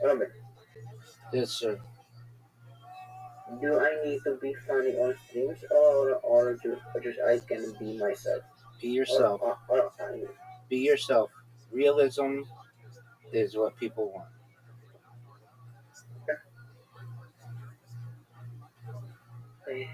Robert, Yes, sir. do I need to be funny on streams or just I can be myself? Be Or, yourself. or, or I, Be yourself. Realism is what people want. I,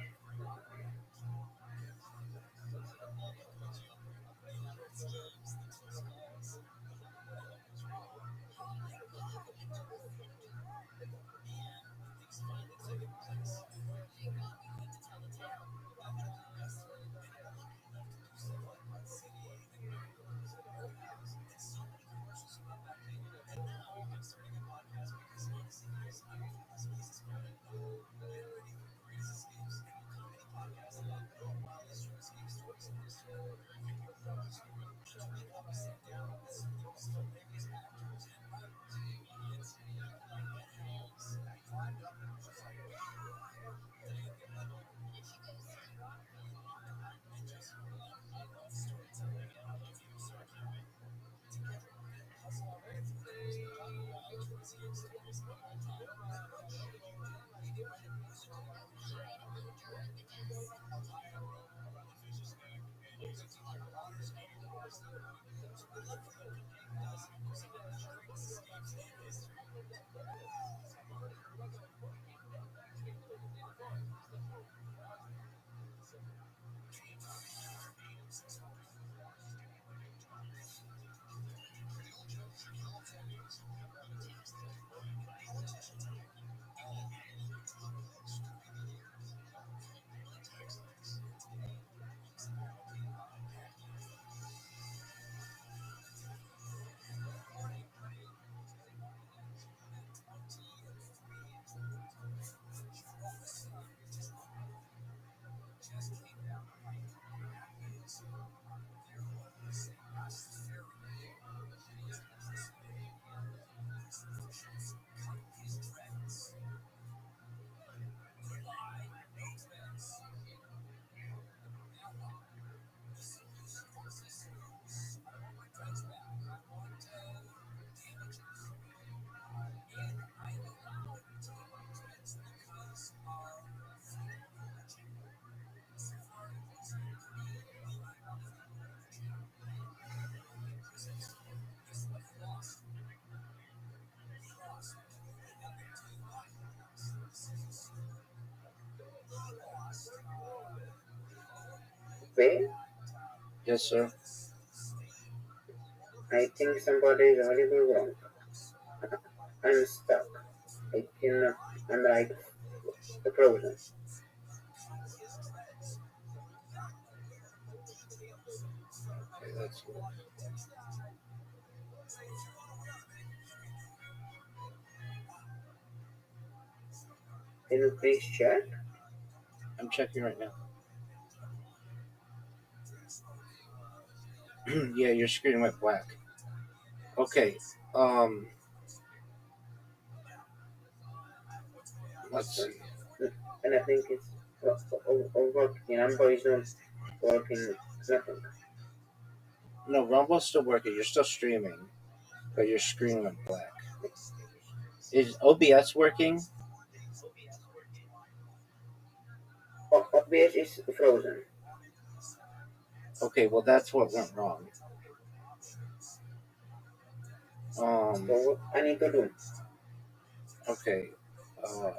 wait, Yes, sir. I think somebody is audible wrong. I'm stuck. I cannot. I'm like frozen. Okay, that's good. Can you please check? I'm checking right now. Yeah, your screen went black. Okay. Um, let's Awesome. see. And I think it's working. Number is not working. Nothing. No, Rumble's still working. You're still streaming, but your screen went black. Is OBS working? OBS is frozen. Okay, well that's what went wrong. So Um, what I need to do? okay. Uh,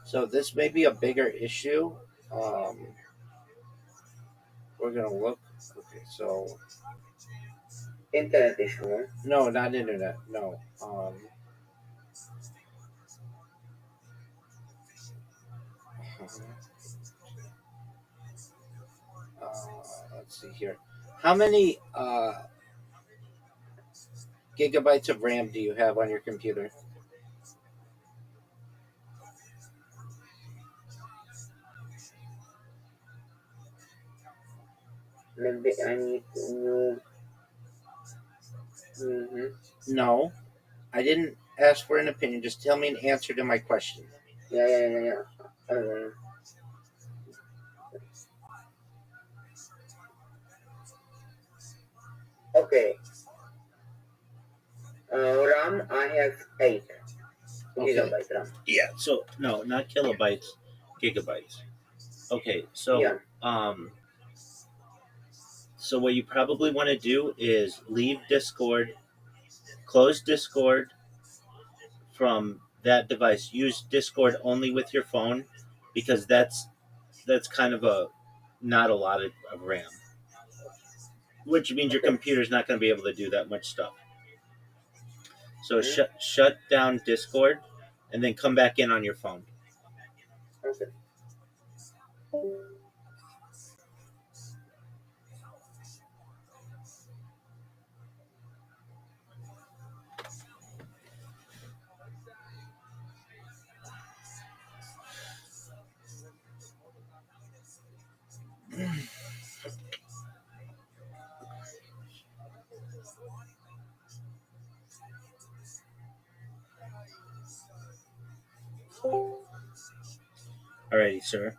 so this may be a bigger issue. Um, we're gonna look. Okay, so Internet issue. no, not internet. No. Let's see here. How many gigabytes of RAM do you have on your computer? Maybe I need to know. No, I didn't ask for an opinion. Just tell me an answer to my question. Yeah. Okay. RAM, I have 8 Okay. gigabyte RAM. Yeah. So no, not kilobytes, gigabytes. Okay. So Yeah. So what you probably want to do is leave Discord, close Discord from that device. Use Discord only with your phone because that's kind of a not a lot of RAM, which means your Okay. computer's not going to be able to do that much stuff. So Mhm. shut down Discord and then come back in on your phone. Okay. Alrighty, sir.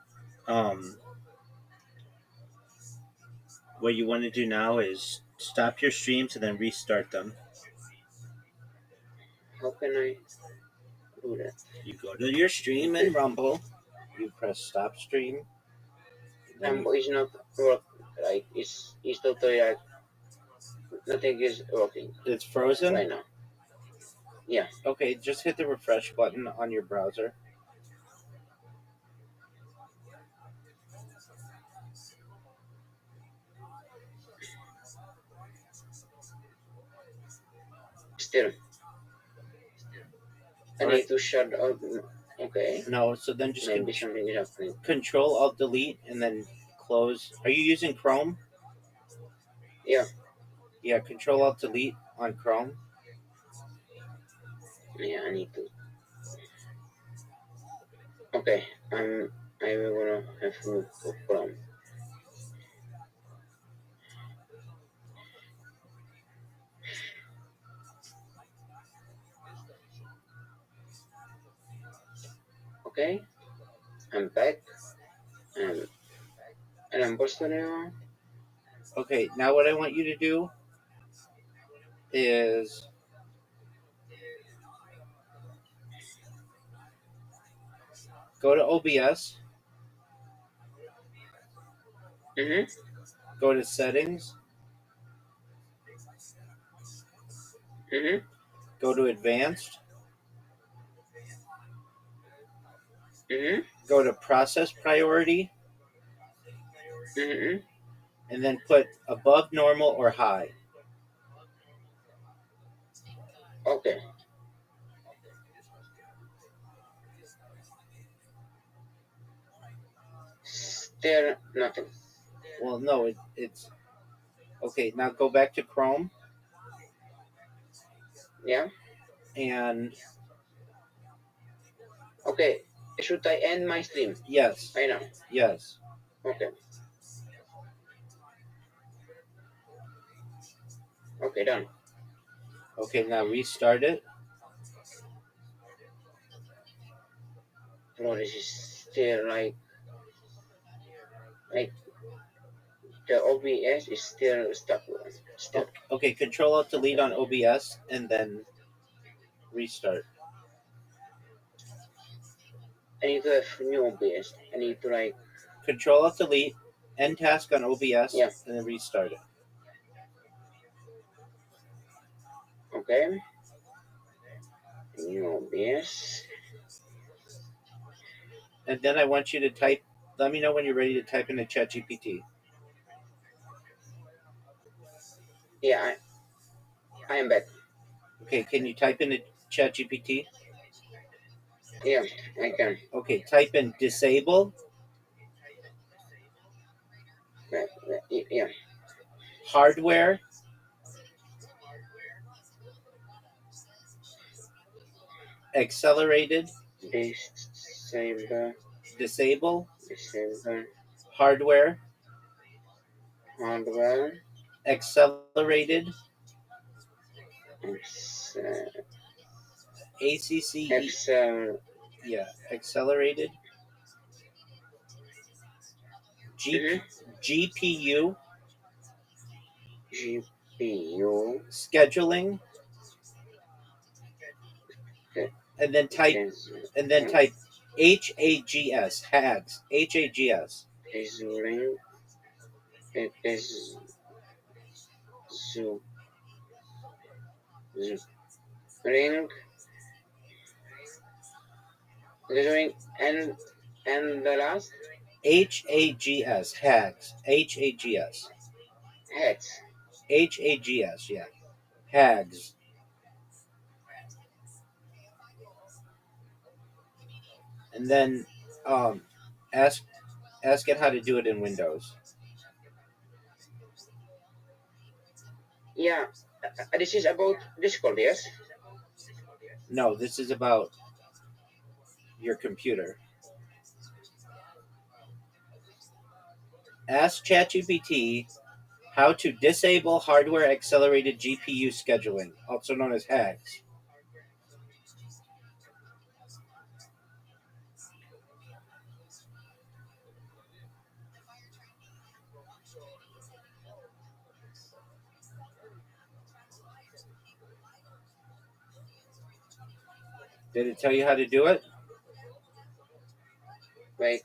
What you want to do now is stop your streams and then restart them. How can I do that? You go to your stream In Rumble, you press stop stream. Then Rumble is not work. Like it's totally like nothing is working it's frozen. right now. Yeah. Okay, just hit the refresh button on your browser. Still. I Alright. need to shut out. Okay. No, so then just Maybe something is happening. Control Alt Delete and then close. Are you using Chrome? Yeah. Yeah, Control Alt Delete on Chrome. Yeah, I need to. Okay. I will gonna have to look for Chrome. Okay. I'm back. And I'm Bolsonaro. Okay, now what I want you to do is go to OBS, go to settings, go to advanced, go to process priority, and then put above normal or high. Okay. Still nothing. Well, no, it's okay. Now go back to Chrome. Yeah. And okay. Should I end my stream? Yes. I know. Yes. Okay. Okay, done. Okay, now restart it. No, this is still like the OBS is still stuck. Still. Okay, Control Alt Delete on OBS and then restart. I need to have new OBS. I need to Control Alt Delete, end task on OBS, yeah. And then restart it. Okay. New OBS. And then I want you to type. Let me know when you're ready to type into ChatGPT. Yeah, I am back. Okay, can you type into ChatGPT? Yeah, I can. Okay, type in disable Yeah, hardware accelerated disable, disable disable hardware hardware, accelerated ex, ACCE Excel, yeah accelerated mhm, GPU GPU, scheduling and then type is, and then type HAGS scheduling, it is zu, zu, ring, scheduling, and the last HAGS heads. HAGS yeah HAGS and then um, ask ask it how to do it in Windows. Yeah, this is about Discord, yes? No, this is about your computer. Ask ChatGPT how to disable hardware accelerated GPU scheduling, also known as HAGS. Did it tell you how to do it? Wait,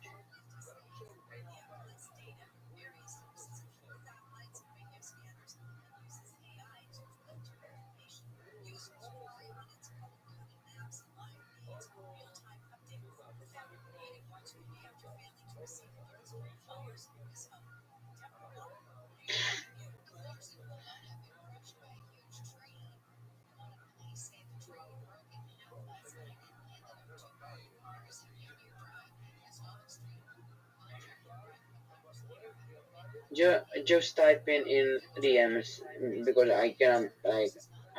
just type in DMs because I can like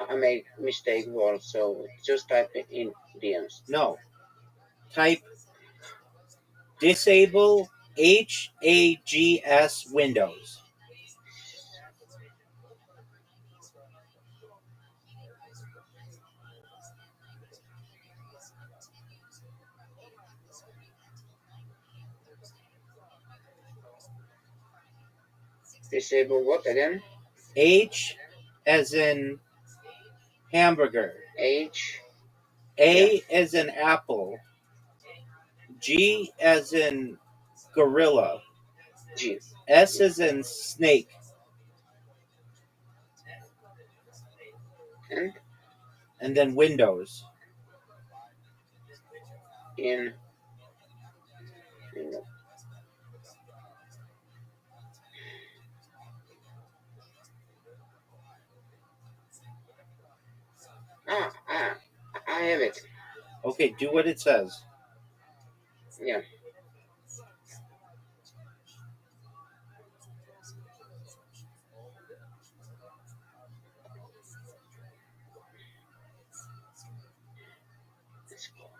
I make mistake also. Just type it in DMs. No. Type disable HAGS Windows. Disable what again? H as in hamburger. H. Yeah. A as in apple. G as in gorilla. G. S as in snake. And And then Windows. in. Ah, I have it. Okay, do what it says. Yeah. Let's go.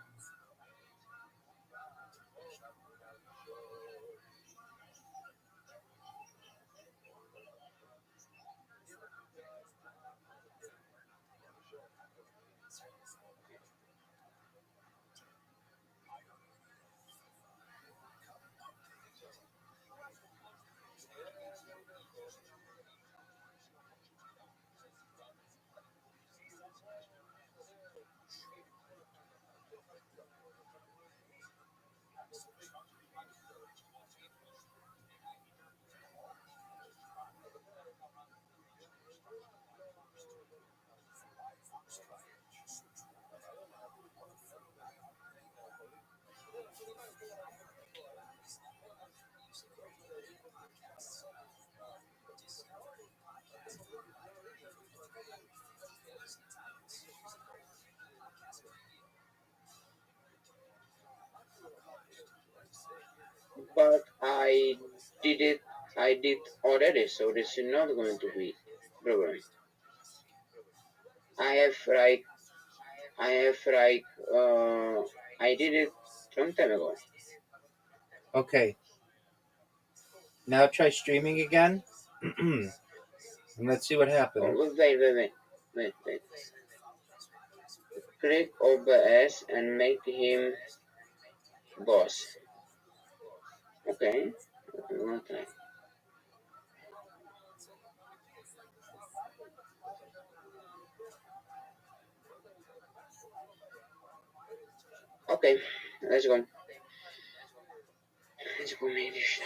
but did it. I did already, so this is not going to be problem. I have like I have like I did it long time ago. Okay, now try streaming again, and let's see what Oh, happens. wait. Click OBS and make him boss. Okay. Okay. Okay. Let's go. Let's go make this.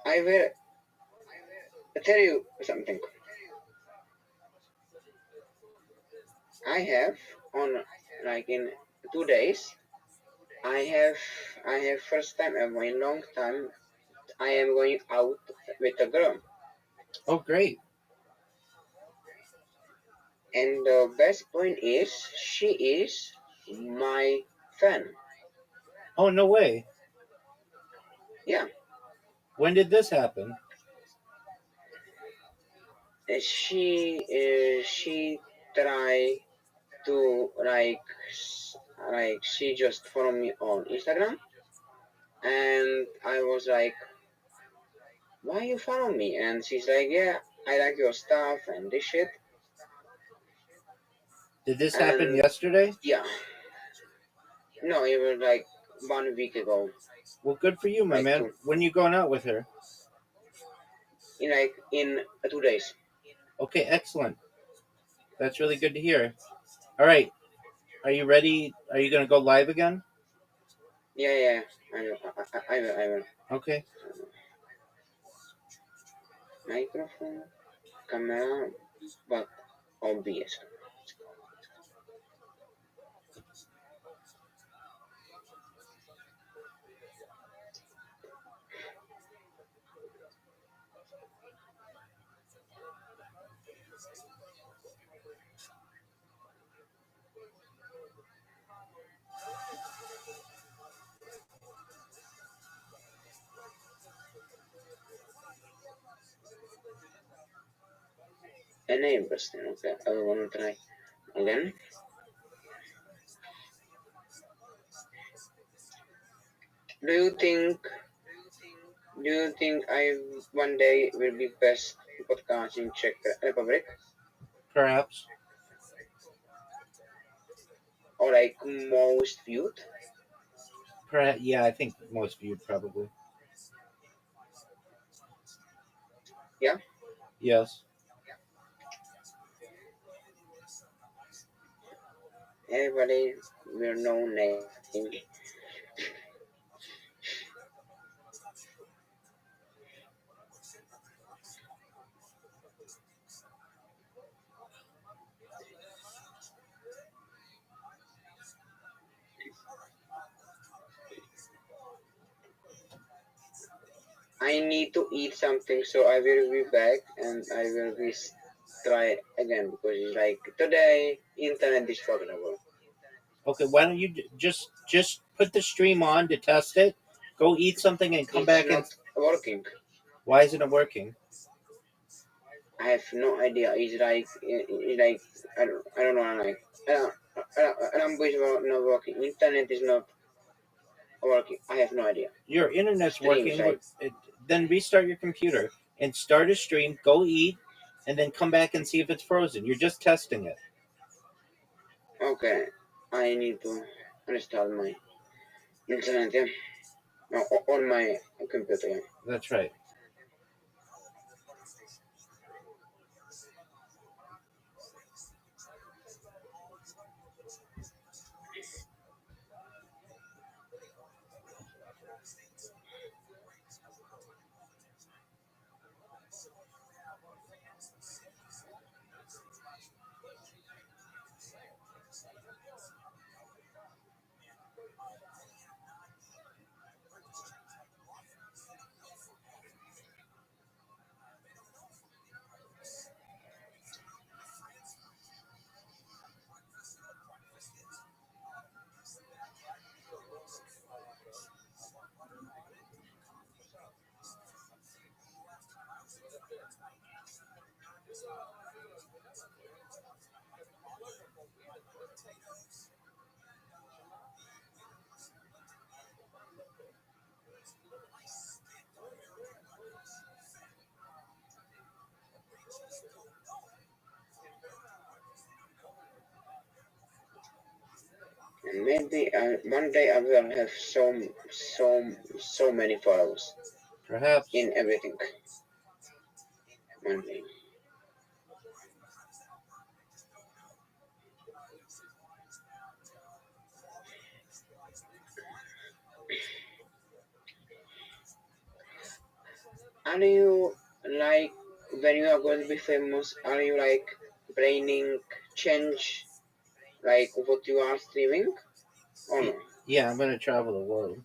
I will tell you something. I have on like in 2 days. I have I have first time ever in long time. I am going out with a girl, Oh, great. and the best point is she is my fan. Oh, no way. Yeah, When did this happen? she try to like she just follow me on Instagram, and I was like, why you follow me? And she's like, yeah, I like your stuff and this shit. Did this happen And yesterday? yeah, no, it was like 1 week ago, Well, good for you, my like man. two, When you going out with her? in 2 days. Okay, excellent. That's really good to hear. All right, are you ready? Are you going to go live again? Yeah, I will. Okay. Microphone, camera, but OBS. And interesting. Okay, I want to try again. Do you think? Do you think I one day will be best podcast in Czech Republic, Perhaps. or like most viewed? Perhaps. Yeah, I think most viewed probably. Yeah. Yes. Everybody will know name. I need to eat something, so I will be back and I will be try again because it's like today internet is fuckable. Okay. Why don't you just put the stream on to test it? Go eat something and come It's back and. not working. Why isn't it working? I have no idea. It's like I don't know. Like numbers are not working. Internet is not working. I have no idea. Your internet's Streams working. like Then restart your computer and start a stream. Go eat, and then come back and see if it's frozen. You're just testing it. okay. I need to restart my internet. Yeah, no, on my computer. Yeah. That's right. And maybe one day I will have so many followers Perhaps. in everything. One day. Are you like when you are going to be famous? Are you like planning change like what you are streaming or no? Yeah, I'm gonna travel the world.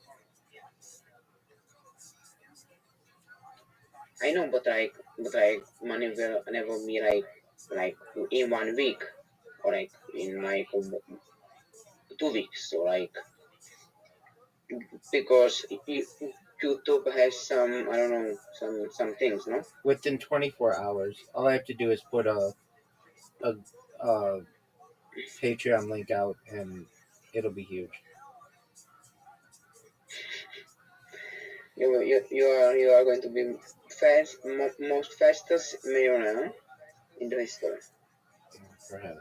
I know, but money will never be like in 1 week or like in like 2 weeks or like because YouTube has some I don't know some things, no? Within 24 hours, all I have to do is put a, a Patreon link out, and it'll be huge. You are going to be most fastest millionaire in the history. Yeah, perhaps.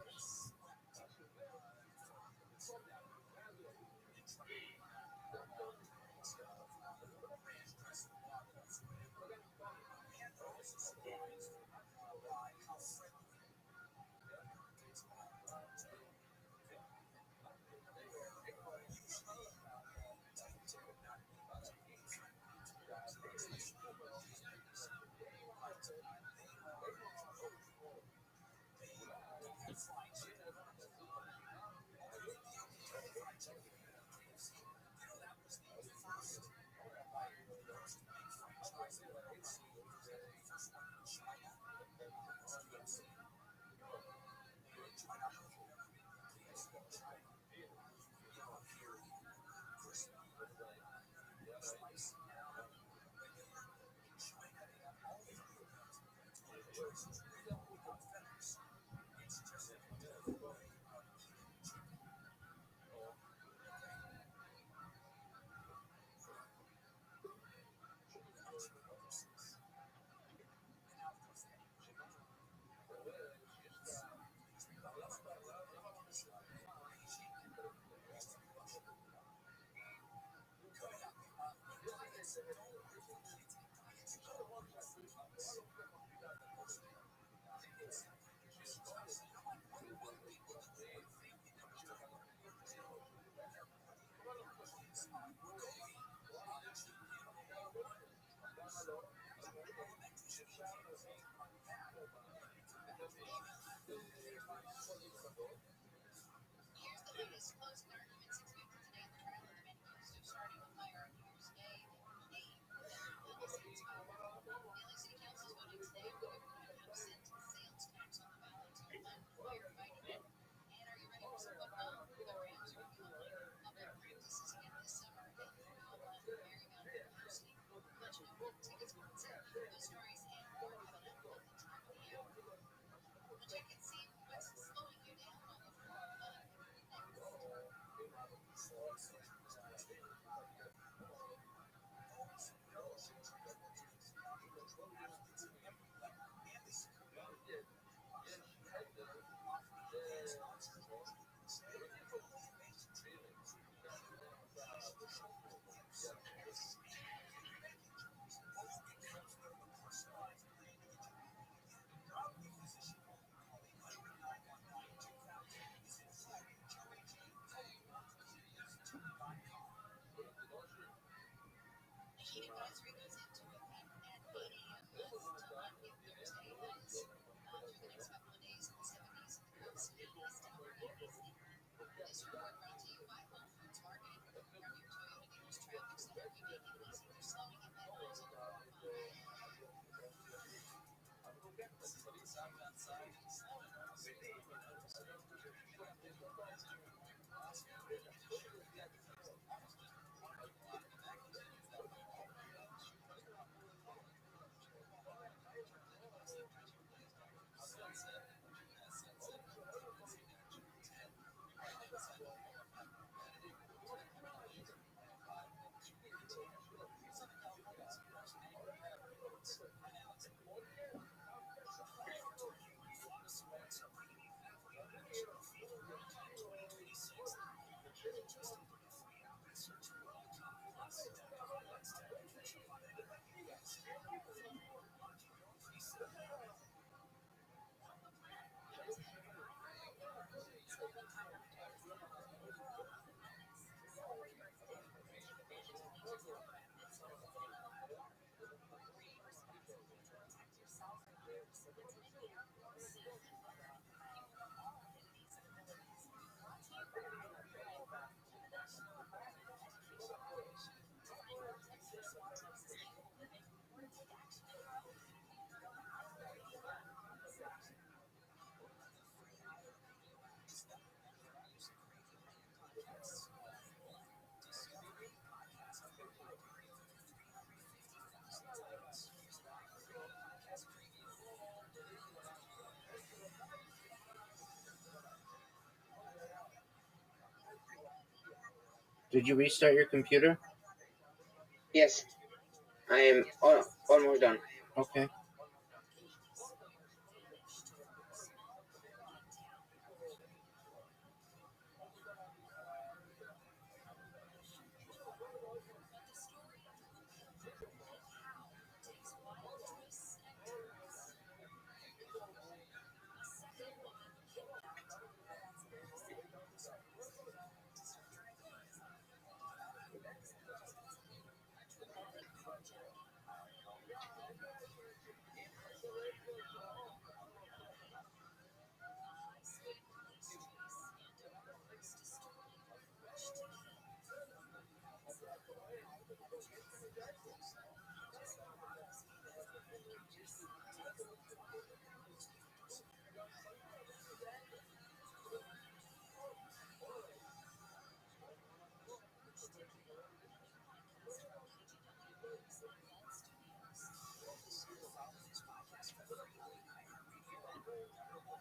Did you restart your computer? Yes, I am almost done. Okay.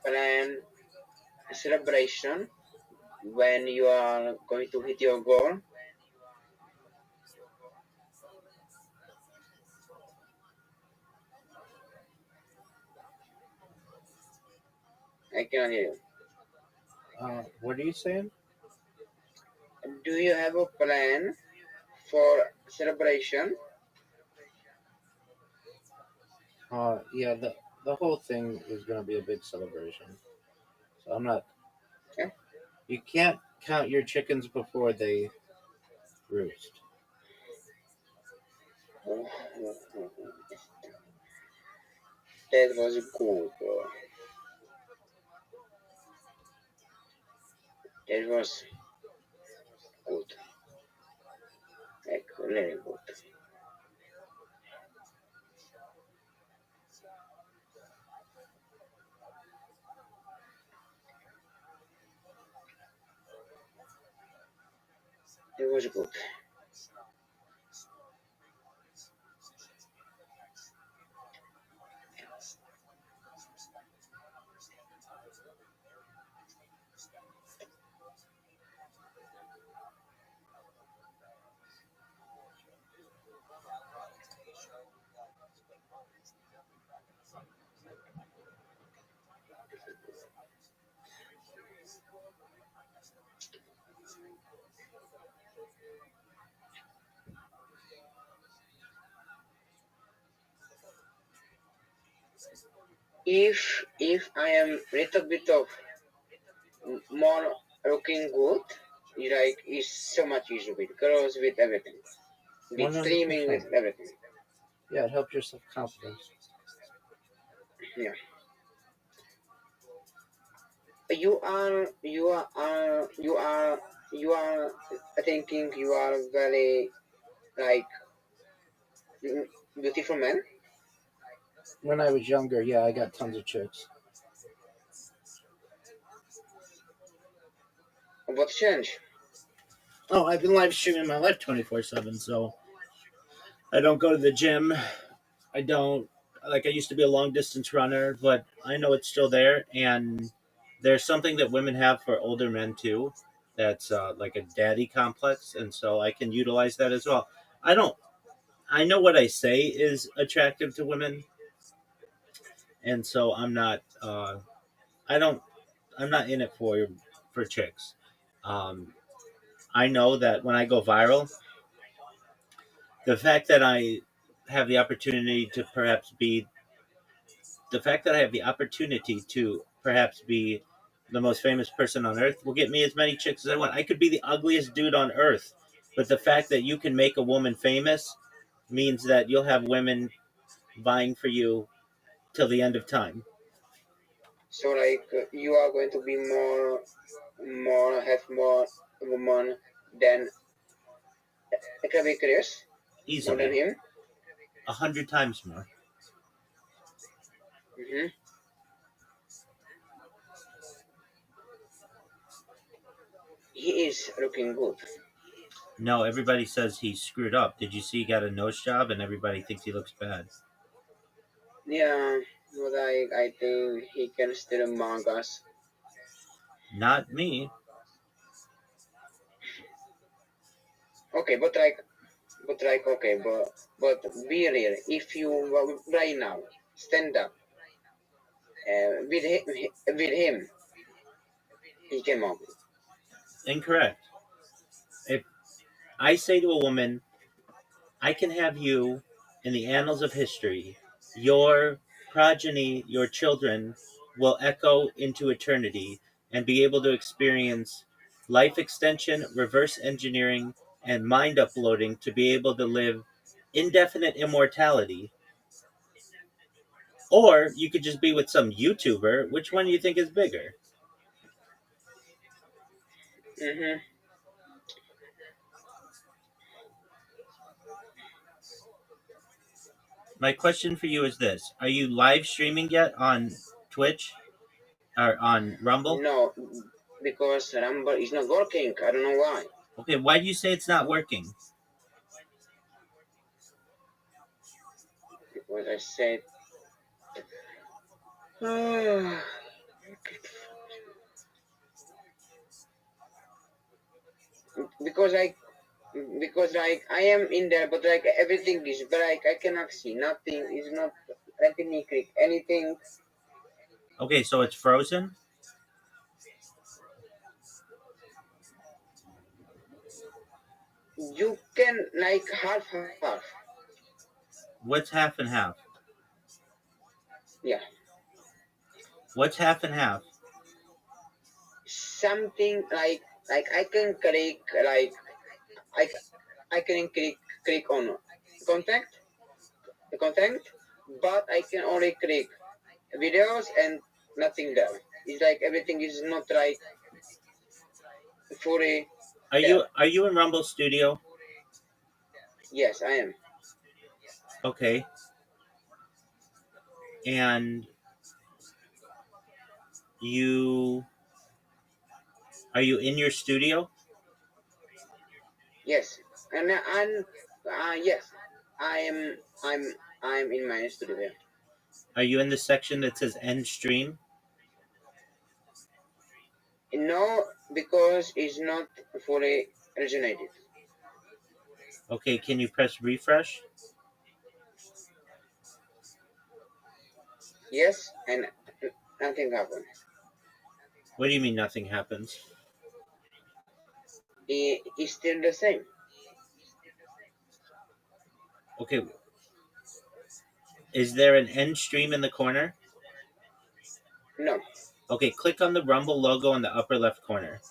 Plan a celebration when you are going to hit your goal. I cannot hear you. What are you saying? Do you have a plan for celebration? Yeah, the whole thing is going to be a big celebration. So I'm not. Yeah. You can't count your chickens before they roost. Oh, that was good. That was good. Like really good. It was good. If I am little bit of more looking good, like it's so much easier with girls, with everything, with streaming, with 100%. everything. Yeah, it helps your self confidence. Yeah. You are thinking you are very like beautiful man. When I was younger, yeah, I got tons of chicks. What change? Oh, I've been live streaming my life 24/7, so I don't go to the gym. I don't like I used to be a long distance runner, but I know it's still there and there's something that women have for older men too. That's like a daddy complex, and so I can utilize that as well. I don't. I know what I say is attractive to women, and so I'm not. I don't. I'm not in it for chicks. Um, I know that when I go viral, the fact that I have the opportunity to perhaps be the fact that I have the opportunity to perhaps be the most famous person on earth will get me as many chicks as I want. I could be the ugliest dude on earth, but the fact that you can make a woman famous means that you'll have women vying for you till the end of time. So like you are going to be have more woman than Akabe Chris, more than Easily. him. 100 times more. Hmm. He is looking good. No, everybody says he's screwed up. Did you see he got a nose job and everybody thinks he looks bad? Yeah, but I think he can still among us. Not me. Okay, but be real. If you right now stand up with him, he came up. Incorrect. If I say to a woman, I can have you in the annals of history, your progeny, your children will echo into eternity and be able to experience life extension, reverse engineering, and mind uploading to be able to live indefinite immortality. Or you could just be with some YouTuber. Which one do you think is bigger? Mm-hmm. My question for you is this: are you live streaming yet on Twitch or on Rumble? No, because Rumble is not working. I don't know why. Okay, why do you say it's not working? Because I said, because I am in there, but like everything is black. I cannot see nothing. Is not letting me click anything. Okay, so it's frozen. You can like half. What's half and half? Yeah, What's half and half? something like I can click like I I can click on contact the contact, but I can only click videos and nothing there. It's like everything is not like fully there. Are you in Rumble Studio? Yes, I am. Okay, and you are you in your studio? Yes, and yes, I am. I'm in my studio. Are you in the section that says end stream? No, because it's not fully originated. Okay, can you press refresh? Yes, and nothing happened. What do you mean nothing happens? It's still the same. Okay, is there an end stream in the corner? No, Okay, click on the Rumble logo in the upper left corner.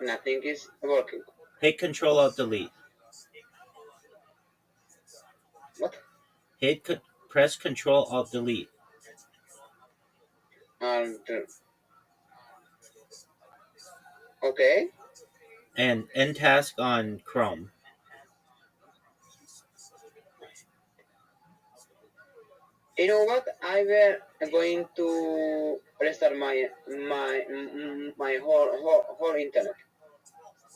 nothing is working. Hit Control Alt Delete. What? Press Control Alt Delete. And okay. And end task on Chrome. You know what? I will going to restart my whole internet.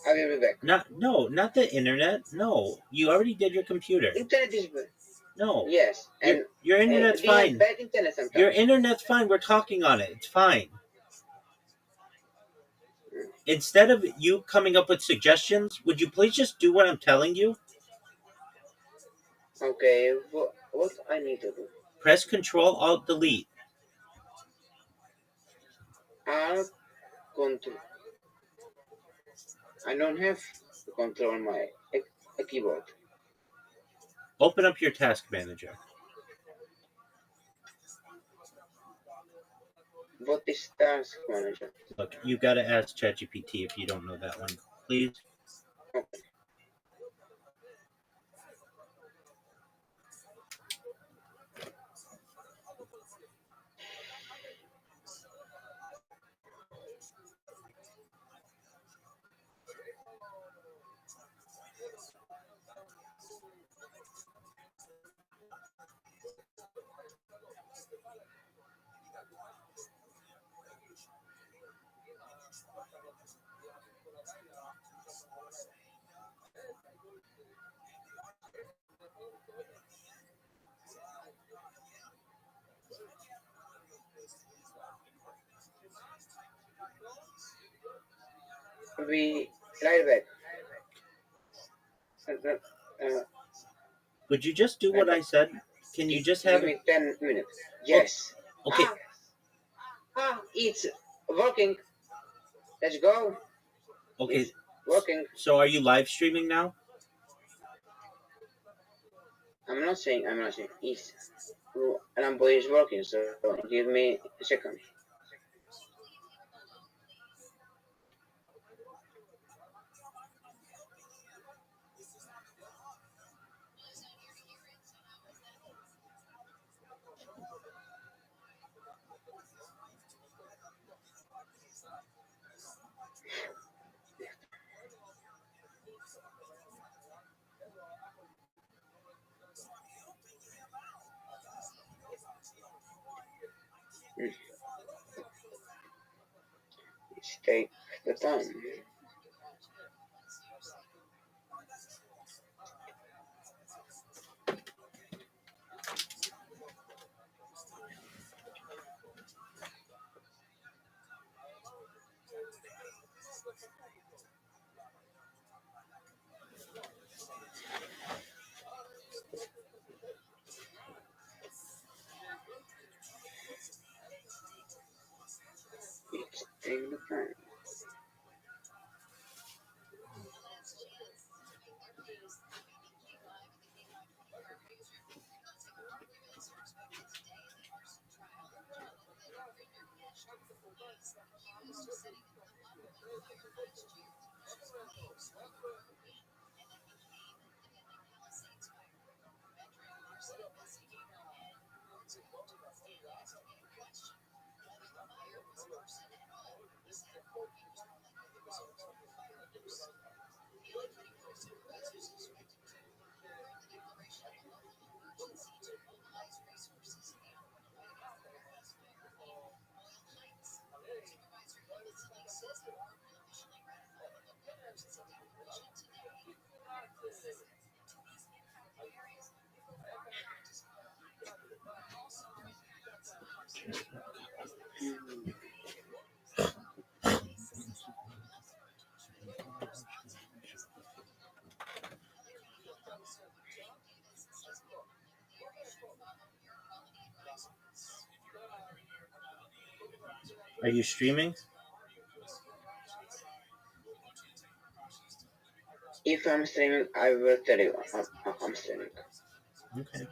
I will be back. Not the internet. No, you already did your computer. Internet is No, yes, and your internet's we have fine. bad internet Your sometimes. internet's fine. We're talking on it. It's fine. Instead of you coming up with suggestions, would you please just do what I'm telling you? Okay, what I need to do? Press Control Alt Delete. I'll control. I don't have to control my keyboard. Open up your task manager. What is task manager? Look, you got to ask ChatGPT if you don't know that one. Please. Okay. be right back. Uh, Would you just do right what I back. said? Can you just Give have it? me 10 minutes. Oh, Yes. okay, Ah, it's working. Let's go. okay. It's working. So are you live streaming now? I'm not saying. It's Rambo is working. So give me a second. Mm, Let's take the time. Let's take the time. Are you streaming? If I'm streaming, I will tell you. I'm streaming. Okay.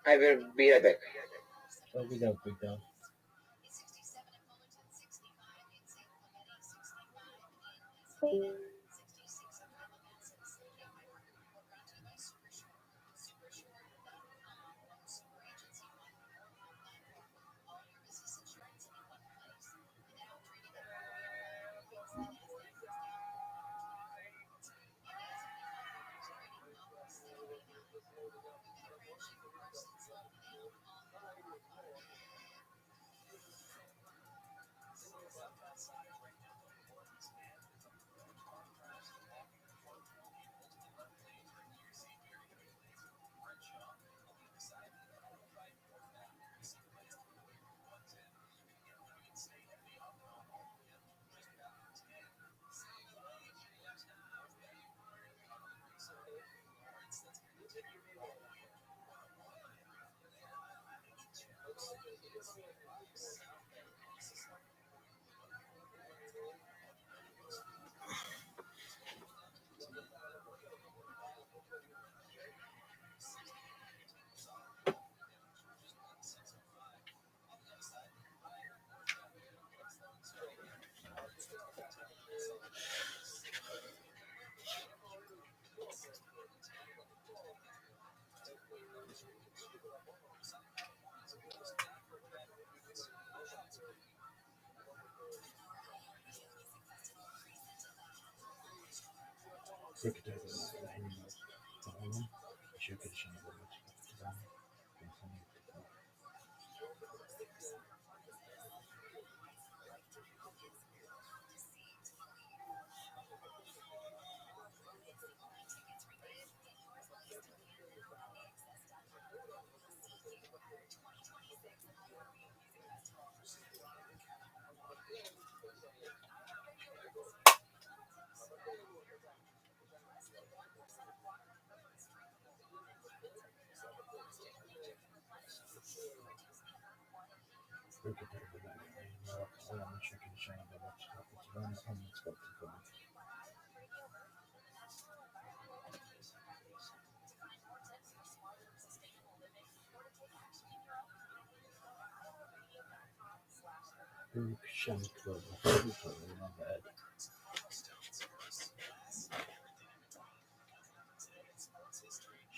I will be right back. Okay, go, big dog.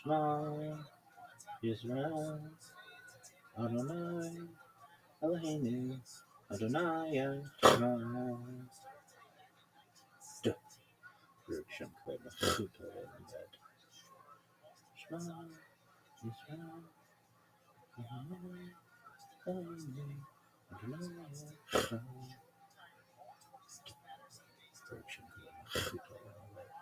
Shema Yisrael Adonai Eloheinu Adonai Shema Baruch Shem Kavod Masuto Le'Ned Shema Yisrael Adonai Eloheinu Adonai Shema Baruch Shem Kavod Masuto Le'Ned.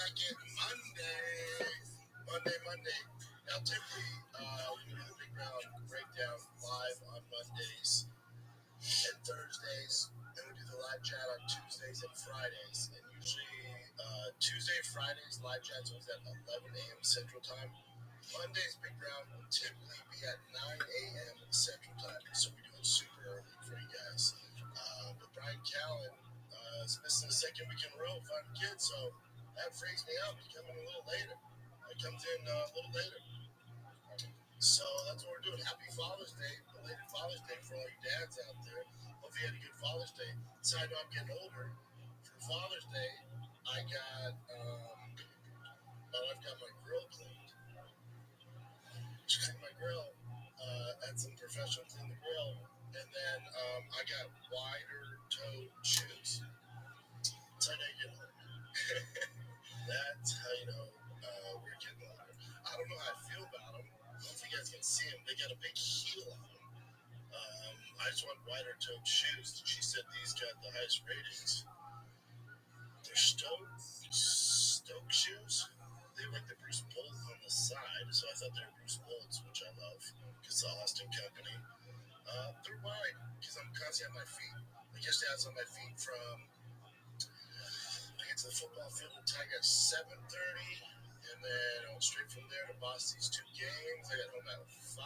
2nd, Monday. Now, typically, we do the Big Round breakdown live on Mondays and Thursdays, and we do the live chat on Tuesdays and Fridays. And usually, Fridays, live chat's always at 11 a.m. Central Time. Monday's Big Round will typically be at 9 a.m. Central Time, so we do it super early for you guys. But Brian Callen is missing the second week in a row, finding kids, so that freaks me out. He's coming a little later. It comes in a little later. So that's what we're doing. Happy Father's Day, belated Father's Day for all you dads out there. Hope you had a good Father's Day. Side note, I'm getting older. For Father's Day, I got my wife got my grill cleaned. She cleaned my grill, had some professional clean the grill, and then I got wider toed shoes. That's how you get older. That's how you know we're getting older. I don't know how I feel about them. I don't know if you guys can see them. They got a big heel on them. I just want wider toed shoes. She said these got the highest ratings. They're Stoke shoes. They have like the Bruce Bolt on the side, so I thought they were Bruce Bolts, which I love because the Austin company. They're wide because I'm constantly on my feet. Like yesterday, I was on my feet from I get to the football field at Tiger at 7:30, and then I went straight from there to boss these two games. I got home at 5.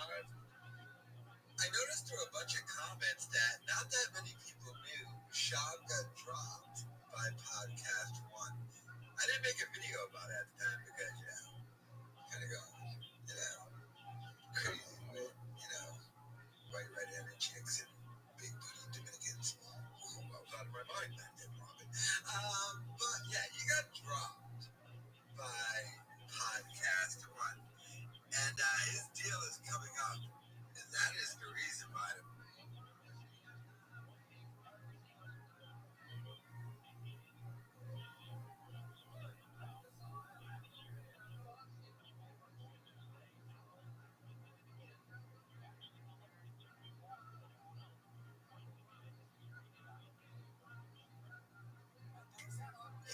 I noticed through a bunch of comments that not that many people knew Shab got dropped by Podcast One. I didn't make a video about it at the time because, kind of going, crazy with, right-handed chicks and big booty Dominicans. Ooh, I was out of my mind back then, Robin. But yeah, you got dropped by Podcast One. And his deal is coming up. And that is the reason why.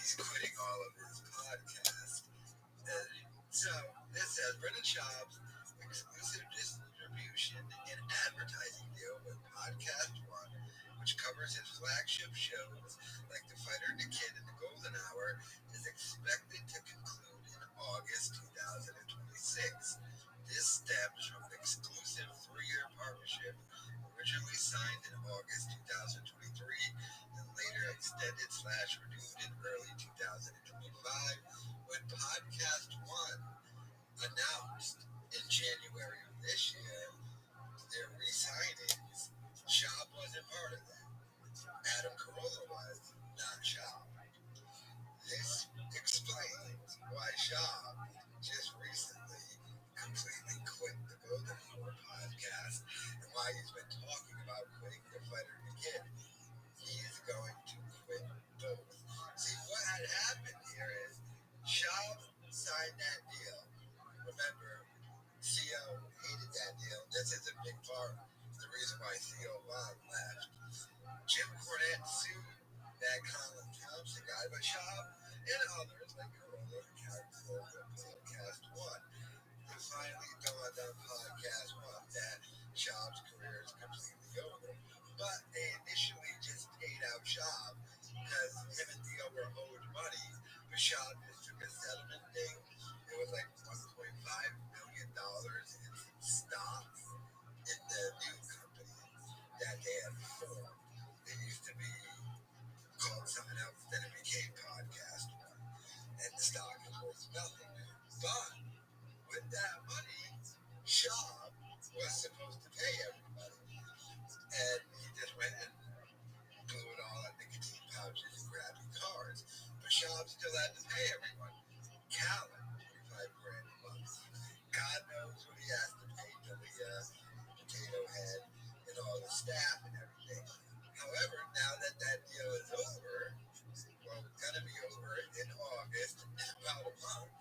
He's quitting all of his podcasts. So this says Brendan Schaub's exclusive distribution and advertising deal with Podcast One, which covers his flagship shows like The Fighter, The Kid, and The Golden Hour, is expected to conclude in August 2026. This stems from an exclusive 3-year partnership originally signed in August 2023 and later extended/renewed in early 2025 when Podcast One announced in January of this year their re-signings. Schaub wasn't part of that. Adam Carolla was, not Schaub. This explains why Schaub just recently completely quit the Golden Hour podcast and why he's been talking about quitting The Fighter and The Kid. He's going to quit both. See, what had happened here is Schaub signed that deal. Remember, Theo hated that deal. This is a big part of the reason why Theo Vaughn left. Jim Cornette sued that Colin Thompson guy, but Schaub and others like Carolla and Council and Podcast One. It finally dawned on Podcast One that Schaub's career is completely over. But they initially just paid out Schaub because him and Theo were owed money, but Schaub just took a settlement thing. It was like $1.5 million in stock in the new company that they had formed. It used to be called something else, then it became Podcast One, and the stock is worth nothing. But with that money, Schaub was supposed to pay everybody, and he just went and blew it all on nicotine pouches and grabbing cars. But Schaub still had to pay everyone. Callen, $25 grand a month. God knows what he has to pay Dalia, Potato Head, and all the staff and everything. However, now that that deal is over, well, it's going to be over in August, in about a month,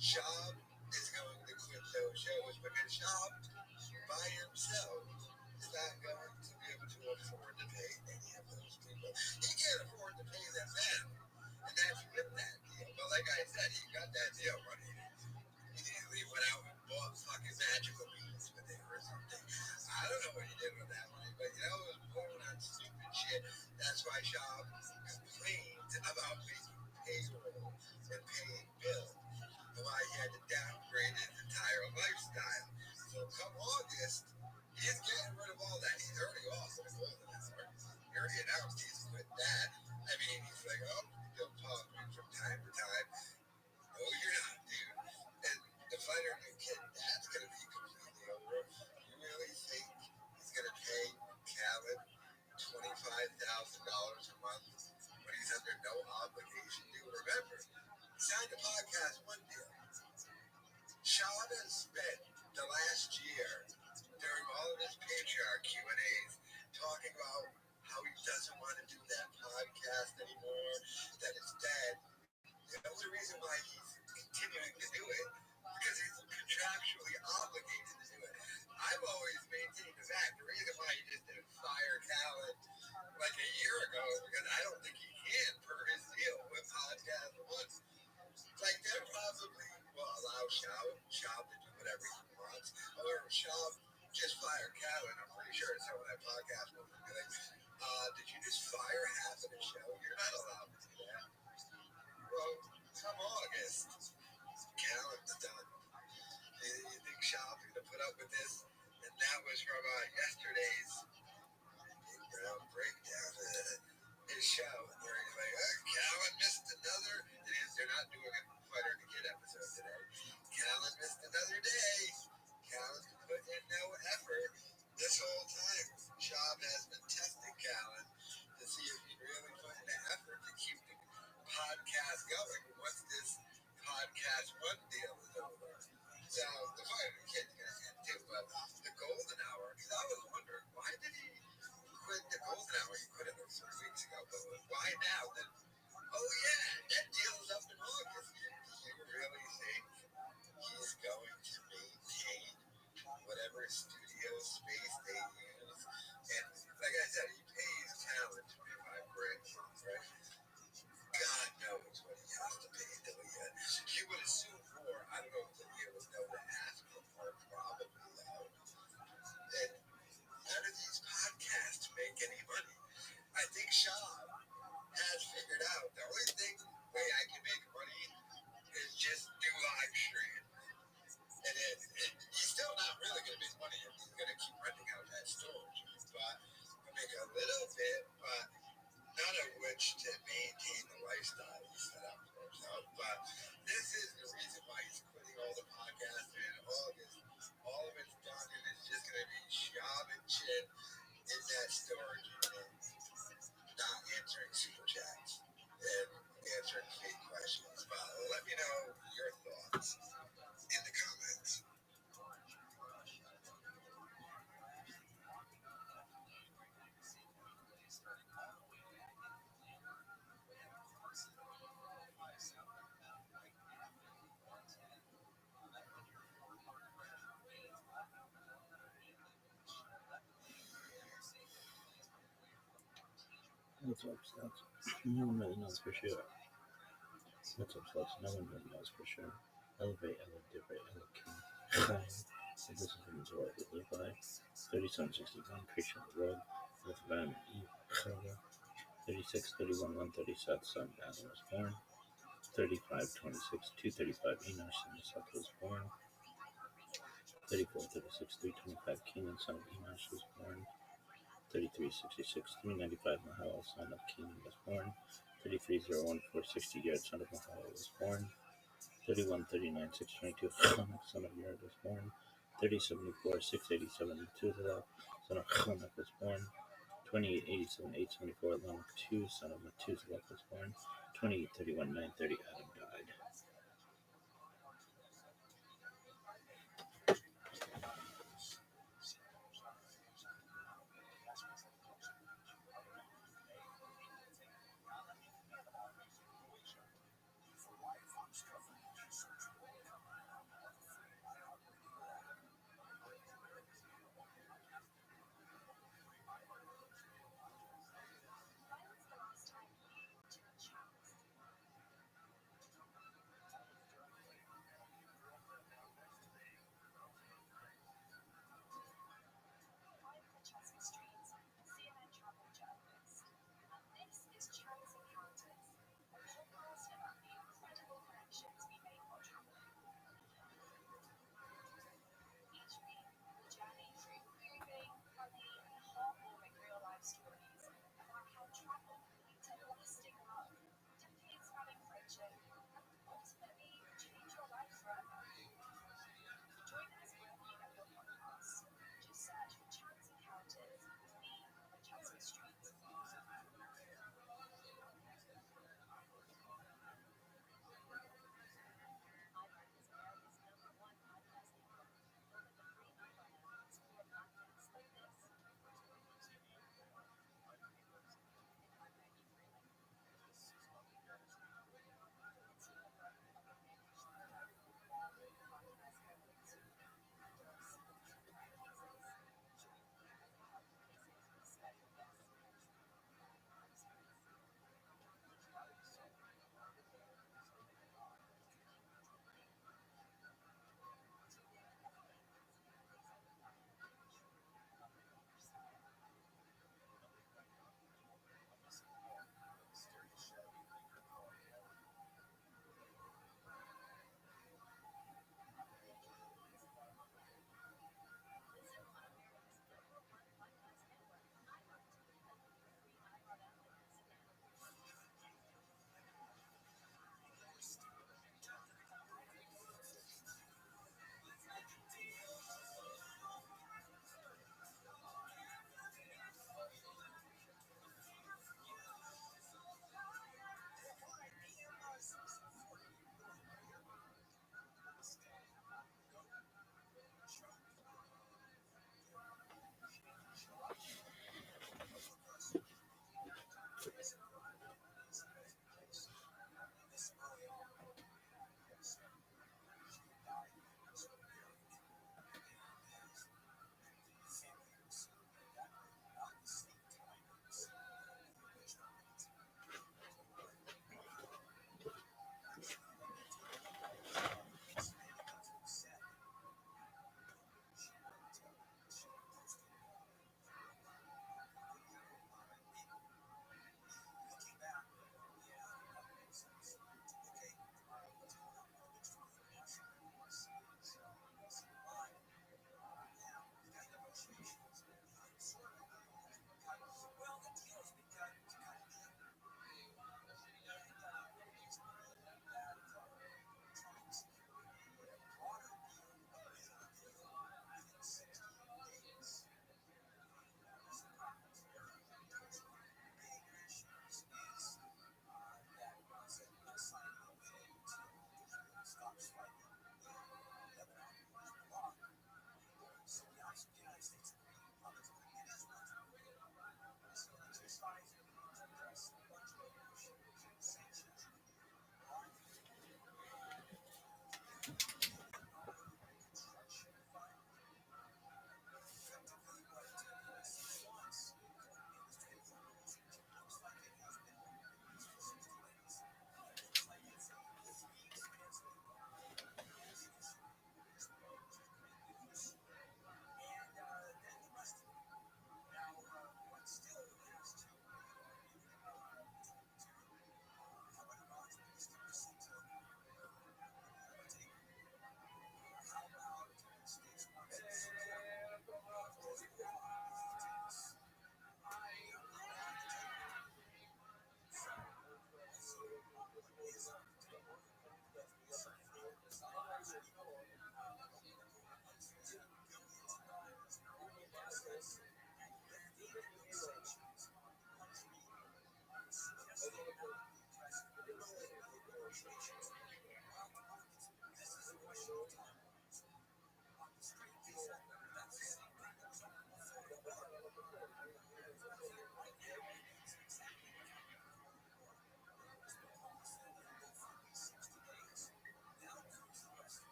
Schaub is going to quit those shows because Schaub, by himself, is not going to be able to afford to pay any of those people. He can't afford to pay them now. And that's with that. magical beans with it or something. I don't know what he did with that money, but it was blowing on stupid shit. That's why Shaw complained about making payroll and paying bills, and why he had to downgrade his entire lifestyle. So come August, he's getting rid of all that. He's already off the golden hour. He already announced he's quit that. I mean, he's like, oh, he'll talk me from time to time. Oh, you're not, dude. And the fighter new kid, that's going to be completely over. You really think he's going to pay Khaled $25,000 a month when he's under no obligation? Dude, remember, he signed a podcast one deal. Shaw has spent the last year during all of his patriarch Q&As talking about how he doesn't want to do that podcast anymore, that it's dead. The only reason why he's continuing to do it because he's contractually obligated to do it. I've always maintained the fact the reason why he just didn't fire Khaled like a year ago is because I don't think he can per his deal with Podcast One. Like they're probably will allow Shaw to do whatever he wants. However, Shaw just fired Khaled. I'm pretty sure some of that podcast will be like, did you just fire half of the show? You're not allowed to do that. Well, come August, Khaled's done. You think Shaw's going to put up with this? And that was from yesterday's Big Brown breakdown his show. Where he's like, Khaled missed another. They're not doing a Fighter and the Kid episode today. Khaled missed another day. Khaled's put in no effort this whole time. Shaw has been testing Khaled to see if he really put in the effort to keep the podcast going once this podcast one deal is over. So the Fighter and the Kid's going to end too, but the Golden Hour, because I was wondering, why did he quit the Golden Hour? He quit it 3 weeks ago, but why now? Then, oh yeah, that deal is up in August. Do you really think he's going to maintain whatever studio space they use? And like I said, he pays talent $25,000, right? God knows what he has to pay D'Elia. You would assume more. I don't know if D'Elia would know to ask for more, probably though. And none of these podcasts make any money. I think Shaw has figured out the only way I can make money is just do live stream. And he's still not really going to make money if he's going to keep renting out that storage. But he'll make a little bit, but none of which to maintain the lifestyle he set up for himself. But this is the reason why he's quitting all the podcasts in August. All of it's done, and it's just going to be Shab and Chin in that storage unit, not answering super chats and answering fake questions. But let me know your thoughts in the comments. What's up, Sluts? No one really knows for sure. What's up, Sluts? No one really knows for sure. Elevate, King. Chai. So this is from Zoe to live by. 3761, Creation of the Road. With Vitamin E. Chaya. 3631, 137, Son Adam was born. 3526, 235, Enosh, son of Seth was born. 3436, 325, Kenan, son of Enosh was born. 3366, 395, Mahalo, son of Kenan was born. 3301, 460, Yared, son of Mahalo was born. 3139, 622, Chanak, son of Yared was born. 3074, 687, Methuselah, son of Chanak was born. 2887, 874, Lamech 2, son of Methuselah was born. 2831, 930, Adam died.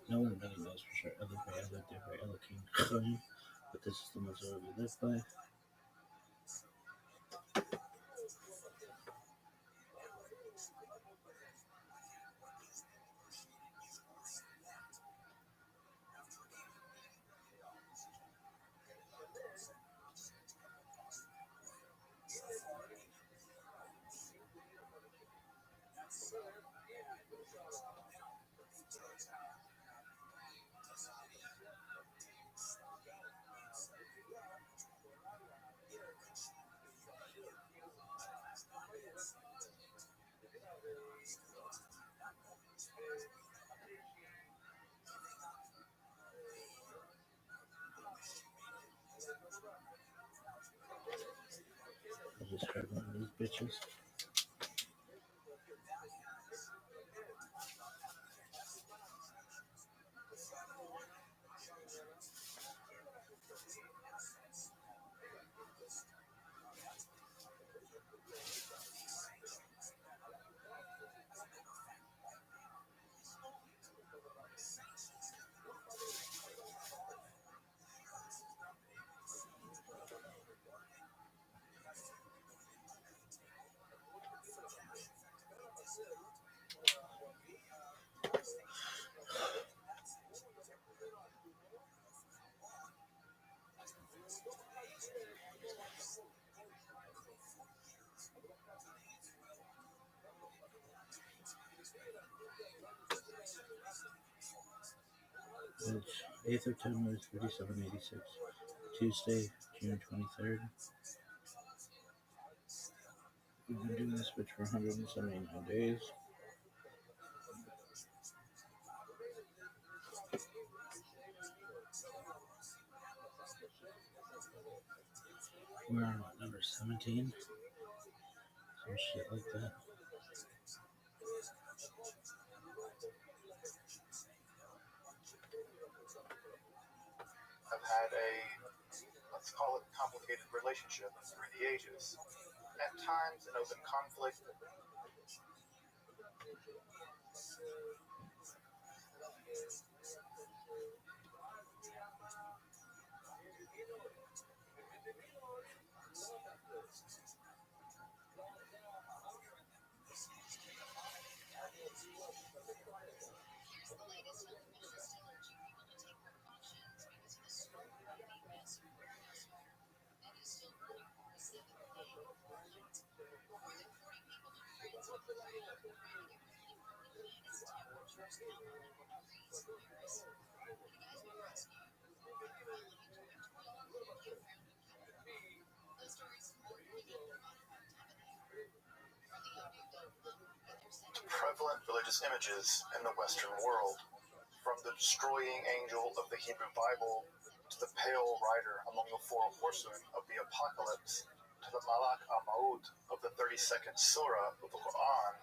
No one really knows for sure. Ella Bay, Ella Devray, Ella King, Chaim, but this is the Missouri we live by. I just heard one of these bitches. It's 8th of 10 minutes, 3786. Tuesday, June 23rd. We've been doing this bitch for 179 days. We're on what, number 17? Some shit like that. I've had a, let's call it, complicated relationship through the ages. At times, an open conflict. Prevalent religious images in the Western world, from the destroying angel of the Hebrew Bible to the pale rider among the four horsemen of the Apocalypse to the Malak Maut of the 32nd Surah of the Quran,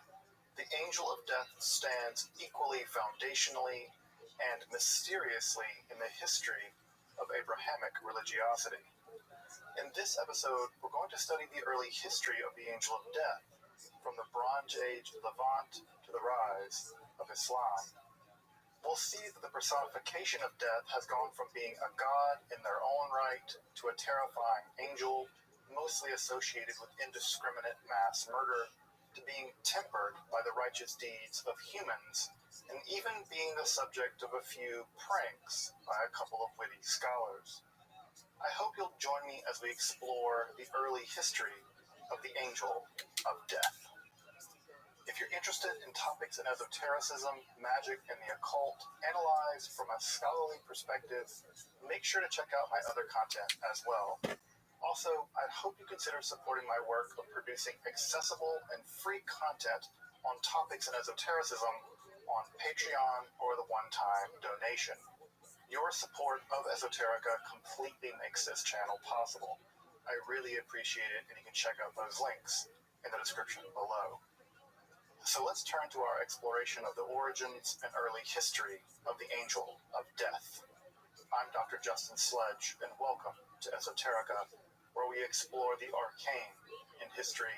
the angel of death stands equally foundationally and mysteriously in the history of Abrahamic religiosity. In this episode, we're going to study the early history of the angel of death, from the Bronze Age Levant to the rise of Islam. We'll see that the personification of death has gone from being a god in their own right to a terrifying angel, mostly associated with indiscriminate mass murder, to being tempered by the righteous deeds of humans, and even being the subject of a few pranks by a couple of witty scholars. I hope you'll join me as we explore the early history of the Angel of Death. If you're interested in topics in esotericism, magic, and the occult, analyzed from a scholarly perspective, make sure to check out my other content as well. Also, I hope you consider supporting my work of producing accessible and free content on topics in esotericism on Patreon or the one-time donation. Your support of Esoterica completely makes this channel possible. I really appreciate it, and you can check out those links in the description below. So let's turn to our exploration of the origins and early history of the Angel of Death. I'm Dr. Justin Sledge, and welcome to Esoterica, where we explore the arcane in history,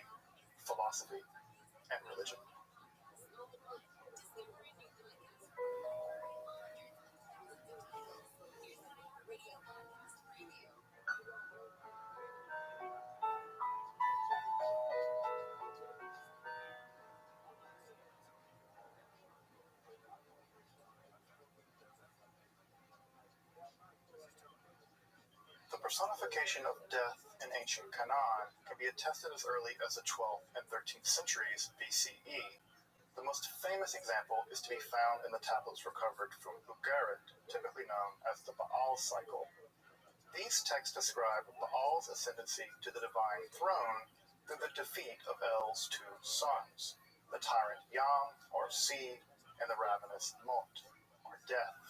philosophy, and religion. The personification of death in ancient Canaan can be attested as early as the 12th and 13th centuries BCE. The most famous example is to be found in the tablets recovered from Ugarit, typically known as the Baal cycle. These texts describe Baal's ascendancy to the divine throne through the defeat of El's two sons, the tyrant Yam, or Sea, and the ravenous Mot, or Death.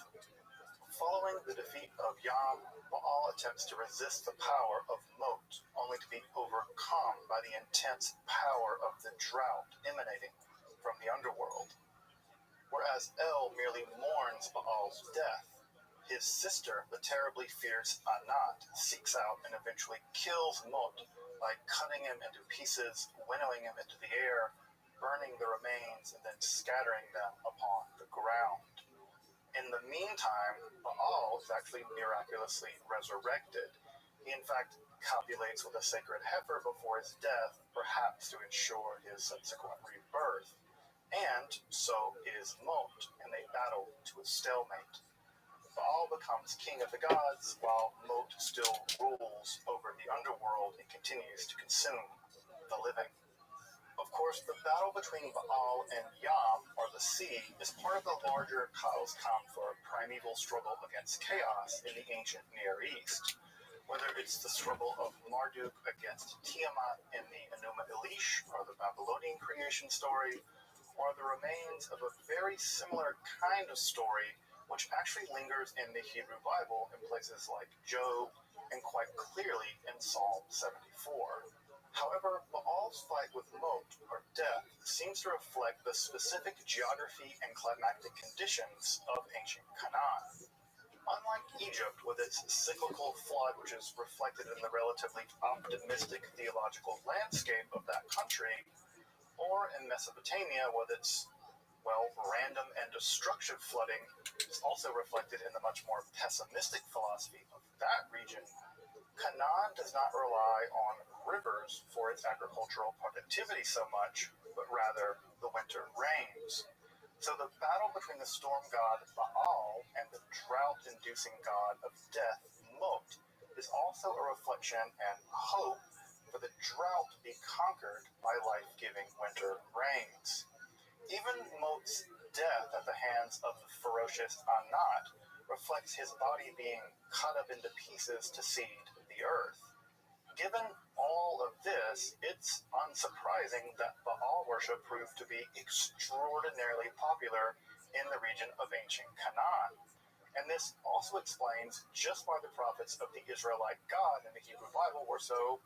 Following the defeat of Yam, Baal attempts to resist the power of Mot, only to be overcome by the intense power of the drought emanating from the underworld. Whereas El merely mourns Baal's death, his sister, the terribly fierce Anat, seeks out and eventually kills Mot by cutting him into pieces, winnowing him into the air, burning the remains, and then scattering them upon the ground. In the meantime, Baal is actually miraculously resurrected. He in fact copulates with a sacred heifer before his death, perhaps to ensure his subsequent rebirth. And so is Mot, and they battle to a stalemate. Baal becomes king of the gods, while Mot still rules over the underworld and continues to consume the living. Of course, the battle between Baal and Yam, or the sea, is part of the larger Chaos Conflict primeval struggle against chaos in the ancient Near East. Whether it's the struggle of Marduk against Tiamat in the Enuma Elish, or the Babylonian creation story, or the remains of a very similar kind of story which actually lingers in the Hebrew Bible in places like Job and quite clearly in Psalm 74. However, Baal's fight with Mot, or Death, seems to reflect the specific geography and climatic conditions of ancient Canaan. Unlike Egypt, with its cyclical flood, which is reflected in the relatively optimistic theological landscape of that country, or in Mesopotamia, with its, random and destructive flooding, is also reflected in the much more pessimistic philosophy of that region. Canaan does not rely on rivers for its agricultural productivity so much, but rather the winter rains. So the battle between the storm god Baal and the drought-inducing god of death, Mot, is also a reflection and hope for the drought to be conquered by life-giving winter rains. Even Mot's death at the hands of the ferocious Anat reflects his body being cut up into pieces to seed the earth. Given all of this, it's unsurprising that Baal worship proved to be extraordinarily popular in the region of ancient Canaan. And this also explains just why the prophets of the Israelite God in the Hebrew Bible were so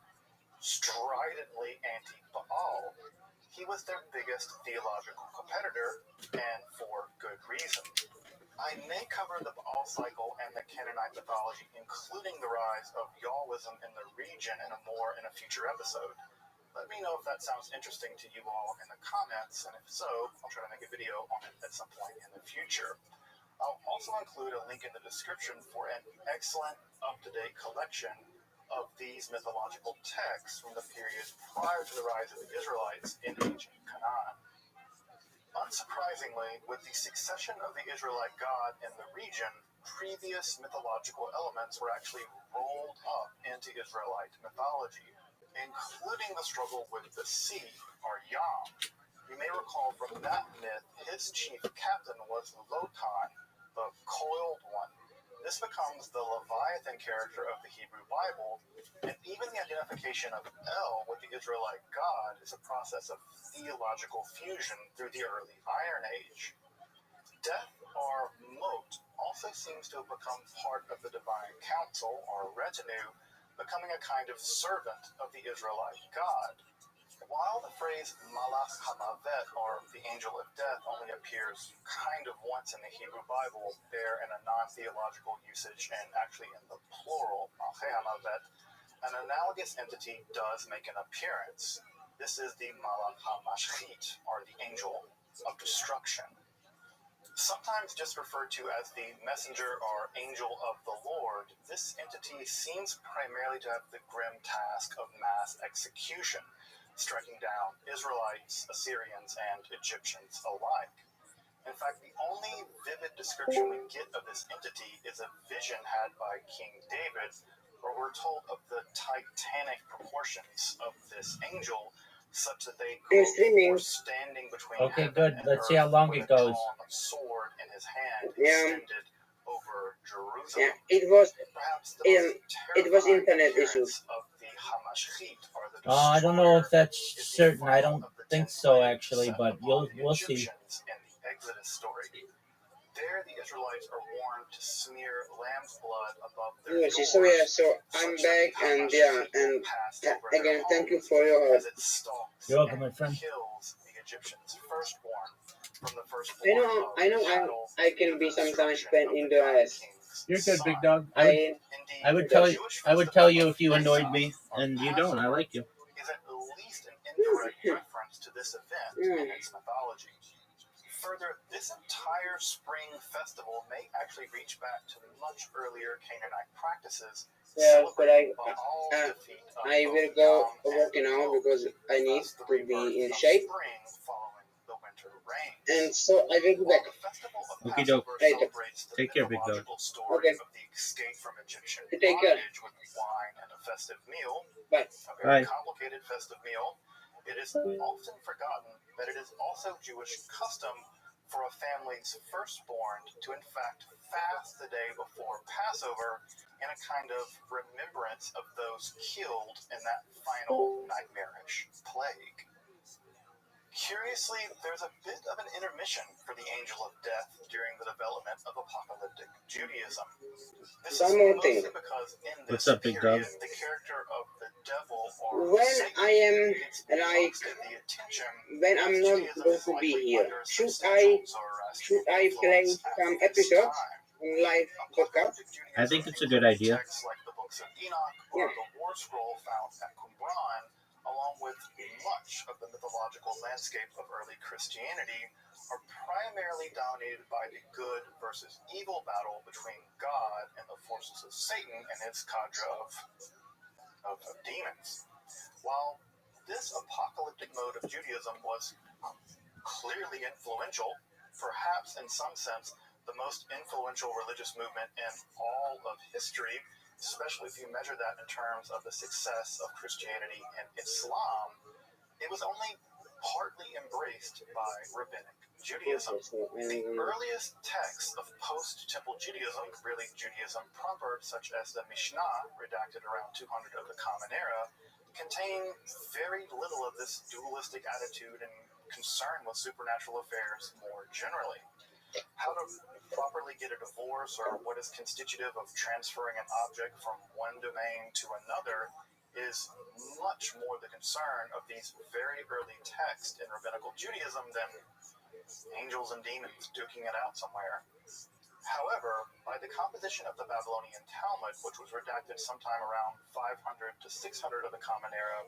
stridently anti-Baal. He was their biggest theological competitor, and for good reason. I may cover the Baal cycle and the Canaanite mythology, including the rise of Yahwism in the region in a future episode. Let me know if that sounds interesting to you all in the comments, and if so, I'll try to make a video on it at some point in the future. I'll also include a link in the description for an excellent up-to-date collection of these mythological texts from the period prior to the rise of the Israelites in ancient Canaan. Unsurprisingly, with the succession of the Israelite god in the region, previous mythological elements were actually rolled up into Israelite mythology, including the struggle with the sea, or Yam. You may recall from that myth, his chief captain was Lotan, the coiled one. This becomes the Leviathan character of the Hebrew Bible, and even the identification of El with the Israelite God is a process of theological fusion through the early Iron Age. Death, or Mot, also seems to have become part of the divine council, or retinue, becoming a kind of servant of the Israelite God. While the phrase Malach HaMavet, or the angel of death, only appears kind of once in the Hebrew Bible, there in a non-theological usage and actually in the plural, Malach HaMavet, an analogous entity does make an appearance. This is the Malach HaMashchit, or the angel of destruction. Sometimes just referred to as the messenger or angel of the Lord, this entity seems primarily to have the grim task of mass execution, striking down Israelites, Assyrians, and Egyptians alike. In fact, the only vivid description we get of this entity is a vision had by King David, where we're told of the titanic proportions of this angel, such that they I'm streaming. were standing between Okay, heaven good. and Let's see earth how long with it goes. a drawn sword in his hand Yeah. extended over Jerusalem. Yeah, it was Perhaps the um, most it was terrifying internet appearance issues. of the Hamashchit, or the I don't know if destroyer, that's is the certain. I final don't of the think 10 so, plagues actually, set but upon the we'll see. Egyptians in the Exodus story. There, the Israelites are warned to smear lamb's blood above their Yes, doors, so yeah, so I'm such that back, the and yeah, Hamashchit will and pass yeah, over their again, thank you homes for your help. as it stalks You're welcome, and my friend. kills the Egyptians' firstborn, from the I firstborn know, of I know, cattle I to can the be sometimes destruction spent of the indoors. god king's You're good, big son. dog. I I would Good tell dog. you. Jewish I would festival tell you of if you annoyed Pesach, me, or and you don't. I Passover, like you. is at least an indirect reference to this event in its mythology. Further, this entire spring festival may actually reach back to much earlier Canaanite practices, Yeah, but celebrating Baal's defeat of I both will go Yam working and out Mot, because I need thus the to be rebirth in of shape, spring following the winter rains. and so I will be While back. the festival of Okie doke. Passover Later. celebrates the Take care, big dog. mythological story Okay. of the escape from Egyptian You take care. bondage with wine and a festive meal, Bye. a very Bye. complicated festive meal, it is often forgotten that it is also Jewish custom for a family's firstborn to in fact fast the day before Passover in a kind of remembrance of those killed in that final nightmarish plague. Curiously, there's a bit of an intermission for the angel of death during the development of apocalyptic Judaism. This One is more mostly thing. because in What's this up, big period, dog? the character of the devil, or When Satan, I am gets like, most of the attention, when as I'm not Judaism going is to be likely here, under should some I central Zoroastrian should I play influence at some this episodes time. on live podcast? Apocalyptic Judaism I think it's a good includes idea. texts like the books of Enoch or Yeah. the War Scroll found at Qumran, along with much of the mythological landscape of early Christianity, are primarily dominated by the good versus evil battle between God and the forces of Satan and his cadre of demons. While this apocalyptic mode of Judaism was clearly influential, perhaps in some sense the most influential religious movement in all of history, especially if you measure that in terms of the success of Christianity and Islam, it was only partly embraced by rabbinic Judaism. The earliest texts of post-temple Judaism, really Judaism proper, such as the Mishnah, redacted around 200 of the Common Era, contain very little of this dualistic attitude and concern with supernatural affairs more generally. How to properly get a divorce, or what is constitutive of transferring an object from one domain to another, is much more the concern of these very early texts in rabbinical Judaism than angels and demons duking it out somewhere. However, by the composition of the Babylonian Talmud, which was redacted sometime around 500 to 600 of the Common Era,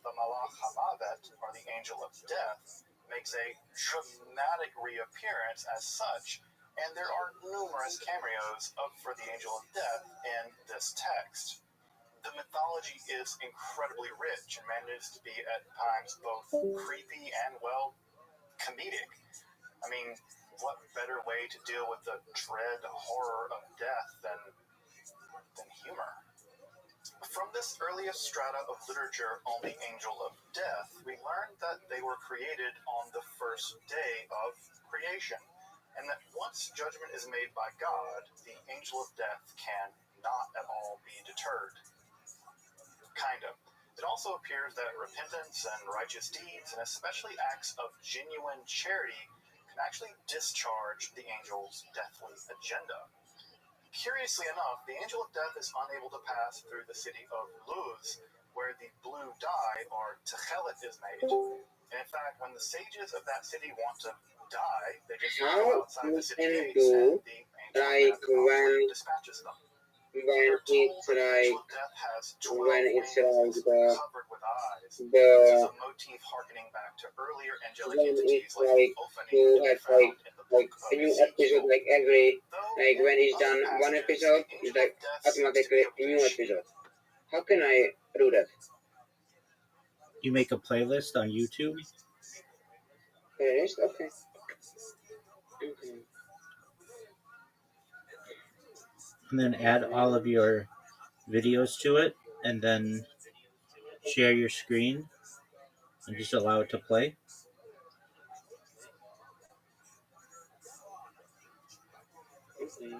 the Malach HaMavet, or the Angel of Death, makes a dramatic reappearance as such, and there are numerous cameos for the Angel of Death in this text. The mythology is incredibly rich and manages to be at times both creepy and, well, comedic. I mean, what better way to deal with the dread horror of death than humor? From this earliest strata of literature on the angel of death, we learned that they were created on the first day of creation, and that once judgment is made by God, the angel of death can not at all be deterred. Kind of. It also appears that repentance and righteous deeds, and especially acts of genuine charity, can actually discharge the angel's deathly agenda. Curiously enough, the angel of death is unable to pass through the city of Luz, where the blue dye, or techelet, is made. And in fact, when the sages of that city want to die, they just go How outside you the city can gates, and do the angel like of death promptly when dispatches them. We when are told it's that the angel like of death has 12 when wings it's like covered with eyes. This is the a motif harkening back to earlier angelic when entities it's like like Theophany you that we have found in the book a of new episode Ezekiel. like every Though like when in it's other done one passages, episode the it's angel like of death seems to be automatically able a to new shape. episode. How can I do that? You make a playlist on YouTube, Playlist? Okay. Okay. and then add all of your videos to it, and then share your screen and just allow it to play. Okay.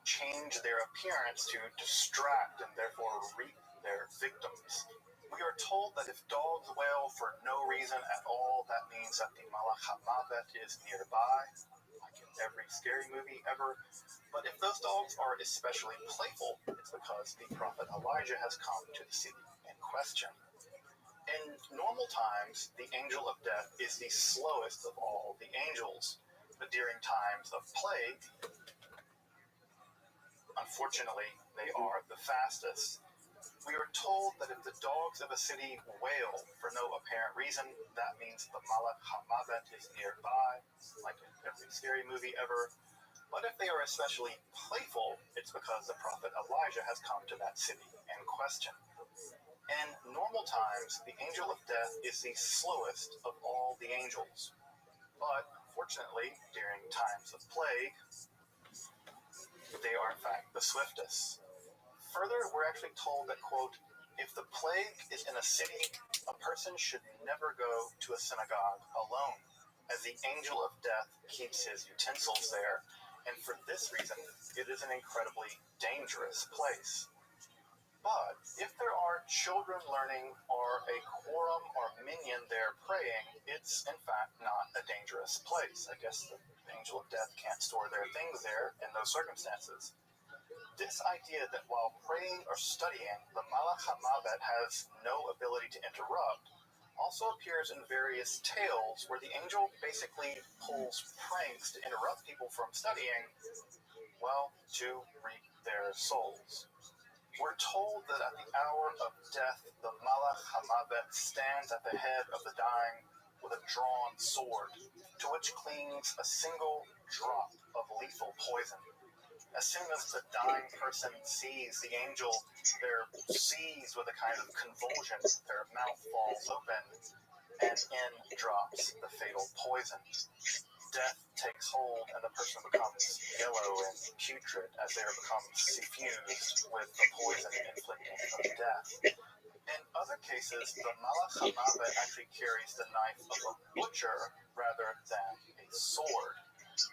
Change their appearance to distract and therefore reap their victims. We are told that if dogs wail for no reason at all, that means that the Malach HaMavet is nearby, like in every scary movie ever. But if those dogs are especially playful, it's because the prophet Elijah has come to the city in question. In normal times, the angel of death is the slowest of all the angels, but during times of plague, unfortunately, they are the fastest. We are told that if the dogs of a city wail for no apparent reason, that means the Malach HaMavet is nearby, like in every scary movie ever. But if they are especially playful, it's because the prophet Elijah has come to that city in question. In normal times, the angel of death is the slowest of all the angels. But fortunately, during times of plague, they are in fact the swiftest. Further, we're actually told that, quote, if the plague is in a city, a person should never go to a synagogue alone, as the angel of death keeps his utensils there, and for this reason, it is an incredibly dangerous place. But if there are children learning or a quorum or minion there praying, it's in fact not a dangerous place. I guess the angel of death can't store their things there in those circumstances. This idea that while praying or studying, the Malach HaMavet has no ability to interrupt also appears in various tales where the angel basically pulls pranks to interrupt people from studying, well, to reap their souls. We're told that at the hour of death, the Malach HaMavet stands at the head of the dying with a drawn sword, to which clings a single drop of lethal poison. As soon as the dying person sees the angel, they're seized with a kind of convulsion, their mouth falls open, and in drops the fatal poison. Death takes hold and the person becomes yellow and putrid as they become suffused with the poison inflicting of death. In other cases, the Malach HaMavet actually carries the knife of a butcher rather than a sword.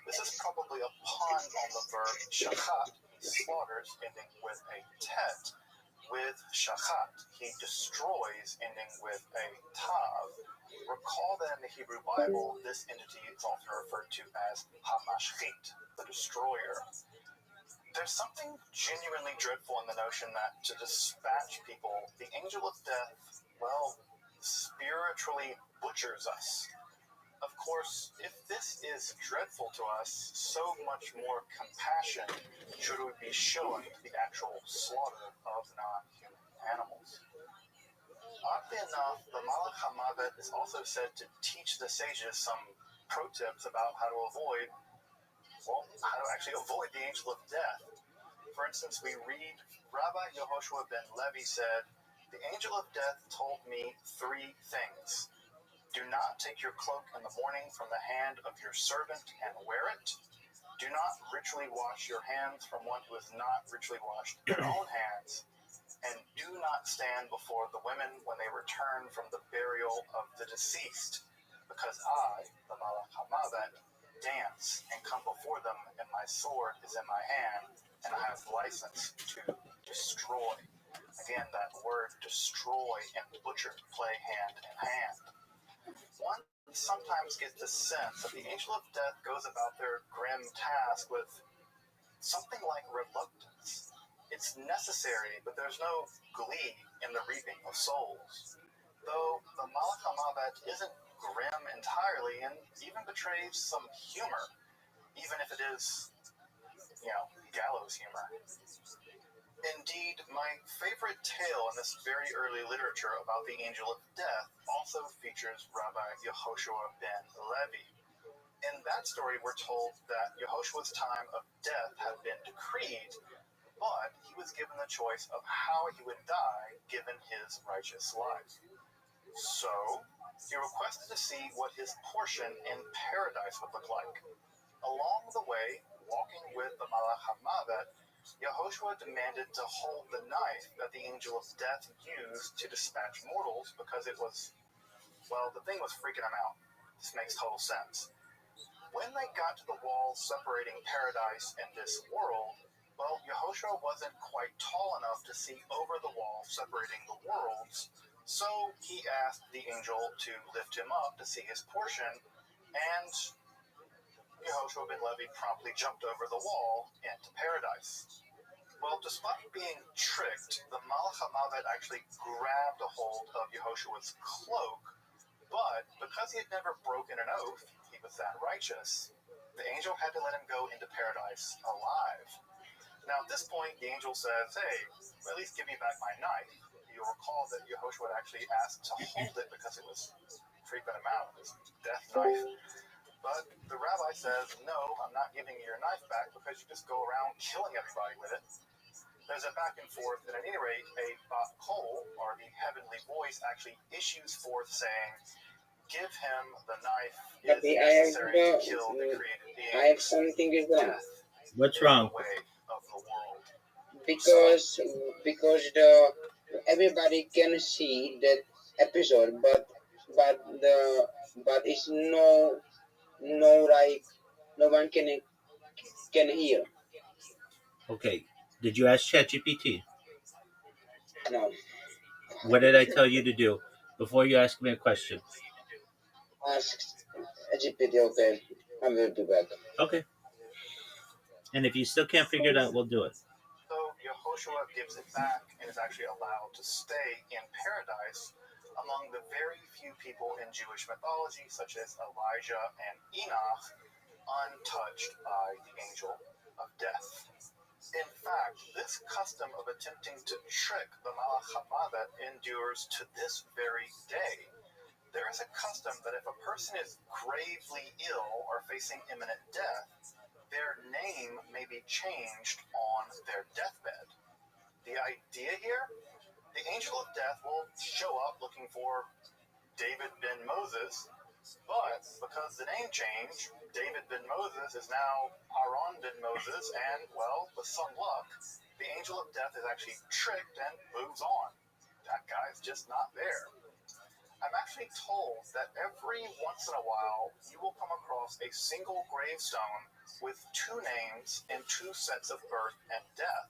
This is probably a pun on the verb shachat, slaughters, ending with a tet, with shachat. He destroys, ending with a tav. Recall that in the Hebrew Bible, this entity is often referred to as hamashchit, the destroyer. There's something genuinely dreadful in the notion that to dispatch people, the angel of death, well, spiritually butchers us. Of course, if this is dreadful to us, so much more compassion should we be showing to the actual slaughter of non-human animals. Oddly enough, the Malach HaMavet is also said to teach the sages some pro tips about how to avoid the angel of death. For instance, we read Rabbi Yehoshua ben Levi said, "The angel of death told me 3 things. Do not take your cloak in the morning from the hand of your servant and wear it. Do not ritually wash your hands from one who has not ritually washed their own hands. And do not stand before the women when they return from the burial of the deceased, because I, the Malach HaMavet, dance and come before them, and my sword is in my hand, and I have license to destroy." Again, that word destroy and butcher play hand in hand. One sometimes gets the sense that the angel of death goes about their grim task with something like reluctance. It's necessary, but there's no glee in the reaping of souls. Though the Malach HaMavet isn't grim entirely and even betrays some humor, even if it is, gallows humor. Indeed, my favorite tale in this very early literature about the angel of death also features Rabbi Yehoshua ben Levi. In that story, we're told that Yehoshua's time of death had been decreed, but he was given the choice of how he would die given his righteous life. So, he requested to see what his portion in paradise would look like. Along the way, walking with the Malach HaMavet, Yehoshua demanded to hold the knife that the angel of death used to dispatch mortals because it was, the thing was freaking him out. This makes total sense. When they got to the wall separating paradise and this world, Yehoshua wasn't quite tall enough to see over the wall separating the worlds, so he asked the angel to lift him up to see his portion, and Yehoshua ben Levi promptly jumped over the wall into paradise. Well, despite being tricked, the Malach HaMavet actually grabbed a hold of Yehoshua's cloak, but because he had never broken an oath, he was that righteous, the angel had to let him go into paradise alive. Now, at this point, the angel says, "Hey, at least give me back my knife." You'll recall that Yehoshua actually asked to hold it because it was freaking him out, his death knife. But the rabbi says, "No, I'm not giving you your knife back because you just go around killing everybody with it." There's a back and forth, and at any rate, a Bat Kol, or the heavenly voice, actually issues forth saying, "Give him the knife. It is necessary to kill the created beings. I have something is wrong. Death What's is wrong? the way of the world." Because everybody can see that episode, but it's no like no one can hear. Okay. Did you ask ChatGPT? No. What did I tell you to do before you ask me a question? Ask GPT. Okay, I will be back. Okay. And if you still can't figure it out, we'll do it. So Yehoshua gives it back and is actually allowed to stay in paradise among the very few people in Jewish mythology, such as Elijah and Enoch, untouched by the angel of death. In fact, this custom of attempting to trick the Malach HaMavet endures to this very day. There is a custom that if a person is gravely ill or facing imminent death, their name may be changed on their deathbed. The idea here? The angel of death will show up looking for David ben Moses, but because the name changed, David ben Moses is now Aaron ben Moses, and, with some luck, the angel of death is actually tricked and moves on. That guy's just not there. I'm actually told that every once in a while, you will come across a single gravestone with 2 names and 2 sets of birth and death.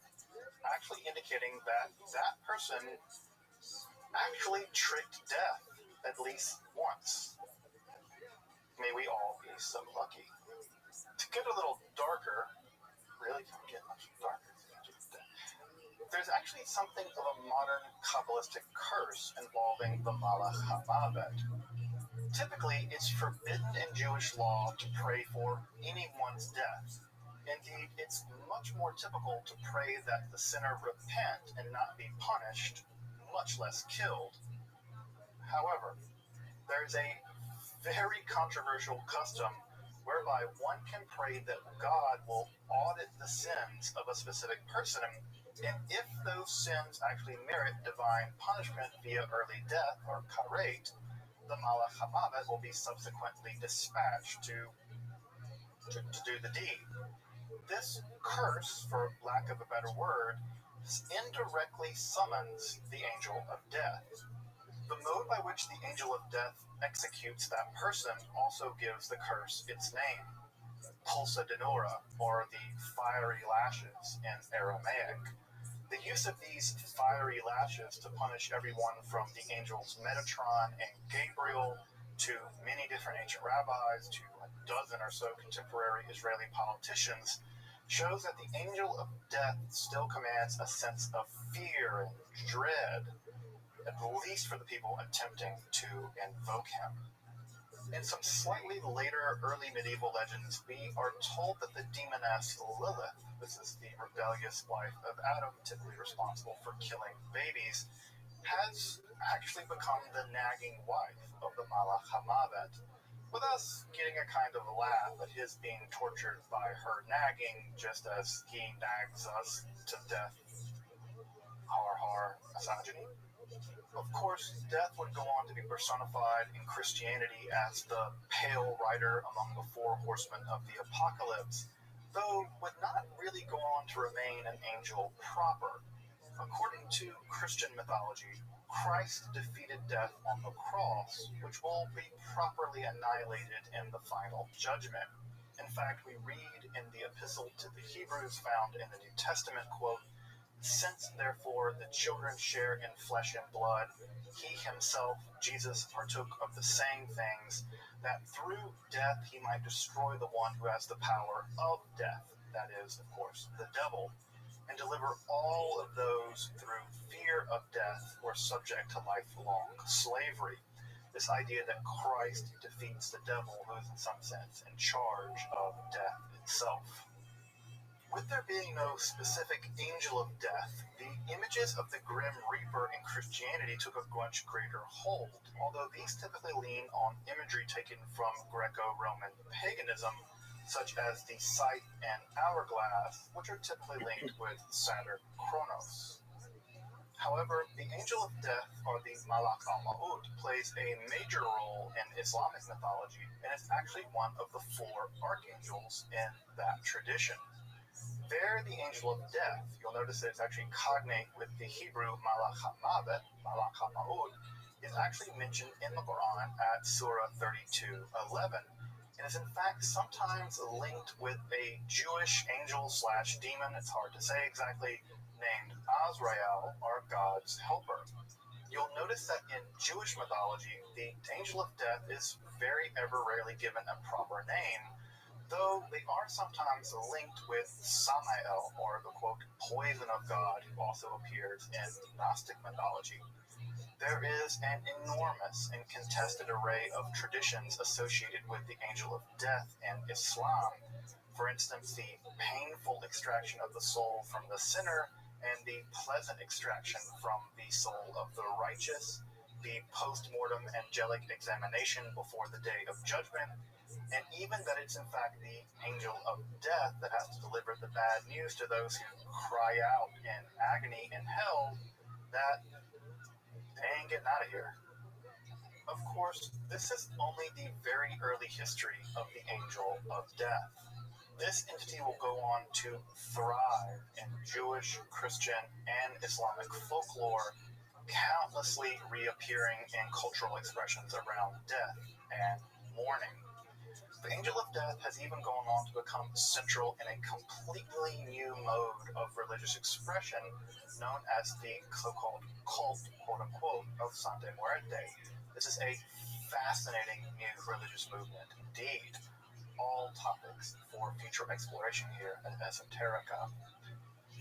actually indicating that that person actually tricked death at least once. May we all be so lucky. To get a little darker, really can't get much darker. There's actually something of a modern Kabbalistic curse involving the Malach HaMavet. Typically, it's forbidden in Jewish law to pray for anyone's death. Indeed, it's much more typical to pray that the sinner repent and not be punished, much less killed. However, there's a very controversial custom whereby one can pray that God will audit the sins of a specific person, and if those sins actually merit divine punishment via early death or karet, the Malach HaMavet will be subsequently dispatched to do the deed. This curse, for lack of a better word, indirectly summons the angel of death. The mode by which the angel of death executes that person also gives the curse its name, pulsa denora, or the fiery lashes in Aramaic. The use of these fiery lashes to punish everyone from the angels Metatron and Gabriel to many different ancient rabbis to a dozen or so contemporary Israeli politicians shows that the angel of death still commands a sense of fear and dread, at least for the people attempting to invoke him. In some slightly later early medieval legends, we are told that the demoness Lilith, this is the rebellious wife of Adam, typically responsible for killing babies, has actually become the nagging wife of the Malach HaMavet, with us getting a kind of laugh at his being tortured by her nagging just as he nags us to death. Har har, misogyny. Of course, death would go on to be personified in Christianity as the pale rider among the four horsemen of the apocalypse, though would not really go on to remain an angel proper. According to Christian mythology, Christ defeated death on the cross, which will be properly annihilated in the final judgment. In fact, we read in the epistle to the Hebrews found in the New Testament, quote, "Since, therefore, the children share in flesh and blood, he himself, Jesus, partook of the same things, that through death he might destroy the one who has the power of death," that is, of course, the devil, "and deliver all of those through fear of death were subject to lifelong slavery." This idea that Christ defeats the devil, who is in some sense in charge of death itself. With there being no specific angel of death, the images of the Grim Reaper in Christianity took a much greater hold, although these typically lean on imagery taken from Greco-Roman paganism, such as the scythe and hourglass, which are typically linked with Saturn Kronos. However, the angel of death, or the Malach al-Maut, plays a major role in Islamic mythology, and is actually one of the four archangels in that tradition. There, the angel of death, you'll notice that it's actually cognate with the Hebrew Malach HaMavet, Malach al-Maut, is actually mentioned in the Quran at Surah 32:11, and is in fact sometimes linked with a Jewish angel/demon, it's hard to say exactly, named Azrael, or God's helper. You'll notice that in Jewish mythology, the angel of death is very ever rarely given a proper name, though they are sometimes linked with Samael, or the quote, poison of God, who also appears in Gnostic mythology. There is an enormous and contested array of traditions associated with the angel of death in Islam. For instance, the painful extraction of the soul from the sinner, and the pleasant extraction from the soul of the righteous, the post-mortem angelic examination before the day of judgment, and even that it's in fact the angel of death that has to deliver the bad news to those who cry out in agony in hell that they ain't getting out of here. Of course, this is only the very early history of the angel of death. This entity will go on to thrive in Jewish, Christian, and Islamic folklore, countlessly reappearing in cultural expressions around death and mourning. The Angel of Death has even gone on to become central in a completely new mode of religious expression known as the so-called cult, quote-unquote, of Santa Muerte. This is a fascinating new religious movement indeed. All topics for future exploration here at Esoterica.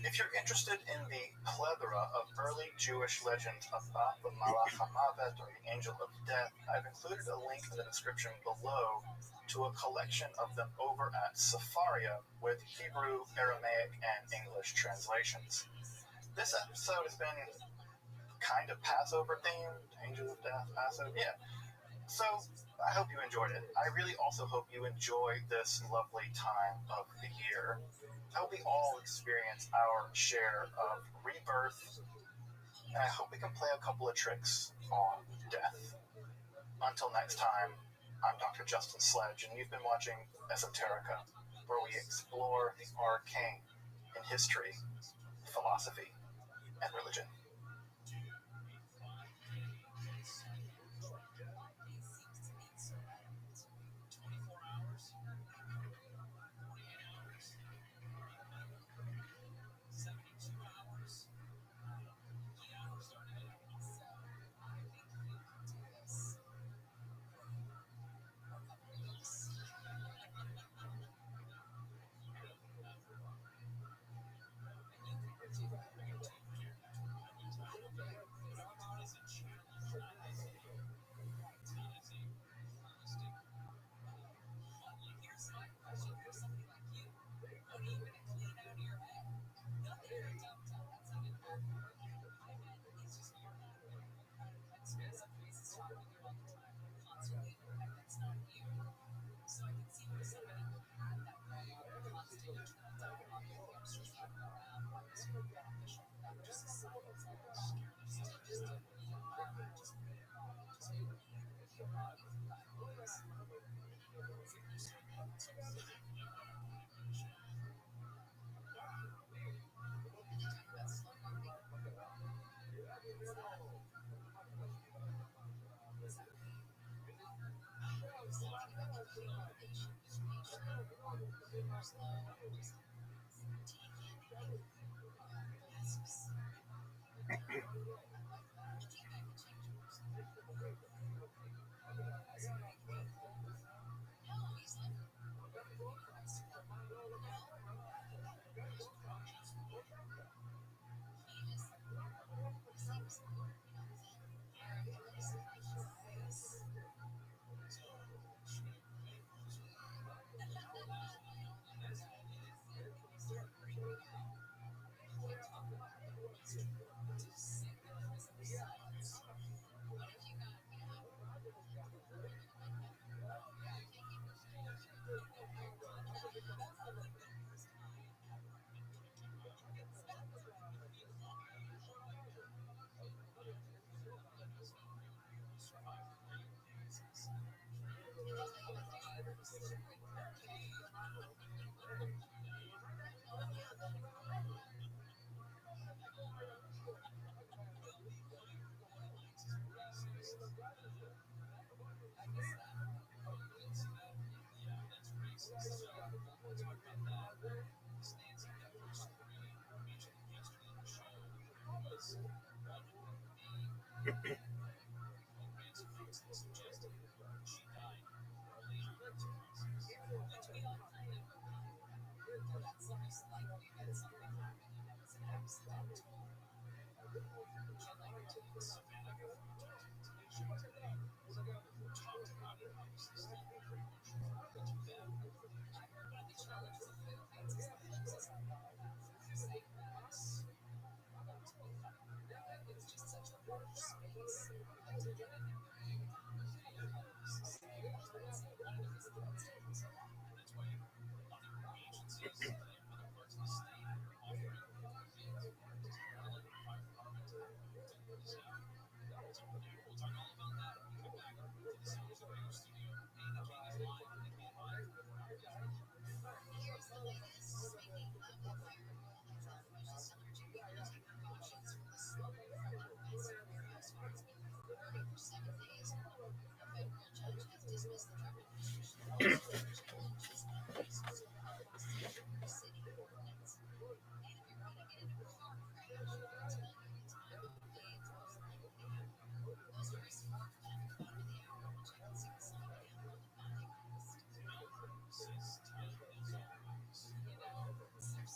If you're interested in the plethora of early Jewish legends about the Malach HaMavet, or the Angel of Death, I've included a link in the description below to a collection of them over at Safaria with Hebrew, Aramaic, and English translations. This episode has been kind of Passover themed, Angel of Death, Passover, yeah. So, I hope you enjoyed it. I really also hope you enjoy this lovely time of the year. I hope we all experience our share of rebirth, and I hope we can play a couple of tricks on death. Until next time, I'm Dr. Justin Sledge, and you've been watching Esoterica, where we explore the arcane in history, philosophy, and religion.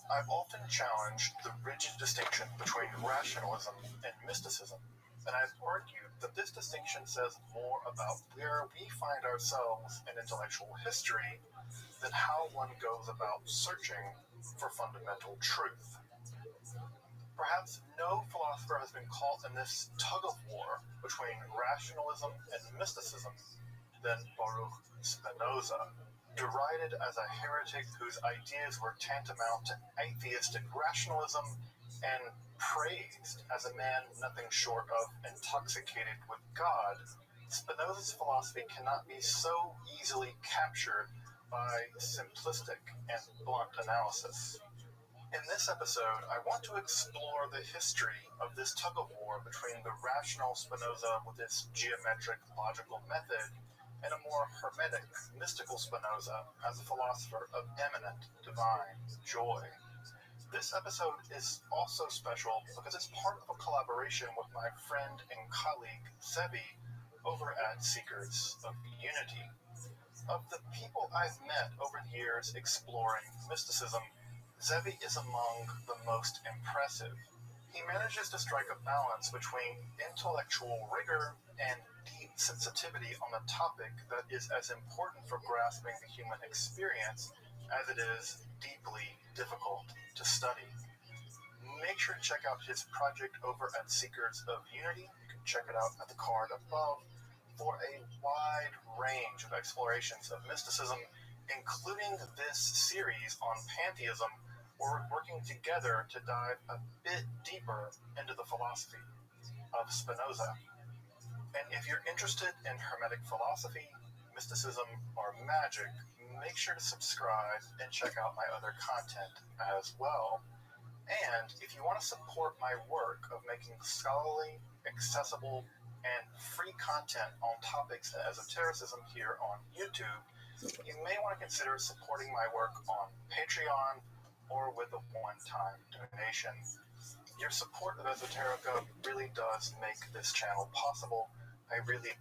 I've often challenged the rigid distinction between rationalism and mysticism, and I've argued that this distinction says more about where we find ourselves in intellectual history than how one goes about searching for fundamental truth. Perhaps no philosopher has been caught in this tug of war between rationalism and mysticism than Baruch Spinoza, derided as a heretic whose ideas were tantamount to atheistic rationalism and praised as a man nothing short of intoxicated with God. Spinoza's philosophy cannot be so easily captured by simplistic and blunt analysis. In this episode, I want to explore the history of this tug-of-war between the rational Spinoza with his geometric logical method and a more hermetic, mystical Spinoza as a philosopher of eminent divine joy. This episode is also special because it's part of a collaboration with my friend and colleague Zevi over at Seekers of Unity. Of the people I've met over the years exploring mysticism, Zevi is among the most impressive. He manages to strike a balance between intellectual rigor and deep sensitivity on a topic that is as important for grasping the human experience as it is deeply difficult to study. Make sure to check out his project over at Seekers of Unity. You can check it out at the card above for a wide range of explorations of mysticism, including this series on pantheism, where we're working together to dive a bit deeper into the philosophy of Spinoza. And if you're interested in Hermetic philosophy, mysticism, or magic, make sure to subscribe and check out my other content as well. And if you want to support my work of making scholarly, accessible, and free content on topics of esotericism here on YouTube, you may want to consider supporting my work on Patreon or with a one-time donation. Your support of Esoterica really does make this channel possible. I really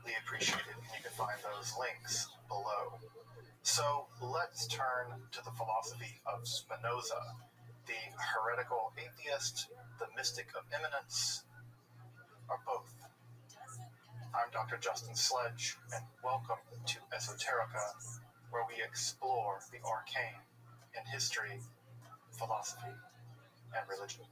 We appreciate it, and you can find those links below. So let's turn to the philosophy of Spinoza, the heretical atheist, the mystic of immanence, or both. I'm Dr. Justin Sledge, and welcome to Esoterica, where we explore the arcane in history, philosophy, and religion.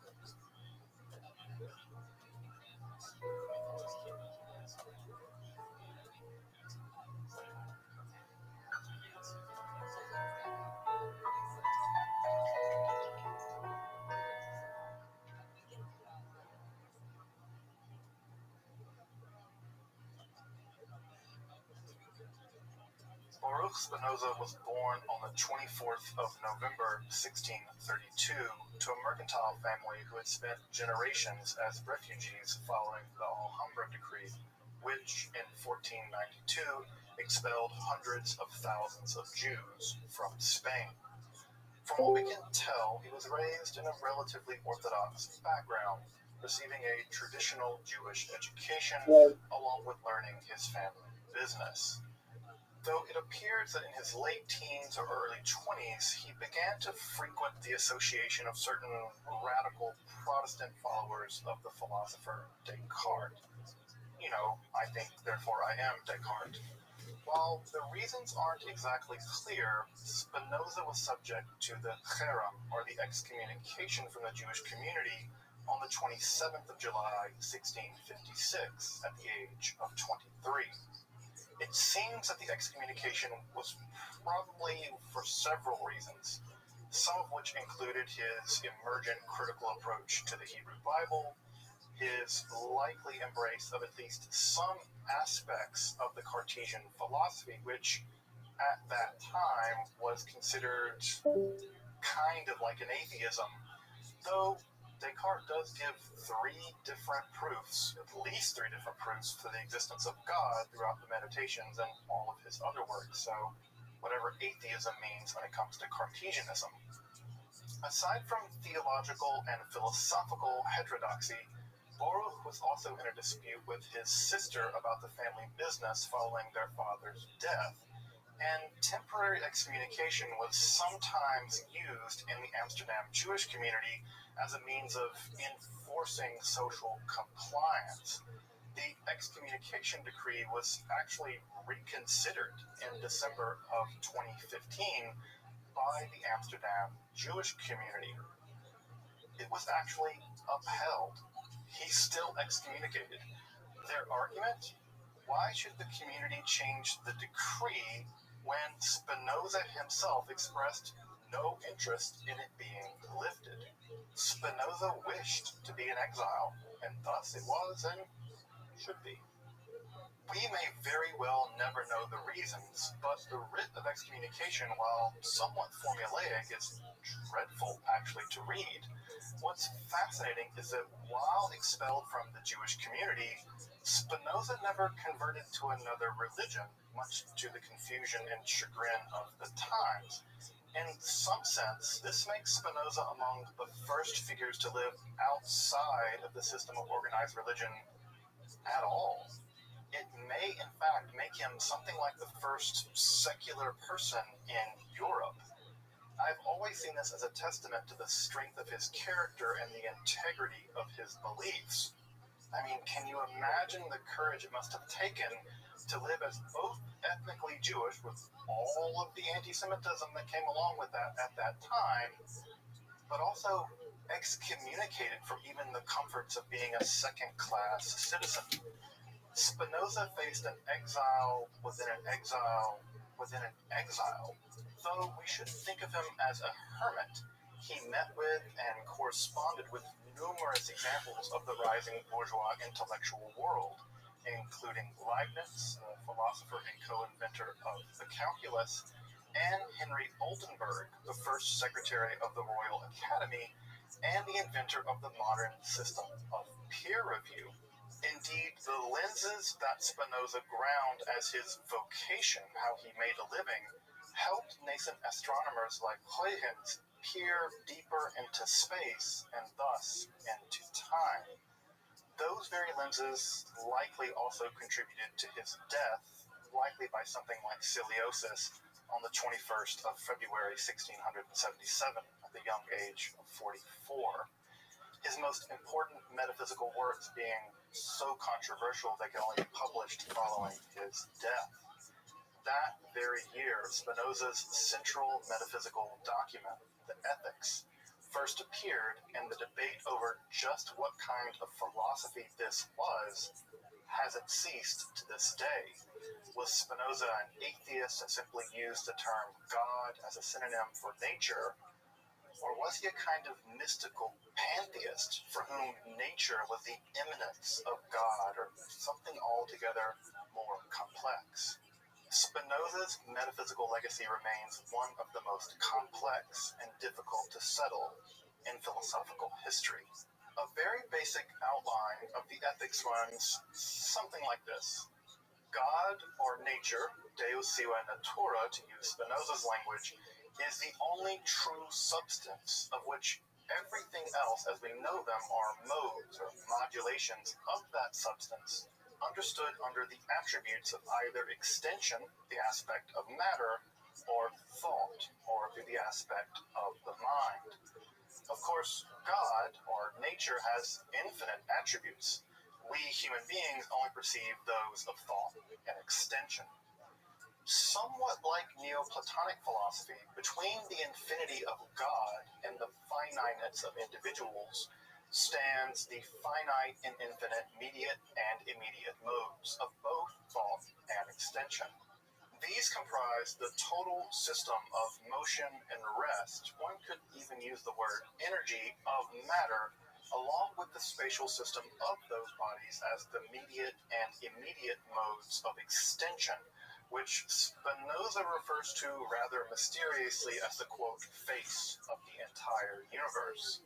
Baruch Spinoza was born on the 24th of November 1632 to a mercantile family who had spent generations as refugees following the Alhambra decree, which in 1492 expelled hundreds of thousands of Jews from Spain. From what we can tell, he was raised in a relatively orthodox background, receiving a traditional Jewish education along with learning his family business. Though it appears that in his late teens or early 20s, he began to frequent the association of certain radical Protestant followers of the philosopher Descartes. You know, I think, therefore I am Descartes. While the reasons aren't exactly clear, Spinoza was subject to the cherem, or the excommunication from the Jewish community, on the 27th of July, 1656, at the age of 23. It seems that the excommunication was probably for several reasons, some of which included his emergent critical approach to the Hebrew Bible, his likely embrace of at least some aspects of the Cartesian philosophy, which at that time was considered kind of like an atheism, though Descartes does give at least three different proofs for the existence of God throughout the Meditations and all of his other works, so whatever atheism means when it comes to Cartesianism. Aside from theological and philosophical heterodoxy, Baruch was also in a dispute with his sister about the family business following their father's death, and temporary excommunication was sometimes used in the Amsterdam Jewish community as a means of enforcing social compliance. The excommunication decree was actually reconsidered in December of 2015 by the Amsterdam Jewish community. It was actually upheld. He's still excommunicated. Their argument? Why should the community change the decree when Spinoza himself expressed no interest in it being lifted? Spinoza wished to be in exile, and thus it was and should be. We may very well never know the reasons, but the writ of excommunication, while somewhat formulaic, is dreadful actually to read. What's fascinating is that while expelled from the Jewish community, Spinoza never converted to another religion, much to the confusion and chagrin of the times. In some sense, this makes Spinoza among the first figures to live outside of the system of organized religion at all. It may, in fact, make him something like the first secular person in Europe. I've always seen this as a testament to the strength of his character and the integrity of his beliefs. I mean, can you imagine the courage it must have taken to live as both ethnically Jewish, with all of the anti-Semitism that came along with that at that time, but also excommunicated from even the comforts of being a second-class citizen? Spinoza faced an exile within an exile within an exile, though we should think of him as a hermit. He met with and corresponded with numerous examples of the rising bourgeois intellectual world, including Leibniz, the philosopher and co-inventor of the calculus, and Henry Oldenburg, the first secretary of the Royal Academy and the inventor of the modern system of peer review. Indeed, the lenses that Spinoza ground as his vocation, how he made a living, helped nascent astronomers like Huygens peer deeper into space and thus into time. Those very lenses likely also contributed to his death, likely by something like ciliosis, on the 21st of February 1677 at the young age of 44. His most important metaphysical works being so controversial they could only be published following his death. That very year, Spinoza's central metaphysical document, the Ethics, first appeared, and the debate over just what kind of philosophy this was hasn't ceased to this day. Was Spinoza an atheist and simply used the term God as a synonym for nature? Or was he a kind of mystical pantheist for whom nature was the immanence of God, or something altogether more complex? Spinoza's metaphysical legacy remains one of the most complex and difficult to settle in philosophical history. A very basic outline of the Ethics runs something like this. God, or nature, Deus sive natura, to use Spinoza's language, is the only true substance of which everything else as we know them are modes or modulations of that substance, understood under the attributes of either extension, the aspect of matter, or thought, or through the aspect of the mind. Of course, God, or nature, has infinite attributes. We human beings only perceive those of thought and extension. Somewhat like Neoplatonic philosophy, between the infinity of God and the finiteness of individuals stands the finite and infinite mediate and immediate modes of both thought and extension. These comprise the total system of motion and rest. One could even use the word energy of matter, along with the spatial system of those bodies as the mediate and immediate modes of extension, which Spinoza refers to rather mysteriously as the, quote, face of the entire universe.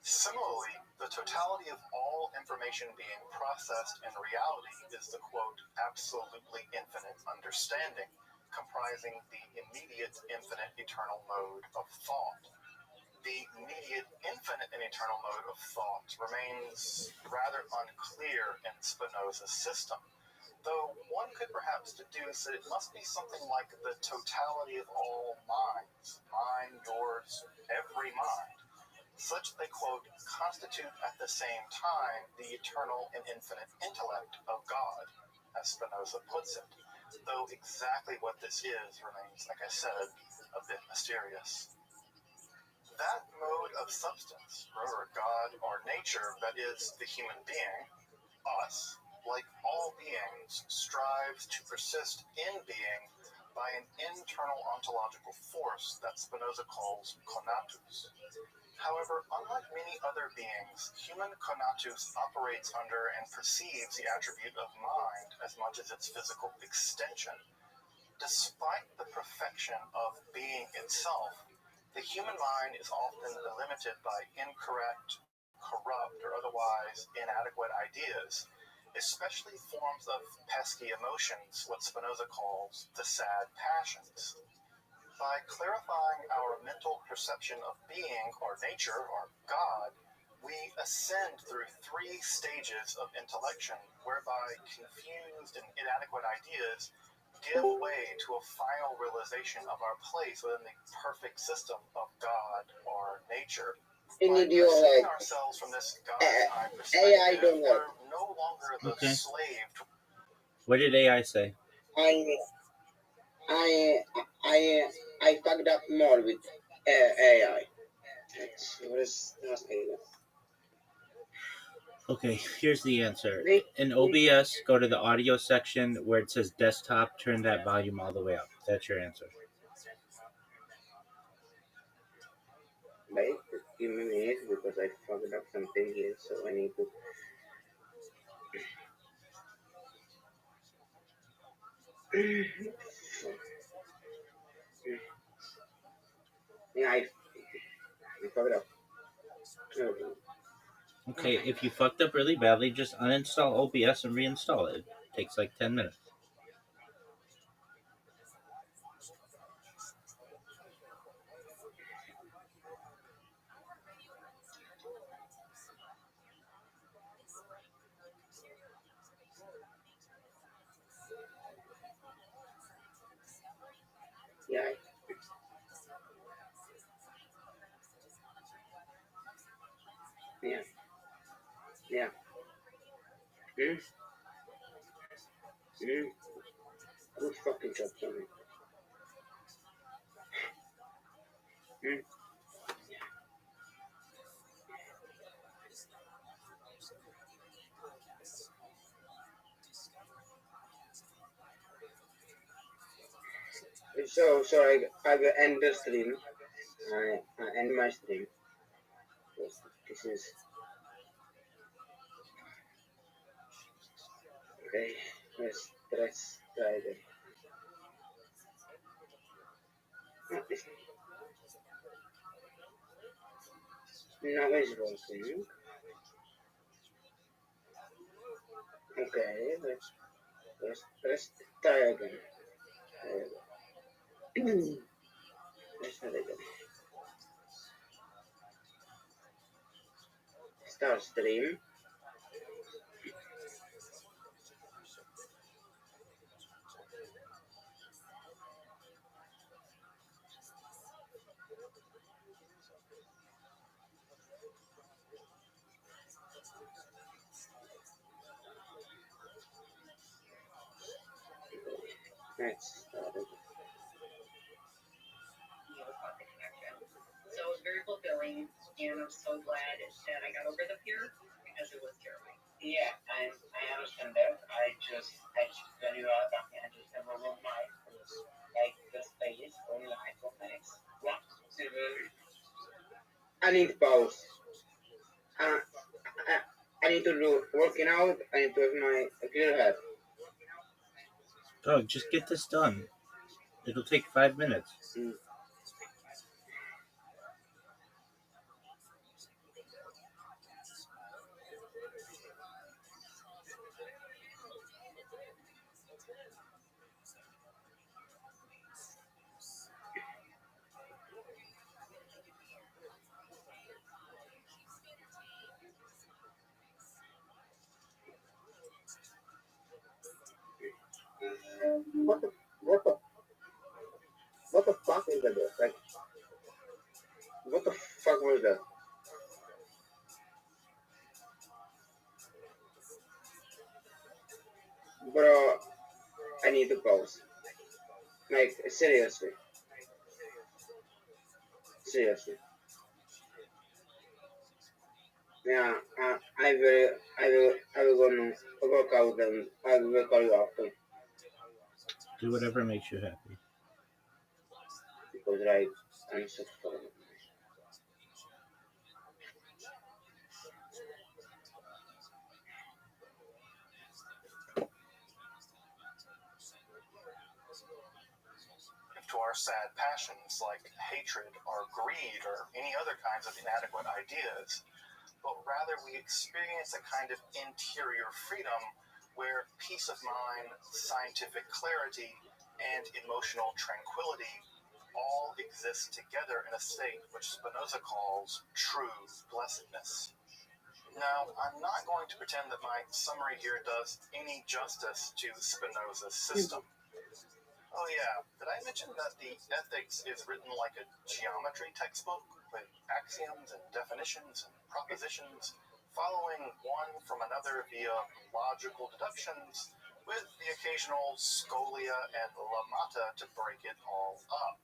Similarly, the totality of all information being processed in reality is the, quote, absolutely infinite understanding, comprising the immediate, infinite, eternal mode of thought. The immediate, infinite, and eternal mode of thought remains rather unclear in Spinoza's system, though one could perhaps deduce that it must be something like the totality of all minds, mine, yours, every mind, such they, quote, constitute at the same time the eternal and infinite intellect of God, as Spinoza puts it, though exactly what this is remains, like I said, a bit mysterious. That mode of substance, or God or nature, that is the human being, us, like all beings, strives to persist in being by an internal ontological force that Spinoza calls conatus. However, unlike many other beings, human conatus operates under and perceives the attribute of mind as much as its physical extension. Despite the perfection of being itself, the human mind is often limited by incorrect, corrupt, or otherwise inadequate ideas, especially forms of pesky emotions, what Spinoza calls the sad passions. By clarifying our mental perception of being or nature or God, we ascend through 3 stages of intellection, whereby confused and inadequate ideas give way to a final realization of our place within the perfect system of God or nature. You By need your perceiving like ourselves from this God's eye AI perspective, don't work. we're no longer the Okay. slave to What did AI say? I fucked up more with AI. What is Okay, here's the answer. wait? In OBS, go to the audio section where it says desktop, turn that volume all the way up. That's your answer. Wait, give me a minute because I fucked up something here, so I need to. Yeah, I fucked up. Okay, if you fucked up really badly, just uninstall OBS and reinstall it. It takes like 10 minutes. Yeah, yeah. Hmm? Good fucking job, Tommy. Hmm? So I will end the stream. I end my stream. This is okay. Let's try again. Now it's working. Okay, let's try again. Let's try again. Start stream. Let's start again. So it was very fulfilling, and I'm so glad that I got over the fear because it was terrible. Yeah, I understand that. I just when you are talking, I just have a room mind like the space or life of the next one. Seven. I need pause. I, I need to do working out. I need to have my clear head. Oh, just get this done. It'll take 5 minutes. Mm. What the what the what the fuck is that? Like what the fuck was that, bro? I need to pause. Like seriously, seriously. Yeah, I will gonna work out and I will call you after Do whatever makes you happy. because right, I'm so fucking. To our sad passions like hatred or greed or any other kinds of inadequate ideas, but rather we experience a kind of interior freedom where peace of mind, scientific clarity, and emotional tranquility all exist together in a state which Spinoza calls true blessedness. Now, I'm not going to pretend that my summary here does any justice to Spinoza's system. Oh yeah, did I mention that the Ethics is written like a geometry textbook with axioms and definitions and propositions, following one from another via logical deductions, with the occasional scholia and lemata to break it all up.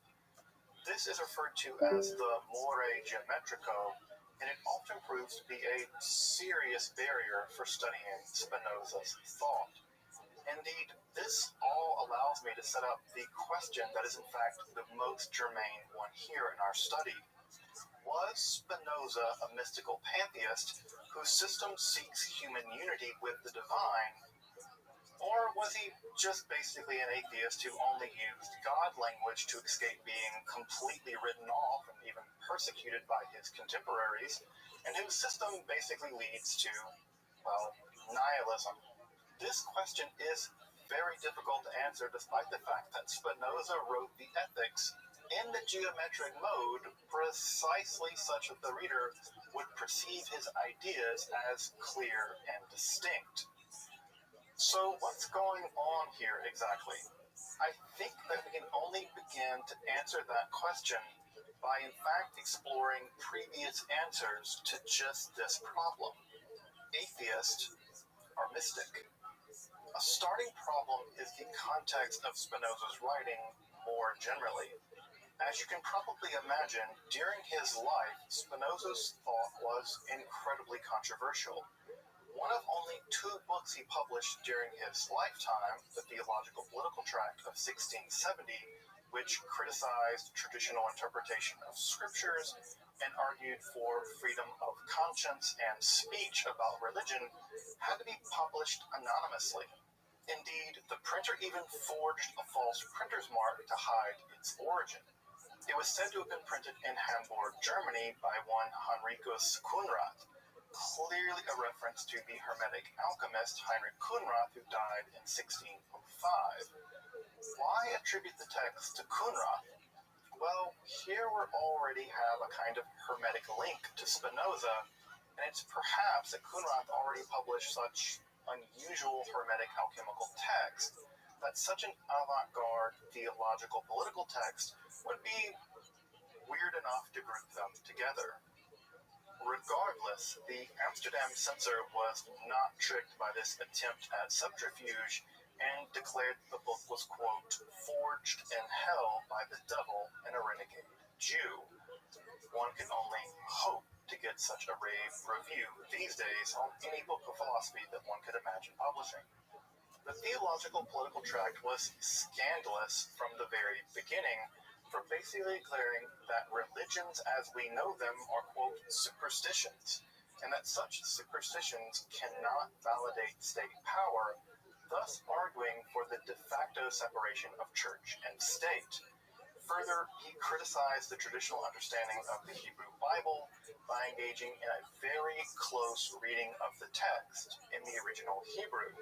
This is referred to as the more geometrico, and it often proves to be a serious barrier for studying Spinoza's thought. Indeed, this all allows me to set up the question that is in fact the most germane one here in our study. Was Spinoza a mystical pantheist whose system seeks human unity with the divine, or was he just basically an atheist who only used God language to escape being completely written off and even persecuted by his contemporaries, and whose system basically leads to, well, nihilism? This question is very difficult to answer despite the fact that Spinoza wrote the Ethics in the geometric mode precisely such that the reader would perceive his ideas as clear and distinct. So what's going on here exactly? I think that we can only begin to answer that question by in fact exploring previous answers to just this problem. Atheist or mystic? A starting problem is the context of Spinoza's writing more generally. As you can probably imagine, during his life, Spinoza's thought was incredibly controversial. One of only two books he published during his lifetime, the Theological Political Tract of 1670, which criticized traditional interpretation of scriptures and argued for freedom of conscience and speech about religion, had to be published anonymously. Indeed, the printer even forged a false printer's mark to hide its origin. It was said to have been printed in Hamburg, Germany by one Heinricus Kunrat, clearly a reference to the Hermetic alchemist Heinrich Kunrat, who died in 1605. Why attribute the text to Kunrat? Well, here we already have a kind of Hermetic link to Spinoza, and it's perhaps that Kunrat already published such unusual Hermetic alchemical text that such an avant-garde theological political text would be weird enough to group them together. Regardless, the Amsterdam censor was not tricked by this attempt at subterfuge and declared the book was, quote, forged in hell by the devil and a renegade Jew. One can only hope to get get such a rave review these days on any book of philosophy that one could imagine publishing. The theological political tract was scandalous from the very beginning for basically declaring that religions as we know them are, quote, superstitions, and that such superstitions cannot validate state power, thus arguing for the de facto separation of church and state. Further, he criticized the traditional understanding of the Hebrew Bible by engaging in a very close reading of the text in the original Hebrew.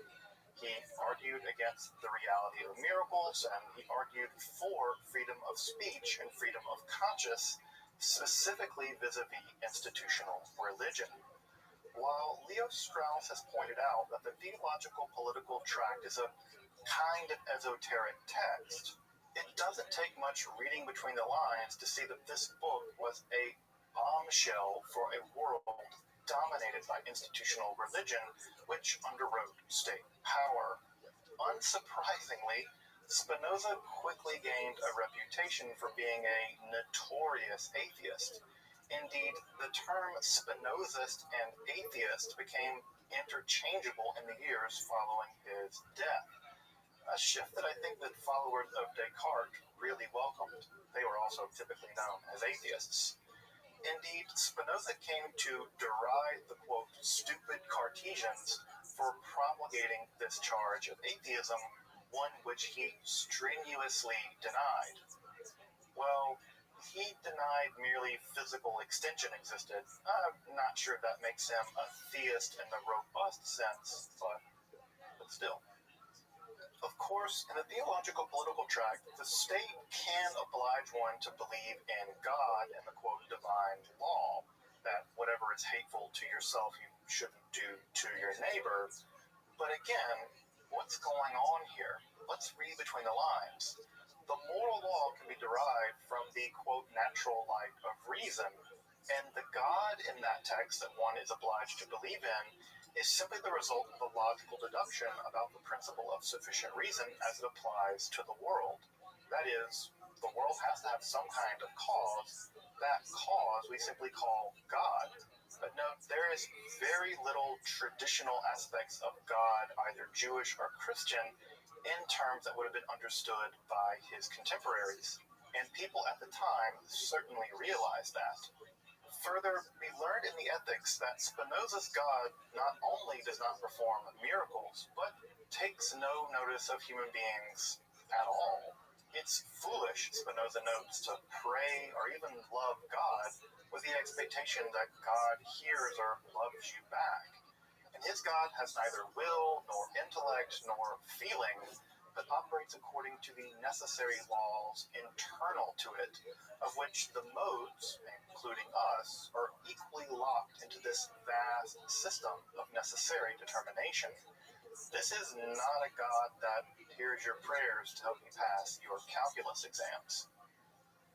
He argued against the reality of miracles, and he argued for freedom of speech and freedom of conscience, specifically vis-a-vis institutional religion. While Leo Strauss has pointed out that the theological political tract is a kind of esoteric text, it doesn't take much reading between the lines to see that this book was a bombshell for a world dominated by institutional religion, which underwrote state power. Unsurprisingly, Spinoza quickly gained a reputation for being a notorious atheist. Indeed, the term Spinozist and atheist became interchangeable in the years following his death, a shift that I think that followers of Descartes really welcomed. They were also typically known as atheists. Indeed, Spinoza came to deride the, quote, stupid Cartesians for promulgating this charge of atheism, one which he strenuously denied. Well, he denied merely physical extension existed. I'm not sure that makes him a theist in the robust sense, but still. Of course, in the theological political tract, the state can oblige one to believe in God and the, quote, divine law, that whatever is hateful to yourself you shouldn't do to your neighbor. But again, what's going on here? Let's read between the lines. The moral law can be derived from the, quote, natural light of reason, and the God in that text that one is obliged to believe in is simply the result of a logical deduction about the principle of sufficient reason as it applies to the world. That is, the world has to have some kind of cause. That cause we simply call God. But note, there is very little traditional aspects of God, either Jewish or Christian, in terms that would have been understood by his contemporaries. And people at the time certainly realized that. Further, we learned in the Ethics that Spinoza's God not only does not perform miracles, but takes no notice of human beings at all. It's foolish, Spinoza notes, to pray or even love God with the expectation that God hears or loves you back. And his God has neither will, nor intellect, nor feeling, but operates according to the necessary laws internal to it, of which the modes, including us, are equally locked into this vast system of necessary determination. This is not a God that hears your prayers to help you pass your calculus exams.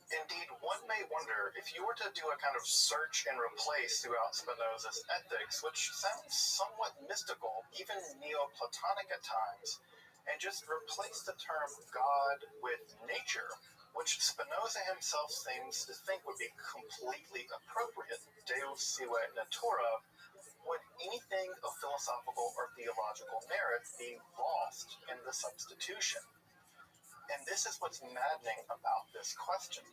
Indeed, one may wonder if you were to do a kind of search and replace throughout Spinoza's Ethics, which sounds somewhat mystical, even Neoplatonic at times, and just replace the term God with nature, which Spinoza himself seems to think would be completely appropriate, Deus sive natura, would anything of philosophical or theological merit be lost in the substitution? And this is what's maddening about this question.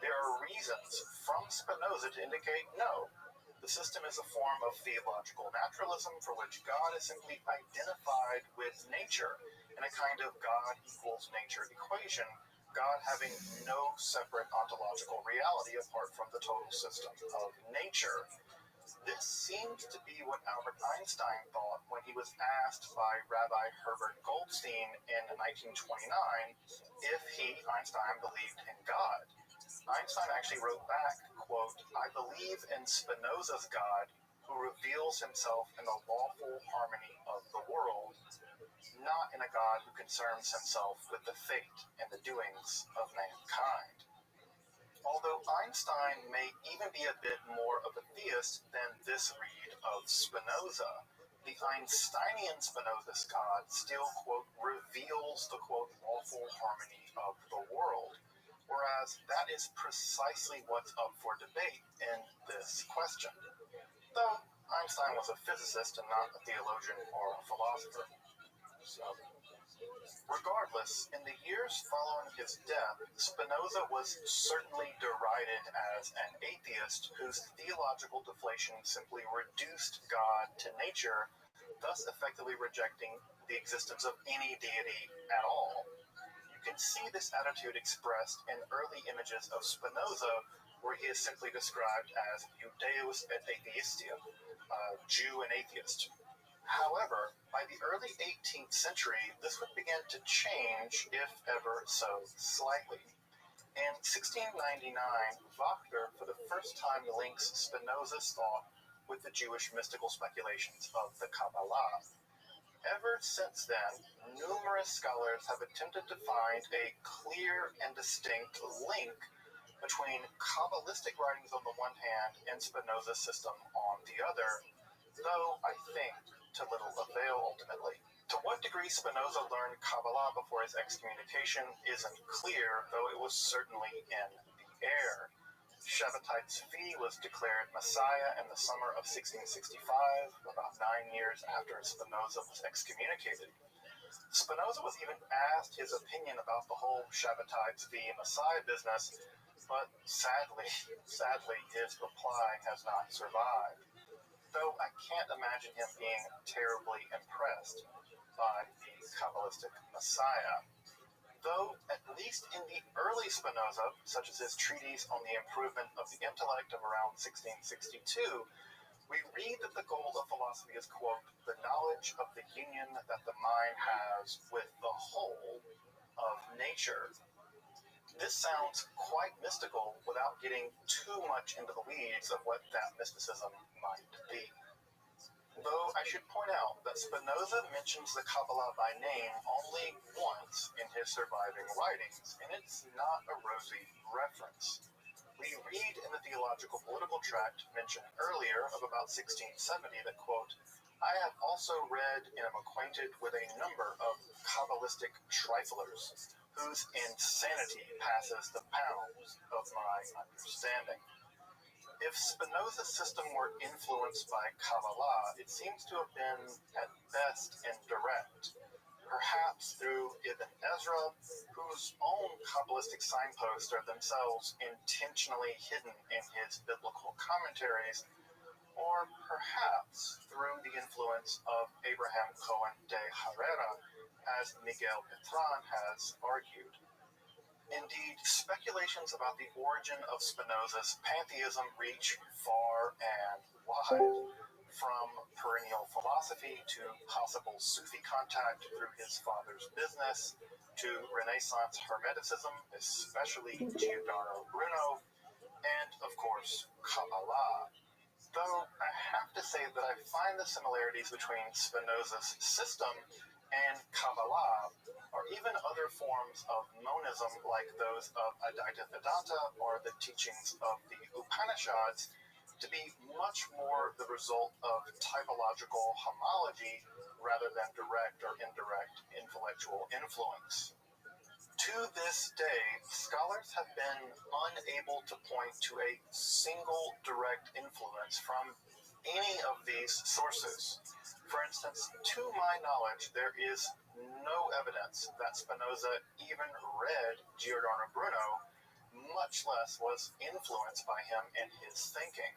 There are reasons from Spinoza to indicate no. The system is a form of theological naturalism for which God is simply identified with nature in a kind of God equals nature equation, God having no separate ontological reality apart from the total system of nature. This seems to be what Albert Einstein thought when he was asked by Rabbi Herbert Goldstein in 1929 if he, Einstein, believed in God. Einstein actually wrote back, quote, I believe in Spinoza's God, who reveals himself in the lawful harmony of the world, not in a God who concerns himself with the fate and the doings of mankind. Although Einstein may even be a bit more of a theist than this read of Spinoza, the Einsteinian Spinoza's God still, quote, reveals the, quote, lawful harmony of the world, whereas as that is precisely what's up for debate in this question. Though Einstein was a physicist and not a theologian or a philosopher. So, regardless, in the years following his death, Spinoza was certainly derided as an atheist whose theological deflation simply reduced God to nature, thus effectively rejecting the existence of any deity at all. You can see this attitude expressed in early images of Spinoza, where he is simply described as Judaeus et atheistia, Jew and atheist. However, by the early 18th century, this would begin to change, if ever so slightly. In 1699, Wagner for the first time links Spinoza's thought with the Jewish mystical speculations of the Kabbalah. Ever since then, numerous scholars have attempted to find a clear and distinct link between Kabbalistic writings on the one hand and Spinoza's system on the other, though I think to little avail ultimately. To what degree Spinoza learned Kabbalah before his excommunication isn't clear, though it was certainly in the air. Shabbatai Tzvi was declared Messiah in the summer of 1665, about 9 years after Spinoza was excommunicated. Spinoza was even asked his opinion about the whole Shabbatai Tzvi Messiah business, but sadly, his reply has not survived. Though I can't imagine him being terribly impressed by the Kabbalistic Messiah. Though, at least in the early Spinoza, such as his treatise on the improvement of the intellect of around 1662, we read that the goal of philosophy is, quote, the knowledge of the union that the mind has with the whole of nature. This sounds quite mystical without getting too much into the weeds of what that mysticism might be. Though I should point out that Spinoza mentions the Kabbalah by name only once in his surviving writings, and it's not a rosy reference. We read in the theological political tract mentioned earlier of about 1670 that, quote, I have also read and am acquainted with a number of Kabbalistic triflers, whose insanity passes the bounds of my understanding. If Spinoza's system were influenced by Kabbalah, it seems to have been, at best, indirect, perhaps through Ibn Ezra, whose own Kabbalistic signposts are themselves intentionally hidden in his biblical commentaries, or perhaps through the influence of Abraham Cohen de Herrera, as Miguel Petran has argued. Indeed, speculations about the origin of Spinoza's pantheism reach far and wide, from perennial philosophy to possible Sufi contact through his father's business, to Renaissance Hermeticism, especially Giordano Bruno, and, of course, Kabbalah. Though I have to say that I find the similarities between Spinoza's system and Kabbalah, or even other forms of monism like those of Advaita Vedanta or the teachings of the Upanishads, to be much more the result of typological homology rather than direct or indirect intellectual influence. To this day, scholars have been unable to point to a single direct influence from any of these sources. For instance, to my knowledge, there is no evidence that Spinoza even read Giordano Bruno, much less was influenced by him in his thinking.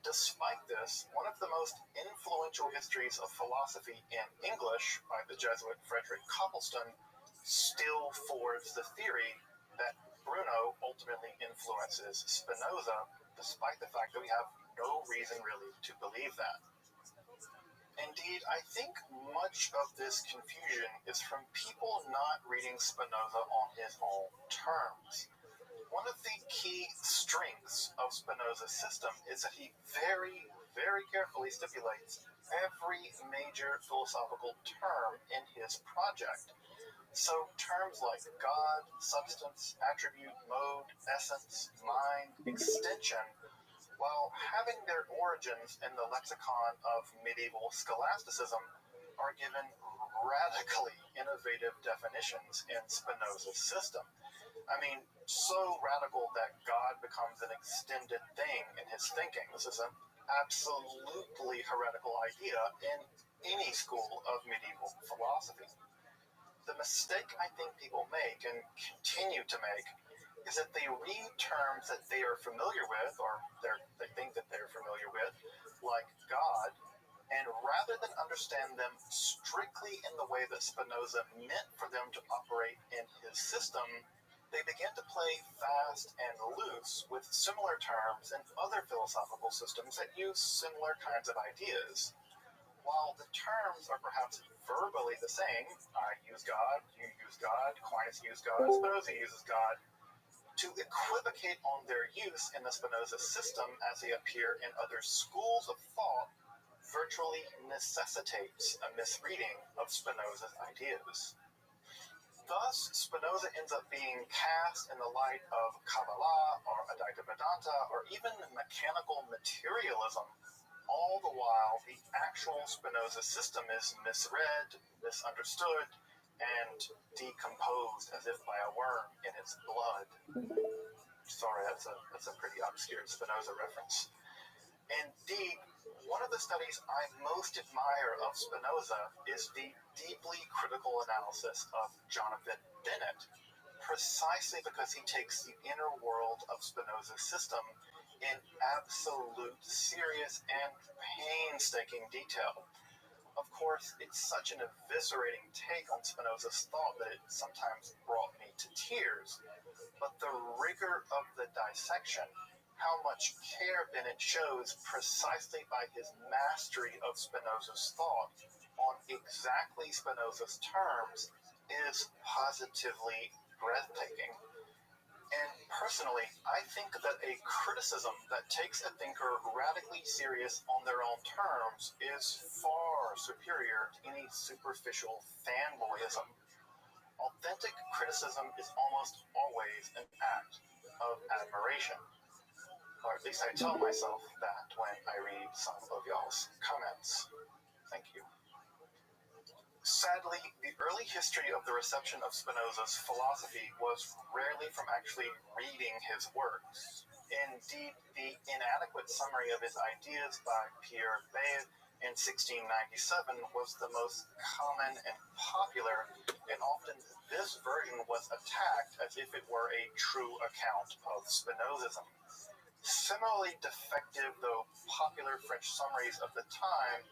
Despite this, one of the most influential histories of philosophy in English by the Jesuit Frederick Copleston still forwards the theory that Bruno ultimately influences Spinoza, despite the fact that we have no reason really to believe that. Indeed, I think much of this confusion is from people not reading Spinoza on his own terms. One of the key strengths of Spinoza's system is that he very, very carefully stipulates every major philosophical term in his project. So terms like God, substance, attribute, mode, essence, mind, extension, while having their origins in the lexicon of medieval scholasticism, are given radically innovative definitions in Spinoza's system. I mean, so radical that God becomes an extended thing in his thinking. This is an absolutely heretical idea in any school of medieval philosophy. The mistake I think people make and continue to make is that they read terms that they are familiar with, or they think that they're familiar with, like God, and rather than understand them strictly in the way that Spinoza meant for them to operate in his system, they begin to play fast and loose with similar terms in other philosophical systems that use similar kinds of ideas. While the terms are perhaps verbally the same, I use God, you use God, Aquinas uses God, Spinoza uses God, to equivocate on their use in the Spinoza system as they appear in other schools of thought virtually necessitates a misreading of Spinoza's ideas. Thus, Spinoza ends up being cast in the light of Kabbalah or Advaita Vedanta or even mechanical materialism, all the while the actual Spinoza system is misread, misunderstood, and decomposed as if by a worm in its blood. Sorry, that's a pretty obscure Spinoza reference. Indeed, one of the studies I most admire of Spinoza is the deeply critical analysis of Jonathan Bennett, precisely because he takes the inner world of Spinoza's system in absolute, serious, and painstaking detail. Of course, it's such an eviscerating take on Spinoza's thought that it sometimes brought me to tears, but the rigor of the dissection, how much care Bennett shows precisely by his mastery of Spinoza's thought on exactly Spinoza's terms, is positively breathtaking. And personally, I think that a criticism that takes a thinker radically serious on their own terms is far superior to any superficial fanboyism. Authentic criticism is almost always an act of admiration. Or at least I tell myself that when I read some of y'all's comments. Thank you. Sadly, the early history of the reception of Spinoza's philosophy was rarely from actually reading his works. Indeed, the inadequate summary of his ideas by Pierre Bayle in 1697 was the most common and popular, and often this version was attacked as if it were a true account of Spinozism. Similarly defective, though popular French summaries of the time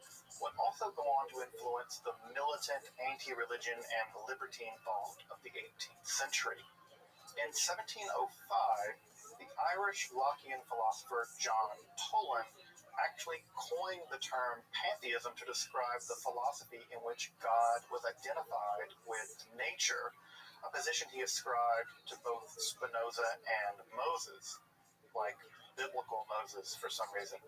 would also go on to influence the militant anti-religion and libertine thought of the 18th century. In 1705, the Irish Lockean philosopher John Toland actually coined the term pantheism to describe the philosophy in which God was identified with nature, a position he ascribed to both Spinoza and Moses, like biblical Moses for some reason.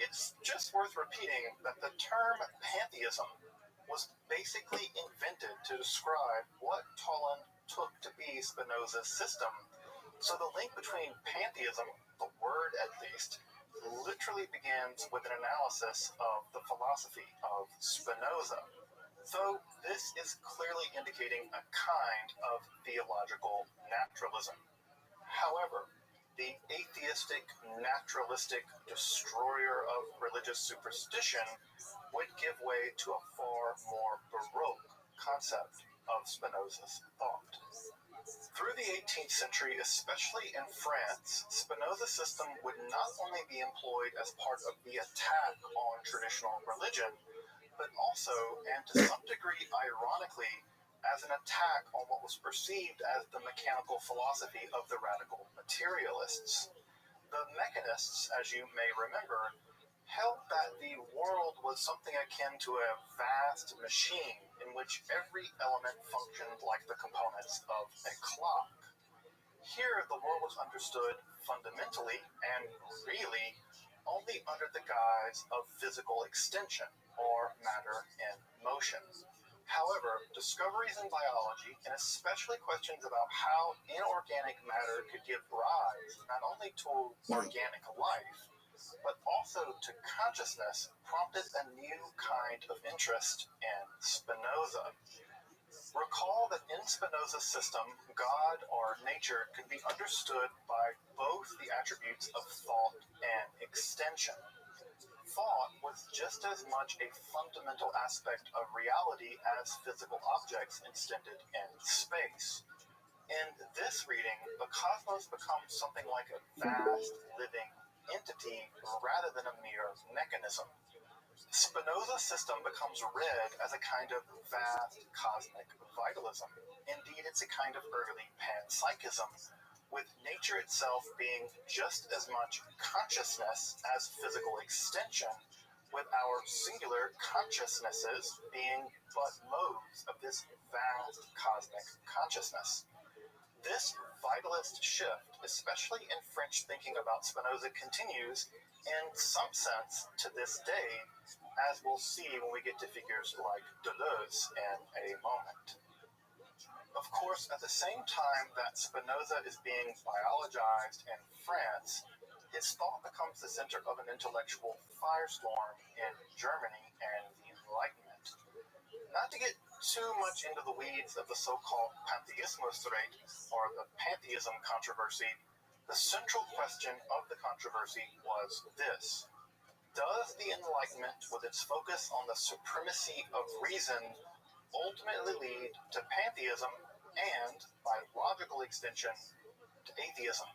It's just worth repeating that the term pantheism was basically invented to describe what Toland took to be Spinoza's system. So the link between pantheism, the word at least, literally begins with an analysis of the philosophy of Spinoza. Though this is clearly indicating a kind of theological naturalism. However, the atheistic, naturalistic destroyer of religious superstition would give way to a far more Baroque concept of Spinoza's thought. Through the 18th century, especially in France, Spinoza's system would not only be employed as part of the attack on traditional religion, but also, and to some degree ironically, as an attack on what was perceived as the mechanical philosophy of the radical materialists. The mechanists, as you may remember, held that the world was something akin to a vast machine in which every element functioned like the components of a clock. Here, the world was understood fundamentally and really only under the guise of physical extension, or matter in motion. However, discoveries in biology, and especially questions about how inorganic matter could give rise not only to organic life, but also to consciousness, prompted a new kind of interest in Spinoza. Recall that in Spinoza's system, God or nature could be understood by both the attributes of thought and extension. Thought was just as much a fundamental aspect of reality as physical objects extended in space. In this reading, the cosmos becomes something like a vast, living entity rather than a mere mechanism. Spinoza's system becomes read as a kind of vast cosmic vitalism. Indeed, it's a kind of early panpsychism, with nature itself being just as much consciousness as physical extension, with our singular consciousnesses being but modes of this vast cosmic consciousness. This vitalist shift, especially in French thinking about Spinoza, continues in some sense to this day, as we'll see when we get to figures like Deleuze in a moment. Of course, at the same time that Spinoza is being biologized in France, his thought becomes the center of an intellectual firestorm in Germany and the Enlightenment. Not to get too much into the weeds of the so-called Pantheismus-Rate, or the pantheism controversy, the central question of the controversy was this: does the Enlightenment, with its focus on the supremacy of reason, ultimately lead to pantheism and, by logical extension, to atheism?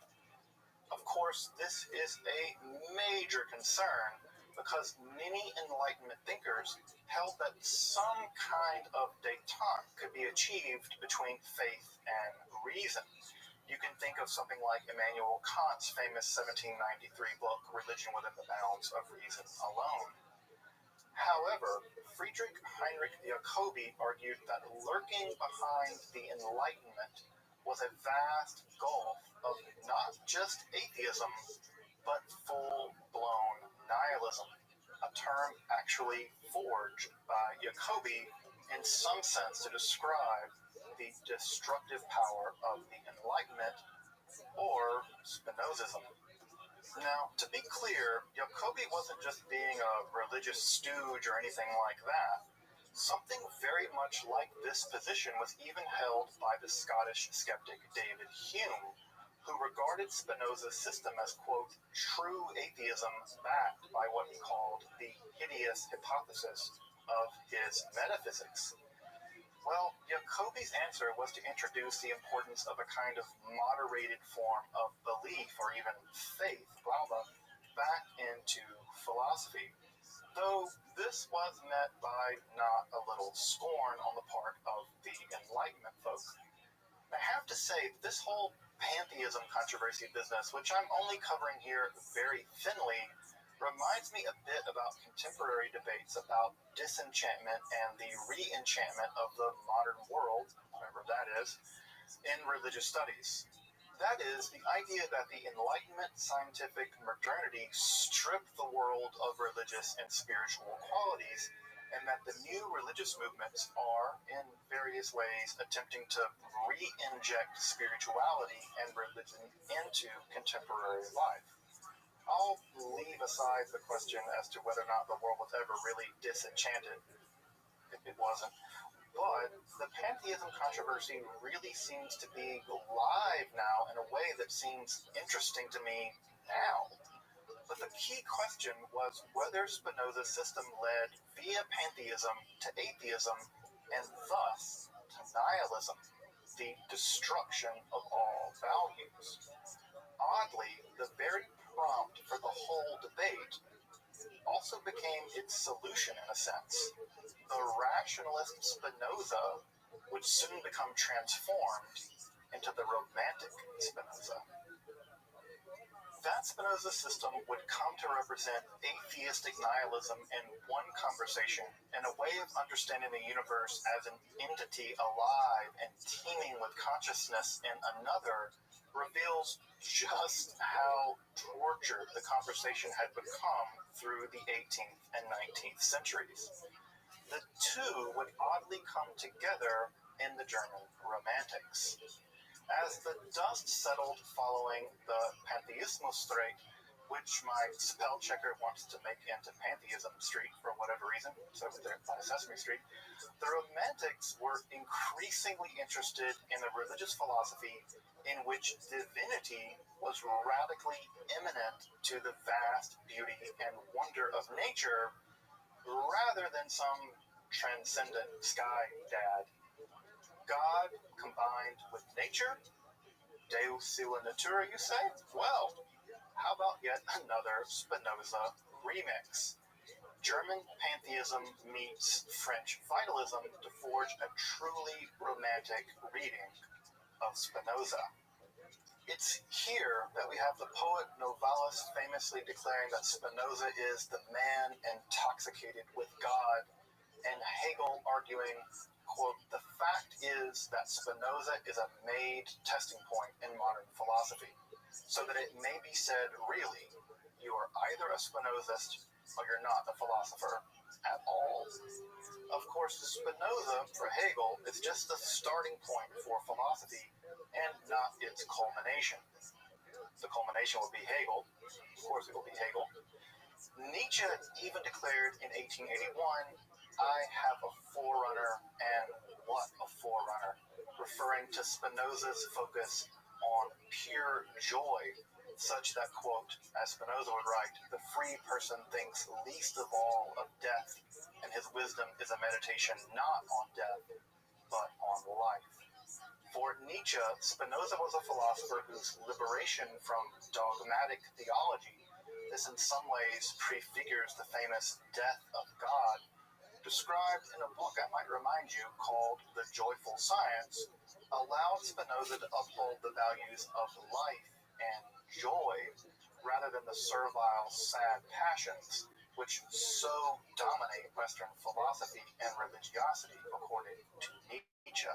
Of course, this is a major concern because many Enlightenment thinkers held that some kind of détente could be achieved between faith and reason. You can think of something like Immanuel Kant's famous 1793 book, Religion Within the Bounds of Reason Alone. However, Friedrich Heinrich Jacobi argued that lurking behind the Enlightenment was a vast gulf of not just atheism, but full-blown nihilism, a term actually forged by Jacobi in some sense to describe the destructive power of the Enlightenment, or Spinozism. Now, to be clear, Jacobi wasn't just being a religious stooge or anything like that. Something very much like this position was even held by the Scottish skeptic David Hume, who regarded Spinoza's system as, quote, true atheism backed by what he called the hideous hypothesis of his metaphysics. Well, Jacobi's answer was to introduce the importance of a kind of moderated form of belief or even faith, Glaube, back into philosophy, though this was met by not a little scorn on the part of the Enlightenment folk. I have to say, this whole pantheism controversy business, which I'm only covering here very thinly, reminds me a bit about contemporary debates about disenchantment and the re-enchantment of the modern world, whatever that is, in religious studies. That is, the idea that the Enlightenment scientific modernity stripped the world of religious and spiritual qualities, and that the new religious movements are, in various ways, attempting to re-inject spirituality and religion into contemporary life. I'll leave aside the question as to whether or not the world was ever really disenchanted, if it wasn't. But the pantheism controversy really seems to be live now in a way that seems interesting to me now. But the key question was whether Spinoza's system led via pantheism to atheism and thus to nihilism, the destruction of all values. Oddly, the very prompt for the whole debate also became its solution in a sense. The rationalist Spinoza would soon become transformed into the romantic Spinoza. That Spinoza system would come to represent atheistic nihilism in one conversation, and a way of understanding the universe as an entity alive and teeming with consciousness in another, reveals just how tortured the conversation had become through the 18th and 19th centuries. The two would oddly come together in the German Romantics. As the dust settled following the Pantheismus-Rate, which my spell checker wants to make into Pantheism Street for whatever reason. So they're on Sesame Street. The Romantics were increasingly interested in a religious philosophy in which divinity was radically immanent to the vast beauty and wonder of nature rather than some transcendent sky dad. God combined with nature? Deus sua natura, you say? Well, how about yet another Spinoza remix? German pantheism meets French vitalism to forge a truly romantic reading of Spinoza. It's here that we have the poet Novalis famously declaring that Spinoza is the man intoxicated with God, and Hegel arguing, quote, "The fact is that Spinoza is a made testing point in modern philosophy, so that it may be said, really, you are either a Spinozist or you're not a philosopher at all." Of course, Spinoza, for Hegel, is just the starting point for philosophy and not its culmination. The culmination will be Hegel. Of course, it will be Hegel. Nietzsche even declared in 1881, "I have a forerunner, and what a forerunner," referring to Spinoza's focus on pure joy, such that, quote, as Spinoza would write, "the free person thinks least of all of death, and his wisdom is a meditation not on death, but on life." For Nietzsche, Spinoza was a philosopher whose liberation from dogmatic theology, this in some ways prefigures the famous death of God, described in a book I might remind you called The Joyful Science, allowed Spinoza to uphold the values of life and joy rather than the servile, sad passions which so dominate Western philosophy and religiosity, according to Nietzsche.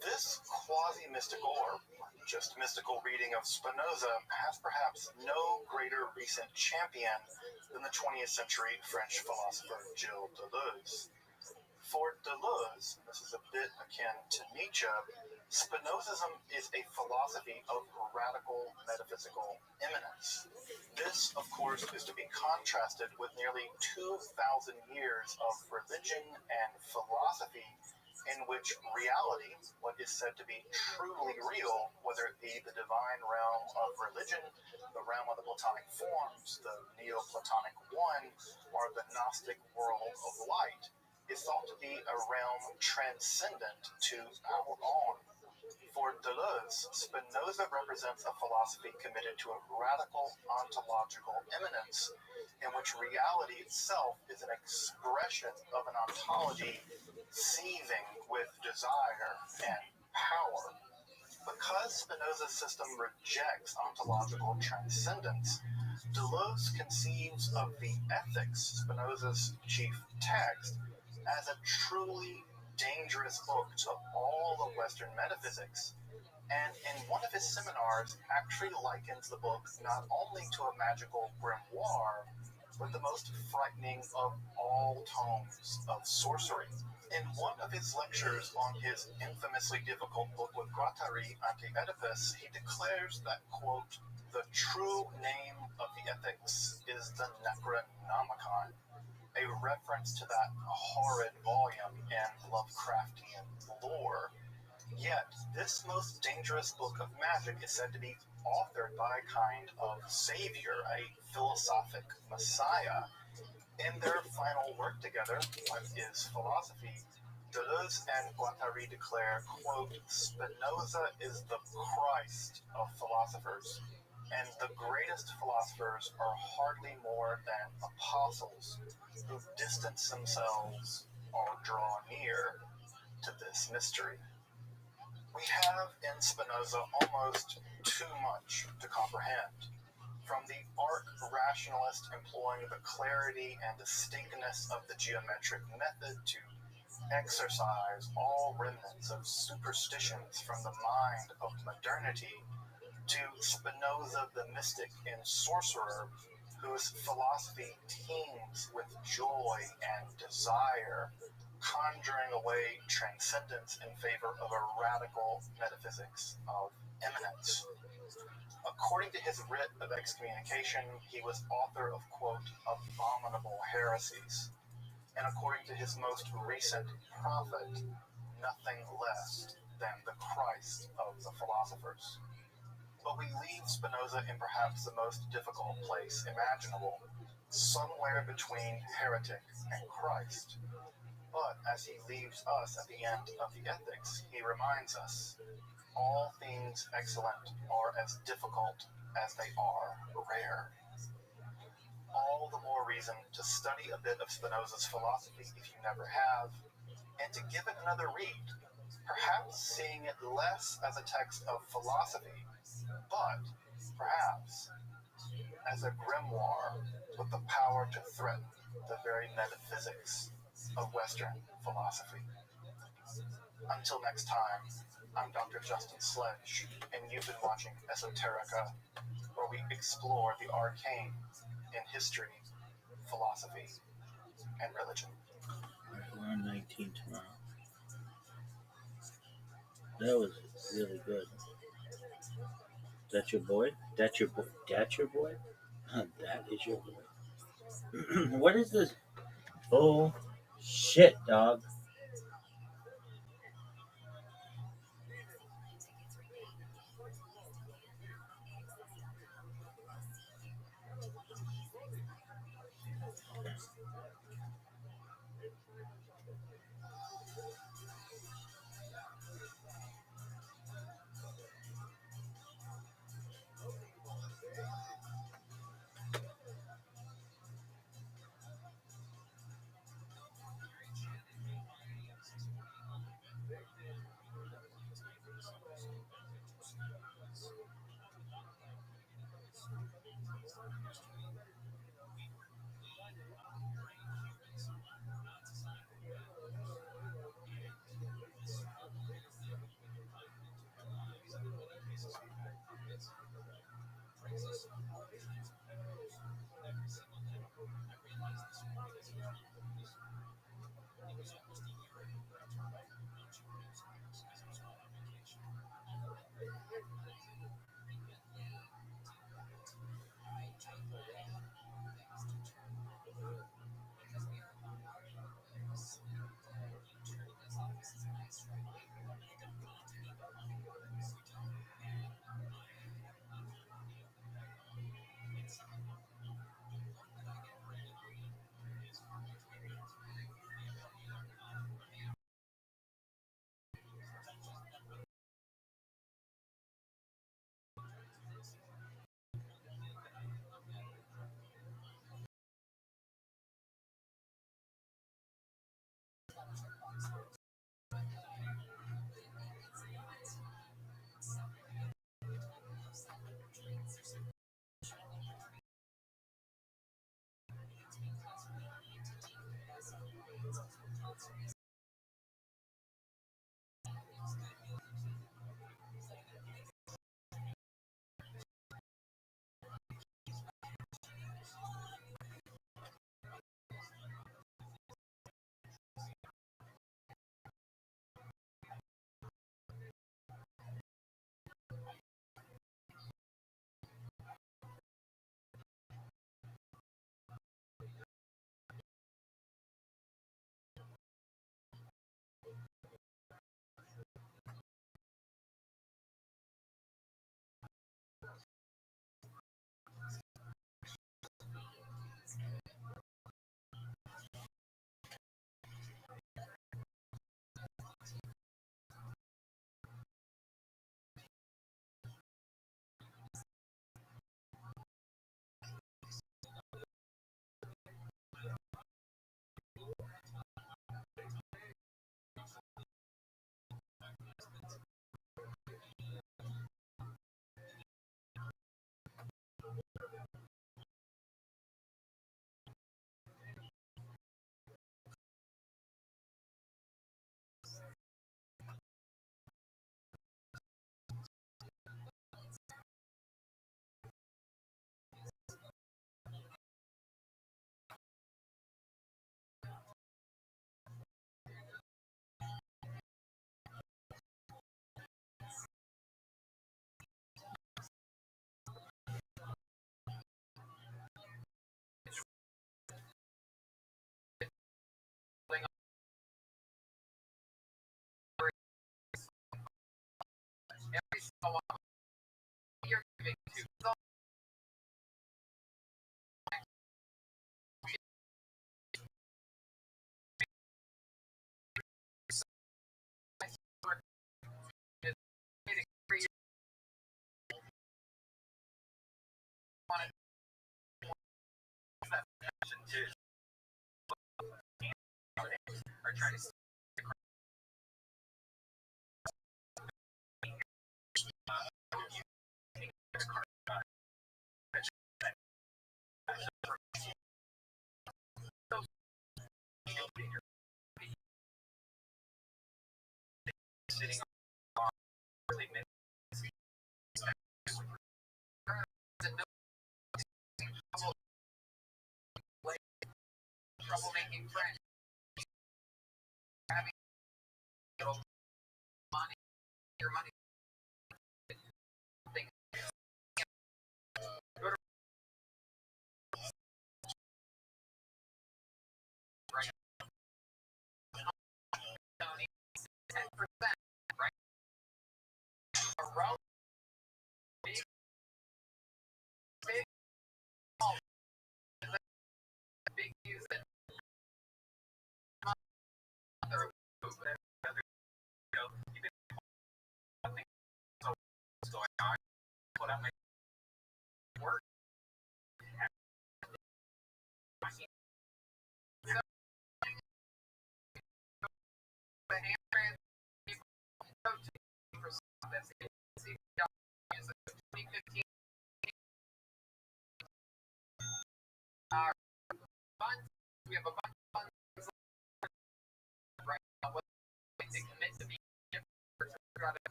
This quasi-mystical or just mystical reading of Spinoza has perhaps no greater recent champion than the 20th century French philosopher Gilles Deleuze. For Deleuze, and this is a bit akin to Nietzsche, Spinozism is a philosophy of radical metaphysical immanence. This, of course, is to be contrasted with nearly 2,000 years of religion and philosophy in which reality, what is said to be truly real, whether it be the divine realm of religion, the realm of the Platonic forms, the Neoplatonic one, or the Gnostic world of light, is thought to be a realm transcendent to our own. For Deleuze, Spinoza represents a philosophy committed to a radical ontological immanence, in which reality itself is an expression of an ontology seething with desire and power. Because Spinoza's system rejects ontological transcendence, Deleuze conceives of the Ethics, Spinoza's chief text, as a truly dangerous book to all of Western metaphysics, and in one of his seminars actually likens the book not only to a magical grimoire, but the most frightening of all tomes of sorcery. In one of his lectures on his infamously difficult book with Guattari, Anti-Oedipus, he declares that, quote, "the true name of the Ethics is the Necronomicon," a reference to that horrid volume in Lovecraftian lore. Yet, this most dangerous book of magic is said to be authored by a kind of savior, a philosophic messiah. In their final work together, What is Philosophy?, Deleuze and Guattari declare, quote, "Spinoza is the Christ of philosophers, and the greatest philosophers are hardly more than apostles who distance themselves or draw near to this mystery." We have in Spinoza almost too much to comprehend. From the arc rationalist employing the clarity and distinctness of the geometric method to exorcise all remnants of superstitions from the mind of modernity, to Spinoza the mystic and sorcerer, whose philosophy teems with joy and desire, conjuring away transcendence in favor of a radical metaphysics of immanence. According to his writ of excommunication, he was author of, quote, abominable heresies, and according to his most recent prophet, nothing less than the Christ of the philosophers. But we leave Spinoza in perhaps the most difficult place imaginable, somewhere between heretic and Christ. But as he leaves us at the end of the Ethics, he reminds us, all things excellent are as difficult as they are rare. All the more reason to study a bit of Spinoza's philosophy if you never have, and to give it another read, perhaps seeing it less as a text of philosophy, but perhaps as a grimoire with the power to threaten the very metaphysics of Western philosophy. Until next time, I'm Dr. Justin Sledge, and you've been watching Esoterica, where we explore the arcane in history, philosophy, and religion. We're on 19 tomorrow. That was really good. That's your boy? That's your boy? That's your boy? That is your boy. What is this? Oh, shit, dog.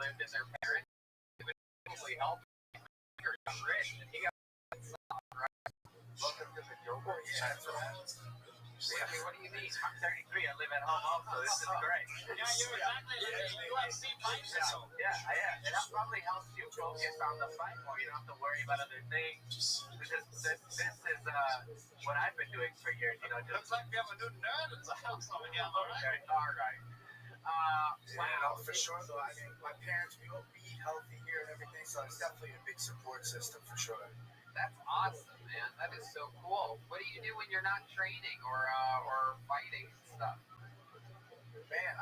lived in their parents, it would probably help if you're rich and he got welcome to the Joker. I mean, what do you mean? I'm 33. I live at home also. This is great. Yeah, you're exactly like a UFC fighter. Yeah, I am. And that probably helps you focus on the fight more. You don't have to worry about other things. Because this is what I've been doing for years. You know, just looks like we have a new nerd in the house over here. All right. Wow, for sure though. I mean, my parents, we eat healthy here and everything, so it's definitely a big support system for sure. That's awesome, man. That is so cool. What do you do when you're not training or fighting and stuff? Man,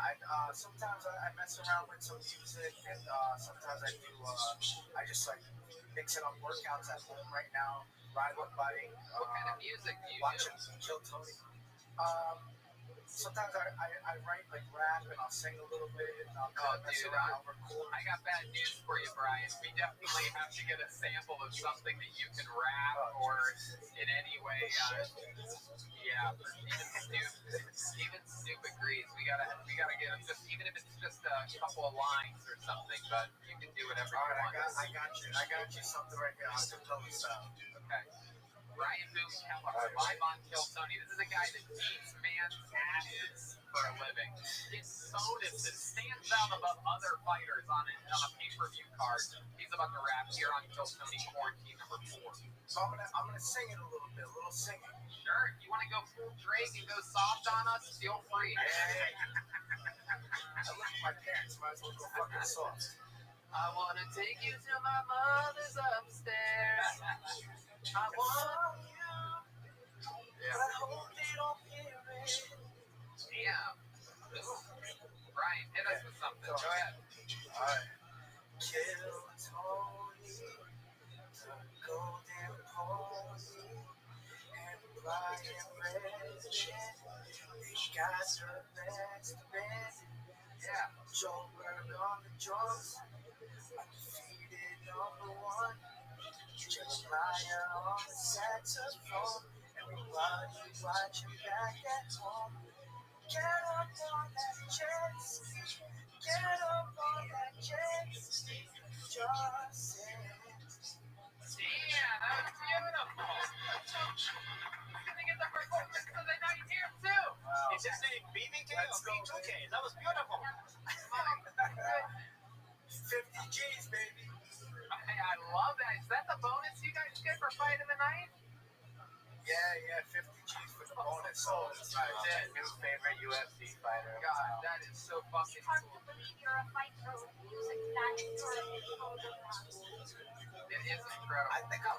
sometimes I mess around with some music, and sometimes I do. I just like mixing up workouts at home right now. Ride one bike. What kind of music do you watching do? Kill Tony. Sometimes I write like rap and I'll sing a little bit and I'll mess around. I'll record. I got bad news for you, Brian. We definitely have to get a sample of something that you can rap or in any way. Yeah, even Snoop agrees. We gotta get him just even if it's just a couple of lines or something. But you can do whatever you want. I got you something right here. I'll do Tony style. Okay. Brian Boom Keller, live on Kill Tony. This is a guy that beats man's asses for a living. His bonus stands out above other fighters on a pay-per-view card. He's about to rap here on Kill Tony Quarantine number 4. So I'm gonna sing it a little singing. Sure. If you want to go full Drake and go soft on us, feel free. I live with my parents. Might as well go fucking soft. I wanna take you to my mother's upstairs. I want you. Yeah. But I hope they don't hear it. Damn. Brian, hit us with something. Go ahead. Alright. Kill Tony, the golden pony, and Brian Redden. They got the best man. Yeah. Joe Bird on the drums. Undefeated #1. Jeremiah on the saxophone. Everybody watching back at home. Get up on that jet ski. Get up on that jet ski. Just say. Damn, that was beautiful. He's gonna get the performance of the night here too. Wow. Is his name BBK Let's or go, B2K? That was beautiful. 50 G's, baby. I love that. Is that the bonus you guys get for fight of the night? Yeah, 50 G's for the bonus. So it's nice. That's it. New favorite UFC fighter. God, that is so fucking Hard cool. to believe you're a fighter with music that is your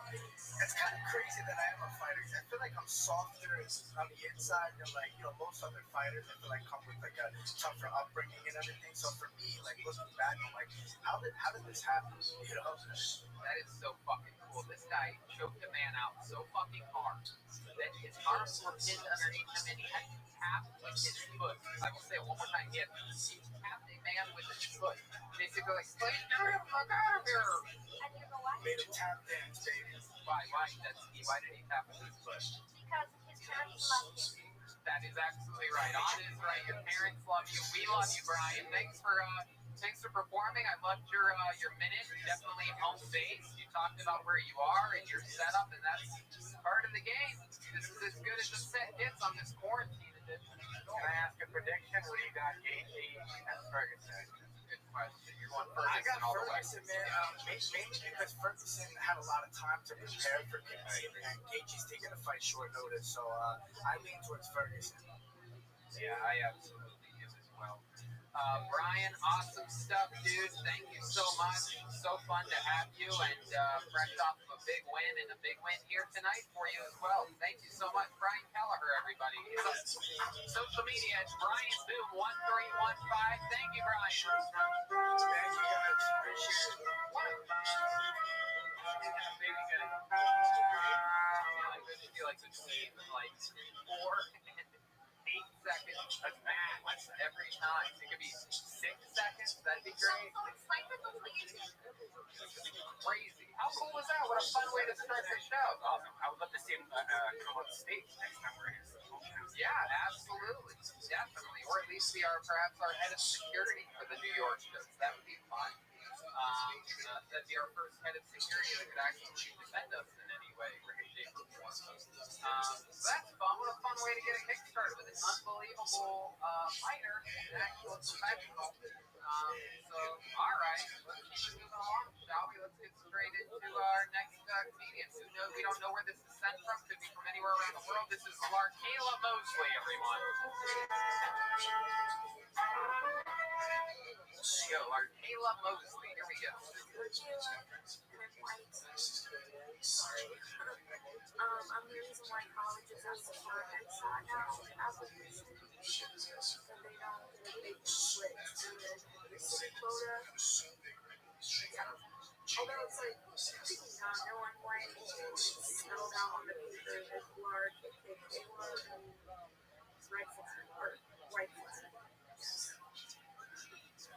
It's kind of crazy that I am a fighter. I feel like I'm softer on the inside than like most other fighters. I feel like come with like a tougher upbringing and everything. So for me, like looking back, I'm like, how did this happen? That is so fucking cool. This guy choked a man out so fucking hard that his arms were pinned underneath him and he had to tap with his foot. I will say it one more time. He tapped a man with his foot. Basically like, get him, look out of here. And you know what? Made him tap dance, baby. Why did he tap with his foot? Because his parents love him. That is absolutely right. On is right. Your parents love you. We love you, Brian. Thanks for performing. I loved your minute. You definitely home base. You talked about where you are and your setup, and that's part of the game. This is as good as the set gets on this quarantine edition. Can I ask a prediction? What do you got, Gaethje and Ferguson? Good question. You're going Ferguson. I got Ferguson, man. Mainly because Ferguson had a lot of time to prepare for Gaethje, and Gaethje's taking a fight short notice, so I lean towards Ferguson. Yeah, I absolutely am as well. Brian, awesome stuff, dude. Thank you so much. So fun to have you, and fresh off of a big win and a big win here tonight for you as well. Thank you so much, Brian Kelleher, everybody. He's on social media at Brian Boom 1315. Thank you, Brian. Thank you, guys. Appreciate it. What? Maybe good. I feel like between like 4 and 8 seconds a match every time. It could be 6 seconds. That'd be great. Crazy. How cool was that? What a fun way to start the show. Awesome. I would love to see him come on stage next time we're here. Yeah, absolutely. Definitely. Or at least be perhaps our head of security for the New York shows. That would be fun. That'd be our first head of security that could actually defend us in any way, shape, or form. So that's fun. What a fun way to get a kickstart with an unbelievable fighter, an actual professional. So, all right, let's keep moving along, shall we? Let's get straight into our next comedian. Who knows? We don't know where this is sent from. Could be from anywhere around the world. This is Larkayla Mosley, everyone. Yo, Larkayla Mosley. Here we go. I'm the reason why colleges are so hard now. Applications, and they don't split the city quota. Although it's like not knowing why it's spelled out on the paper as large, Kayla and red flag or white flag.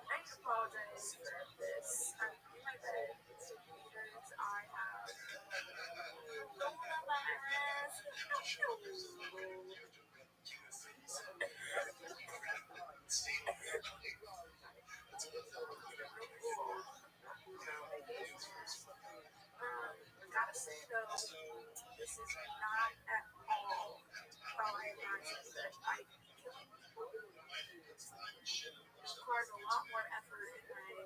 I apologize for this. I'm in my bed because I have coronavirus. Gotta say though, this is not at all how I imagined that I killing people requires a lot more effort in my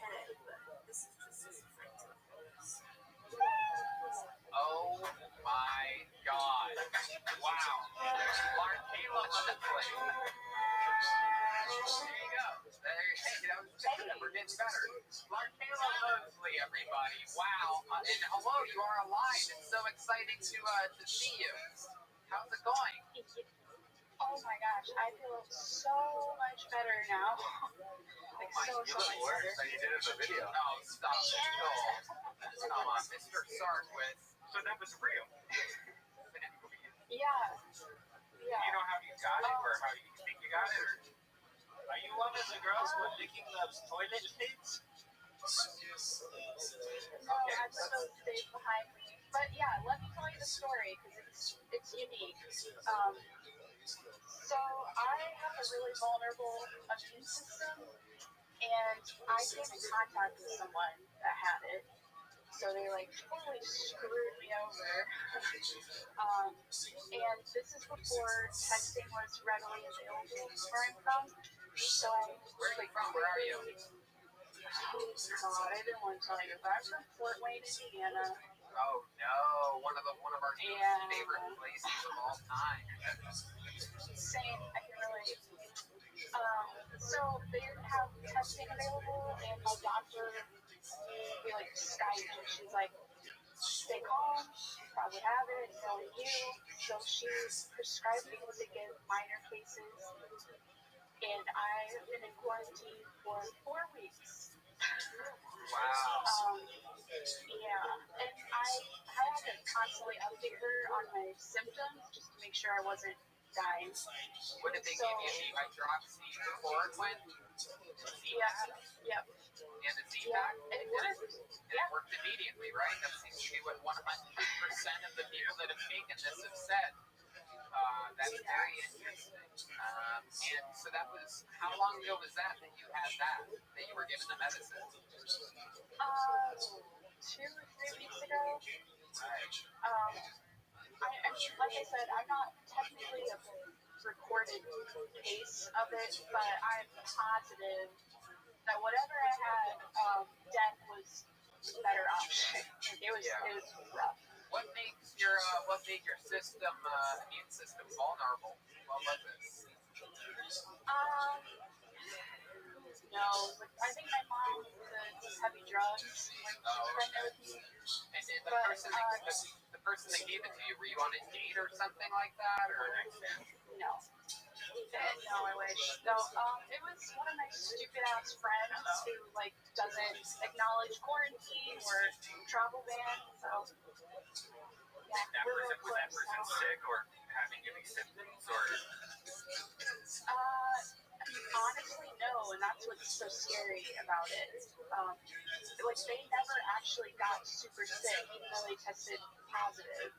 head, but this is just as effective. Oh my God. Wow. Larkayla Mosley. There you go. We're getting better. Larkayla Mosley, everybody. Wow. And hello, you are alive. It's so exciting to see you. How's it going? Oh my gosh, I feel so much better now. Like so much better. So you did it in the video. Oh, stop it. No. Come on, Mr. Sarkwith. So that was real. Yeah. Do you know how you got it, or how you think you got it? Or? Are you one of the girls who are licking the toilet seats? No, I'm so safe behind me. But yeah, let me tell you the story because it's unique. So I have a really vulnerable immune system, and I came in contact with someone that had it. So they like totally screwed me over. And this is before testing was readily available where I'm from. So Where are you from? Where are you? Oh God, I didn't want to tell you, but I'm from Fort Wayne, Indiana. Oh no, one of our favorite places of all time. Same, I can relate. So they didn't have testing available, and my doctor, we like Skyped, and she's like, stay calm. I would have it, no you. So she prescribed me to get minor cases, and I've been in quarantine for 4 weeks. Wow. Yeah, and I had to constantly update her on my symptoms just to make sure I wasn't dying. What did they So- give you? The hydroxychloroquine? Yeah, yep, And the Z-Pack? yeah, it worked. And it worked immediately, right? That seems to be what 100% of the people that have taken this have said. That's very interesting. And so that was, how long ago was that you had that you were given the medicine? 2 or 3 weeks ago. I mean, like I said, I'm not technically a recorded case of it, but I'm positive that whatever I had, death was a better option. It was rough. What made your system, immune system vulnerable? What was it? No, but I think my mom was heavy drugs when she was pregnant with me. And then the person that gave it to you, were you on a date or something like that, or? No. No, I wish. No, it was one of my stupid ass friends who doesn't acknowledge quarantine or travel ban. So yeah, we're real close now. sick or having any symptoms or? Honestly, no, and that's what's so scary about it. They never actually got super sick, even though they tested positive.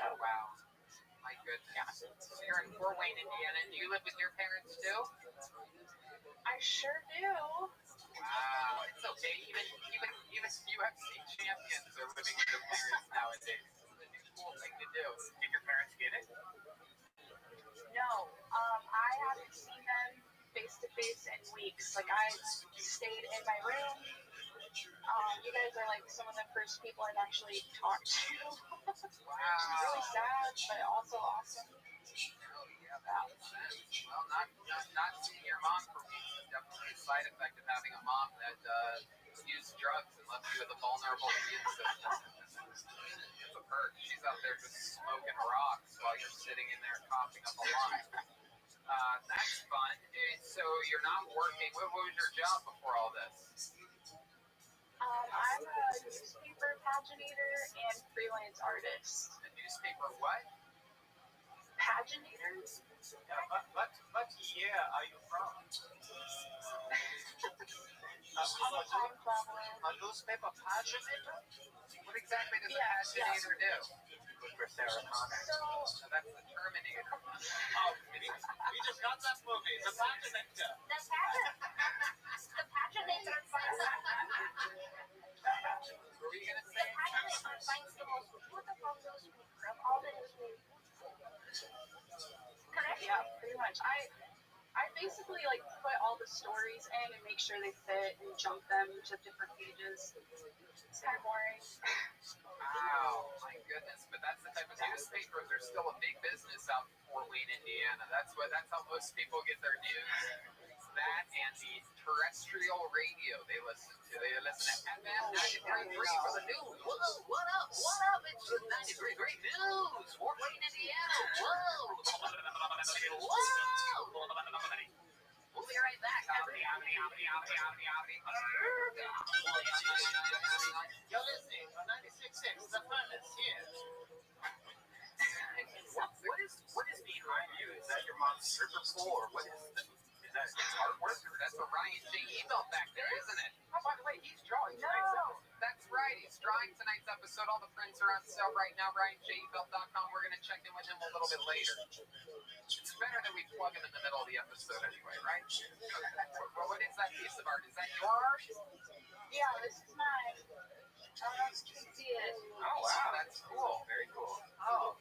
Oh wow. My goodness. So you're in Fort Wayne, Indiana. Do you live with your parents too? I sure do. Wow. It's okay. Even UFC champions are living with their parents nowadays. It's a new cool thing to do. Did your parents get it? No, I haven't seen them face to face in weeks. I stayed in my room. You guys are some of the first people I've actually talked to. It's really sad, but also awesome. Oh yeah, that makes sense. Well, not seeing your mom for weeks is definitely a side effect of having a mom that used drugs and left you with a vulnerable immune system. It's a perk. She's out there just smoking rocks while you're sitting in there coughing up a lung. That's fun. And so you're not working. What was your job before all this? I'm a newspaper paginator and freelance artist. A newspaper what? Paginator? What year are you from? I'm a time traveler. A newspaper paginator? What exactly does a Yeah, paginator do? For Sarah Connor. So, That's the Terminator. Oh, we just got that movie, The Paginator. the paginator finds What were you going to say? the most beautiful newspaper of all the newspapers. Correct? Yeah, pretty much. I basically put all the stories in and make sure they fit and jump them to different pages. It's kind of boring. Wow, my goodness! But that's the type of newspapers. They're still a big business out in Fort Wayne, Indiana. That's how most people get their news. That and the terrestrial radio they listen to. They listen to FM 93.3 for the news. Whoa, what up? What up? It's 93.3 news. Fort Wayne, Indiana. Whoa. Whoa. We'll be right back. You're listening to 96.6, the funnest here. What is behind you? Is that your mom's stripper pole, or what is that? Is that artwork? That's a Ryan J. Ebelt back there, isn't it? Oh, by the way, he's drawing tonight's episode. That's right, he's drawing tonight's episode. All the prints are on sale right now. RyanJEbelt.com. We're going to check in with him a little bit later. It's better that we plug him in the middle of the episode anyway, right? Well, what is that piece of art? Is that your art? Yeah, this is mine. I don't know if you can see it. Oh, wow, that's cool. Very cool. Oh.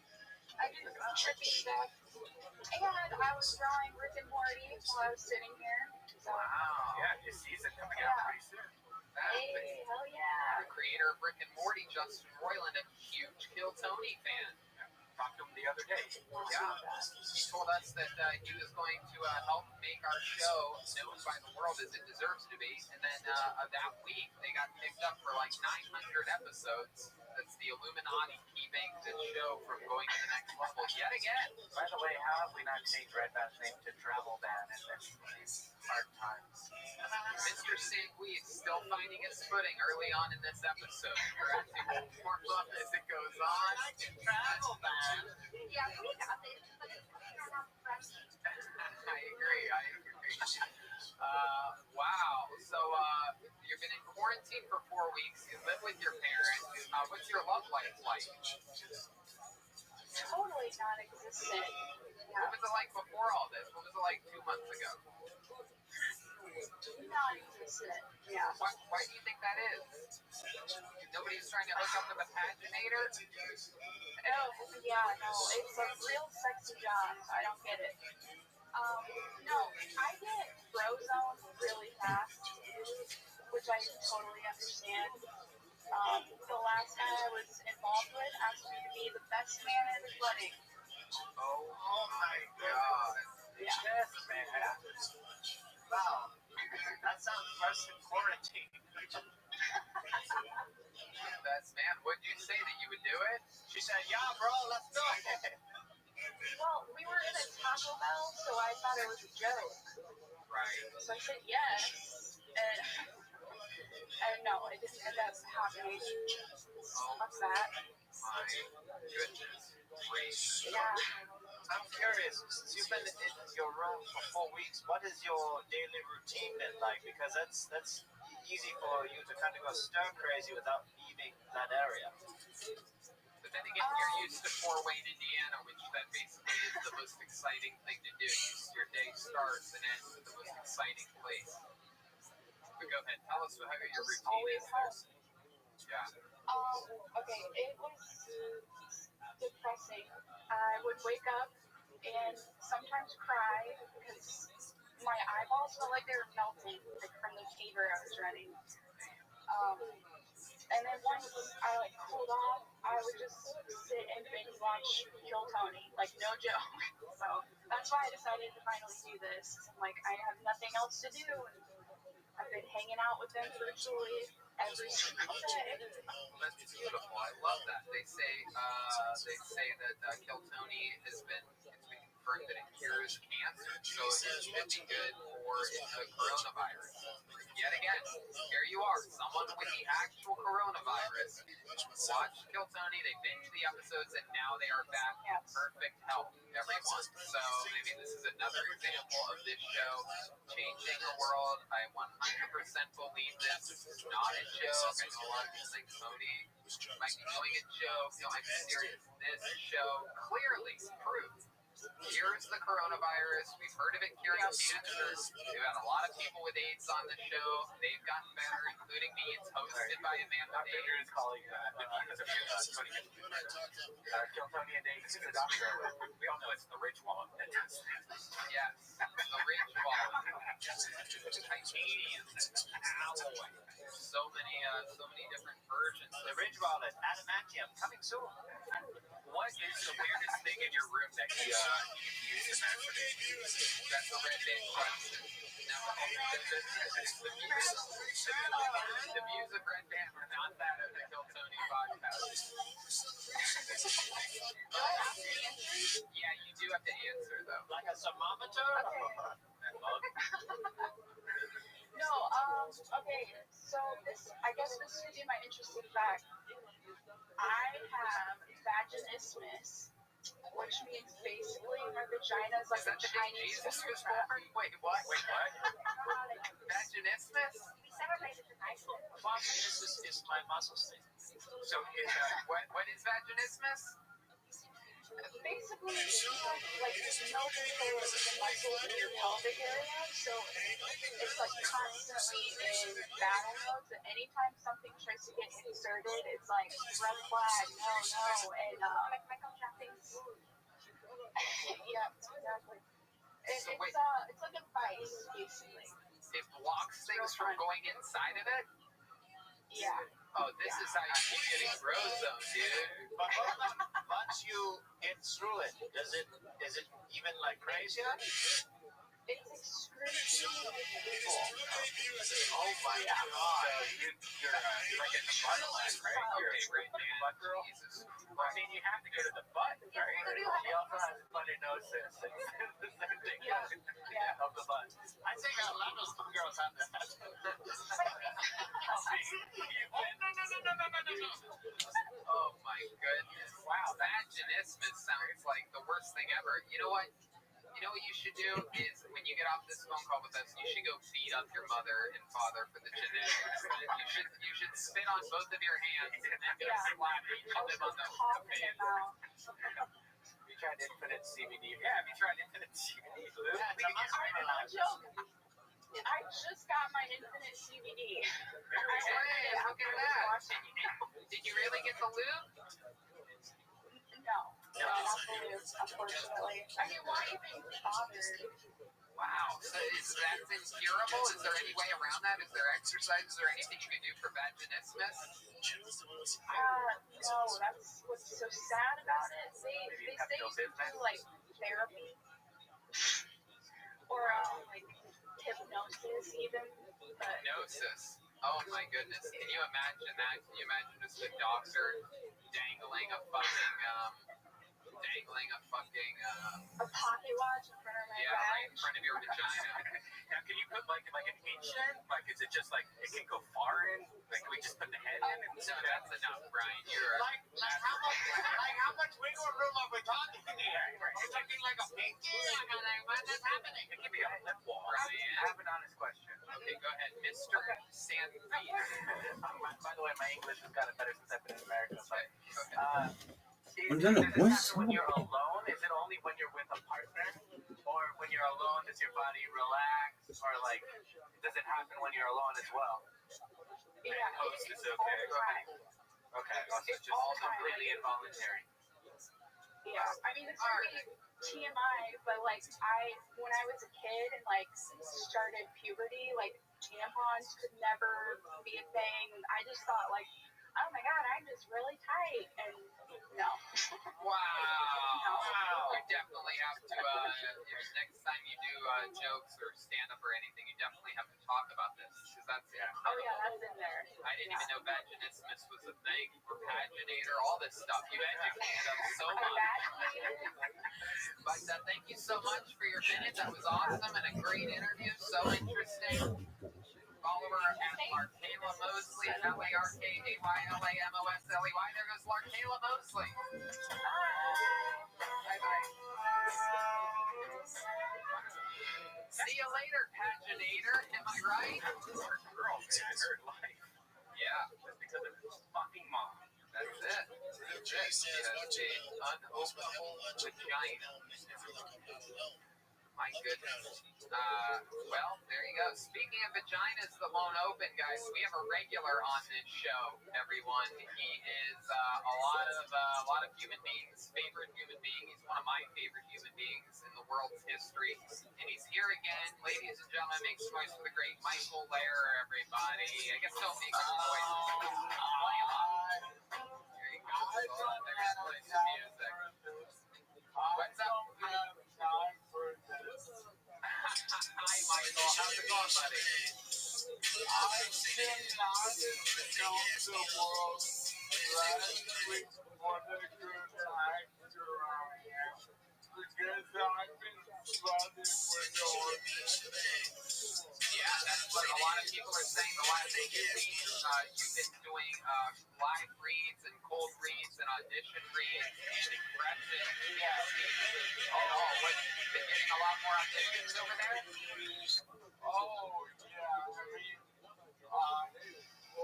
I do trippy stuff. And I was drawing Rick and Morty while I was sitting here. So, Wow. Yeah, your season coming out pretty soon. hey, hell yeah. The creator of Rick and Morty, Justin Roiland, a huge Kill Tony fan. Talked to him the other day. Yeah. He told told us that he was going to help make our show known by the world as it deserves to be. And then that week, they got picked up for like 900 episodes. That's the Illuminati keeping this show from going to the next level yet again. By the way, how have we not changed Red Band's name to Travel Band in these hard times? Mr. Sangui is still finding his footing early on in this episode. We're actually warm up as it goes on. Travel Band. Yeah, we got it. I agree. Wow. So you've been in quarantine for 4 weeks. You live with your parents. What's your love life like? Totally non-existent. What was it like before all this? What was it like 2 months ago? Non-existent. Yeah. Why do you think that is? Nobody's trying to hook up with a paginator? Oh, yeah, no, it's a real sexy job. I don't get it. No, I get frozone really fast, which I totally understand. The last guy I was involved with asked me to be the best man at his wedding. Oh my god. Yeah. Yes, man. Wow. That sounds worse than quarantine. That's man. Would you say that you would do it? She said, yeah, bro, let's go. Well, we were in a Taco Bell, so I thought it was a joke. Right. So I said yes, and no, it didn't end up happening. Fuck that. My goodness. Gracious. Yeah. I'm curious, since you've been in your room for 4 weeks, what is your daily routine been like? Because that's easy for you to kind of go stir crazy without leaving that area. But then again, you're used to Fort Wayne, Indiana, which that basically is the most exciting thing to do. Your day starts and ends with the most exciting place. But go ahead, tell us how your routine Always is there. home. Yeah. Okay, it was depressing. I would wake up and sometimes cry because my eyeballs felt like they were melting, like from the fever I was running. And then once I cooled off, I would just sit and binge watch Kill Tony, like no joke. So that's why I decided to finally do this. I'm like, I have nothing else to do. And I've been hanging out with them virtually every single day. That's beautiful. I love that. They say that Kill Tony it's been confirmed that it cures cancer, so it should be good for the coronavirus. Yet again, here you are, someone with the actual coronavirus. Watch Kill Tony, they binge the episodes, and now they are back in perfect health, everyone. So, I mean, this is another example of this show changing the world. I 100% believe this. This is not a joke. I know a lot of people think Tony might be doing a joke. No, I'm serious. This show clearly proves cures the coronavirus. We've heard of it curing cancer. We've had a lot of people with AIDS on the show. They've gotten better, including me. It's hosted by Amanda Dr. Drew is Davis. calling because of Tony. Kill Tony and Davis is a doctor. We all know it's the rich one that does that. Yes, the rich wall, titanium, alloy. So many different versions. The Ridge Wallet, adamantium, coming soon. What is the weirdest thing in your room that you use to masturbate? That's the red band question. No, the views of Red Band are not that of the Kill Tony podcast. Do I have to answer? Yeah, you do have to answer though. Like a thermometer? That mug? No, okay, so I guess this should be my interesting fact. I have vaginismus, which means basically my vagina is like Is a that the day Chinese Jesus finger was trap. born? Wait, what? Vaginismus? Fuck, this is my muscle state. So, what is vaginismus? Basically, you have like no control of the muscles in your pelvic area, so it's like constantly in battle mode. So anytime something tries to get inserted, it's like red flag, no, and yeah, exactly. It's like a vice, basically. It blocks things from going inside of it? Yeah. Oh, this is how you keep getting brozone, dude. But hold on, once you get through it, is it even like crazier? It's excruciatingly painful. Oh my god. So you're like in the butt, right? You're right now. Butt girl? Jesus. I mean, you have to go to the butt, right? She also has funnynosis. The same thing of the butt. I think a lot of girls have that. Oh my goodness. Wow, vaginismus sounds like the worst thing ever. You know what? You know what you should do is when you get off this phone call with us, you should go beat up your mother and father for the genetics. You should spit on both of your hands and then go slap each of them on the face. You tried infinite CBD? Yeah, have you tried infinite CBD? No joke. I just got my infinite CBD. Look at that. Did you really get the lube? No, not the lube, unfortunately. I mean, why even bother? Wow. So is that incurable? Is there any way around that? Is there exercise? Is there anything you can do for vaginismus? No, that's what's so sad about it. They say you can do like therapy or like hypnosis even. But Hypnosis. Oh my goodness. Can you imagine that? Can you imagine just a doctor dangling a a pocket watch in front of my right bag. in front of your vagina? Now, can you put like an inch in? Like, is it just like it can go far in? Like, can we just put the head in? And No, that's enough, Brian. You're how much wiggle room are we talking here? You're talking like a pinky? What's happening? Give me a lip wall. Brian, I have an honest question. Okay, go ahead, Mr. Sandbeach. By the way, my English has gotten better since I've been in America. But, I'm gonna does it happen when you're alone? Is it only when you're with a partner? Or when you're alone, does your body relax? Or like, does it happen when you're alone as well? Yeah, Host is all okay. the time. Okay, so it's just all the time. completely involuntary. Yeah, I mean it's really TMI, but like when I was a kid and like started puberty, like tampons could never be a thing. I just thought like, oh my god, I'm just really tight, and no. Wow. You definitely have to, next time you do jokes or stand up or anything, you definitely have to talk about this. Because that's incredible. Oh yeah, that's in there. I didn't even know vaginismus was a thing, or paginator, all this stuff. You educated us so much. But thank you so much for your minute. That was awesome and a great interview. So interesting. Follow her at Larkayla Mosley, LARKAYLAMOSLEY. There goes Larkayla Mosley. Bye-bye. See you later, paginator. Am I right? Poor girl, man. Her life. Yeah, just because of his fucking mom. That's it. She has an unopenable vagina. My goodness. Well, there you go. Speaking of vaginas that won't open, guys, we have a regular on this show, everyone. He is a lot of human beings' favorite human being. He's one of my favorite human beings in the world's history. And he's here again. Ladies and gentlemen, makes noise for the great Michael Lehrer, everybody. I guess don't make any noise. Play him up. There you go. Hold on, there's play some music. What's up? Hi, Michael. How's it going, buddy? I cannot go to the world last week for the good times around here because I've been flooded with orders. Yeah, that's what a lot of people are saying. The last 8 weeks, you've been doing live reads and cold reads and audition reads and impressions. Yeah. Oh, what, you've been getting a lot more auditions over there? Oh, yeah. I mean,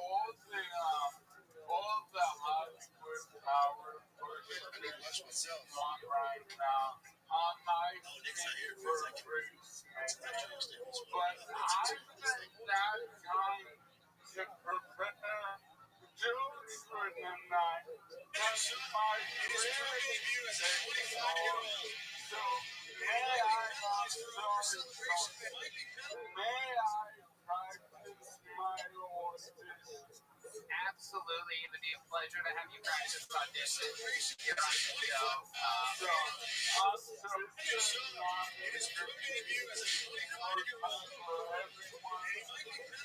all the Hollywood power pushes on right now. I might be for race, but I spent that time to prepare jokes for the night. That's my really so may I practice my audition? absolutely. It would be a pleasure to have you practice audition here on the show. So, also, it is proven of you as a fully comfortable for everyone,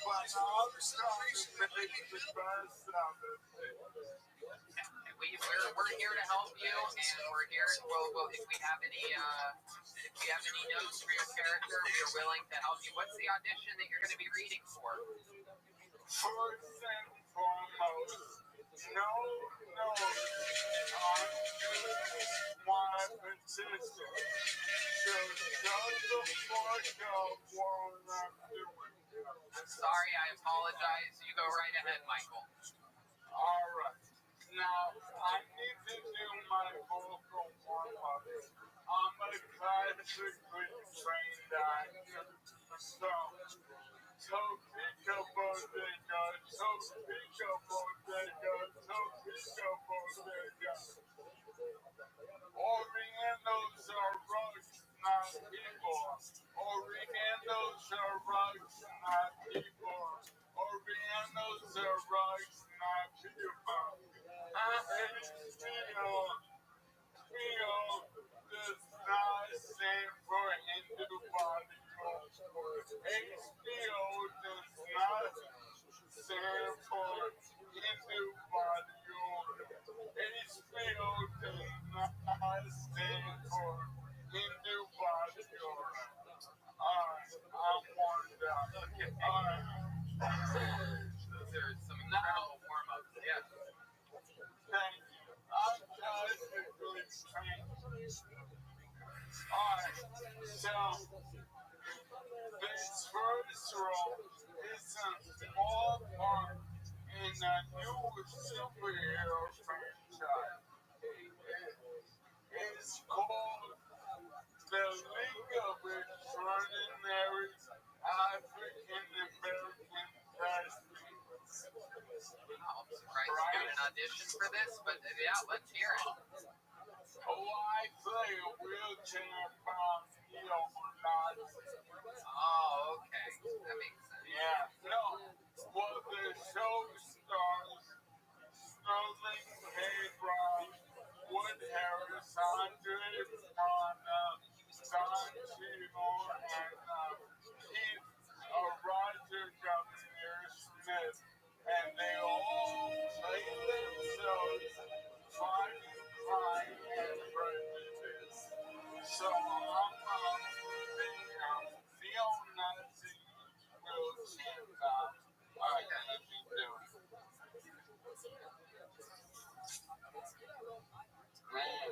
but also to make the best of it. We're here to help you, and we're here. Well, if we have any notes for your character, we are willing to help you. What's the audition that you're going to be reading for? First and foremost, no, I'm doing my petition. So shut the fuck up while I'm doing it. I'm sorry. I apologize. You go right ahead, Michael. Alright. Now, I need to do my vocal warm-up. I'm a classically trained actor. So, Topeka Bodega, Topeka Bodega, Topeka Bodega. Orientals are rugs, not people. Orientals are rugs, not people. Orientals are rugs, not people. Feel does not stand for Hindu body. HBO does not stand for Hindu body. HBO does not stand for Hindu body. Alright, I'm warmed up. Alright. Those are some incredible warm-ups. Yeah. Thank you. I'm classically trained. Alright, so this first role is a small part in a new superhero franchise. It's called The League of Extraordinary African American Presidents. Wow, I'm surprised you're doing an audition for this, but yeah, let's hear it. I play a wheelchair-bound neo-Nazi. Oh, okay. That makes sense. Yeah, no. Well, the show stars Sterling K. Brown, Wood Harris, Andre Mana, Don Cheadle, and Keith Roger W. Smith. And they all play themselves fighting crime and prejudice. So I'm the neo-Nazi wheelchair guy. Alright, let me do it. Man,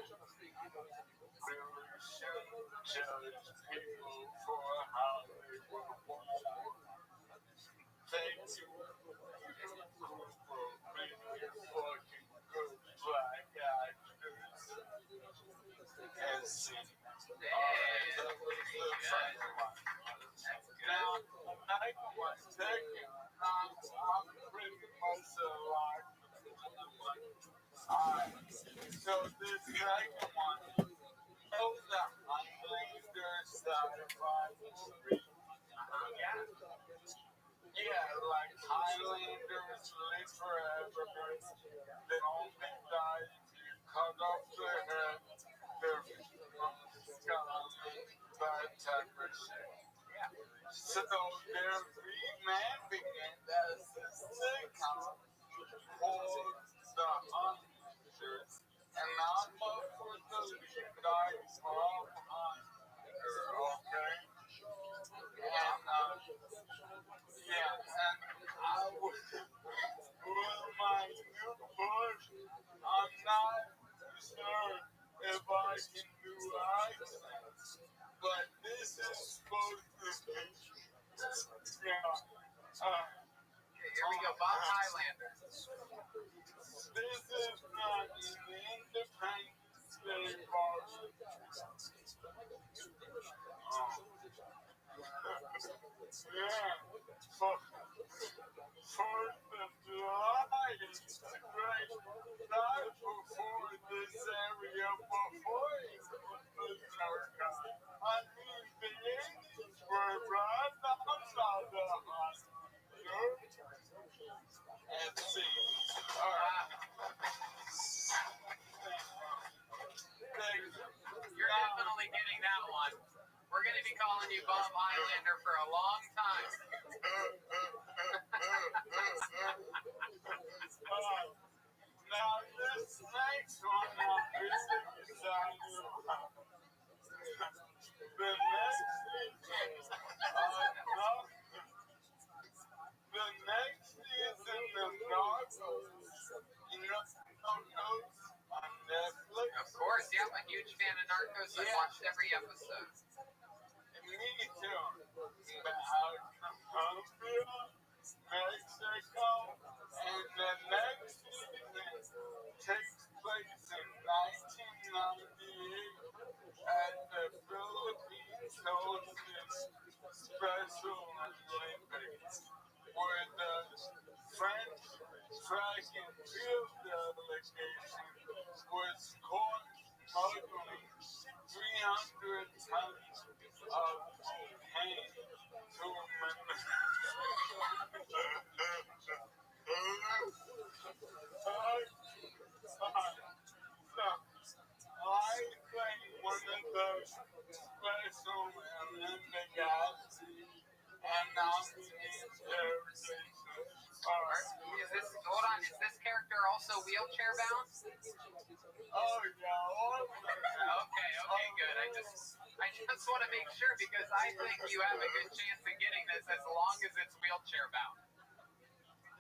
really shouldn't judge people for how they were born. Thank you. Fucking good black actors. And see. Alright, that was the second one. Now, my second, I'm pretty much alike. Alright, so this second one, those are Highlander sci-fi movies. Yeah, like Highlanders live forever. They only die if you cut off their head, their scum, that type of shit. So they're revamping it as a sitcom called The Hunters. And I'm up for the lead guy from Hunter, okay? And, yeah, and I would, with my new book, I'm not sure if I can do accents, but this is supposed to be, Here we go, Bob Highlander. this is not an Independence Day version. Yeah, Fourth of July is great. Not before this area, before America. I mean, the Indians were right outside the Hunter. And see, you Bob Highlander for a long time. Now this next one I'm really excited about. The next season of Narcos. You know Narcos on Netflix? Of course, yeah, I'm a huge fan of Narcos. I've watched every episode. Me too. About Colombia, Mexico, and the next season takes place in 1998 at the Philippines hosted Special Olympics, where the French track and field delegation was caught smuggling 300 tons of cocaine to I think one of those Special Olympic athletes and now he needs Is this character also wheelchair bound? Oh yeah. Okay, good. I just want to make sure because I think you have a good chance of getting this as long as it's wheelchair bound.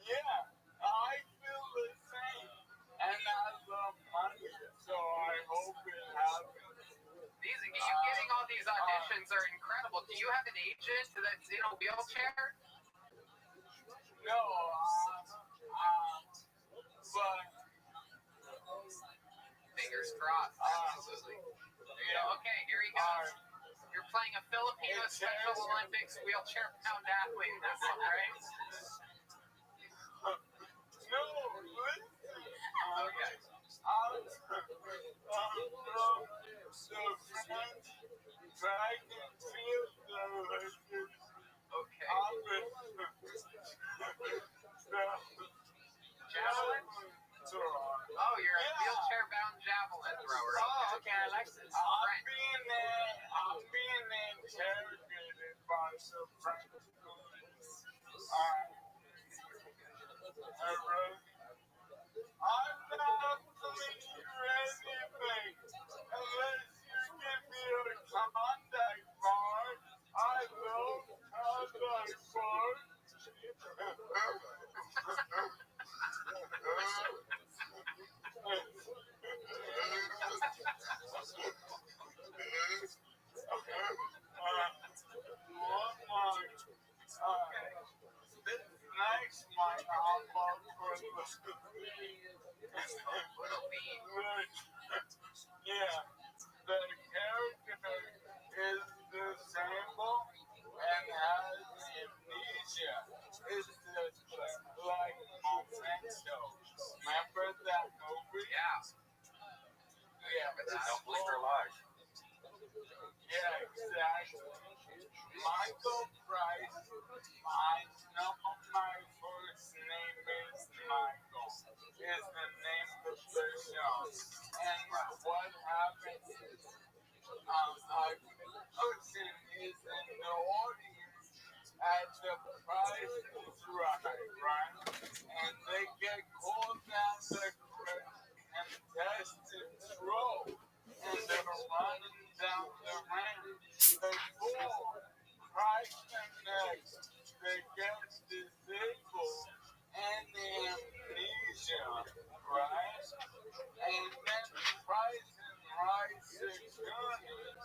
Yeah, I feel the same. And I love money, so I hope it happens. You getting all these auditions are incredible. Do you have an agent that's in a wheelchair? No, but fingers crossed. Absolutely. Okay, here he goes. You're playing a Filipino Special Olympics wheelchair bound athlete in this one, right? no, listen. Okay. The French track and field delegation. Okay. Javelin? Oh, you're a wheelchair bound javelin thrower. Oh, okay, I like this. I'm being interrogated by the French police. I'm not believing anything unless you give me a contact card. I will contact card. This next might hop up for yeah, the character is disabled and has amnesia. It's just like Memento. Remember that movie? Yeah. Don't believe her lies. Yeah, exactly. Michael Price, I know my first name is Michael, is the name of the show. And what happens is, a person is in the audience at the Price is right? And they get called down the contestants row, and they're running down the ramp. Before Price connects, they get disabled and amnesia, right? And then Price and Rice attorneys,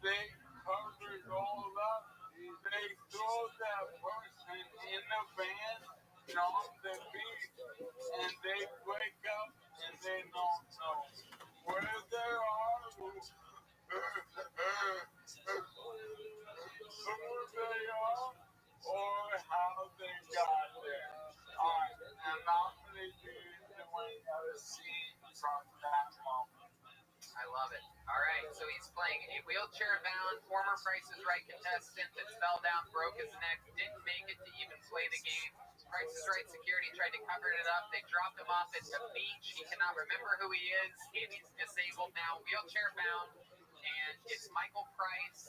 they covered all up. They throw that person in a van on the beach, and they wake up and they don't know where they are, who they are, or how they got there. And I'm going to be doing a scene from that moment. I love it. All right, so he's playing a wheelchair-bound former Price is Right contestant that fell down, broke his neck, didn't make it to even play the game. Price is Right security tried to cover it up. They dropped him off at the beach. He cannot remember who he is. He's disabled now, wheelchair-bound, and it's Michael Price,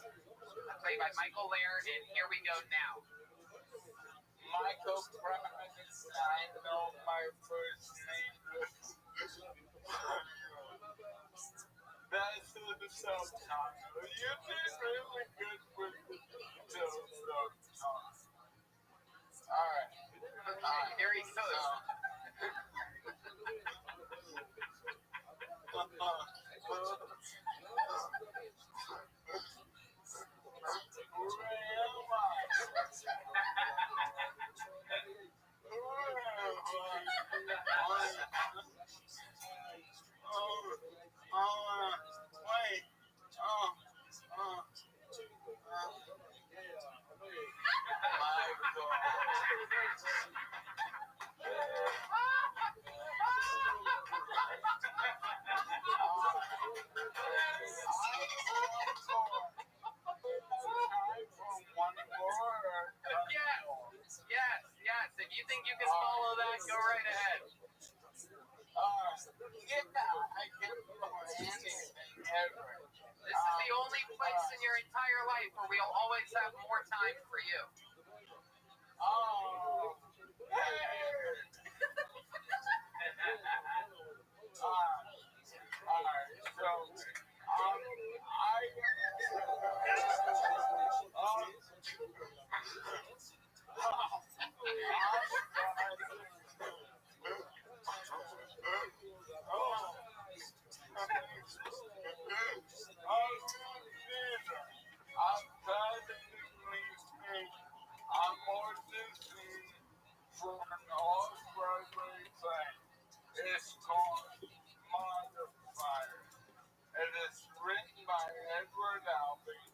played by Michael Laird, and here we go now. Michael Price, I know my first name. That's the subtitle. You did really good with the subtitle. Alright. Here he goes. Yes. If you think you can follow that, go right ahead. I can follow anything ever. This is the only place in your entire life where we'll always have more time for you. Oh. I'm more Disney from an off-Broadway thing. It's called Modifier. It is written by Edward Albee.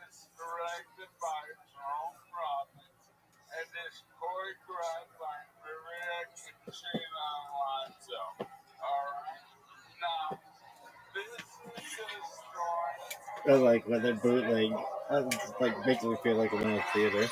It's directed by Jerome Robbins. And it's choreographed by Maria Conchita Alonso. Alright? Now, this is a story. I like when they're bootleg. Like makes me feel like I'm in a theater.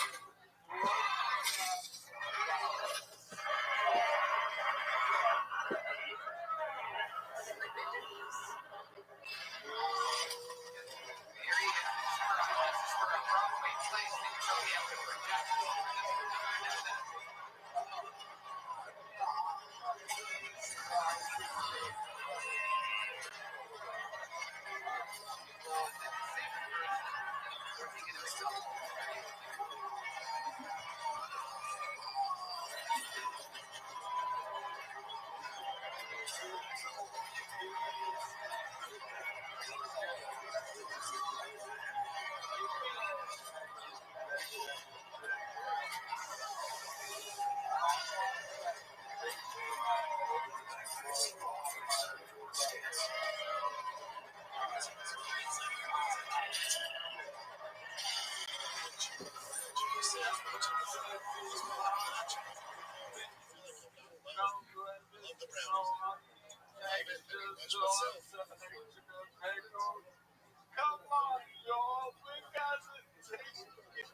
Come on, y'all, we got to take it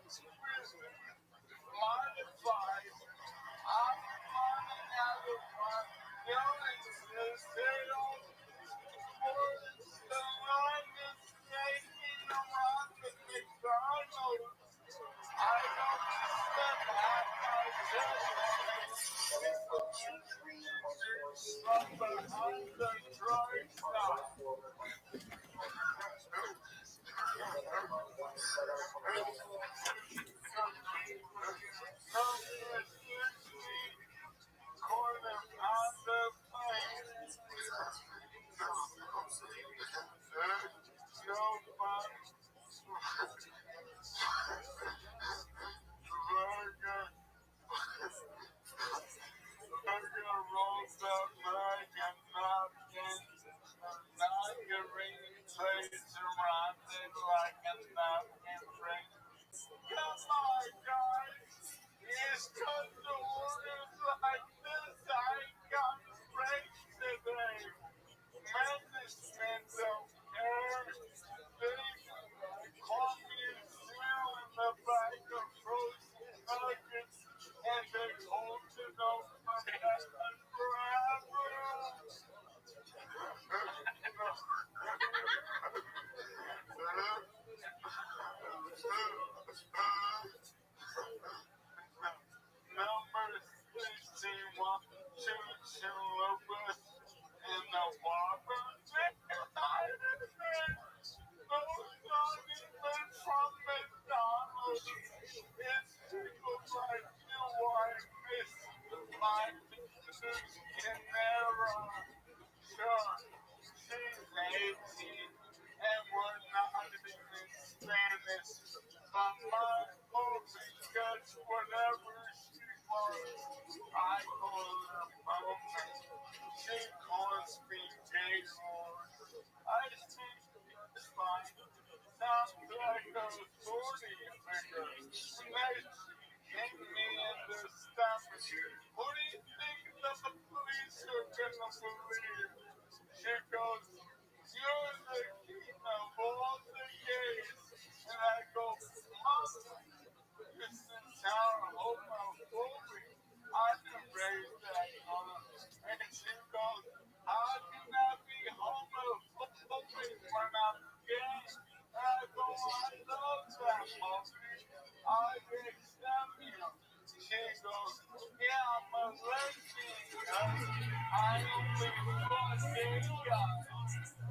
modified. I'm running out of my feelings to say all sports. The line is taking around the McDonald's. I don't spend half my from behind the truck stop. she calls me Gaylord. I think it's fine. Sounds like a sortie figure. Nice hang me in the stomach. What do you think that the police are gonna believe? She goes, you're the king of all the gays. And I go, Mom, this is how homophobic. I can raise that on. And she goes, how can I be homophobic when I'm gay? And I go, I love that movie. I accept you. She goes, yeah, I'm a lesbian. I only fuck gay guys.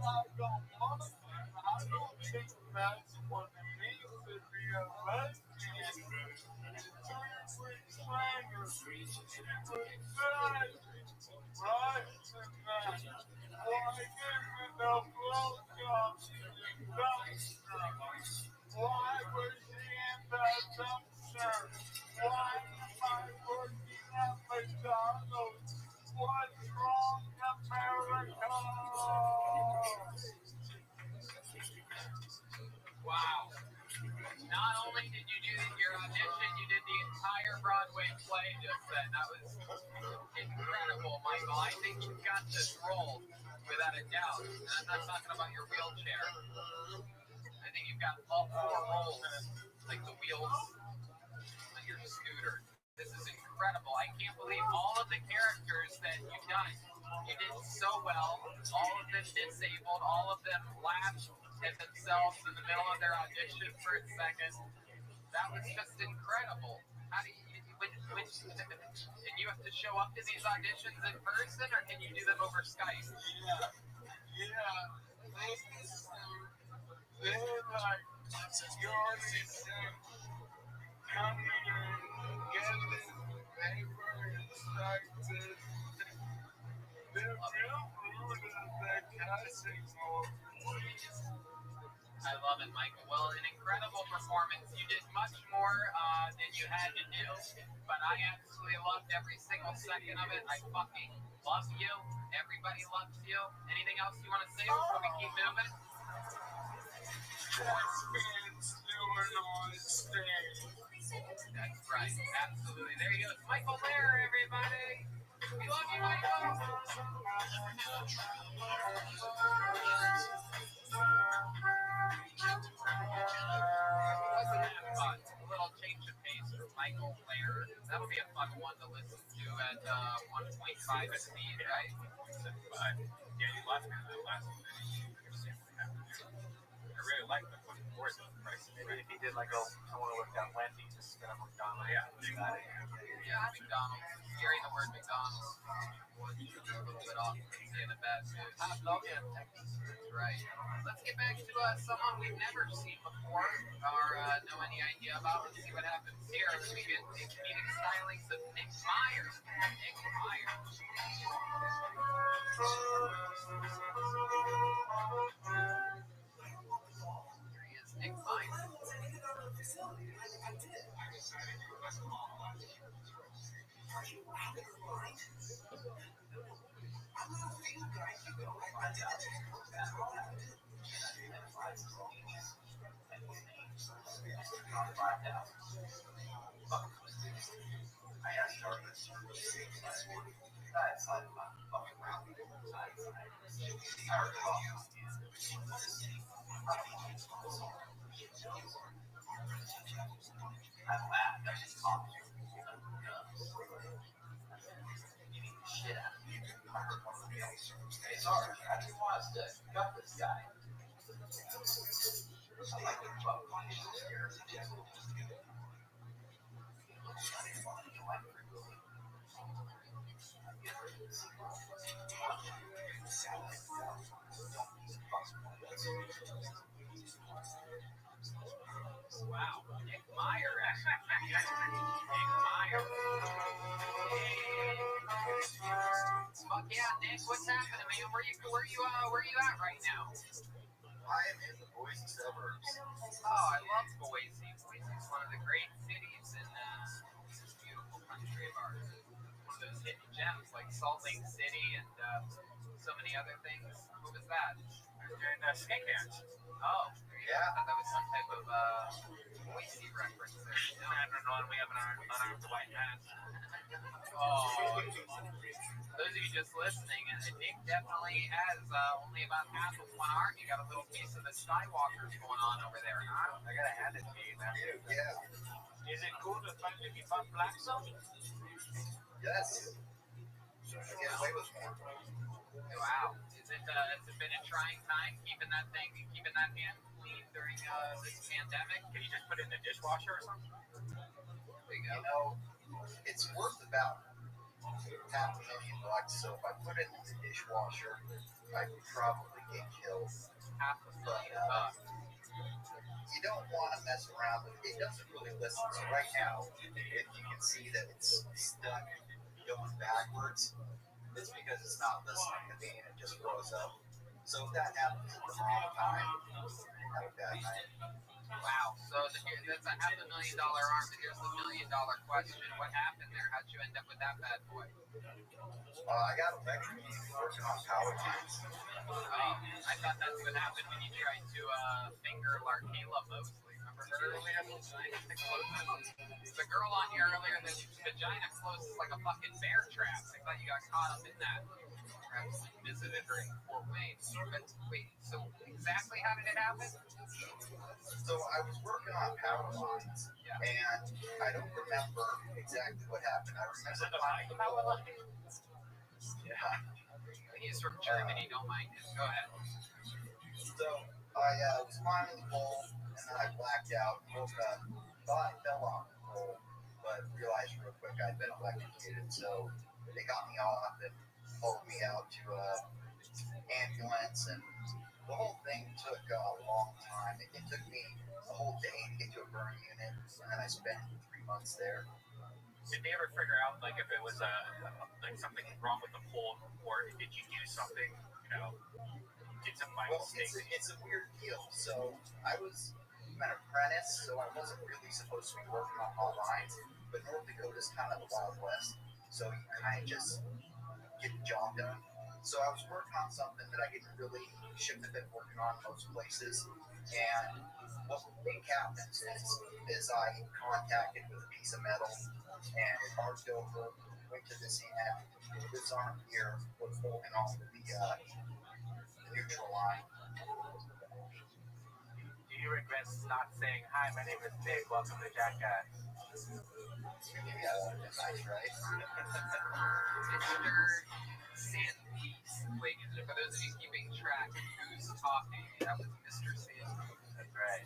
I go, Mom, I don't think that's what it means to be a lesbian. 3 weeks later, she was dead. Right tonight. Why give me no blowjob in the dumpster? Why was she in that dumpster? Why am I working at McDonald's? What's wrong, America? Wow. Not only did you do your audition, you did the entire Broadway play just then. That was incredible, Michael. I think you've got this role, without a doubt. And I'm not talking about your wheelchair. I think you've got all 4 roles, like the wheels on your scooter. This is incredible. I can't believe all of the characters that you've done. You did so well. All of them disabled. All of them laughed at themselves in the middle of their audition for a second. That was just incredible. How do you, and you have to show up to these auditions in person, or can you do them over Skype? They're like, you audition, come here, get this paper and start this. They're real rude at that casting hall. I love it, Michael. Well, an incredible performance. You did much more than you had to do, but I absolutely loved every single second of it. I fucking love you. Everybody loves you. Anything else you want to say before we keep moving? Thespians doing on stage. That's right. Absolutely. There you go. It's Michael Lair, everybody. We love you, Michael. Wasn't that fun? A little change of pace for Michael Lair. That'll be a fun one to listen to at 1.5 speed, right? 1.5. Yeah, you lost me on that last one. I really like the one before the price. Maybe if he did like I want to work down Wendy, just instead of McDonald's. Yeah, McDonald's. Hearing the word McDonald's. A little bit off in a bad mood. That's right. Let's get back to someone we've never seen before or know any idea about. Let's see what happens here. We get the comedic stylings of Nick Myers. Nick Myers. Here he is, Nick Myers. Wow, Nick Myers. Nick Myers. Fuck yeah, Nick, what's happening, man? Where you at right now? I am in the Boise suburbs. Oh, I love Boise. Boise is one of the great cities in this beautiful country of ours. One of those hidden gems like Salt Lake City and so many other things. What was that? I was doing skate dance. Oh, there you go. I thought that was some type of Boise reference there. No, I don't know. We have an unarmed white man. Oh, those of you just listening, Nick definitely has only about half of one arm. You got a little piece of the Skywalkers going on over there, huh? I gotta hand it to you, man. Yeah. Is it cool to finally be butt black zone? Yes. I get away with more. Wow. Has it been a trying time keeping that hand clean during this pandemic? Can you just put it in the dishwasher or something? There you go. You know, it's worth about $500,000. So if I put it in the dishwasher, I'd probably get killed. $500,000. You don't want to mess around with it. It doesn't really listen. So right now, if you can see that it's stuck going backwards, it's because it's not listening to me and it just froze up. So if that happens at the wrong time, you have a bad night. Wow. So that's a $500,000 arm. But here's the $1 million question. What happened there? How'd you end up with that bad boy? I got electrocuted working on power lines. Oh, I thought that's what happened when you tried to finger Larkayla Mosley. Remember her earlier? The girl on here earlier, the vagina closes like a fucking bear trap. I thought you got caught up in that. Perhaps visited her in 4 ways. But wait, so exactly how did it happen? So I was working on power lines, and I don't remember exactly what happened. I remember climbing the pole. Yeah. He's from Germany, don't mind him. Go ahead. So I was climbing the pole, and then I blacked out, woke up, thought I fell off the pole, but realized real quick I'd been electrocuted. So they got me off and pulled me out to ambulance, and the whole thing took a long time. It took me a whole day to get to a burn unit, and then I spent 3 months there. Did they ever figure out like if it was like something wrong with the pole, or did you do something, did some by Well, mistake? it's a weird deal. So I was an apprentice, so I wasn't really supposed to be working on all lines, but North Dakota's kind of the Wild West, so you kind of just get the job done. So I was working on something that shouldn't have been working on most places, and what I think happens is I contacted with a piece of metal, and it arced over, went to this end. This arm here was holding on to the neutral line. Do you regret not saying, "Hi, my name is Nick. Welcome to Jackass"? Maybe that would have been nice, right? Mr. Sandpiece, ladies and for those of you keeping track of who's talking, that was Mr. Sandpiece. That's right.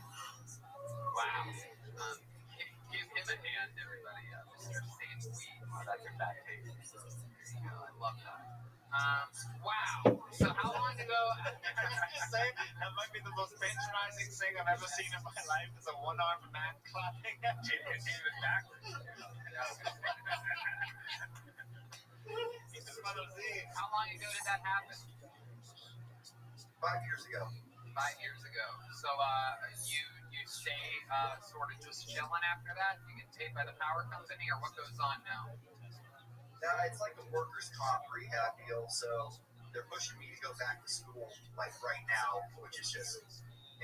Wow. Give him a hand, everybody. Mr. Sandpiece. Oh, that's your bad taste. I love that. Wow. So how long ago? Say, that might be the most patronizing thing I've ever seen in my life is a one-armed man clapping at you and even backwards. How long ago did that happen? 5 years ago. 5 years ago. So you stay sort of just chilling after that? You get paid by the power company, or what goes on now? It's like a workers' comp rehab deal, so they're pushing me to go back to school, like right now, which is just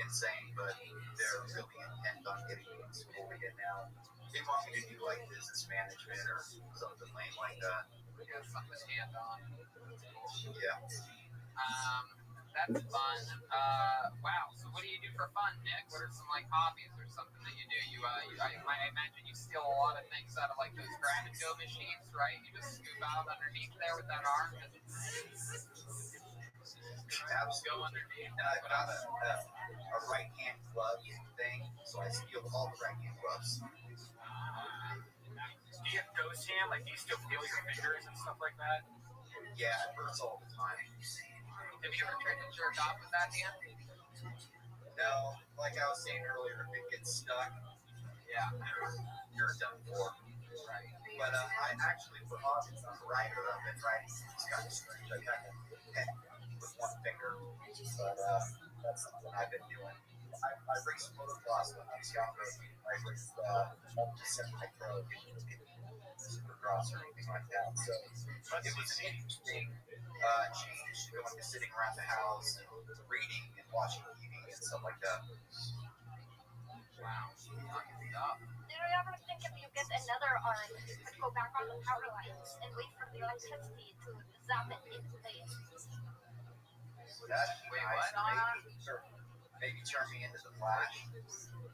insane, but they're really intent on getting me in school again now. They want me to do like business management or something lame like that. Yeah, something hand on. Yeah. That's fun. Wow. So what do you do for fun, Nick? What are some like hobbies or something that you do? I imagine you steal a lot of things out of like those grab and go machines, right? You just scoop out underneath there with that arm and go underneath. And I've got a right-hand glove thing, so I steal all the right-hand gloves. Do you have ghost hand? Like, do you still feel your fingers and stuff like that? Yeah, it hurts all the time. Have you ever tried to jerk off with that hand? No, like I was saying earlier, if it gets stuck, Yeah. you're done for. Right. But I actually put on the writer. I've been writing these kind of strange. I kind of with one finger, but that's something I've been doing. I raced motocross when I was younger. I raced semi-pro, supercross or anything like that. So it was an interesting change going to sitting around the house and reading and watching TV and stuff like that. Wow. Do you ever think if you get another arm, you could go back on the power lines and wait for the electricity to zap it into place? That'd be Wait, nice. what? Maybe turn me into the Flash.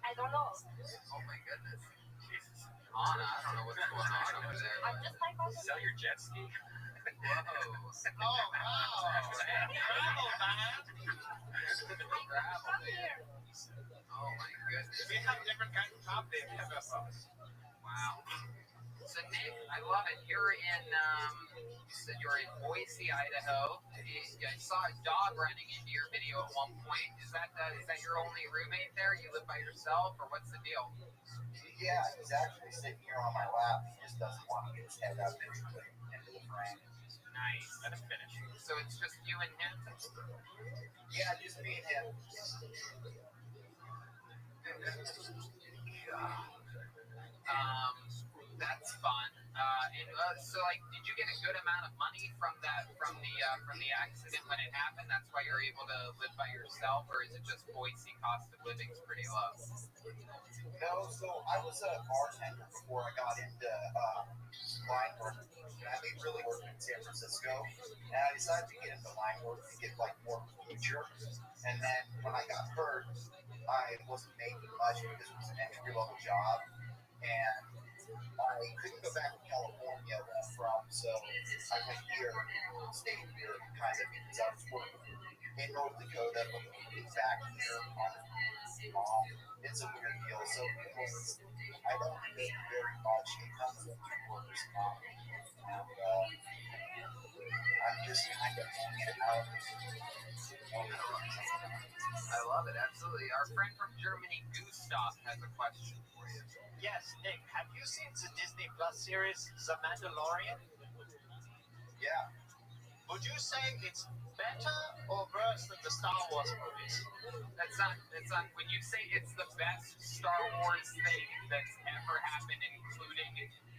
I don't know. Oh my goodness. Jesus. Anna, I don't know what's going on over there. I'm just like all the Sell your jet ski? Whoa. Oh, wow. Gravel, man. Gravel. Here. Oh my goodness. We have different kinds of top they have us. Wow. So Nick, I love it. You're in, you said you're in Boise, Idaho. I saw a dog running into your video at one point. Is that your only roommate there? You live by yourself, or what's the deal? Yeah, he's actually sitting here on my lap. He just doesn't want to get his head up into the frame. Nice. Let him finish. So it's just you and him? Yeah, just me and him. That's fun. So like, did you get a good amount of money from the accident when it happened? That's why you're able to live by yourself, or is it just Boise cost of living is pretty low? No, so I was a bartender before I got into line work. I made really work in San Francisco, and I decided to get into line work to get like more future. And then when I got hurt, I wasn't making much because it was an entry level job, and I couldn't go back to California where I'm from, so I went here, stayed here, kind of, because I was working in North Dakota, but moving back here on mom. It's a weird deal. So I don't make very much. It comes with workers' comp, and I'm just kind of hanging out. I love it, absolutely. Our friend from Germany, Gustav, has a question for you. Yes, Nick, have you seen the Disney Plus series, The Mandalorian? Yeah. Would you say it's better or worse than the Star Wars movies? That's not, when you say it's the best Star Wars thing that's ever happened, including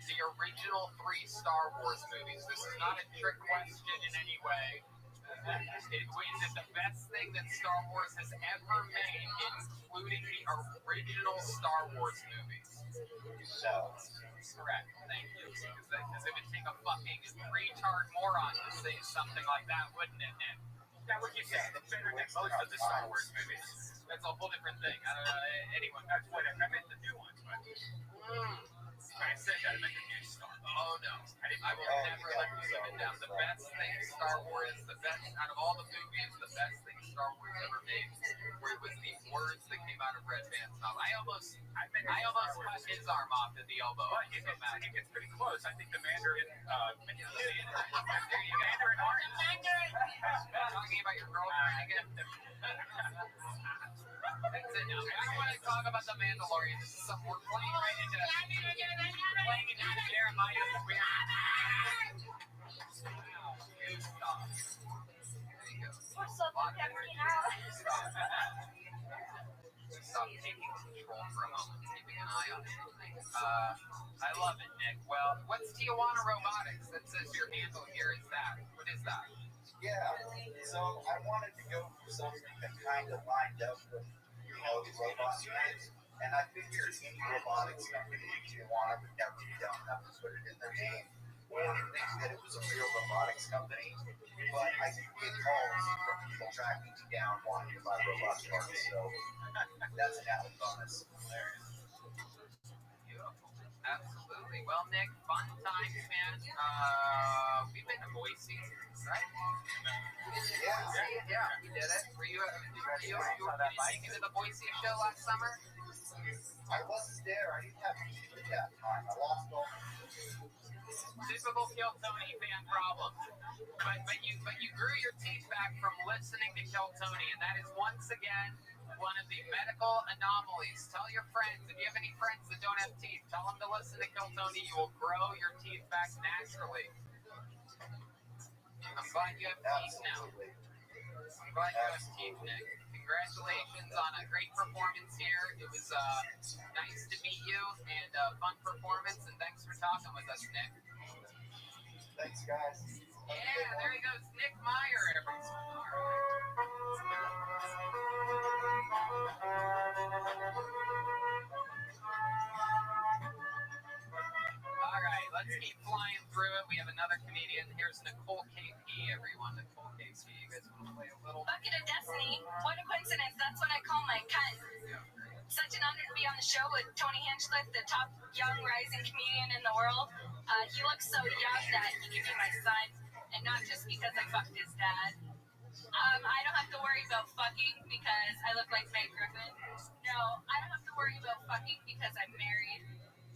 the original 3 Star Wars movies. This is not a trick question in any way. Is it the best thing that Star Wars has ever made, including the original Star Wars movies? No. Correct, thank you. Because it would take a fucking retard moron to say something like that, wouldn't it, Nick? That would you say it's better than most of the Star Wars movies. That's a whole different thing. I don't know, anyone. That's what I meant the new ones, but I said that I meant the new Star. Oh no, I will never let you live it down. The best thing Star Wars, the best out of all the movies, the best thing Star Wars ever made, where it was the words that came out of Red Van's mouth. I almost cut his arm off at the elbow. But if it's pretty close, I think the Mandarin. There you go. Mandarin orange. Talking about your girlfriend again. That's it now. I want to talk about the Mandalorian. This is something we're playing right into. Playing into Jeremiah's weird. Stop. There you go. We're so empty now. Stop taking control for a moment, keeping an eye on everything. I love it, Nick. Well, what's Tijuana Robotics? That says your handle here. Is that? What is that? Yeah. So I wanted to go for something that kind of lined up with, the robot units. And I figured any robotics company in Tijuana would never be dumb enough to put it in their name. I didn't think that it was a real robotics company, but I did get calls from people tracking me down wanting to buy robot parts, so that's an added bonus. Beautiful. Absolutely. Well, Nick, fun times, man. We've been to Boise, right? Yeah, we did it. Were you make it to the Boise show last summer? I wasn't there. I didn't have music at that time. I lost all. Typical Kill Tony fan problem. But you grew your teeth back from listening to Kill Tony, and that is once again one of the medical anomalies. Tell your friends, if you have any friends that don't have teeth, tell them to listen to Kill Tony. You will grow your teeth back naturally. I'm glad you have teeth now. I'm glad you have teeth, Nick. congratulations on a great performance here. It was nice to meet you and fun performance, and thanks for talking with us, Nick. Thanks, guys. Yeah, there he goes, Nick Meyer, everyone. All right, let's keep flying through it. We have another comedian. Here's Nicole KP, everyone. Nicole KP, you guys want to play a little? Bucket of Destiny. What a coincidence. That's what I call my cousin. Such an honor to be on the show with Tony Hinchcliffe, the top young rising comedian in the world. He looks so young that he could be my son, and not just because I fucked his dad. I don't have to worry about fucking because I look like Meg Griffin. No, I don't have to worry about fucking because I'm married.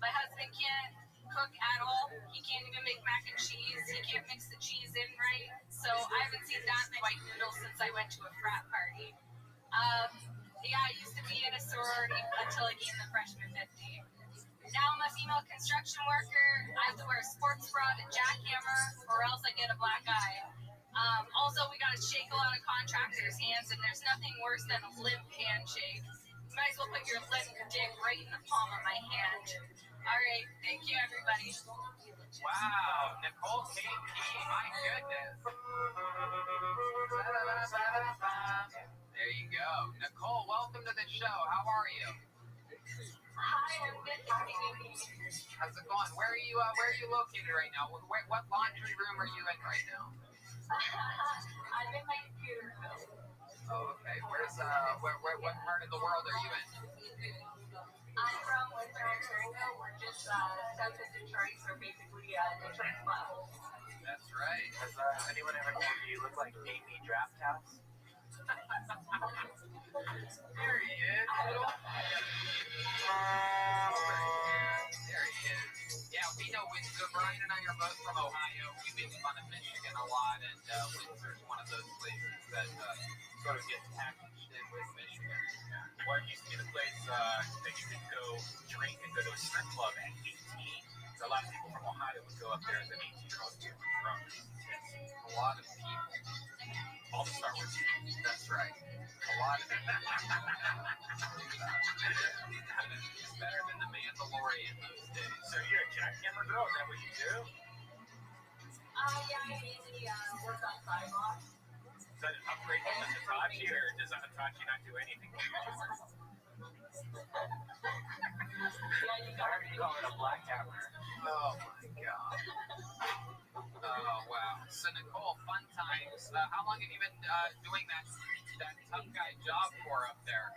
My husband can't cook at all. He can't even make mac and cheese. He can't mix the cheese in right. So I haven't seen that in white noodles since I went to a frat party. Yeah, I used to be in a sorority until I gained the freshman 50. Now I'm a female construction worker. I have to wear a sports bra to jackhammer or else I get a black eye. Also, we got to shake a lot of contractors' hands, and there's nothing worse than a limp handshake. You might as well put your limp dick right in the palm of my hand. All right, thank you, everybody. Wow, Nicole KP, my goodness. There you go. Nicole, welcome to the show. How are you? Hi, I'm good. How's it going? Where are you located right now? What laundry room are you in right now? I'm in my computer room. Oh, okay. What part of the world are you in? I'm from Windsor, Ontario. We're just south of Detroit, so basically Detroit's butthole. That's right. Has anyone ever told you look like Amy Draft House? There he is. There he is. Yeah, we know Windsor. Brian and I are both from Ohio. We make fun of Michigan a lot, and Windsor's one of those places that sort of gets packaged in with Michigan. Well, it used to be the place that you could go drink and go to a strip club at 18. So a lot of people from Ohio would go up there as an 18-year-old to get drunk. A lot of people. All the Star Wars people. That's right. A lot of them. It's better than the Mandalorian those days. So you're a jackhammer girl? Is that what you do? Yeah, I mainly work on sidewalks. Is that an upgrade from the Hitachi, or does the Hitachi not do anything for you? Yeah, you I heard you call it a black hammer. Oh my god. Oh wow. So Nicole, fun times. How long have you been doing that tough guy job for up there?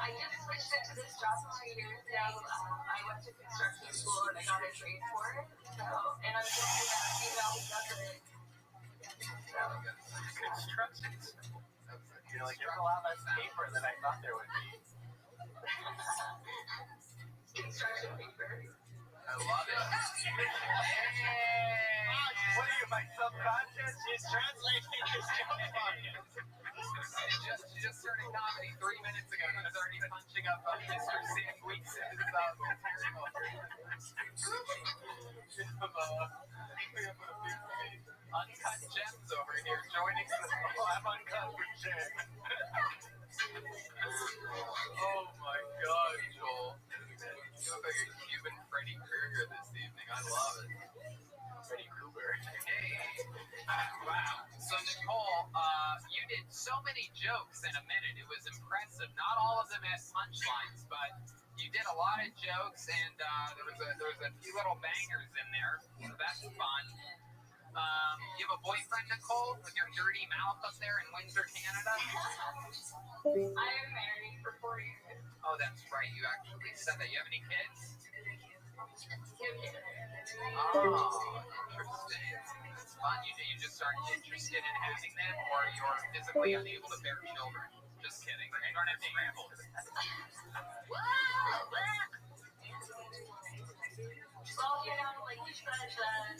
I just switched into this job 2 years ago. I went to construction school and I got a trade for it. So, and I'm just a female who does it. Construction. You're like, there's a lot less paper than I thought there would be. Construction paper. I love it. What are you, my subconscious? She's translating this She just started comedy 3 minutes ago. She was already punching up Mr. Sam Weeks' material. Uncut Gems over here joining us. I'm uncut with Jen. Oh my god, Joel. You look like a Cuban Freddy Krueger this evening. I love it. Freddy Krueger. Hey. Wow. So Nicole, you did so many jokes in a minute. It was impressive. Not all of them had punchlines, but you did a lot of jokes, and there was a few little bangers in there. So that's fun. You have a boyfriend, Nicole, with your dirty mouth up there in Windsor, Canada? I am married for 4 years. Oh, that's right. You actually said that. You have any kids? Oh, interesting. That's fun. You just aren't interested in having them, or you're physically unable to bear children? Just kidding. You don't have scrambles. Well, you know, like you said,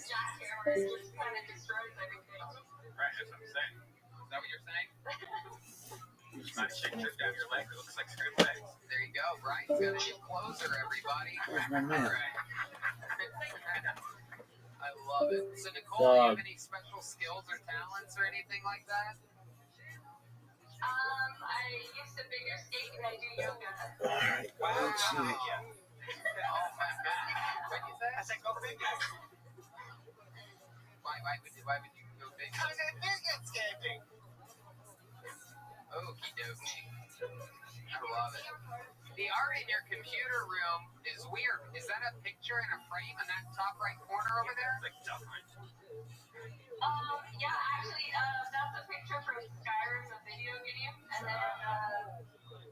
jackhammer just kind of destroys everything. Right, that's what I'm saying. Is that what you're saying? You just not shake just down your leg. It looks like scrambled eggs. There you go. Brian's got a new closer, everybody. Where's my man? All right. I love it. So, Nicole, do you have any special skills or talents or anything like that? see. Oh my god. What'd you say? I said go figure. Why would you go big? Because it's figure skating. Okie dokie. I love it. The art in your computer room is weird. Is that a picture in a frame in that top right corner over there? Like Duck Hunt. Yeah, actually, that's a picture from Skyrim, the video game, and then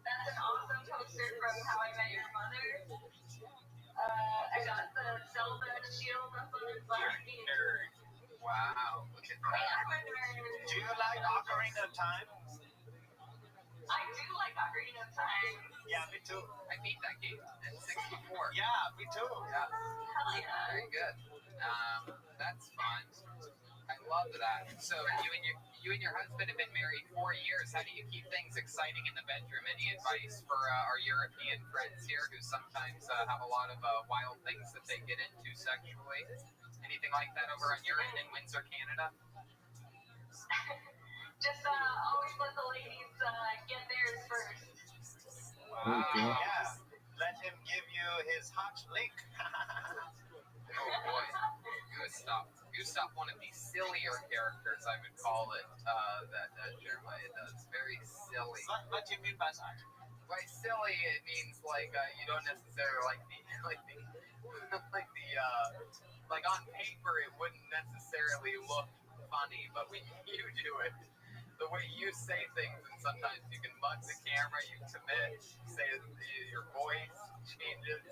that's an awesome poster from How I Met Your Mother. I got the Zelda shield up on his last game. Nerd. Wow, look at Wait, that. I'm a nerd. Do you like Ocarina of Time? I do like Ocarina of Time. Yeah, me too. I beat that game in 64. Yeah, me too. Yeah, Hell yeah. very good. That's fun. I love that. So you and your husband have been married 4 years. How do you keep things exciting in the bedroom? Any advice for our European friends here who sometimes have a lot of wild things that they get into sexually? Anything like that over on your end in Windsor, Canada? Just always let the ladies get theirs first. Wow. Okay. Yeah. Let him give you his hot link. Oh boy, Gustav, one of the sillier characters, I would call it, that Jeremiah does. Very silly. What do you mean by that? By silly, it means like you don't necessarily like on paper it wouldn't necessarily look funny, but when you do it, the way you say things, and sometimes you can mug the camera, you commit, say your voice changes.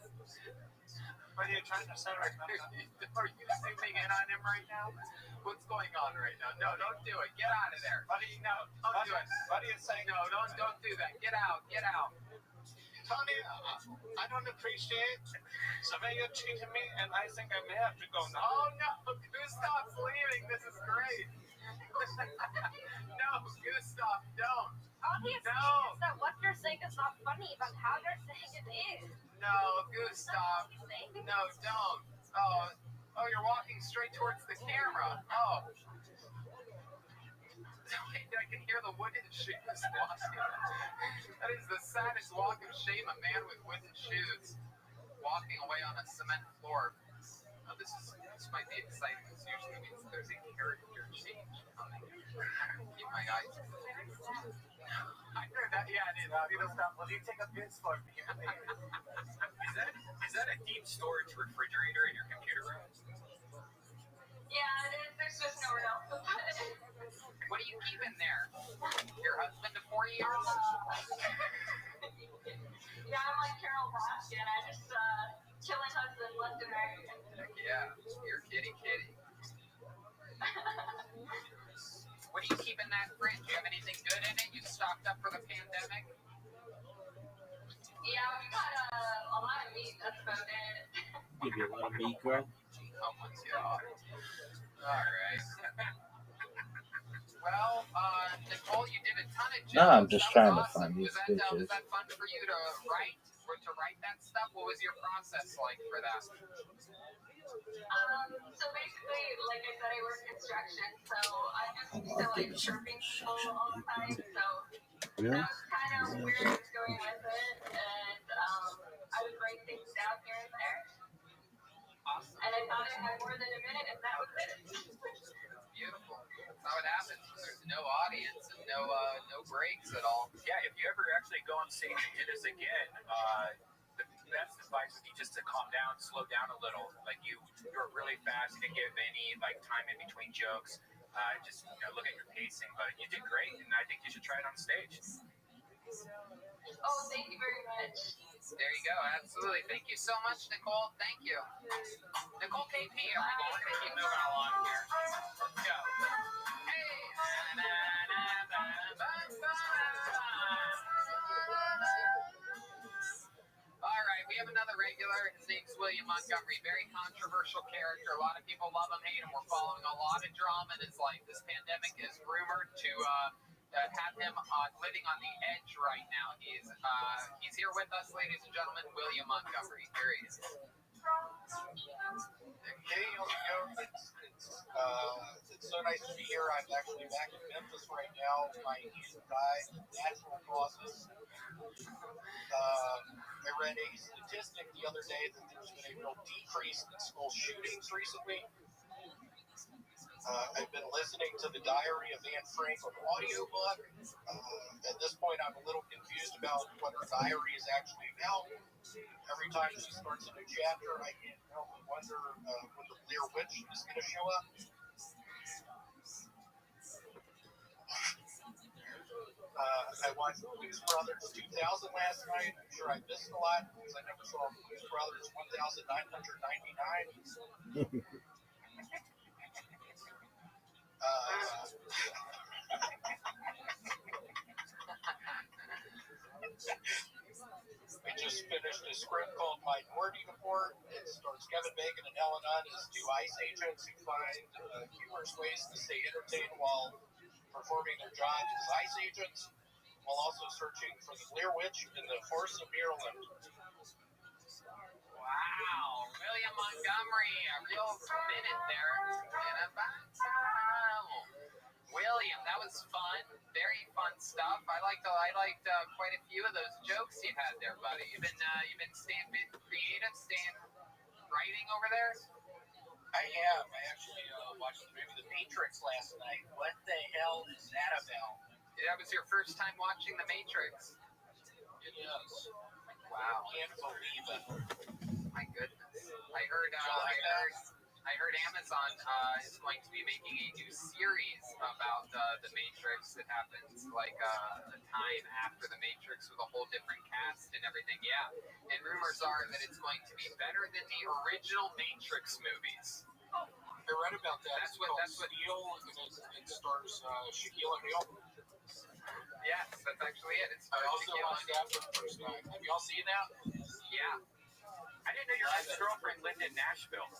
What are you trying to say right now? Are you zooming in on him right now? What's going on right now? No, don't do it. Get out of there. What do you know? Don't do it. What are you saying? No, don't do that. Get out. Get out. Tony, I don't appreciate the way you're treating me, and I think I may have to go now. Oh no, Gustav's leaving. This is great. No, Gustav, don't. Obviously, No. it's that what you're saying is not funny, but how you're saying it is. No, Gustav. No, don't. Oh, you're walking straight towards the camera. Oh. I can hear the wooden shoes walking. That is the saddest walk of shame, a man with wooden shoes walking away on a cement floor. Oh, this might be exciting. This usually means there's a character change coming. Keep my eyes. I heard that. Yeah, it is. Gustav, will you take a piss for me? Is that a deep storage refrigerator in your computer room? Yeah, it is. There's just nowhere else to put it. What do you keep in there? Your husband of 4 years? Yeah, I'm like Carol Baskin. I just kill his husband left and right. Heck yeah, you're kitty. What do you keep in that fridge? Do you have anything good in it? You stocked up for the pandemic? Yeah, we got a lot of meat. That's about it. Give you a lot of meat, girl. Oh my god. Alright. Well, Nicole, you did a ton of jokes. No, I'm just That trying was to find these Was pictures. that fun for you to write that stuff? What was your process like for that? So basically, like I said, I work construction, so I'm just used to like chirping people all the time. So Really? that was kind of where I was going with it, and I would write things down here and there. Awesome. And I thought I had more than a minute, and that was it. Beautiful. That's how it happens when there's no audience and no breaks at all. Yeah, if you ever actually go on stage and do this again, the best advice would be just to calm down, slow down a little. Like you're really fast, you didn't give any like time in between jokes. Just look at your pacing, but you did great, and I think you should try it on stage. Oh, thank you very much. There you go. Absolutely. Thank you so much, Nicole. Thank you. Nicole KP, everyone. We're going to keep moving along here. Let's go. Hey. All right. We have another regular. His name's William Montgomery. Very controversial character. A lot of people love him, hate him. We're following a lot of drama in his life. This pandemic is rumored to have him living on the edge right now. He's here with us, ladies and gentlemen, William Montgomery. Here he is. Hey, how's it going? It's so nice to be here. I'm actually back in Memphis right now. My aunt died of natural causes. I read a statistic the other day that there's been a real decrease in school shootings recently. I've been listening to the Diary of Anne Frank on audiobook. At this point, I'm a little confused about what her diary is actually about. Every time she starts a new chapter, I can't help but wonder when the Blair Witch is going to show up. I watched Blues Brothers 2000 last night. I'm sure I missed a lot because I never saw Blues Brothers 1999. We just finished a script called Minority Report. It stars Kevin Bacon and Helen Hunt as two ICE agents who find humorous ways to stay entertained while performing their jobs as ICE agents, while also searching for the Blair Witch in the Forest of Maryland. Wow, William Montgomery, a real minute there. And about time. William, that was fun. Very fun stuff. I liked quite a few of those jokes you had there, buddy. You've been staying creative, staying writing over there. I am. I actually watched the movie The Matrix last night. What the hell is that about? That was your first time watching The Matrix. It is. Wow. Can't believe it. My goodness. I heard Amazon is going to be making a new series about The Matrix that happens like a time after The Matrix with a whole different cast and everything. Yeah. And rumors are that it's going to be better than the original Matrix movies. I read about that. That's what Steel, and it stars Shaquille O'Neal. Yes, that's actually it. It's I also watched that for the first time. Have y'all seen that? Yeah. I didn't know your ex-girlfriend lived in Nashville.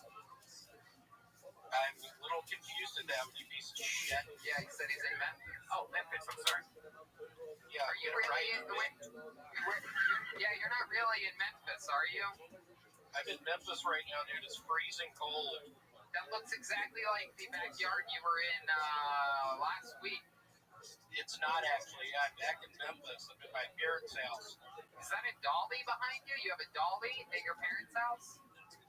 I'm a little confused at that, you piece of shit. Yeah, he said he's in Memphis. Oh, Memphis, I'm sorry. Yeah, are you really you're not really in Memphis, are you? I'm in Memphis right now, dude. It's freezing cold. That looks exactly like the backyard you were in last week. It's not actually. I'm back in Memphis. I'm at my parents' house. Is that a dolly behind you? You have a dolly at your parents' house?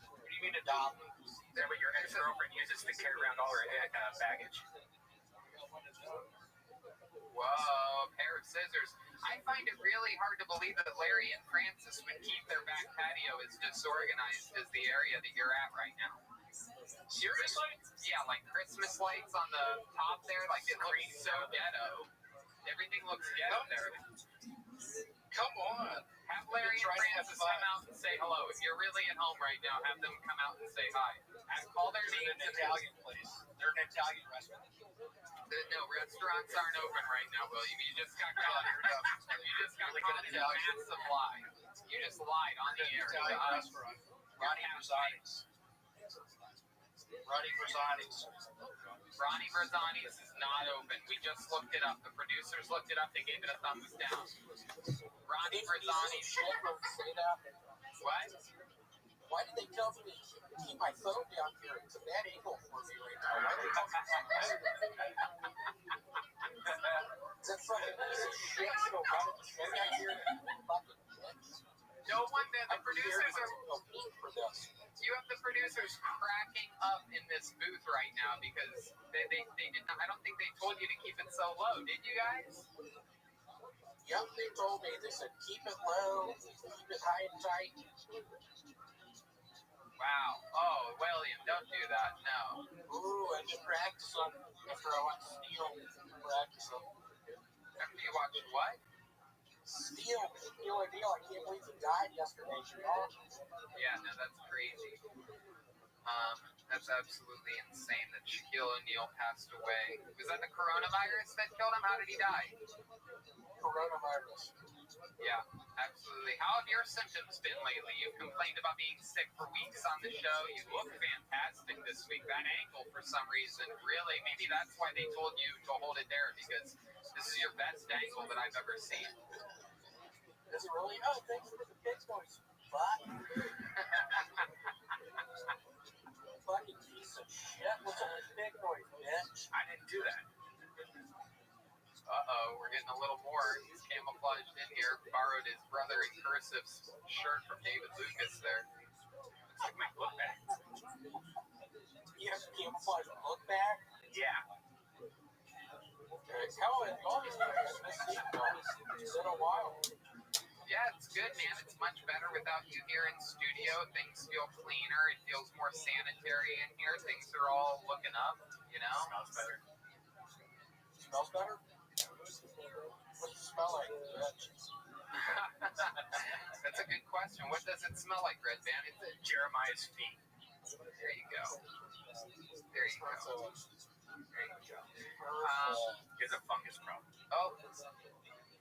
What do you mean a dolly? Is that what your ex-girlfriend uses to carry around all her baggage? Whoa, a pair of scissors. I find it really hard to believe that Larry and Francis would keep their back patio as disorganized as the area that you're at right now. Seriously? Yeah, like Christmas lights on the top there, like it looks so ghetto. Everything looks ghetto there. Come on. Have Larry and Francis come out and say hello. If you're really at home right now, have them come out and say hi. Call their names. It's an Italian place. They're an Italian restaurant. No, restaurants aren't open right now, William. You just got caught. You just got caught in a massive lie. You just lied on the air. Italian restaurant. Ronnie Bersani's. Ronnie Bersani's is not open. We just looked it up. The producers looked it up. They gave it a thumbs down. Ronnie Bersani's. What? Why did they tell me to keep my phone down here? It's a bad angle for me right now. Why did they tell me to keep my phone down? Is that fucking piece of shit still running the show down here? Fucking bitch. No wonder the producers are. For this. You have the producers cracking up in this booth right now because they did not. I don't think they told you to keep it so low, did you guys? Yep, they told me. They said keep it low, keep it high and tight. Wow. Oh, William, don't do that. No. Ooh, I just practice on after I watch Steel. Practice on. After you watch what? Steel O'Neal. I can't believe he died yesterday. Yeah, no, that's crazy. That's absolutely insane that Shaquille O'Neal passed away. Was that the coronavirus that killed him? How did he die? Coronavirus. Yeah, absolutely. How have your symptoms been lately? You've complained about being sick for weeks on the show. You look fantastic this week. That ankle, for some reason, really, maybe that's why they told you to hold it there, because this is your best ankle that I've ever seen. Is it really? Oh, thanks for the kids' noise. Fuck. fucking piece of shit. What's up with big boys, bitch? I didn't do that. Uh-oh, we're getting a little more. He's camouflaged in here. Borrowed his brother in cursive's shirt from David Lucas there. Looks like my book bag. You have camouflage book bag? Yeah. Okay. How have all these guys missed you? It's been a while. Yeah, it's good, man. It's much better without you here in studio. Things feel cleaner. It feels more sanitary in here. Things are all looking up, you know? Smells better. Smells better? What's it smell like? That's a good question. What does it smell like, Red Band? Is it Jeremiah's feet. There you go. There you go. There you go. He has a fungus problem. Oh,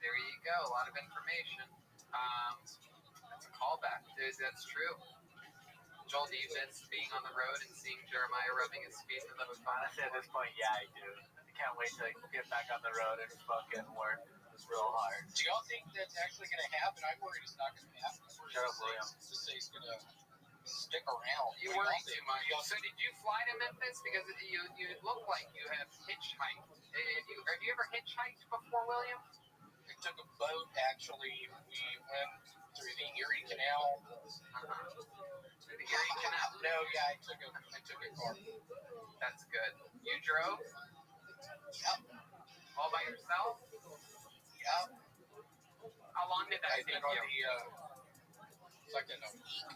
there you go. A lot of information. That's a callback. That's true. Joel, do you miss being on the road and seeing Jeremiah rubbing his feet in the Honestly, at this point, yeah, I do. I can't wait to get back on the road and fucking work real hard. Do y'all think that's actually going to happen? I'm worried it's not going to happen. Shut up, William. To say it's going to stick around. You worry too much. So did you fly to Memphis? Because you look like you have hitchhiked. Have you ever hitchhiked before, William? We took a boat, actually. We went through the Erie Canal. Through the Erie Canal? No, yeah, I took a car. That's good. You drove? Yep. All by yourself? Yep. How long did that I've take been on you? it's like in a week.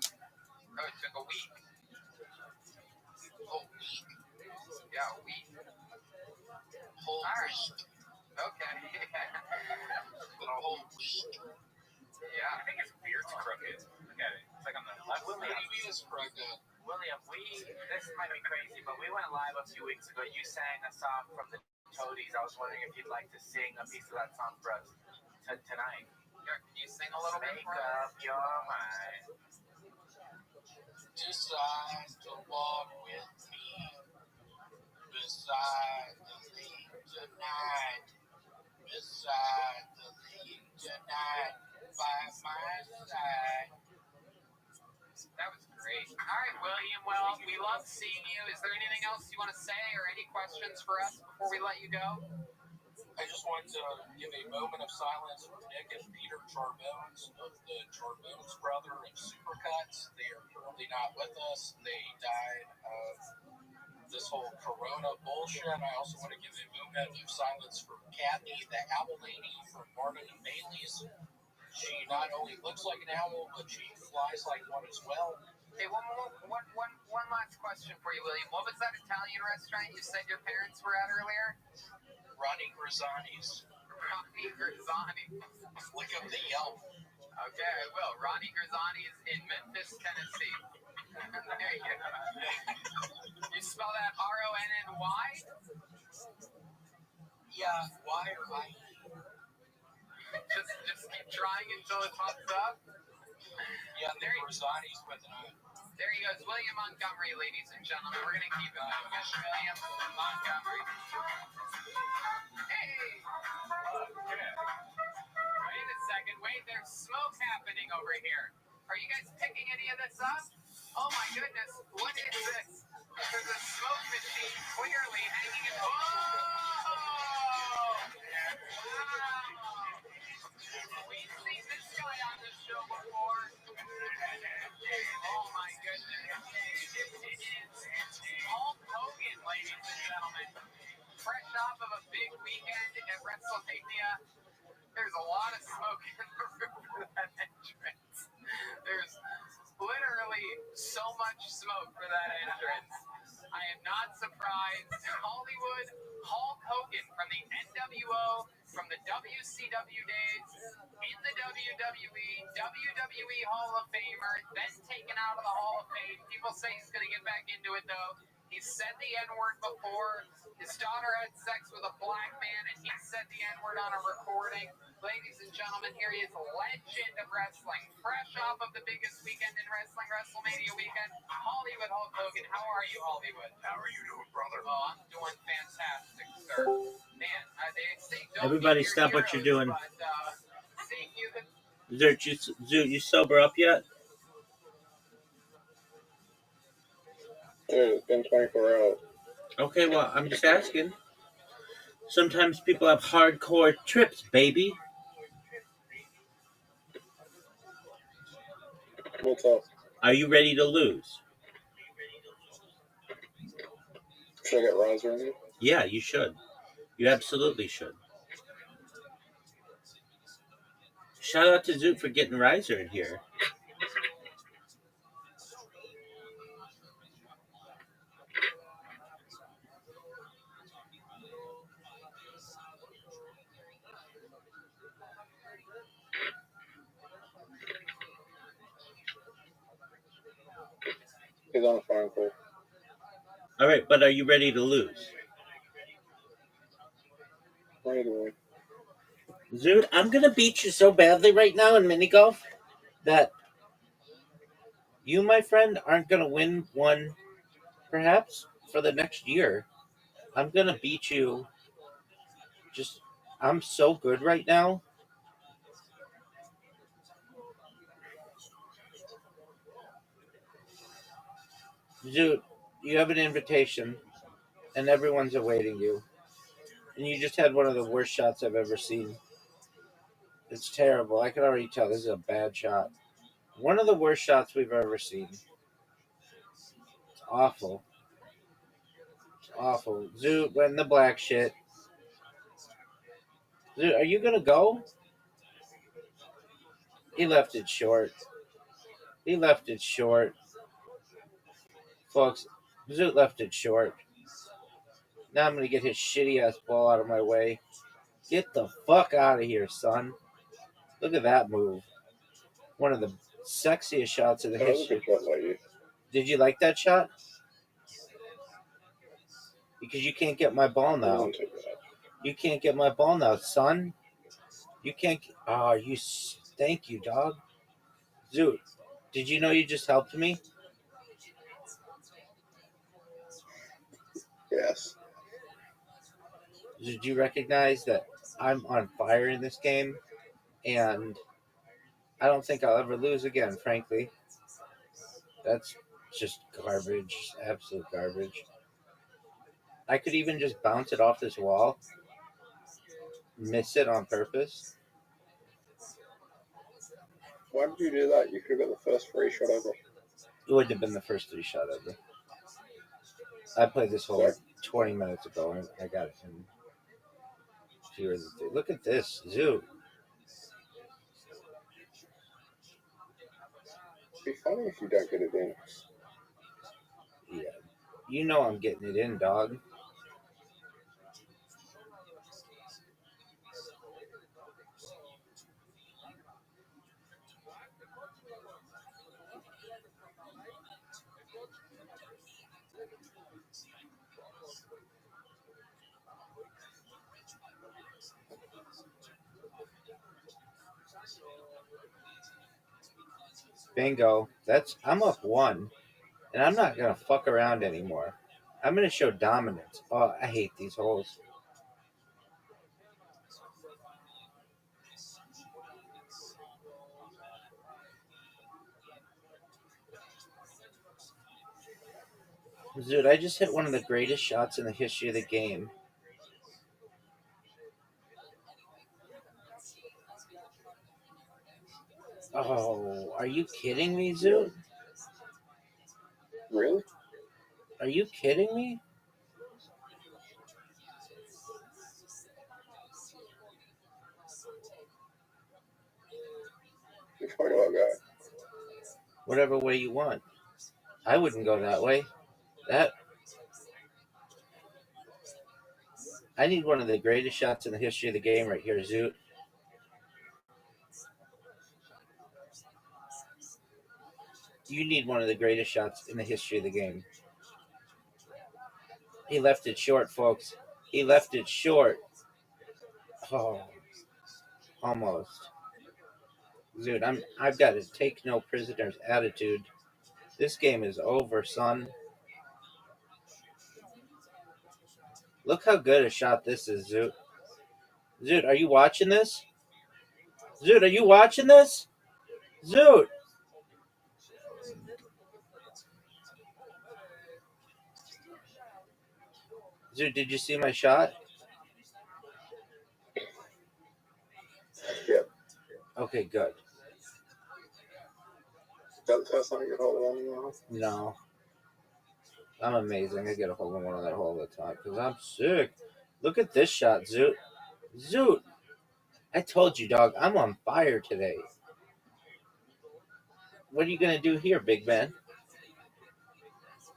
Oh, it took a week. Whole week. Yeah, a week. Whole All right. week. Okay. But a whole week. Yeah. I think his beard's crooked. Look at it. It's like on the left. Maybe it's pregnant. William, this might be crazy, but we went live a few weeks ago. You sang a song from the Toadies. I was wondering if you'd like to sing a piece of that song for us tonight. Yeah, can you sing a little bit Make for us? up your mind. Decide to walk with me beside the lake tonight. Beside the lake tonight. By my side. That was great. All right, William. Well, we love seeing you. Is there anything else you want to say or any questions for us before we let you go? I just wanted to give a moment of silence for Nick and Peter Charbones of the Charbones Brother and Supercuts. They are currently not with us. They died of this whole corona bullshit. I also want to give a moment of silence for Kathy, the owl lady from Martin and Bailey's. She not only looks like an owl, but she flies like one as well. Hey, one last question for you, William. What was that Italian restaurant you said your parents were at earlier? Ronnie Grizzani's. Ronnie Grizzani. Look up the Yelp. Okay, I will. Ronnie Grizzani's in Memphis, Tennessee. There you go. You spell that R-O-N-N-Y? Yeah, why or I? Just keep trying until it pops up. Yeah, the Grizzani's with an I. There he goes, William Montgomery, ladies and gentlemen. We're gonna keep it moving. William Montgomery. Hey! Wait a second. Wait, there's smoke happening over here. Are you guys picking any of this up? Oh my goodness, what is this? There's a smoke machine clearly hanging in. Whoa! Wow! We've seen this guy on the show before. Oh my goodness. It is Hulk Hogan, ladies and gentlemen. Fresh off of a big weekend at WrestleMania. There's a lot of smoke in the room for that entrance. There's literally so much smoke for that entrance. I am not surprised. Hollywood, Hulk Hogan from the NWO, from the WCW days, in the WWE, WWE Hall of Famer, then taken out of the Hall of Fame. People say he's going to get back into it, though. He said the N-word before. His daughter had sex with a black man, and he said the N-word on a recording. Ladies and gentlemen, here he is, a legend of wrestling, fresh off of the biggest weekend in wrestling, WrestleMania weekend, Hollywood Hulk Hogan. How are you, Hollywood? How are you doing, brother? Oh, I'm doing fantastic, sir. Man, they say don't Everybody get your stop what you're heroes, doing. But, seeing you the Zoot, you sober up yet? Dude, it's been 24 hours. Okay, well, I'm just asking. Sometimes people have hardcore trips, baby. What's up? Are you ready to lose? Should I get Riser in here? Yeah, you should. You absolutely should. Shout out to Zoot for getting Riser in here. He's on the phone call. All right, but are you ready to lose? Right away. Zoot, I'm going to beat you so badly right now in mini golf that you, my friend, aren't going to win one perhaps for the next year. I'm going to beat you. I'm so good right now. Zoot, you have an invitation, and everyone's awaiting you. And you just had one of the worst shots I've ever seen. It's terrible. I can already tell this is a bad shot. One of the worst shots we've ever seen. It's awful. It's awful. Zoot went in the black shit. Zoot, are you going to go? He left it short. He left it short. Folks, Zoot left it short. Now I'm going to get his shitty ass ball out of my way. Get the fuck out of here, son. Look at that move. One of the sexiest shots in the That was a history. good shot, lady. Did you like that shot? Because you can't get my ball I now. won't take that. You can't get my ball now, son. You can't. Oh, thank you, dog. Zoot, did you know you just helped me? Yes. Did you recognize that I'm on fire in this game? And I don't think I'll ever lose again, frankly. That's just garbage. Absolute garbage. I could even just bounce it off this wall. Miss it on purpose. Why did you do that? You could have got the first free shot ever. It wouldn't have been the first 3 shot ever. I played this hole like 20 minutes ago and I got it in fewer than 3. Look at this. Zoot. It'd be funny if you don't get it in. Yeah. You know I'm getting it in, dog. Bingo. I'm up 1. And I'm not going to fuck around anymore. I'm going to show dominance. Oh, I hate these holes. Dude, I just hit one of the greatest shots in the history of the game. Oh, are you kidding me, Zoot? Really? Are you kidding me? Which way do I go? Whatever way you want. I wouldn't go that way. I need one of the greatest shots in the history of the game right here, Zoot. You need one of the greatest shots in the history of the game. He left it short, folks. He left it short. Oh, almost. Zoot, I've got a take no prisoners attitude. This game is over, son. Look how good a shot this is, Zoot. Zoot, are you watching this? Zoot, are you watching this? Zoot! Zoot, did you see my shot? Yep. Okay, good. That's the first time you get hold of one now. No. I'm amazing. I get a hold of one of that all the time because I'm sick. Look at this shot, Zoot. Zoot! I told you, dog, I'm on fire today. What are you going to do here, big man?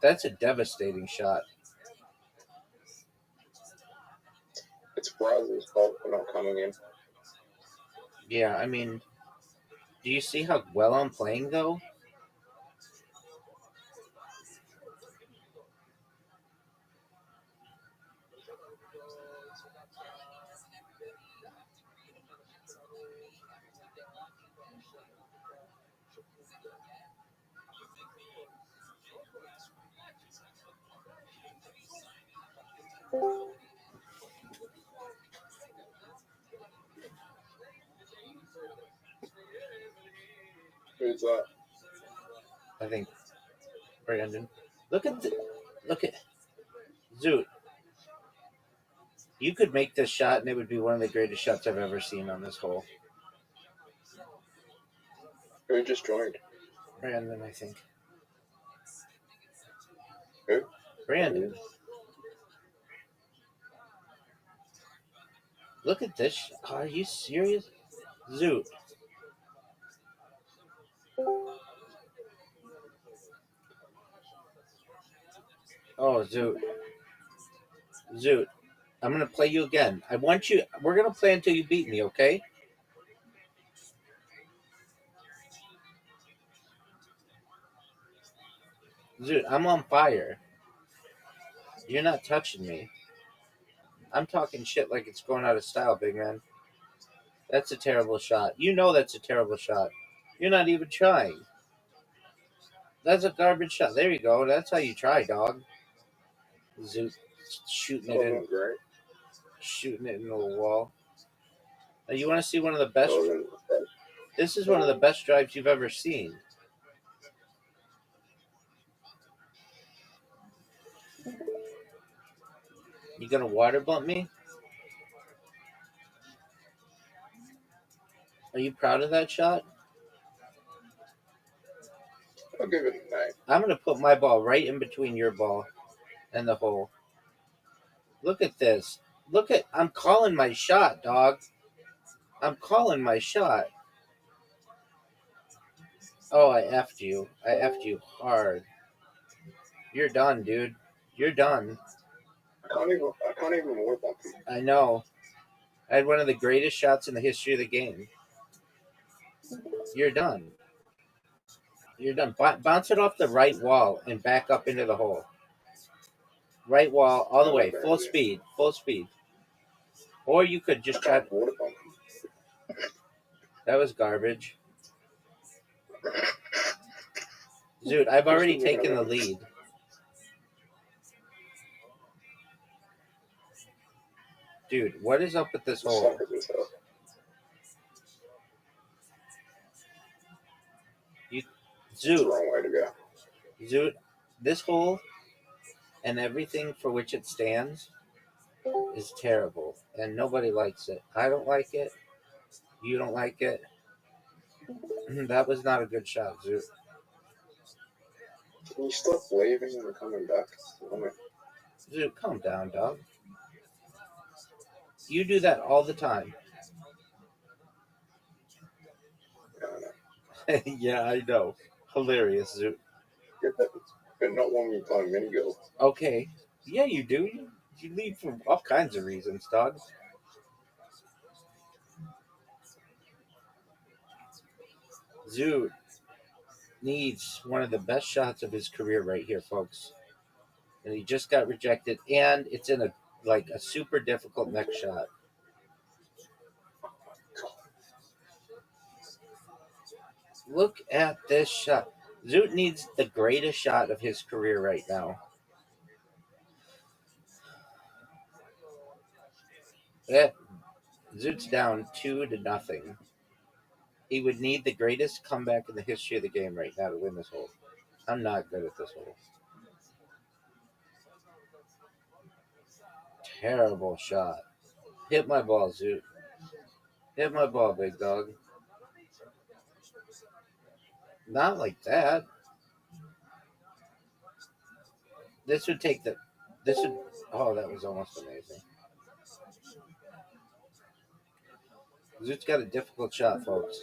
That's a devastating shot. It's Brazil's fault for not coming in. Yeah, I mean, do you see how well I'm playing, though? Who's that? I think Brandon. Look at Zoot. You could make this shot, and it would be one of the greatest shots I've ever seen on this hole. Who just joined? Brandon, I think. Who? Brandon. Look at this. Are you serious? Zoot. Oh, Zoot. Zoot. I'm going to play you again. We're going to play until you beat me, okay? Zoot, I'm on fire. You're not touching me. I'm talking shit like it's going out of style, big man. That's a terrible shot. You know that's a terrible shot. You're not even trying. That's a garbage shot. There you go. That's how you try, dog. Zoot shooting it in. Great. Shooting it into the wall. Now, you want to see one of the best? This is one of the best drives you've ever seen. You gonna water bump me? Are you proud of that shot? I'll give it a 9. I'm gonna put my ball right in between your ball and the hole. Look at this. I'm calling my shot, dog. I'm calling my shot. Oh, I effed you. I effed you hard. You're done, dude. You're done. I can't even water bump you. I know. I had one of the greatest shots in the history of the game. You're done. You're done. Bounce it off the right wall and back up into the hole. Right wall, all the way. Full speed. Full speed. Or you could just try. Water bump. That was garbage. Dude, I've already taken the lead. Dude, what is up with this hole? Zoot. Wrong way to go. Zoot, this hole and everything for which it stands is terrible, and nobody likes it. I don't like it. You don't like it. That was not a good shot, Zoot. Can you stop waving and coming back? Zoot, calm down, dog. You do that all the time. Yeah, I know. Hilarious, Zoot. But not when we play mini golf. Okay. Yeah, you do. You leave for all kinds of reasons, dog. Zoot needs one of the best shots of his career right here, folks. And he just got rejected, and it's in a super difficult next shot. Look at this shot. Zoot needs the greatest shot of his career right now. Zoot's down 2-0. He would need the greatest comeback in the history of the game right now to win this hole. I'm not good at this hole. terrible shot. Hit my ball, Zoot. Hit my ball, big dog. Not like that. This would take the. This would. Oh, that was almost amazing. Zoot's got a difficult shot, folks.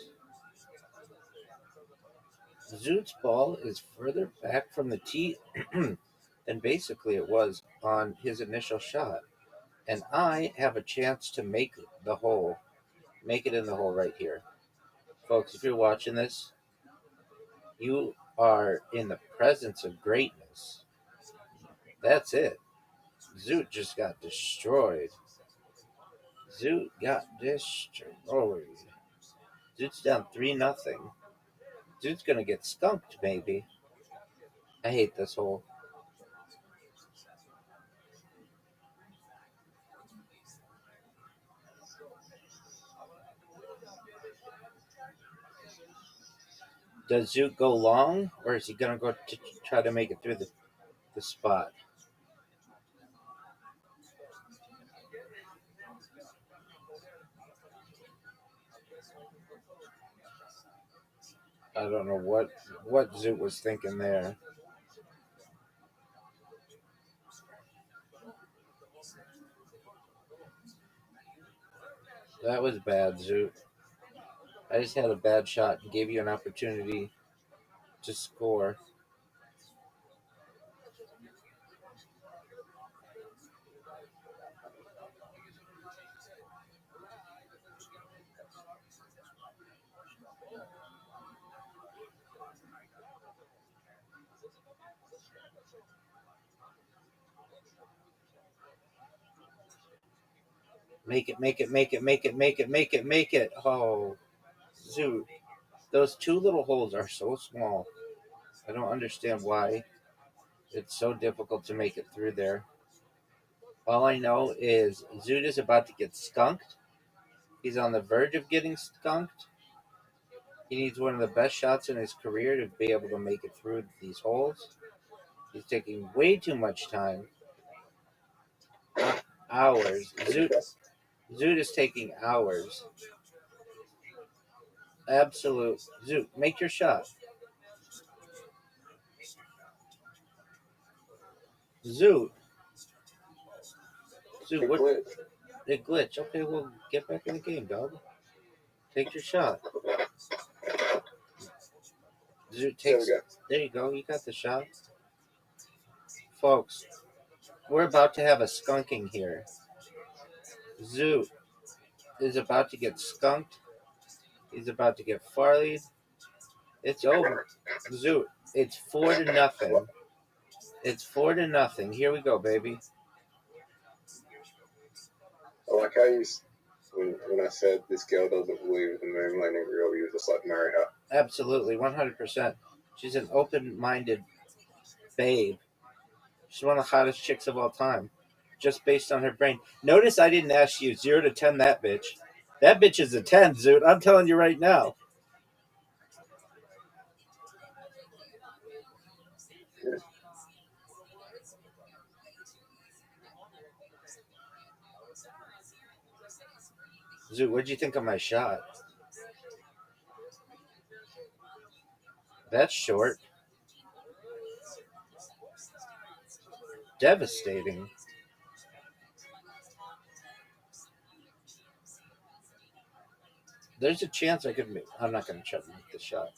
Zoot's ball is further back from the tee than basically it was on his initial shot. And I have a chance to make the hole. Make it in the hole right here. Folks, if you're watching this, you are in the presence of greatness. That's it. Zoot just got destroyed. Zoot got destroyed. Zoot's down 3-0. Zoot's gonna get skunked, maybe. I hate this hole. Does Zoot go long, or is he gonna go to try to make it through the spot? I don't know what Zoot was thinking there. That was bad, Zoot. I just had a bad shot and gave you an opportunity to score. Make it, make it, make it, make it, make it, make it, make it. Oh, Zoot. Those two little holes are so small. I don't understand why it's so difficult to make it through there. All I know is Zoot is about to get skunked. He's on the verge of getting skunked. He needs one of the best shots in his career to be able to make it through these holes. He's taking way too much time. Hours. Zoot is taking hours. Absolute. Zoot, make your shot. Zoot. Zoot, what? It glitch. Okay, well, get back in the game, dog. Take your shot. Zoot takes. There you go. You got the shot. Folks, we're about to have a skunking here. Zoot is about to get skunked. He's about to get farleyed. It's over. Zoot, it's 4-0. It's 4-0. Here we go, baby. I like how you, when I said this girl doesn't believe in the moon landing real, you were just like, marry her. Absolutely, 100%. She's an open-minded babe. She's one of the hottest chicks of all time, just based on her brain. Notice I didn't ask you 0 to 10 that bitch. That bitch is a 10, Zoot. I'm telling you right now. Zoot, what'd you think of my shot? That's short. Devastating. There's a chance I could make. I'm not going to try to make the shot.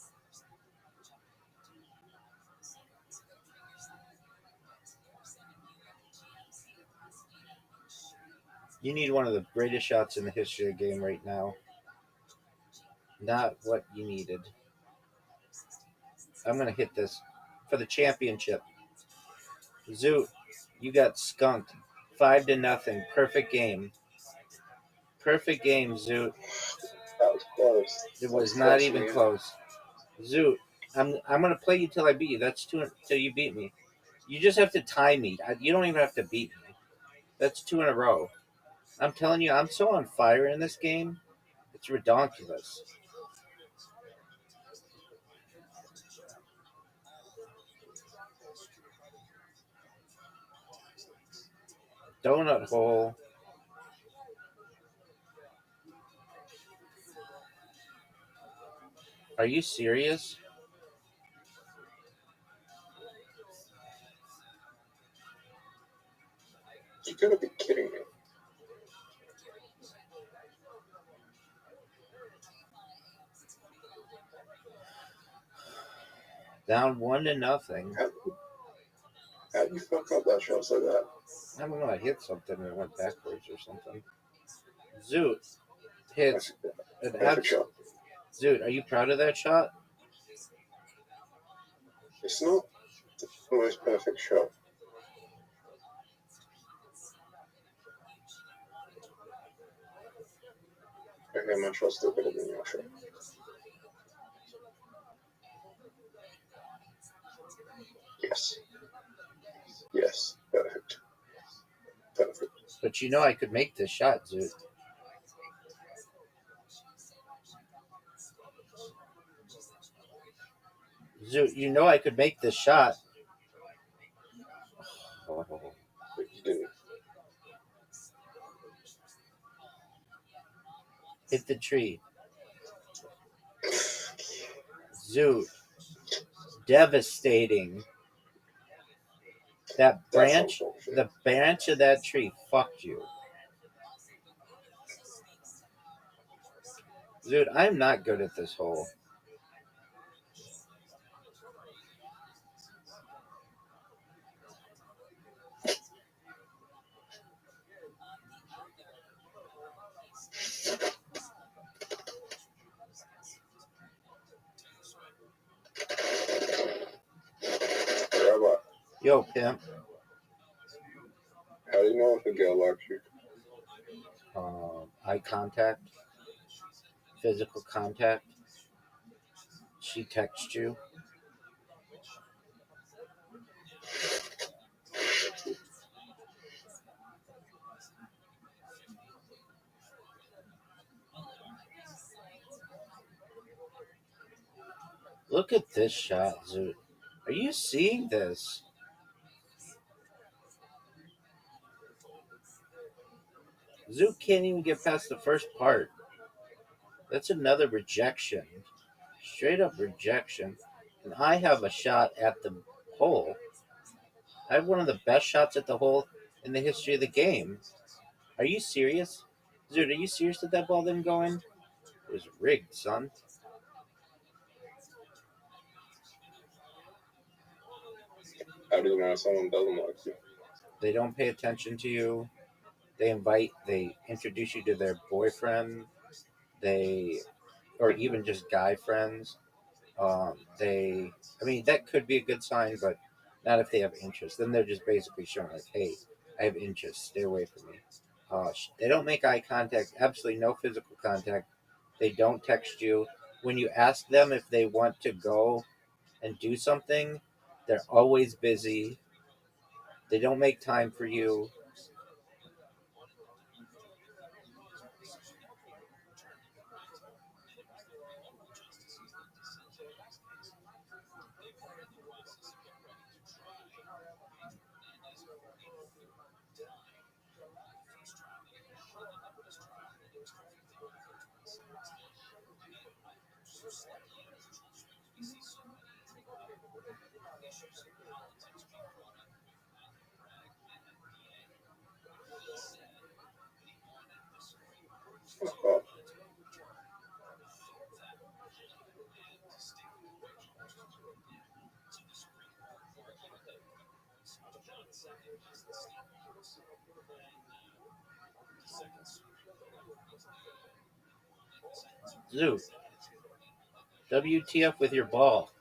You need one of the greatest shots in the history of the game right now. Not what you needed. I'm going to hit this for the championship. Zoot, you got skunked. 5-0. Perfect game. Perfect game, Zoot. That was close. It was not even close. Zoot, I'm going to play you till I beat you. That's 2 till you beat me. You just have to tie me. You don't even have to beat me. That's 2 in a row. I'm telling you, I'm so on fire in this game. It's redonkulous. Donut hole. Are you serious? You gotta be kidding me. Down 1-0. How do you fuck up that shots like that? I don't know. I hit something and it went backwards or something. Zoot hits an Perfect shot. Zoot, are you proud of that shot? It's not the most perfect shot. Okay, my shot's still better than your shot. Yes. Yes. Perfect. Perfect. But you know I could make this shot, Zoot. Zoot, you know I could make this shot. Oh. But you didn't. Hit the tree. Zoot. Devastating. That branch, the branch of that tree fucked you. Dude, I'm not good at this hole. Robot, Yo, pimp. how do you know if a girl likes you? Eye contact. Physical contact. She texts you. Look at this shot, Zoot. Are you seeing this? Zoot can't even get past the first part. That's another rejection. Straight up rejection. And I have a shot at the hole. I have one of the best shots at the hole in the history of the game. Are you serious? Zoot, are you serious that ball didn't go in? It was rigged, son. How do you know someone doesn't like you? They don't pay attention to you. They introduce you to their boyfriend. Or even just guy friends. That could be a good sign, but not if they have interest. Then they're just basically showing like, hey, I have interest. Stay away from me. They don't make eye contact. Absolutely no physical contact. They don't text you. When you ask them if they want to go and do something, they're always busy. They don't make time for you. Oh, Zoot. WTF with your ball.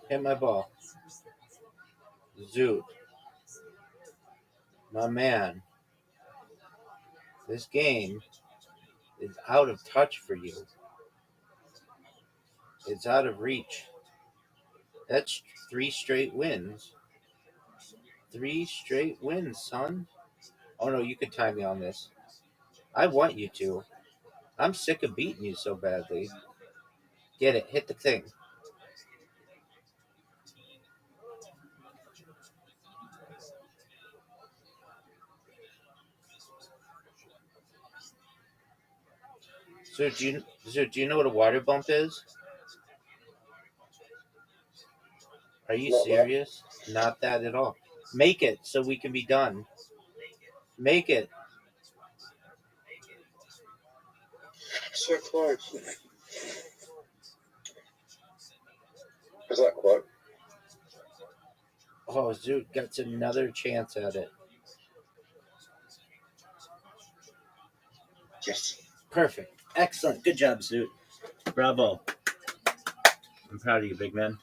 Hit my ball. Zoot. My man. This game is out of touch for you. It's out of reach. That's 3 straight wins. 3 straight wins, son. Oh no, you could time me on this. I want you to. I'm sick of beating you so badly. Get it. Hit the thing. So do you know what a water bump is? Are you Not that. serious? Not that at all. Make it so we can be done. Make it. So close. Is that quote? Oh, Zoot gets another chance at it. Yes. Perfect. Excellent. Good job, Zoot. Bravo. I'm proud of you, big man.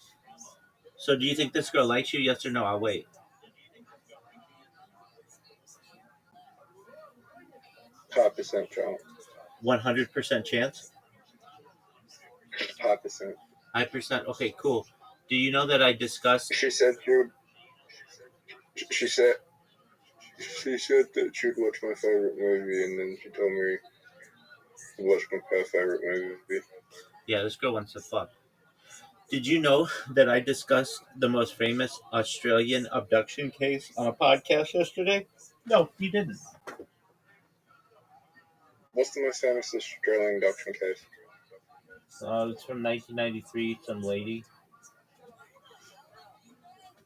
So do you think this girl likes you? Yes or no? I'll wait. 5% chance. 100% chance? 5%. 5%? Okay, cool. Do you know that I discussed... She said she said that she'd watch my favorite movie, and then she told me to watch her favorite movie. Yeah, this girl wants to fuck. Did you know that I discussed the most famous Australian abduction case on a podcast yesterday? No, you didn't. What's the most famous Australian abduction case? It's from 1993. Some lady.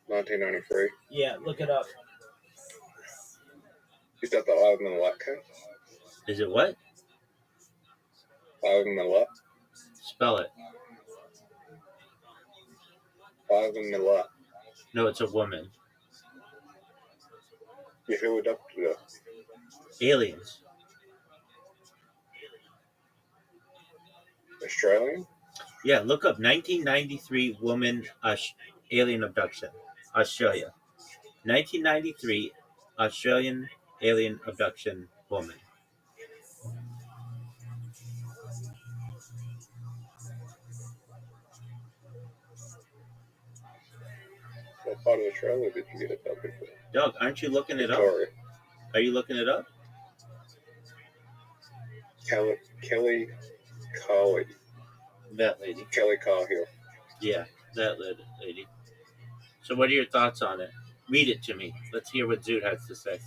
1993. Yeah, look it up. Is that the Ivan Milat case? Is it what? Ivan Milat? Spell it. Ivan Milat. No, it's a woman. Yeah, who abducted her? Aliens. Australian? Yeah, look up 1993 woman alien abduction. Australia. 1993 Australian alien abduction woman. What part of Australia did you get abducted from? Doug, aren't you looking it up? Victoria. Are you looking it up? Kelly Carley. That lady. Kelly Carhill. Yeah, that lady. So what are your thoughts on it? Read it to me. Let's hear what Zoot has to say.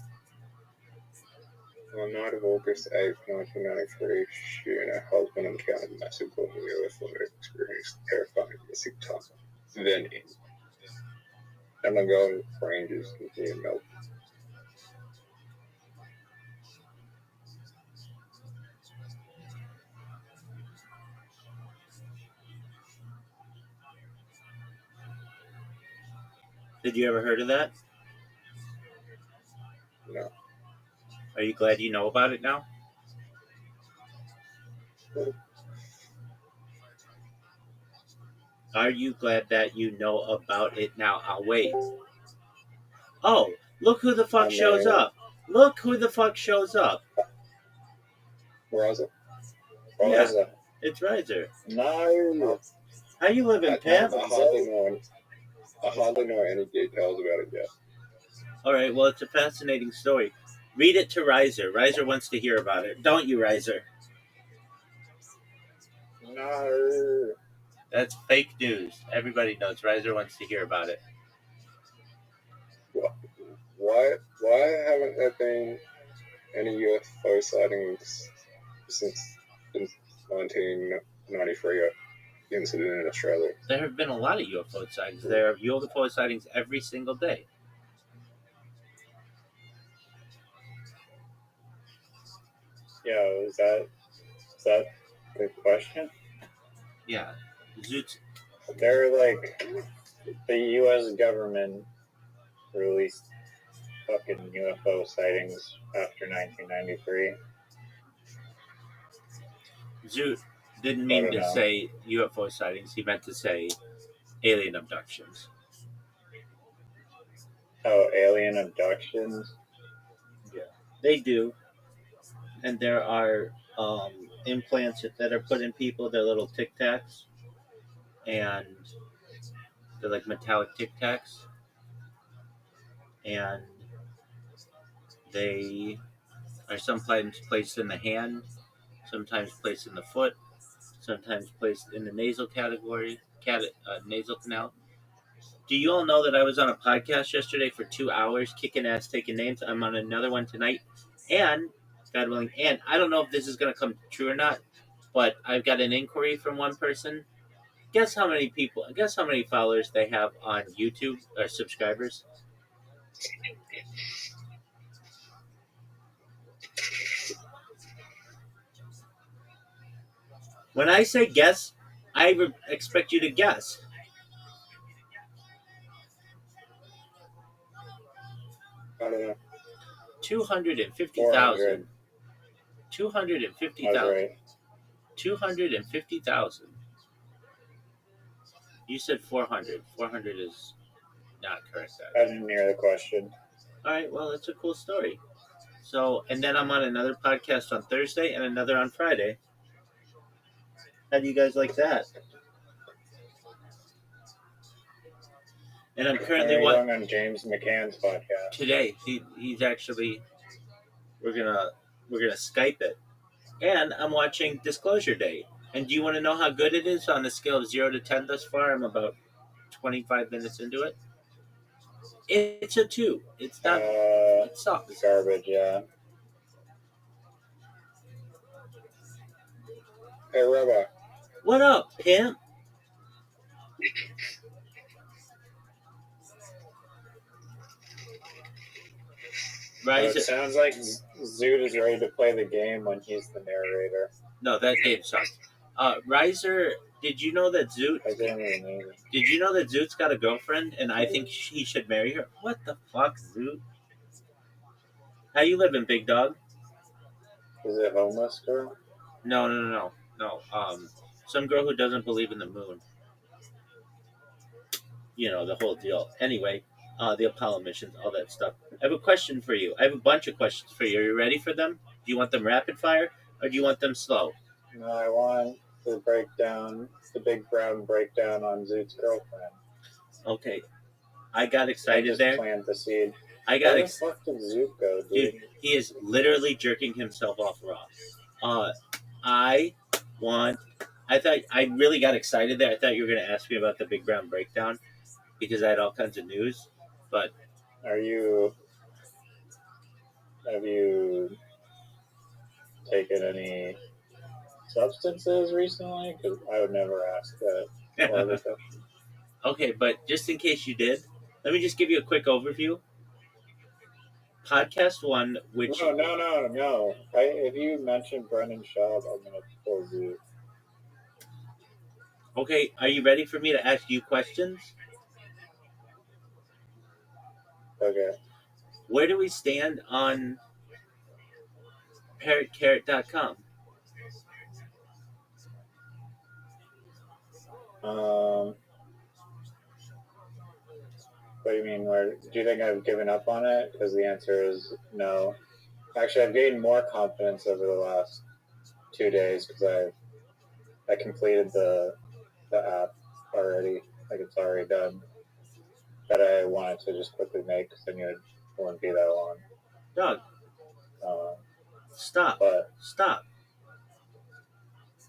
On the night of August 8, 1993, she and her husband encountered massive global UFO and experienced terrifying missing time. Then in Anago Ranges near Melbourne. Did you ever heard of that? No. Are you glad you know about it now? Are you glad that you know about it now? I'll wait. Oh, look who the fuck shows up. Look who the fuck shows up. Riser. Yeah. Riser. It's Riser. No. How you living, pimp? I hardly know any details about it yet. All right, well, it's a fascinating story. Read it to Riser. Riser wants to hear about it. Don't you, Riser? No. That's fake news. Everybody knows Riser wants to hear about it. Why haven't there been any UFO sightings since the 1993 incident in Australia? There have been a lot of UFO sightings. There are UFO sightings every single day. Yeah, is that the question? Yeah. Zoot's They're like the U.S. government released fucking UFO sightings after 1993. Zoot didn't I mean don't to know. say UFO sightings. He meant to say alien abductions. Oh, alien abductions? They do, and there are implants that are put in people. They're little Tic Tacs, and they're like metallic Tic Tacs, and they are sometimes placed in the hand, sometimes placed in the foot, sometimes placed in the nasal category, nasal canal. Do you all know that I was on a podcast yesterday for 2 hours, kicking ass, taking names? I'm on another one tonight, and God willing, and I don't know if this is going to come true or not, but I've got an inquiry from one person. Guess how many people? Guess how many followers they have on YouTube or subscribers? When I say guess, I expect you to guess. I don't know. 250,000. 250,000. I was right. 250,000. You said 400. 400 is not correct. I didn't hear the question. All right, well, it's a cool story. So, and then I'm on another podcast on Thursday and another on Friday. How do you guys like that? And I'm currently going on James McCann's podcast today. He's actually we're gonna Skype it, and I'm watching Disclosure Day. And do you want to know how good it is on a scale of 0 to 10 thus far? I'm about 25 minutes into it. It's a 2. It's not. It sucks. Garbage, yeah. Hey, Robo. What up, pimp? Right. It sounds like Zoot is ready to play the game when he's the narrator. No, that game sucks. Riser, did you know that Zoot? Did you know that Zoot's got a girlfriend, and I think he should marry her? What the fuck, Zoot? How you living, big dog? Is it homeless girl? No. Some girl who doesn't believe in the moon. You know, the whole deal. Anyway, the Apollo missions, all that stuff. I have a question for you. I have a bunch of questions for you. Are you ready for them? Do you want them rapid fire, or do you want them slow? No, I want the breakdown, the big brown breakdown on Zoot's girlfriend. Okay. I got excited there. Plant the seed. Where the fuck did Zoot go, dude? He is literally jerking himself off raw. I really got excited there. I thought you were going to ask me about the big brown breakdown because I had all kinds of news. But have you taken any substances recently? Because I would never ask that. Okay, but just in case you did, let me just give you a quick overview. Podcast 1, which... No. If you mention Brendan Schaub, I'm going to pull you. Okay, are you ready for me to ask you questions? Okay. Where do we stand on parrotcarrot.com? What do you mean? Do you think I've given up on it? Because the answer is no. Actually, I've gained more confidence over the last 2 days because I completed the app already. Like it's already done. That I wanted to just quickly make because I knew it wouldn't be that long. Doug. Stop. Stop.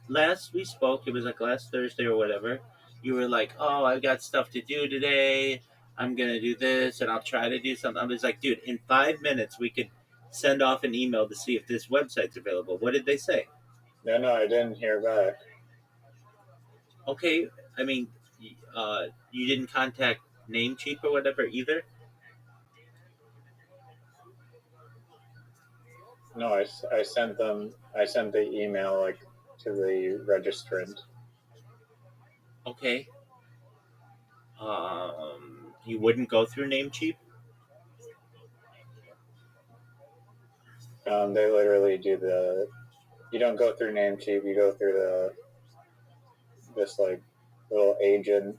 Last we spoke, it was like last Thursday or whatever. You were like, "Oh, I've got stuff to do today. I'm going to do this, and I'll try to do something." I was like, dude, in 5 minutes, we could send off an email to see if this website's available. What did they say? No, I didn't hear back. Okay, I mean, you didn't contact Namecheap or whatever either? No, I sent the email like to the registrant. Okay. You wouldn't go through Namecheap? They literally do the. You don't go through Namecheap. You go through this like little agent,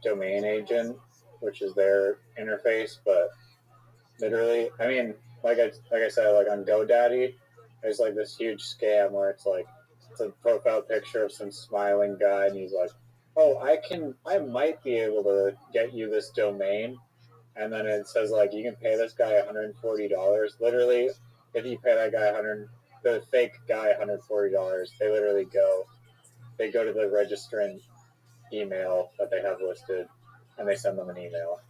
domain agent, which is their interface. But literally, I mean, like I said, like on GoDaddy, there's like this huge scam where it's a profile picture of some smiling guy, and he's like, "Oh, I might be able to get you this domain," and then it says like you can pay this guy $140. Literally, if you pay that guy the fake guy $140, they literally go to the registrant email that they have listed, and they send them an email.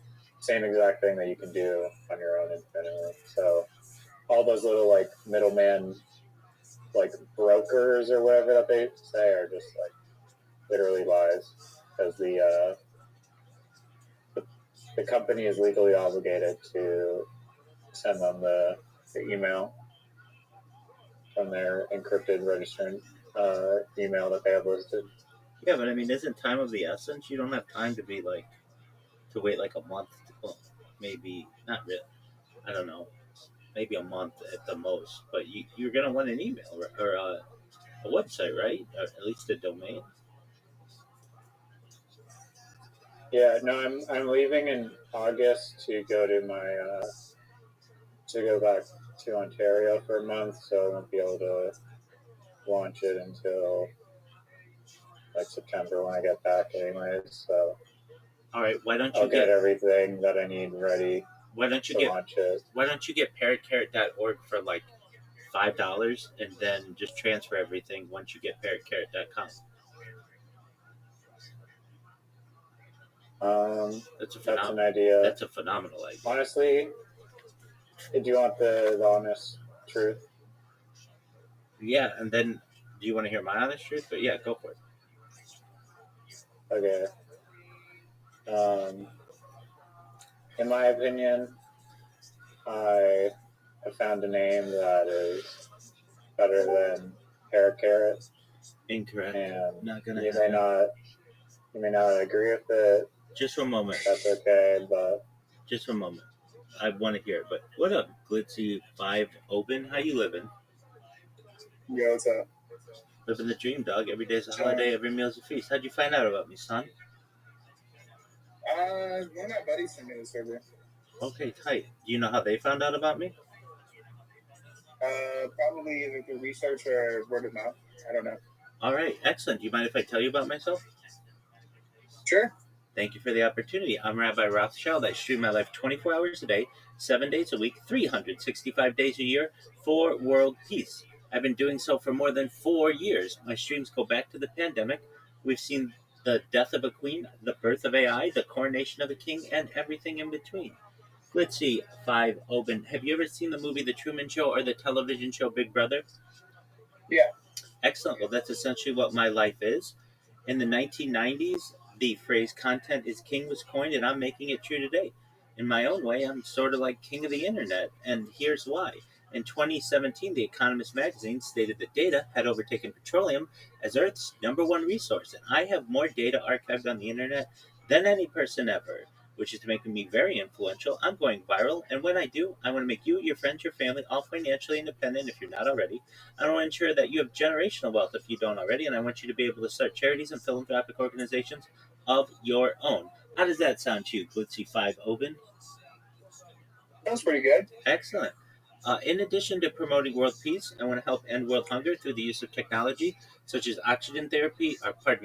Same exact thing that you can do on your own independently. So all those little like middleman, like brokers or whatever that they say, are just like literally lies, because the company is legally obligated to send them the email from their encrypted registrant email that they have listed. Yeah, but I mean, isn't time of the essence? You don't have time to wait like a month. Well, maybe not really. I don't know. Maybe a month at the most. But you're gonna want an email or a website, right? Or at least a domain. Yeah, no, I'm leaving in August to go to my to go back to Ontario for a month, so I won't be able to launch it until like September when I get back, anyways. So, all right, why don't I'll get everything that I need ready. Why don't you launch it? Why don't you get parrotcarrot.org for like $5 and then just transfer everything once you get parrotcarrot.com? That's an idea. That's a phenomenal idea. Honestly, do you want the honest truth? Yeah, and then do you want to hear my honest truth? But yeah, go for it. Okay. In my opinion, I have found a name that is better than Parrot Carrot. Incorrect. And not gonna you may not agree with it. Just a moment. That's okay, but just a moment. I want to hear it. But what up, Glitzy 5 Open? How you living? Yo, what's up? Living the dream, dog. Every day's a holiday, every meal's a feast. How'd you find out about me, son? One of my buddies sent me the server. Okay, tight. Do you know how they found out about me? Probably either through research or word of mouth. I don't know. All right, excellent. Do you mind if I tell you about myself? Sure. Thank you for the opportunity. I'm Rabbi Rothschild. I stream my life 24 hours a day, 7 days a week, 365 days a year for world peace. I've been doing so for more than 4 years. My streams go back to the pandemic. We've seen the death of a queen, the birth of AI, the coronation of a king, and everything in between. Glitzy 5 Open. Have you ever seen the movie The Truman Show or the television show Big Brother? Yeah. Excellent. Well, that's essentially what my life is. In the 1990s, the phrase content is king was coined, and I'm making it true today. In my own way, I'm sort of like king of the internet, and here's why. In 2017, The Economist magazine stated that data had overtaken petroleum as Earth's #1 resource, and I have more data archived on the internet than any person ever, which is making me very influential. I'm going viral, and when I do, I want to make you, your friends, your family, all financially independent if you're not already. I want to ensure that you have generational wealth if you don't already, and I want you to be able to start charities and philanthropic organizations of your own. How does that sound to you, Glitzy 5 Open? That's pretty good. Excellent. In addition to promoting world peace, I want to help end world hunger through the use of technology such as oxygen therapy,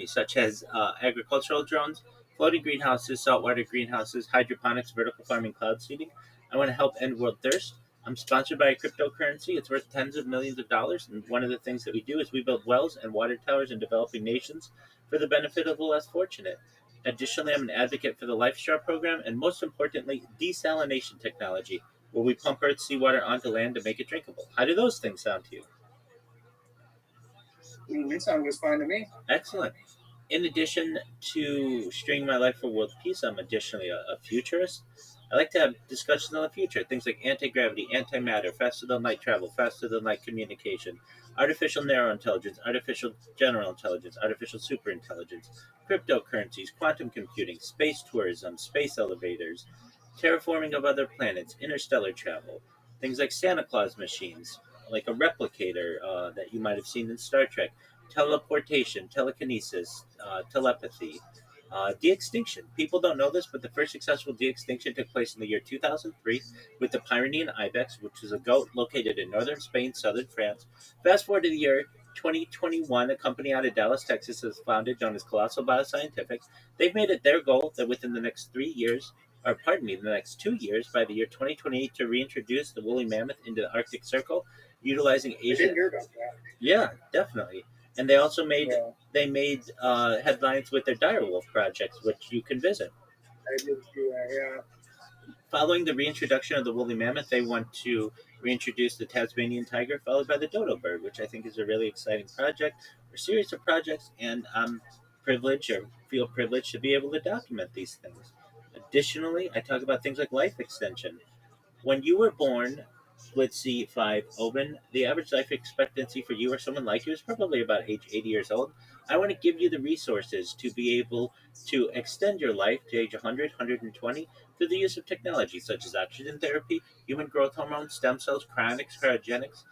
such as agricultural drones, floating greenhouses, saltwater greenhouses, hydroponics, vertical farming, cloud seeding. I want to help end world thirst. I'm sponsored by a cryptocurrency. It's worth tens of millions of dollars, and one of the things that we do is we build wells and water towers in developing nations for the benefit of the less fortunate. Additionally, I'm an advocate for the LifeStar program, and most importantly, desalination technology, where we pump Earth's seawater onto land to make it drinkable. How do those things sound to you? It sounds just fine to me. Excellent. In addition to streaming my life for world peace, I'm additionally a futurist. I like to have discussions on the future, things like anti-gravity, antimatter, faster than light travel, faster than light communication, artificial narrow intelligence, artificial general intelligence, artificial superintelligence, cryptocurrencies, quantum computing, space tourism, space elevators, terraforming of other planets, interstellar travel, things like Santa Claus machines, like a replicator that you might have seen in Star Trek, teleportation, telekinesis, telepathy, de-extinction. People don't know this, but the first successful de-extinction took place in the year 2003 with the Pyrenean ibex, which is a goat located in northern Spain, southern France. Fast forward to the year 2021, a company out of Dallas, Texas, is founded known as Colossal Bioscientific. They've made it their goal that within the next 3 years, or pardon me, the next 2 years, by the year 2028, to reintroduce the woolly mammoth into the Arctic Circle, utilizing I Asian. didn't hear about that. Yeah, definitely. And they also made Yeah, they made headlines with their direwolf projects, which you can visit. I did see that. Yeah. Following the reintroduction of the woolly mammoth, they want to reintroduce the Tasmanian tiger, followed by the dodo bird, which I think is a really exciting project or series of projects. And I'm privileged or feel privileged to be able to document these things. Additionally, I talk about things like life extension. When you were born, Glitzy 5 Oben, the average life expectancy for you or someone like you is probably about age 80 years old. I want to give you the resources to be able to extend your life to age 100, 120 through the use of technology such as oxygen therapy, human growth hormone, stem cells, cryonics, cryogenics,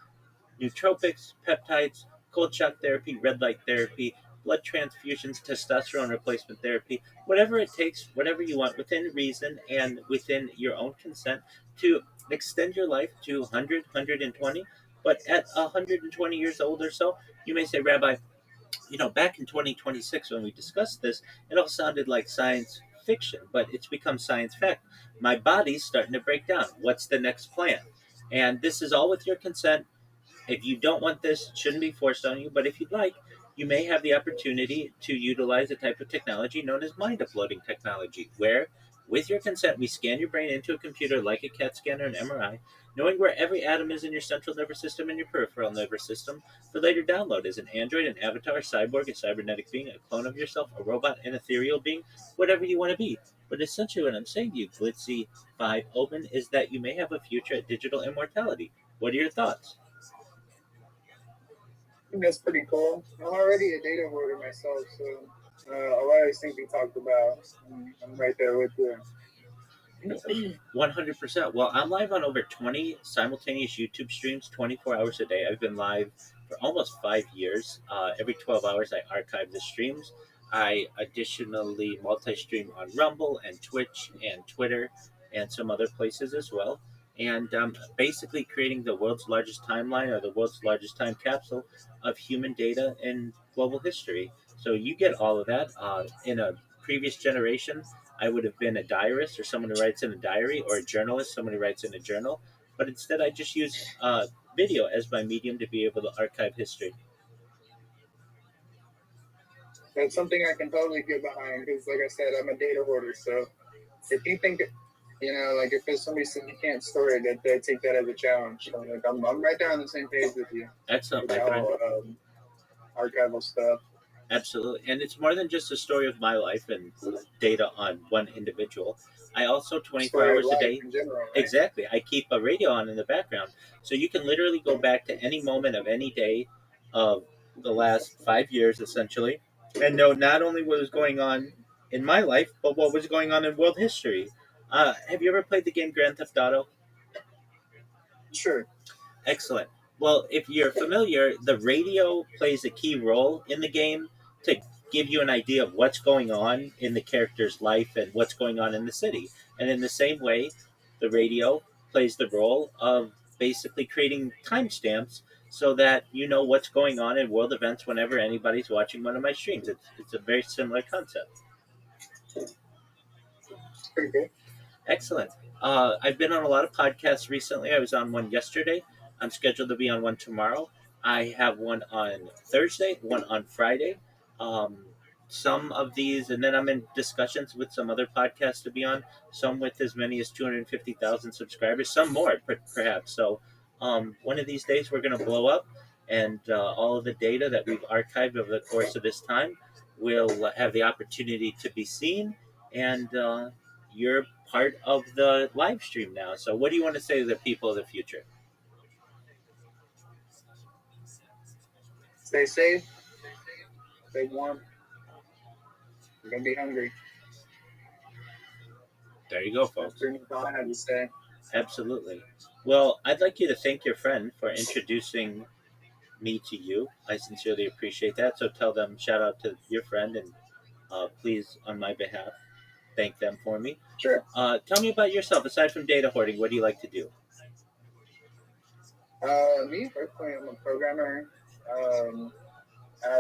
nootropics, peptides, cold shock therapy, red light therapy, blood transfusions, testosterone replacement therapy, whatever it takes, whatever you want, within reason and within your own consent to extend your life to 100, 120. But at 120 years old or so, you may say, Rabbi, back in 2026 when we discussed this, it all sounded like science fiction, but it's become science fact. My body's starting to break down. What's the next plan? And this is all with your consent. If you don't want this, it shouldn't be forced on you, but if you'd like, you may have the opportunity to utilize a type of technology known as mind uploading technology, where, with your consent, we scan your brain into a computer like a CAT scan or an MRI, knowing where every atom is in your central nervous system and your peripheral nervous system, for later download as an android, an avatar, a cyborg, a cybernetic being, a clone of yourself, a robot, an ethereal being, whatever you want to be. But essentially, what I'm saying to you, Glitzy 5 Open, is that you may have a future at digital immortality. What are your thoughts? I think that's pretty cool. I'm already a data hoarder myself, so a lot of these things we talked about, I'm right there with you. 100%. Well, I'm live on over 20 simultaneous YouTube streams 24 hours a day. I've been live for almost 5 years. Every 12 hours, I archive the streams. I additionally multi-stream on Rumble and Twitch and Twitter and some other places as well. And basically creating the world's largest timeline or the world's largest time capsule of human data in global history. So you get all of that. In a previous generation, I would have been a diarist or someone who writes in a diary, or a journalist, someone who writes in a journal. But instead, I just use video as my medium to be able to archive history. That's something I can totally get behind because, like I said, I'm a data hoarder. So if you think, like if there's somebody saying you can't store it, that they take that as a challenge. So, like, I'm right there on the same page with you. Excellent, with my friend. Archival stuff. Absolutely. And it's more than just a story of my life and data on one individual. I also 24 Story of hours a life day. in general, right? Exactly. I keep a radio on in the background. So you can literally go back to any moment of any day of the last 5 years, essentially, and know not only what was going on in my life, but what was going on in world history. Have you ever played the game Grand Theft Auto? Sure. Excellent. Well, if you're familiar, the radio plays a key role in the game to give you an idea of what's going on in the character's life and what's going on in the city. And in the same way, the radio plays the role of basically creating timestamps so that you know what's going on in world events whenever anybody's watching one of my streams. It's a very similar concept. Pretty good. Excellent. I've been on a lot of podcasts recently. I was on one yesterday. I'm scheduled to be on one tomorrow. I have one on Thursday, one on Friday. Some of these, and then I'm in discussions with some other podcasts to be on, some with as many as 250,000 subscribers, some more perhaps. So one of these days we're going to blow up, and all of the data that we've archived over the course of this time will have the opportunity to be seen, and you're part of the live stream now. So what do you want to say to the people of the future? Stay safe. Stay warm. You're gonna be hungry. There you go, That's folks. pretty much all I had to say. Absolutely. Well, I'd like you to thank your friend for introducing me to you. I sincerely appreciate that. So tell them, shout out to your friend, and please, on my behalf, thank them for me. Sure. Tell me about yourself. Aside from data hoarding, what do you like to do? Me personally, I'm a programmer.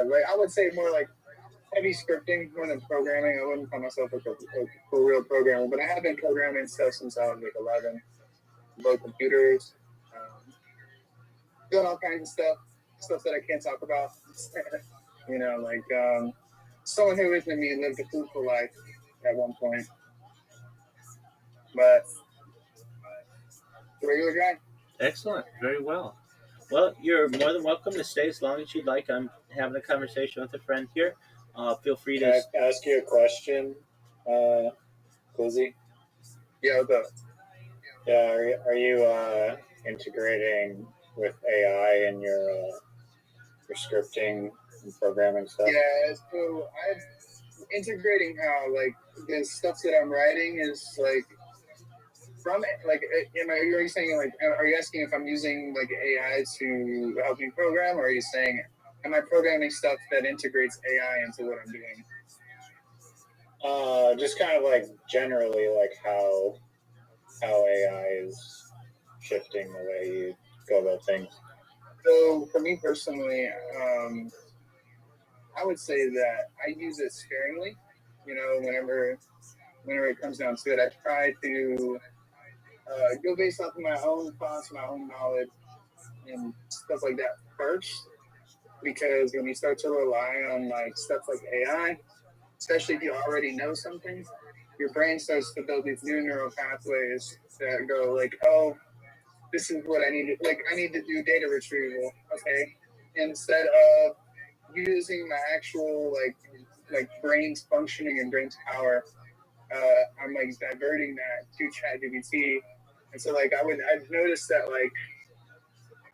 Like I would say more like heavy scripting more than programming. I wouldn't call myself a real programmer, but I have been programming stuff since I was like 11. Both computers, doing all kinds of stuff that I can't talk about. You know, like someone who isn't me lived a fruitful life at one point, but regular guy. Excellent. Very well. Well, you're more than welcome to stay as long as you'd like. I'm having a conversation with a friend here. Feel free Can to. I ask you a question, Glizzy? Yeah, what's up? Yeah, are you integrating with AI in your scripting and programming stuff? Yeah, so I'm integrating how like the stuff that I'm writing is like from it. Like, are you saying like, are you asking if I'm using like AI to help me program, or are you saying, am I programming stuff that integrates AI into what I'm doing? Just kind of like generally like how AI is shifting the way you go about things. So for me personally, I would say that I use it sparingly. You know, whenever it comes down to it, I try to go based off of my own thoughts, my own knowledge, and stuff like that first. Because when you start to rely on like stuff like AI, especially if you already know something, your brain starts to build these new neural pathways that go like, oh, this is what I need to, like, I need to do data retrieval, okay? Instead of using my actual like brain's functioning and brain's power, I'm like diverting that to ChatGPT. And so like I've noticed that like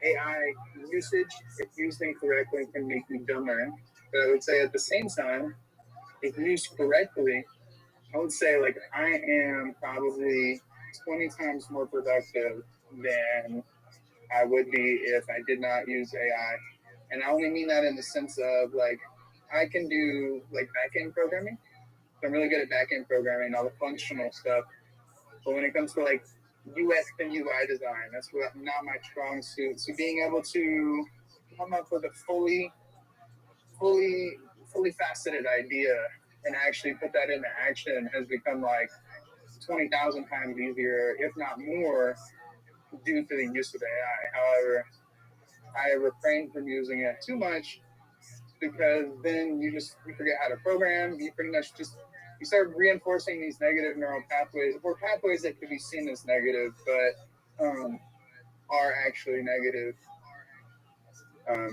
AI usage, if used incorrectly, can make you dumber. But I would say at the same time, if used correctly, I would say like I am probably 20 times more productive than I would be if I did not use AI. And I only mean that in the sense of like I can do like back-end programming. So I'm really good at back-end programming, all the functional stuff. But when it comes to like UX and UI design, that's not my strong suit. So being able to come up with a fully faceted idea and actually put that into action has become like 20,000 times easier, if not more, due to the use of AI. However, I refrain from using it too much because then you forget how to program. You pretty much you start reinforcing these negative neural pathways, or pathways that could be seen as negative, but are actually negative.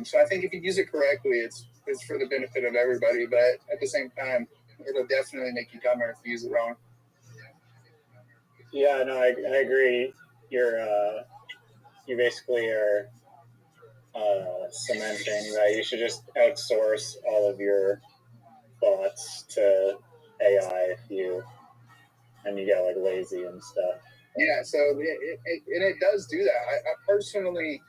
So I think if you use it correctly, it's for the benefit of everybody, but at the same time, it'll definitely make you dumber if you use it wrong. Yeah, no, I agree. You basically are cementing that you should just outsource all of your thoughts to AI and you get like lazy and stuff. Yeah, so it does do that. I personally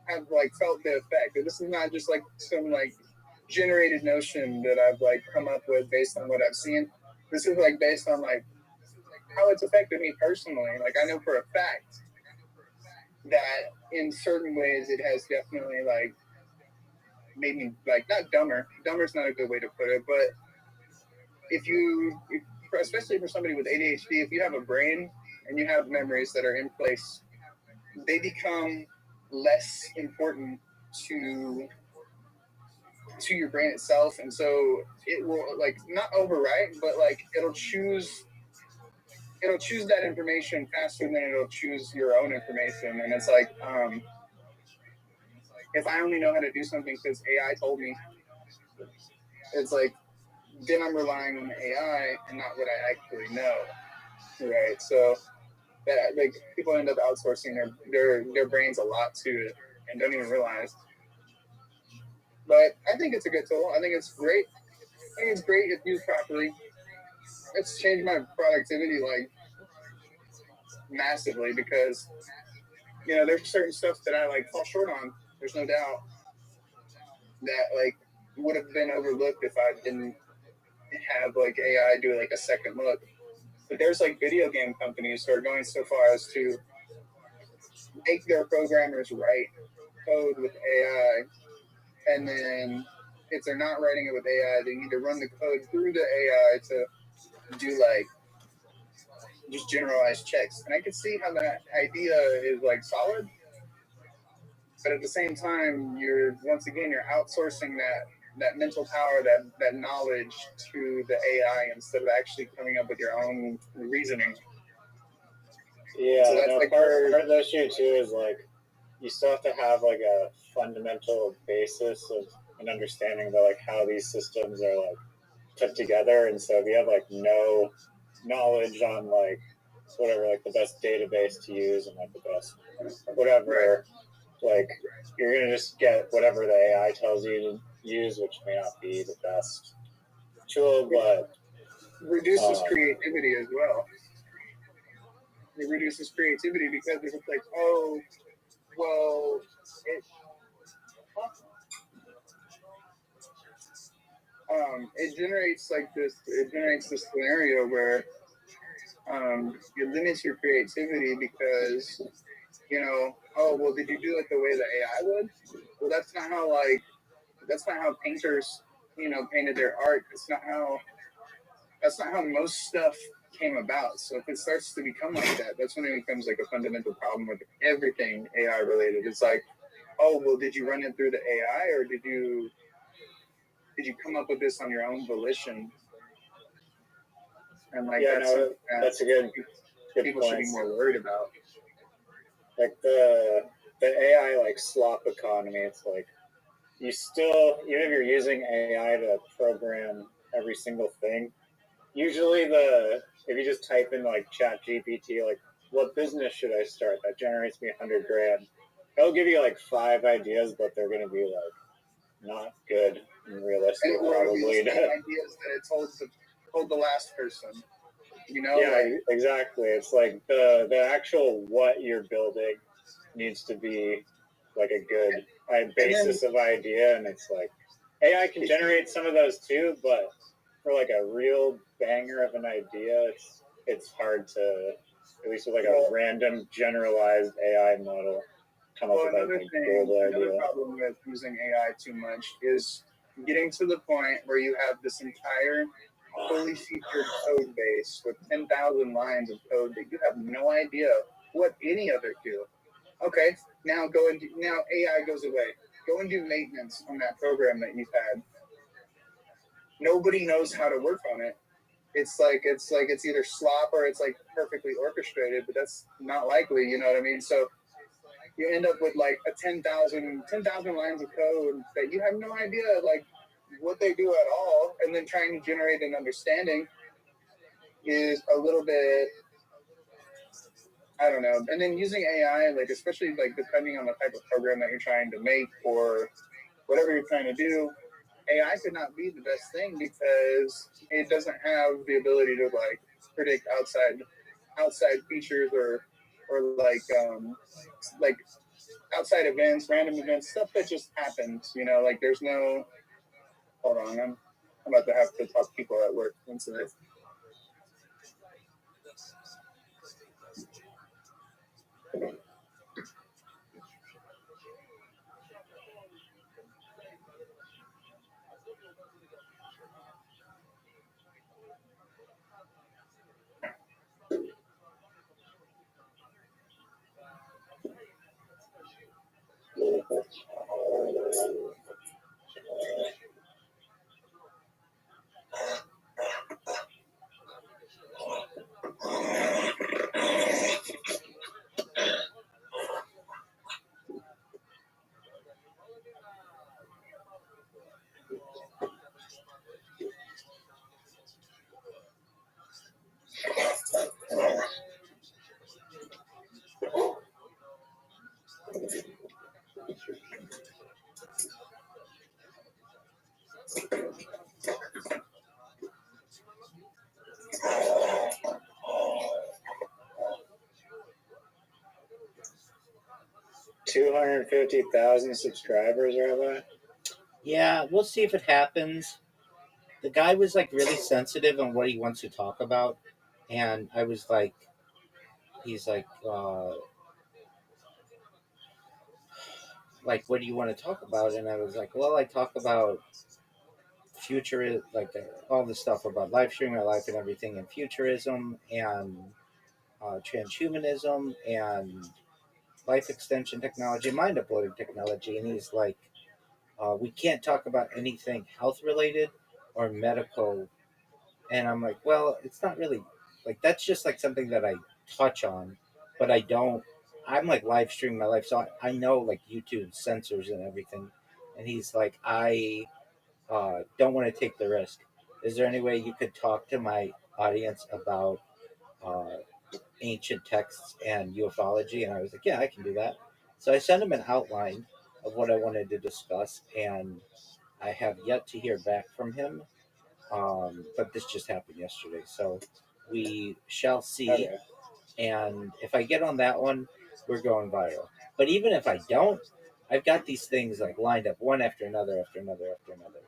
have like felt the effect. This is not just like some like generated notion that I've like come up with based on what I've seen. This is like based on like how it's affected me personally. Like I know for a fact that in certain ways it has definitely like made me like not dumber. Dumber's not a good way to put it, but especially for somebody with ADHD, if you have a brain and you have memories that are in place, they become less important to your brain itself, and so it will like not overwrite, but like it'll choose that information faster than it'll choose your own information. And it's like if I only know how to do something because AI told me, it's like then I'm relying on AI and not what I actually know. right? So that like people end up outsourcing their brains a lot to it and don't even realize. But I think it's a good tool. I think it's great. I think it's great if used properly. It's changed my productivity like massively because there's certain stuff that I like fall short on. There's no doubt that like would have been overlooked if I didn't have like AI do like a second look. But there's like video game companies who are going so far as to make their programmers write code with AI, and then if they're not writing it with AI, they need to run the code through the AI to do like just generalized checks. And I can see how that idea is like solid, but at the same time, you're outsourcing that mental power, that knowledge to the AI instead of actually coming up with your own reasoning. Yeah, So that's like part of the issue too is like you still have to have like a fundamental basis of an understanding about like how these systems are like put together. And so if you have like no knowledge on like whatever like the best database to use and like the best whatever, like you're gonna just get whatever the AI tells you to use, which may not be the best tool, but reduces creativity as well. It reduces creativity because it's like, oh, well, it generates like this. It generates this scenario where it limits your creativity because oh well, did you do it the way the AI would? Well, that's not how painters painted their art. That's not how most stuff came about. So if it starts to become like that, that's when it becomes like a fundamental problem with everything AI related. It's like, oh well, did you run it through the AI or did you come up with this on your own volition? And like that's a good people point. Should be more worried about. Like the AI like slop economy, it's like you still, even if you're using AI to program every single thing, usually if you just type in like ChatGPT, like what business should I start, that generates me $100,000. It'll give you like 5 ideas, but they're going to be like not good and realistic. And it will probably be the same ideas that it told the last person. Yeah, exactly. It's like the actual what you're building needs to be like a good basis of idea, and it's like AI can generate some of those too, but for like a real banger of an idea, it's hard to, at least with like a random generalized AI model, come up with another like a good idea. Another problem with using AI too much is getting to the point where you have this entire fully featured code base with 10,000 lines of code that you have no idea what any of it do. Okay, now AI goes away. Go and do maintenance on that program that you've had. Nobody knows how to work on it. It's either slop or it's like perfectly orchestrated, but that's not likely. You know what I mean? So you end up with like 10,000 lines of code that you have no idea like what they do at all, and then trying to generate an understanding is a little bit, I don't know. And then using AI, like especially like depending on the type of program that you're trying to make or whatever you're trying to do, AI could not be the best thing because it doesn't have the ability to like predict outside features or like outside events, random events, stuff that just happens. Like there's no. Hold on, I'm about to have to talk to people at work. One second. 250,000 subscribers, Rabbi? Yeah, we'll see if it happens. The guy was like really sensitive on what he wants to talk about, and I was like, he's like, what do you want to talk about? And I was like, well, I talk about future, like all the stuff about live streaming my life and everything, and futurism and transhumanism and life extension technology, mind uploading technology. And he's like, we can't talk about anything health related or medical. And I'm like, well, it's not really like that's just like something that I touch on, but I don't. I'm like live streaming my life, so I know like YouTube censors and everything. And he's like, I don't want to take the risk. Is there any way you could talk to my audience about ancient texts and ufology? And I was like, yeah, I can do that. So I sent him an outline of what I wanted to discuss, and I have yet to hear back from him. But this just happened yesterday, so we shall see. Okay. And if I get on that one, we're going viral. But even if I don't, I've got these things like lined up one after another, after another, after another.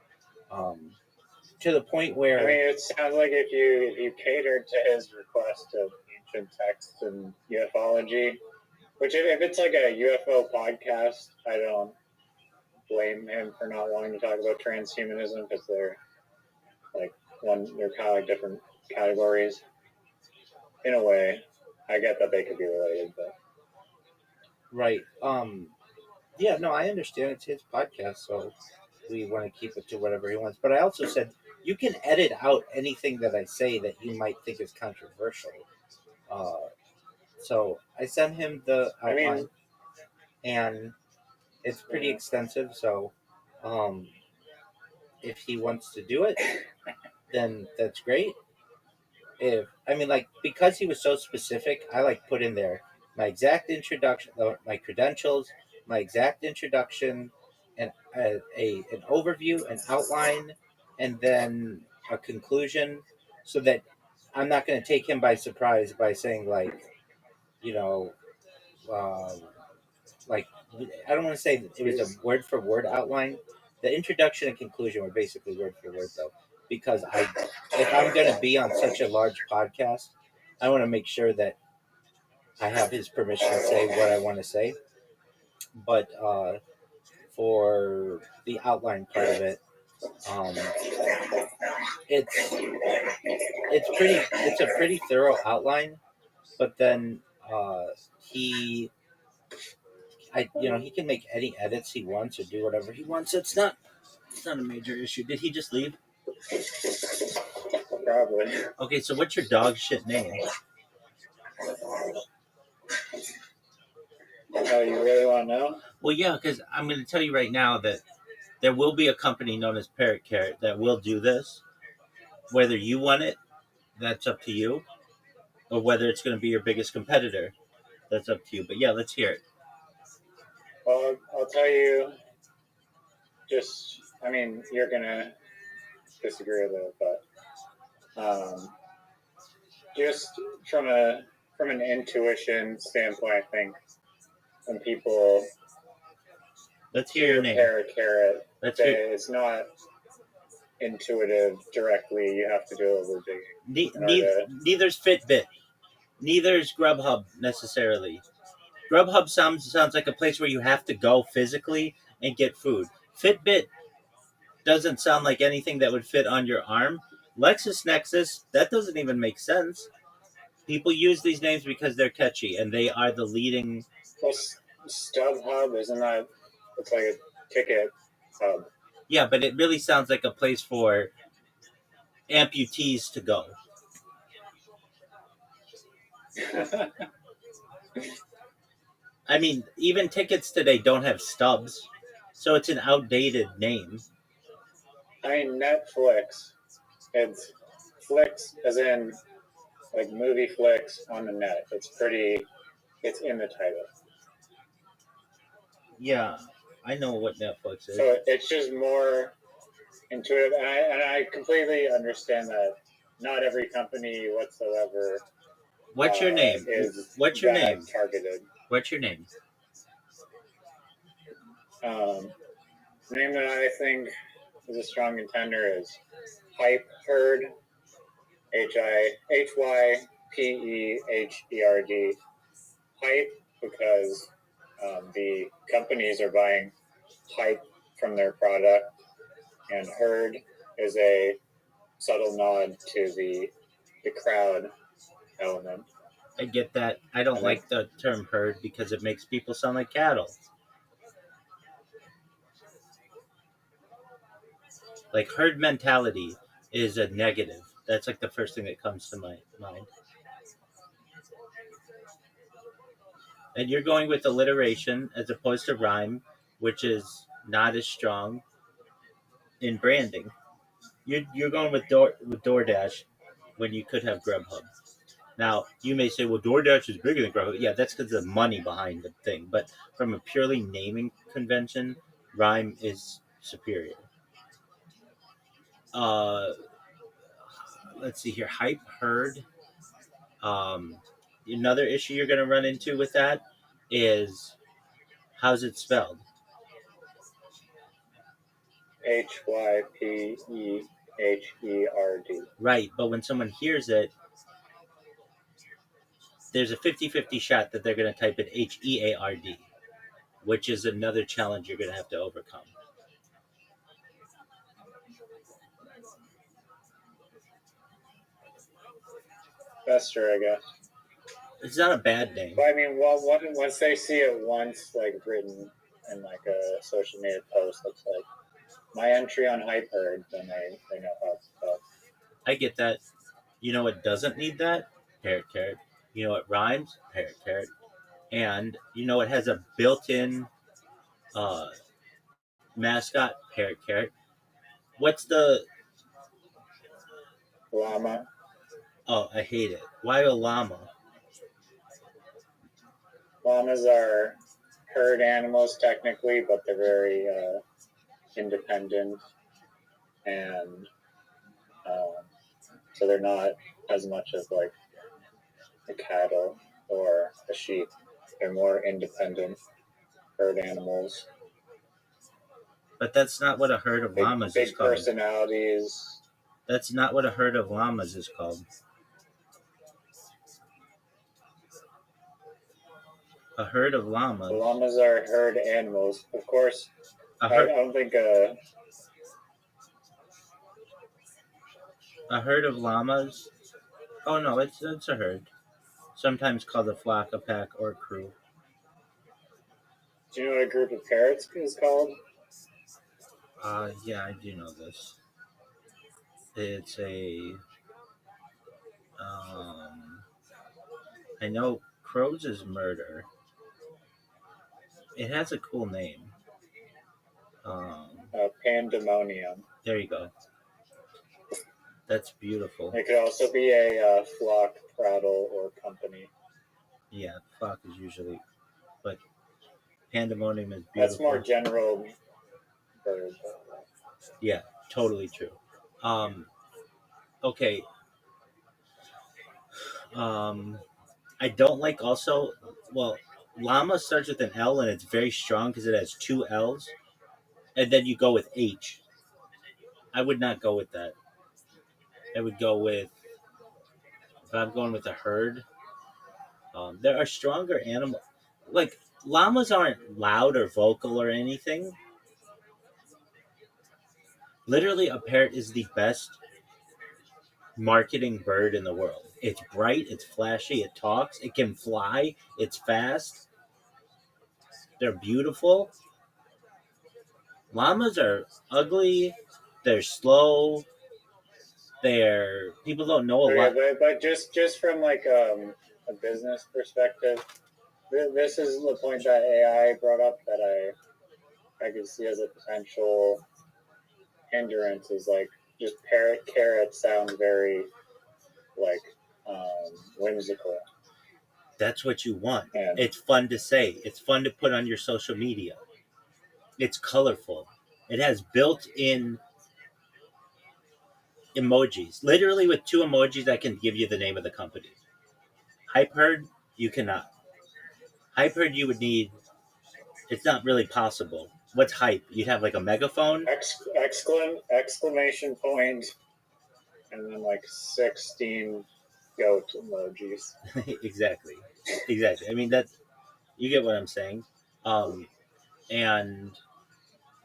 To the point where I mean, it sounds like if you catered to his request of ancient texts and ufology, which if it's like a UFO podcast, I don't blame him for not wanting to talk about transhumanism because they're they're kind of like different categories. In a way, I get that they could be related, but right. Yeah, no, I understand it's his podcast, so we want to keep it to whatever he wants. But I also said you can edit out anything that I say that you might think is controversial. So I sent him the outline, and it's pretty extensive. So if he wants to do it, then that's great. Because he was so specific, I put in there my exact introduction, my credentials, my exact introduction, and an overview, an outline, and then a conclusion, so that I'm not going to take him by surprise by saying I don't want to say that it was a word for word outline. The introduction and conclusion were basically word for word, though, because if I'm going to be on such a large podcast, I want to make sure that I have his permission to say what I want to say. But for the outline part of it, it's a pretty thorough outline. But then he can make any edits he wants or do whatever he wants. It's not a major issue. Did he just leave? probably. Okay, so what's your dog shit name? Oh, you really want to know? Well, yeah, because I'm going to tell you right now that there will be a company known as Parrot Carrot that will do this. Whether you want it, that's up to you. Or whether it's going to be your biggest competitor, that's up to you. But yeah, let's hear it. Well, I'll tell you, you're going to disagree with it, but just from an intuition standpoint, I think when people let's hear your name. Carrot, it's not intuitive directly. You have to do a little digging. Neither's Fitbit. Neither's Grubhub necessarily. Grubhub sounds like a place where you have to go physically and get food. Fitbit doesn't sound like anything that would fit on your arm. LexisNexis, that doesn't even make sense. People use these names because they're catchy, and they are the leading. Well, StubHub, isn't that? It's like a ticket hub. Yeah, but it really sounds like a place for amputees to go. I mean, even tickets today don't have stubs, so it's an outdated name. I mean, Netflix. It's flicks as in like movie flicks on the net. It's in the title. Yeah, I know what Netflix is. So it's just more intuitive, and I completely understand that not every company whatsoever. What's your name? What's your name? Targeted. What's your name? The name that I think is a strong contender is Hype Herd, HYPEHERD. Hype because the companies are buying hype from their product, and herd is a subtle nod to the crowd element. I get that. I don't like the term herd because it makes people sound like cattle. Like herd mentality is a negative. That's like the first thing that comes to my mind. And you're going with alliteration as opposed to rhyme, which is not as strong in branding. You're going with DoorDash when you could have Grubhub. Now, you may say, well, DoorDash is bigger than Grubhub. Yeah, that's because of the money behind the thing. But from a purely naming convention, rhyme is superior. Let's see here. Hype herd. Another issue you're going to run into with that is how's it spelled? HYPEHERD. Right, but when someone hears it, there's a 50-50 shot that they're going to type it HEARD, which is another challenge you're going to have to overcome. Fester, I guess. It's not a bad name. But I mean, well, once they see it once, like written in like a social media post, that's like my entry on Hype Herd, then they know how it's spelled. I get that. You know what doesn't need that? Parrot carrot. You know what rhymes? Parrot carrot. And you know it has a built-in mascot? Parrot carrot. What's the llama? Oh, I hate it. Why a llama? Llamas are herd animals technically, but they're very independent, and so they're not as much as like a cattle or a sheep. They're more independent herd animals. But that's not what a herd of llamas is called. Big personalities. That's not what a herd of llamas is called. A herd of llamas. Llamas are herd animals, of course. I don't think a herd of llamas. Oh no, it's a herd. Sometimes called a flock, a pack, or a crew. Do you know what a group of parrots is called? Yeah, I do know this. It's a. I know crows is murder. It has a cool name. Pandemonium. There you go. That's beautiful. It could also be a flock, prattle, or company. Yeah, flock is usually, but pandemonium is beautiful. That's more general bird. Yeah, totally true. Okay. I don't like also. Well, llama starts with an L and it's very strong because it has two L's, and then you go with H. I would not go with that. I would go with, if I'm going with a herd, there are stronger animals. Like, llamas aren't loud or vocal or anything. Literally, a parrot is the best marketing bird in the world. It's bright, it's flashy, it talks, it can fly, it's fast. They're beautiful. Llamas are ugly, they're slow. People don't know a lot. But just from like a business perspective, this is the point that AI brought up that I could see as a potential hindrance. Is like just carrot sounds very like whimsical. That's what you want. And it's fun to say. It's fun to put on your social media. It's colorful. It has built-in emojis. Literally with 2 emojis, I can give you the name of the company. Hype Herd, you cannot. Hype Herd, you would need. It's not really possible What's hype? You'd have like a megaphone. Exclamation point, and then like 16 goat emojis. Exactly. I mean, that's, you get what I'm saying. And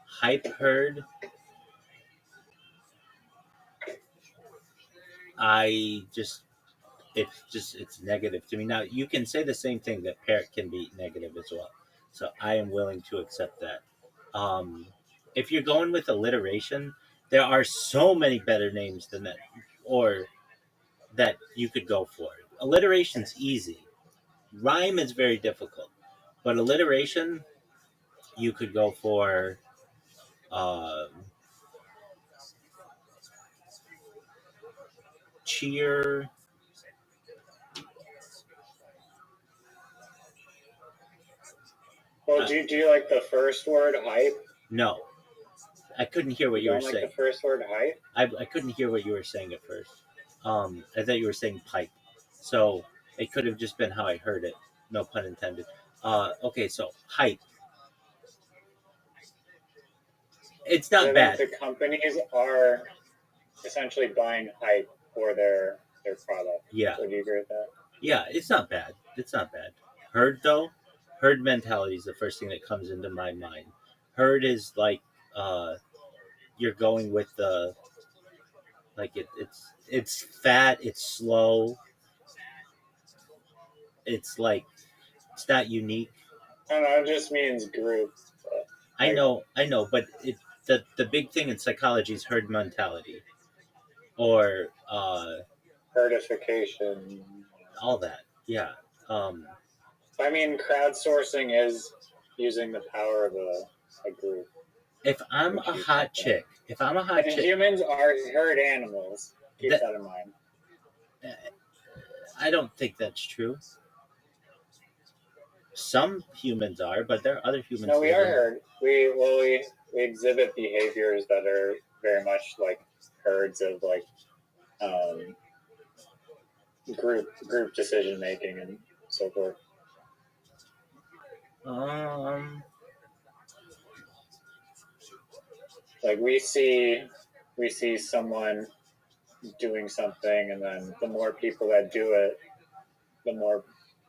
hype herd, it's negative to me. Now you can say the same thing, that parrot can be negative as well. So I am willing to accept that. If you're going with alliteration, there are so many better names than that, or that you could go for. Alliteration's easy. Rhyme is very difficult, but alliteration, you could go for cheer. Well, do you like the first word, hype? No, I couldn't hear what you were don't like saying. the first word, hype? I couldn't hear what you were saying at first. I thought you were saying pipe, so it could have just been how I heard it. No pun intended. Okay, so hype. It's not I bad. think the companies are essentially buying hype for their product. Yeah. Would you agree with that? Yeah, it's not bad. Herd though, herd mentality is the first thing that comes into my mind. Herd is like you're going with the, like it's fat, it's slow, it's like, it's not unique. I don't know, it just means group. I know, but the big thing in psychology is herd mentality, or herdification, all that. Yeah. I mean, crowdsourcing is using the power of a group. If I'm a hot chick, and humans are herd animals. Keep that in mind. I don't think that's true. Some humans are, but there are other humans. No, we are herd. We exhibit behaviors that are very much like herds of like group decision making and so forth. Like we see someone doing something, and then the more people that do it, the more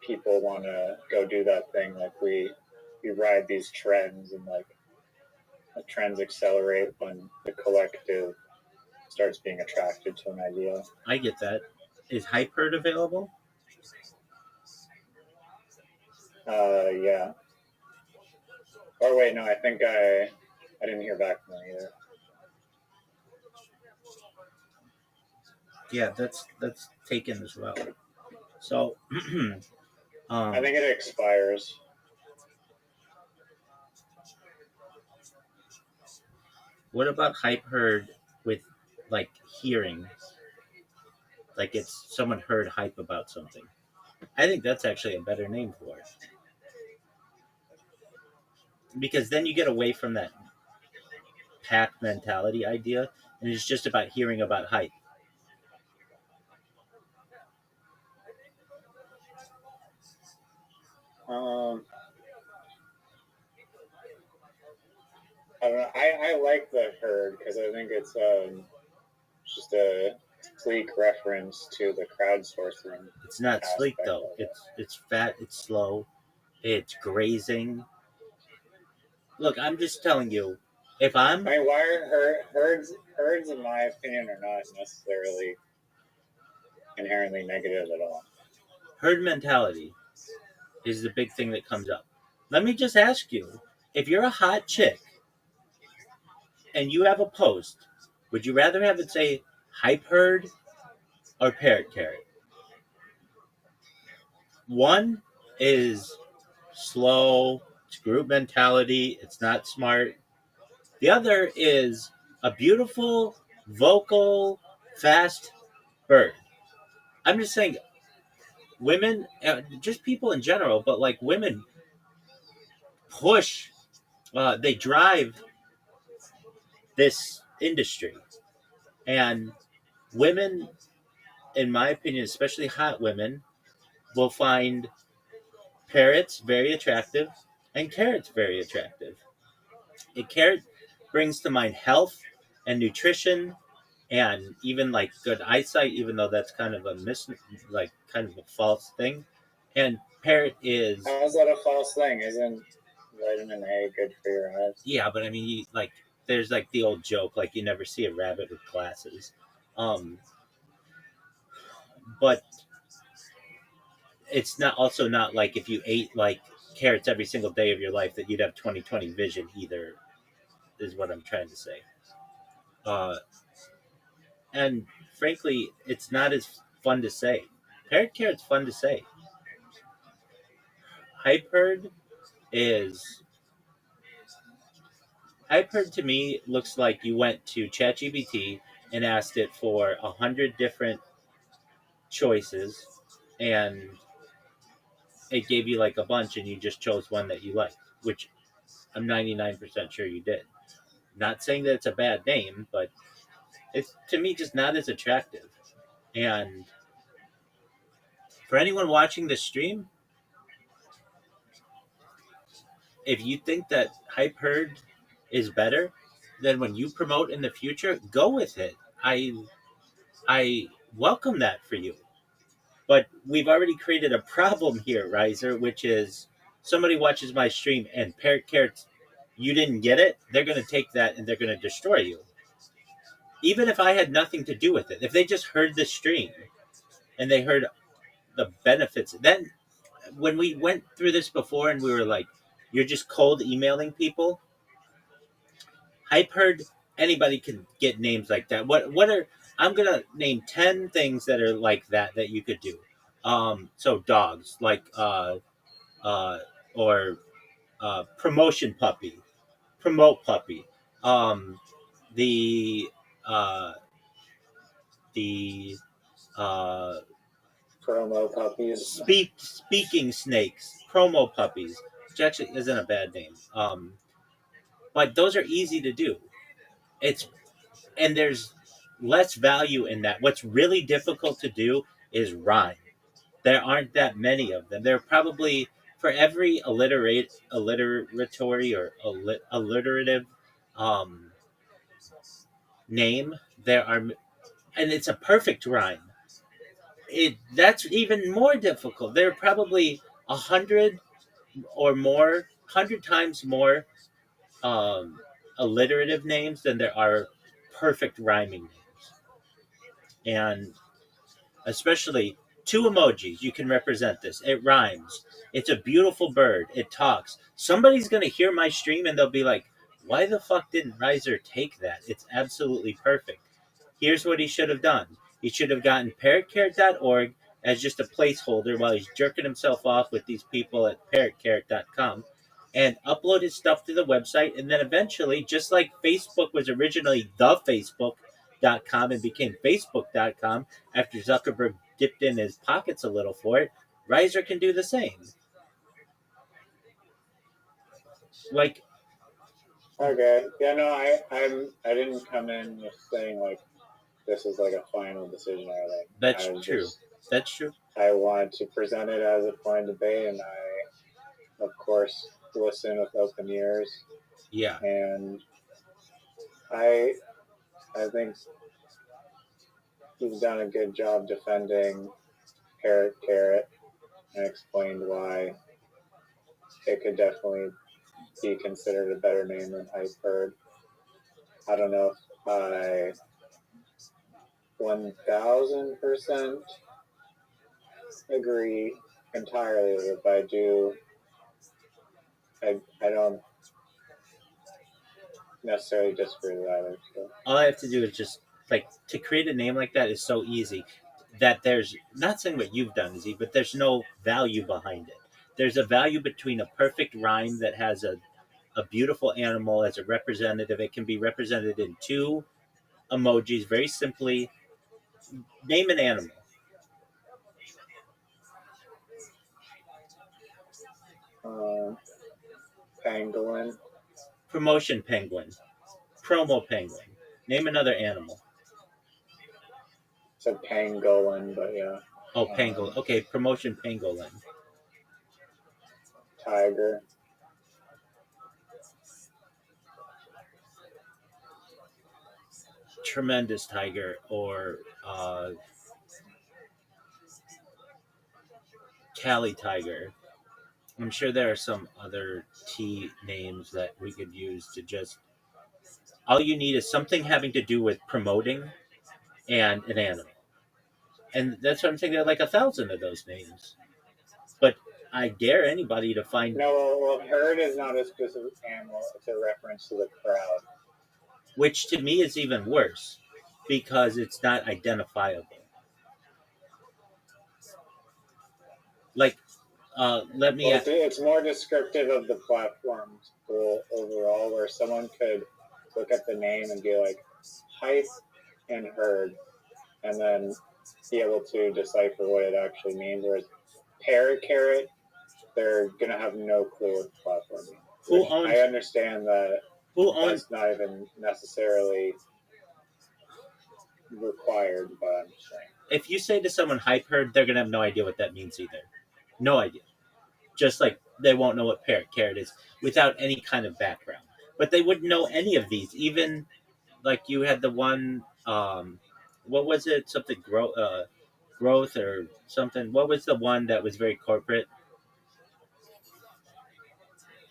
people want to go do that thing. Like we ride these trends, and like the trends accelerate when the collective starts being attracted to an idea. I get that. Is hype herd available? Yeah. Or wait, no, I think I didn't hear back from them either. Yeah, that's taken as well. So I think it expires. What about hype herd with like hearing? Like it's someone heard hype about something. I think that's actually a better name for it. Because then you get away from that pack mentality idea, and it's just about hearing about hype. I don't know. I like the herd because I think it's just a sleek reference to the crowdsourcing. It's not sleek though. It's fat. It's slow. It's grazing. Look, I'm just telling you. Why are herds? In my opinion, are not necessarily inherently negative at all. Herd mentality is the big thing that comes up. Let me just ask you: if you're a hot chick and you have a post, would you rather have it say hype herd or parrot carrot? One is slow, it's group mentality, it's not smart. The other is a beautiful, vocal, fast bird. I'm just saying, women, just people in general, but like women push, they drive this industry. And women, in my opinion, especially hot women, will find parrots very attractive and carrots very attractive. A carrot brings to mind health and nutrition and even like good eyesight, even though that's kind of a kind of a false thing. And parrot is How is that a false thing? Isn't vitamin A good for your eyes? yeah, but I mean, there's like the old joke, like you never see a rabbit with glasses. But it's not like if you ate like carrots every single day of your life that you'd have 20/20 vision either, is what I'm trying to say. And frankly, it's not as fun to say. Parrot carrot's fun to say. Hype herd to me looks like you went to ChatGPT and asked it for 100 different choices, and it gave you like a bunch, and you just chose one that you liked, which I'm 99% sure you did. Not saying that it's a bad name, but it's to me just not as attractive. And for anyone watching this stream, if you think that Hype Herd is better, then when you promote in the future, go with it. I welcome that for you. But we've already created a problem here, Riser, which is somebody watches my stream and Parrot Carrots, you didn't get it, they're going to take that and they're going to destroy you. Even if I had nothing to do with it, if they just heard the stream and they heard the benefits, then when we went through this before and we were like, you're just cold emailing people, Hype Herd, anybody can get names like that. I'm going to name 10 things that are like that you could do. So dogs, like, promotion puppy, promote puppy, the promo puppies, speaking snakes, promo puppies, which actually isn't a bad name. But those are easy to do. And there's less value in that. What's really difficult to do is rhyme. There aren't that many of them. There are probably, for every alliterative name, there are, and it's a perfect rhyme. That's even more difficult. There are probably 100 times more alliterative names than there are perfect rhyming names. And especially 2 emojis, you can represent this. It rhymes. It's a beautiful bird. It talks. Somebody's going to hear my stream and they'll be like, why the fuck didn't Riser take that? It's absolutely perfect. Here's what he should have done. He should have gotten parrotcarrot.org as just a placeholder while he's jerking himself off with these people at parrotcarrot.com and upload his stuff to the website. And then eventually, just like Facebook was originally thefacebook.com and became facebook.com after Zuckerberg dipped in his pockets a little for it, Riser can do the same. Like, okay, yeah, no, I didn't come in just saying like this is like a final decision or like. That's true. That's true. I wanted to present it as a point of debate, and I, of course, listen with open ears. Yeah. And I think you've done a good job defending Parrot Carrot and explained why it could definitely be considered a better name than Hype Herd. I don't know if I 1000% agree entirely with it, but I don't necessarily disagree with either. So. All I have to do is just, like, to create a name like that is so easy that there's, not saying what you've done, Izzy, but there's no value behind it. There's a value between a perfect rhyme that has a beautiful animal as a representative. It can be represented in 2 emojis very simply. Name an animal. Pangolin. Promotion penguin. Promo penguin. Name another animal. Said pangolin, but yeah. Oh, pangolin. Okay, promotion pangolin. Tiger. Tremendous Tiger or Cali Tiger. I'm sure there are some other T names that we could use to just. All you need is something having to do with promoting and an animal. And that's what I'm saying. There are like 1,000 of those names. But I dare anybody to find. No, well, herd is not a specific animal. It's a reference to the crowd. Which to me is even worse because it's not identifiable. Like, let me. Well, it's more descriptive of the platform's goal overall, where someone could look at the name and be like, hype and herd, and then be able to decipher what it actually means. Whereas parrot carrot, they're gonna have no clue what the platform means. Who owns? I understand that. Who owns? That's not even necessarily required, but I'm saying. If you say to someone hype herd, they're gonna have no idea what that means either. No idea. Just like they won't know what parrot carrot is without any kind of background. But they wouldn't know any of these. Even like you had the one, what was it? Something growth or something. What was the one that was very corporate?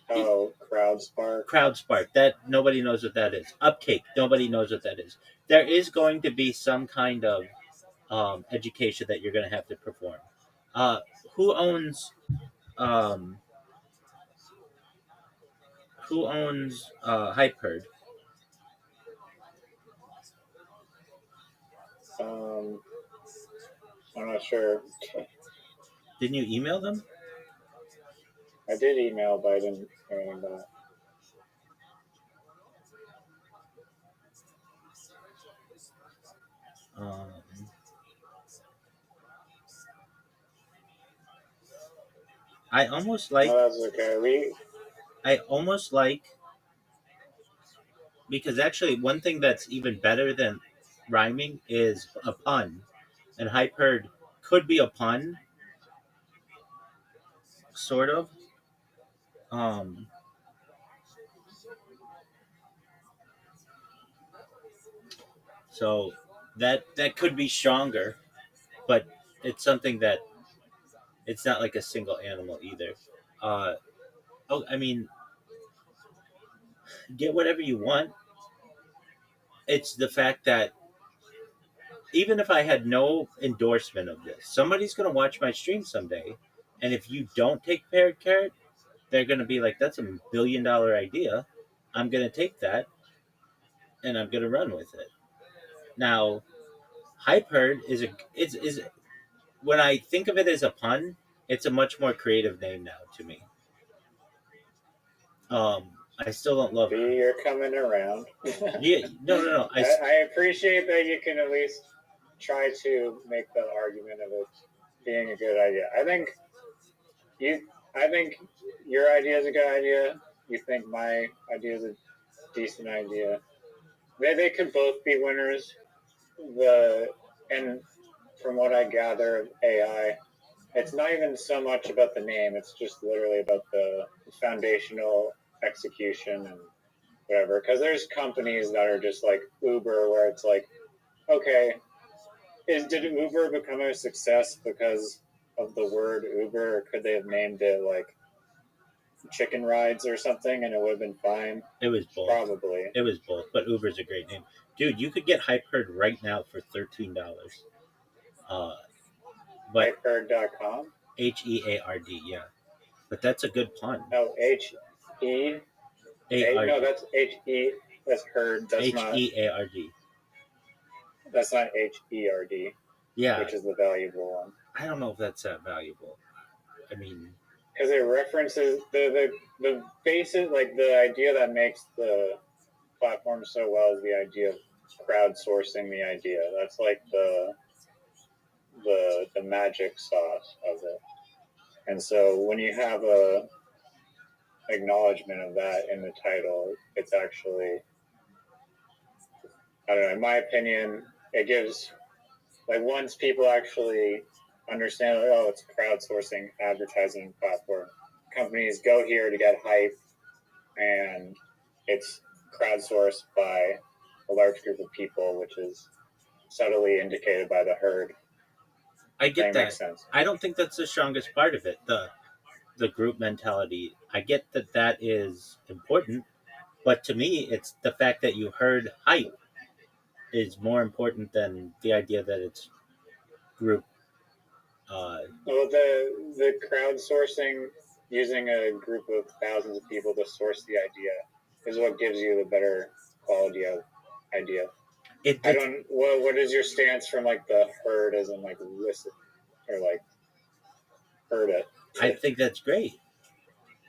Oh, CrowdSpark. CrowdSpark. That nobody knows what that is. Upcake. Nobody knows what that is. There is going to be some kind of education that you're going to have to perform. Who owns Hype Herd? I'm not sure. Didn't you email them? I did email, but I didn't hear anything back. I almost like. No, that's okay. I almost like, because actually one thing that's even better than rhyming is a pun, and Hype Herd could be a pun, sort of. So that could be stronger, but it's something that it's not like a single animal either. I mean, get whatever you want. It's the fact that even if I had no endorsement of this, somebody's going to watch my stream someday, and if you don't take parrot carrot, they're going to be like, "That's $1 billion idea. I'm going to take that, and I'm going to run with it." Now, Hype Herd is when I think of it as a pun, it's a much more creative name now to me. I still don't love it. You're coming around. Yeah, no. I appreciate that you can at least try to make the argument of it being a good idea. I think your idea is a good idea. You think my idea is a decent idea. They could both be winners. And from what I gather of AI, it's not even so much about the name. It's just literally about the foundational execution and whatever. Because there's companies that are just like Uber, where it's like, okay, did Uber become a success because of the word Uber, or could they have named it like Chicken Rides or something, and it would have been fine? It was both. Probably. It was both, but Uber's a great name. Dude, you could get Hype Herd right now for $13. Hypeherd.com? HEARD, yeah. But that's a good pun. No, HE? No, that's HE. That's herd. That's HEARD. That's not HERD. Yeah. Which is the valuable one. I don't know if that's that valuable. I mean, because it references the basic, like the idea that makes the platform so well is the idea of crowdsourcing the idea. That's like the magic sauce of it. And so when you have a acknowledgement of that in the title, it's actually, I don't know, in my opinion, it gives, like, once people actually understand, like, oh, it's a crowdsourcing advertising platform. Companies go here to get hype, and it's crowdsourced by a large group of people, which is subtly indicated by the herd. I get Makes that. sense. I don't think that's the strongest part of it. The group mentality. I get that is important, but to me, it's the fact that you heard hype is more important than the idea that it's group. Well, the crowdsourcing, using a group of thousands of people to source the idea, is what gives you the better quality of idea. I don't. What is your stance from like the herd, as in like listen or like heard it? I think that's great.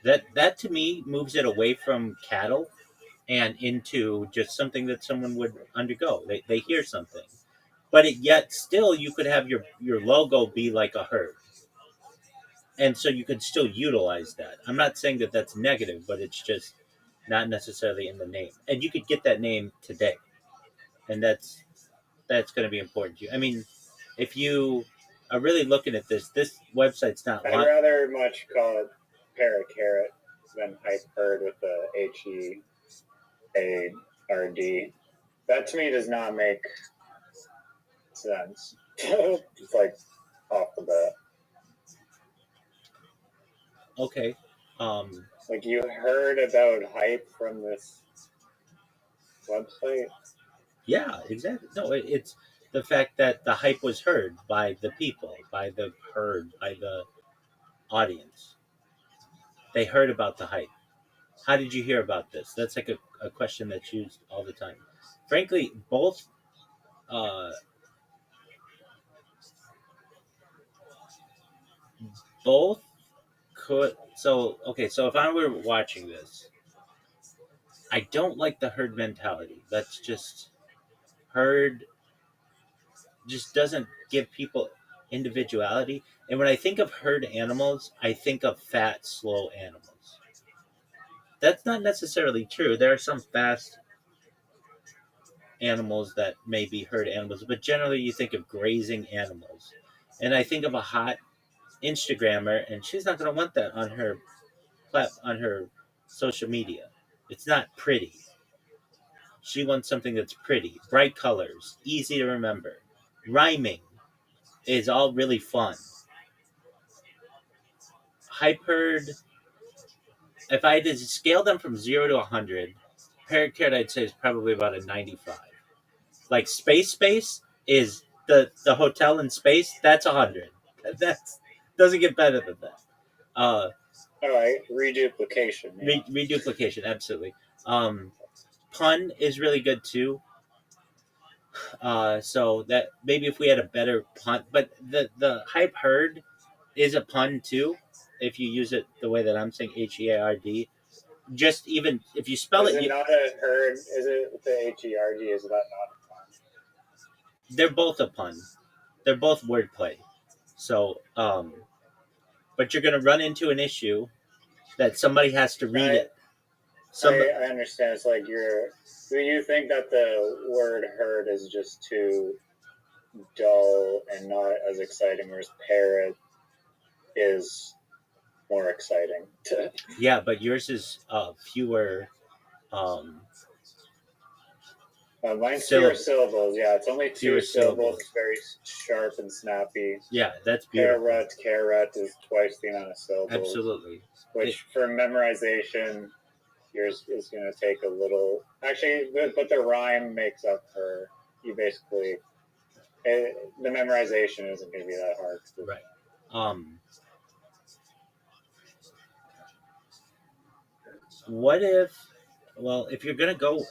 That to me moves it away from cattle and into just something that someone would undergo. They hear something, but yet still you could have your logo be like a herd, and so you could still utilize that. I'm not saying that that's negative, but it's just not necessarily in the name, and you could get that name today, and that's going to be important to you. I mean, if you are really looking at this website's not. I'd rather much call it Parrot Carrot than Hype Herd with the HEARD. That to me does not make sense. It's like off the bat. Okay. Like you heard about hype from this website? Yeah, exactly. No, it's the fact that the hype was heard by the people, by the herd, by the audience. They heard about the hype. How did you hear about this? That's like a question that's used all the time. Frankly, both could. So if I were watching this, I don't like the herd mentality. That's just herd just doesn't give people individuality. And when I think of herd animals, I think of fat, slow animals. That's not necessarily true. There are some fast animals that may be herd animals, but generally you think of grazing animals. And I think of a hot Instagrammer, and she's not going to want that on her social media. It's not pretty. She wants something that's pretty, bright colors, easy to remember. Rhyming is all really fun. Hype herd, if I had to scale them from 0 to 100, Parrot Carrot I'd say is probably about a 95. Like Space is the hotel in space, that's 100. That doesn't get better than that. All right, reduplication. Yeah. Reduplication, absolutely. Pun is really good too. So that maybe if we had a better pun, but the hype herd is a pun too, if you use it the way that I'm saying, HEARD. Just even if you spell Is it not a herd? Is it with the HERD? Is that not a pun? They're both a pun. They're both wordplay. So, but you're going to run into an issue that somebody has to read it. I understand. It's like do you think that the word herd is just too dull and not as exciting, whereas parrot is more exciting? Yeah, but yours is fewer. Mine's fewer syllables. Yeah, it's only two syllables. It's very sharp and snappy. Yeah, that's beautiful. Carrot is twice the amount of syllables. Absolutely. Which for memorization, yours is going to take a little. Actually, but the rhyme makes up for you. Basically, the memorization isn't going to be that hard. Right. What if? Well, if you're going to go.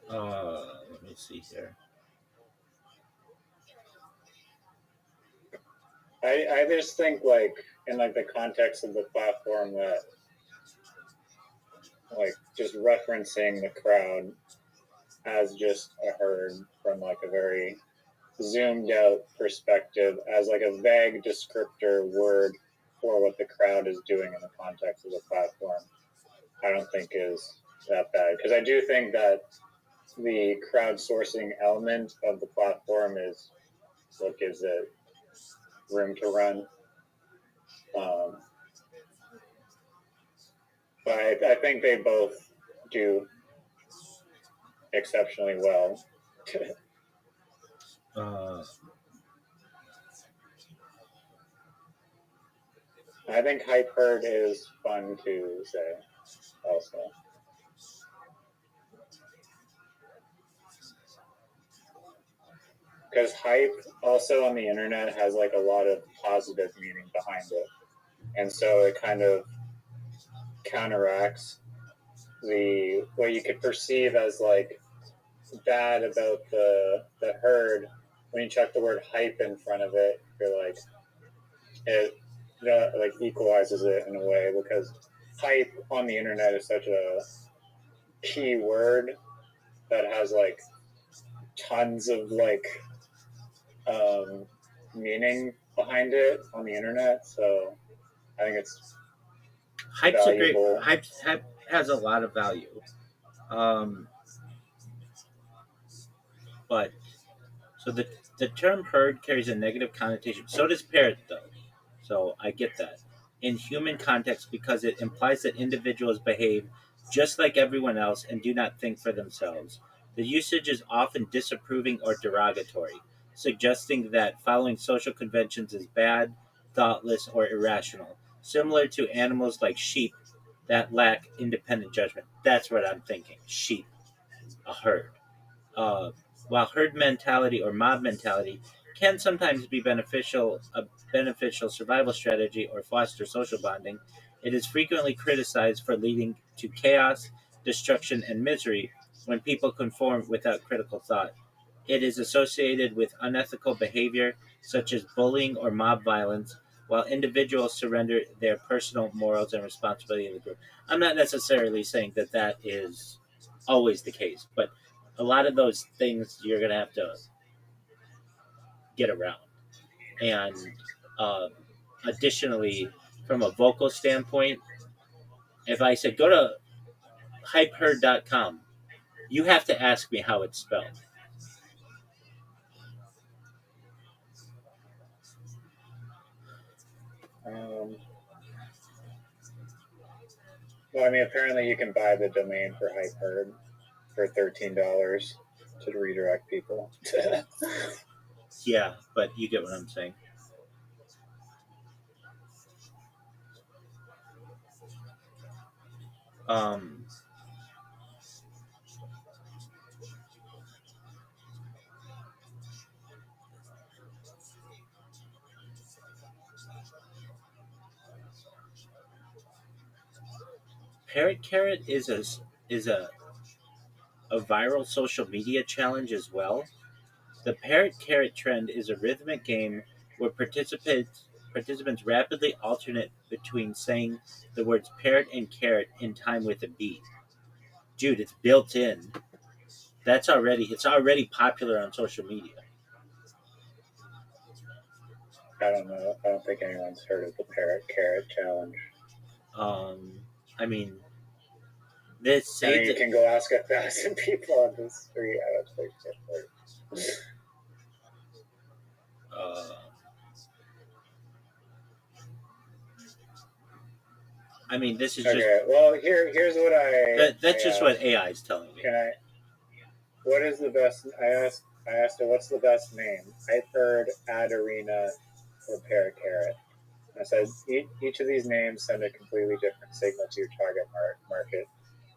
Let me see here. I just think like in like the context of the platform that like just referencing the crowd as just a herd from like a very zoomed out perspective as like a vague descriptor word for what the crowd is doing in the context of the platform, I don't think is that bad. Because I do think that the crowdsourcing element of the platform is what gives it room to run. But I think they both do exceptionally well. I think Hype Herd is fun to say also. Because hype also on the internet has like a lot of positive meaning behind it. And so it kind of counteracts what you could perceive as like bad about the herd. When you chuck the word hype in front of it, you're like, it like equalizes it in a way, because hype on the internet is such a key word that has like tons of like meaning behind it on the internet. So I think it's Hype's valuable. Hype has a lot of value. But so the term herd carries a negative connotation. So does parrot, though. So I get that. In human context, because it implies that individuals behave just like everyone else and do not think for themselves. The usage is often disapproving or derogatory, suggesting that following social conventions is bad, thoughtless, or irrational, similar to animals like sheep that lack independent judgment. That's what I'm thinking. Sheep, a herd. While herd mentality or mob mentality can sometimes be a beneficial survival strategy or foster social bonding, it is frequently criticized for leading to chaos, destruction, and misery when people conform without critical thought. It is associated with unethical behavior such as bullying or mob violence, while individuals surrender their personal morals and responsibility in the group. I'm not necessarily saying that that is always the case, but a lot of those things you're going to have to get around. And additionally, from a vocal standpoint, if I said go to hypeherd.com, you have to ask me how it's spelled. Well, I mean, apparently you can buy the domain for Hype Herd for $13 to redirect people. Yeah, but you get what I'm saying. Parrot Carrot is a viral social media challenge as well. The Parrot Carrot trend is a rhythmic game where participants rapidly alternate between saying the words parrot and carrot in time with a beat. Dude, it's built in. It's already popular on social media. I don't know. I don't think anyone's heard of the Parrot Carrot challenge. I mean, you can go ask 1,000 people on the street. I don't think so. I mean, this is okay. just. Well, here's what That's just what AI is telling me. What is the best? I asked her, what's the best name? Hype Herd, Ad Arena, or Parrot Carrot. I said each of these names send a completely different signal to your target market.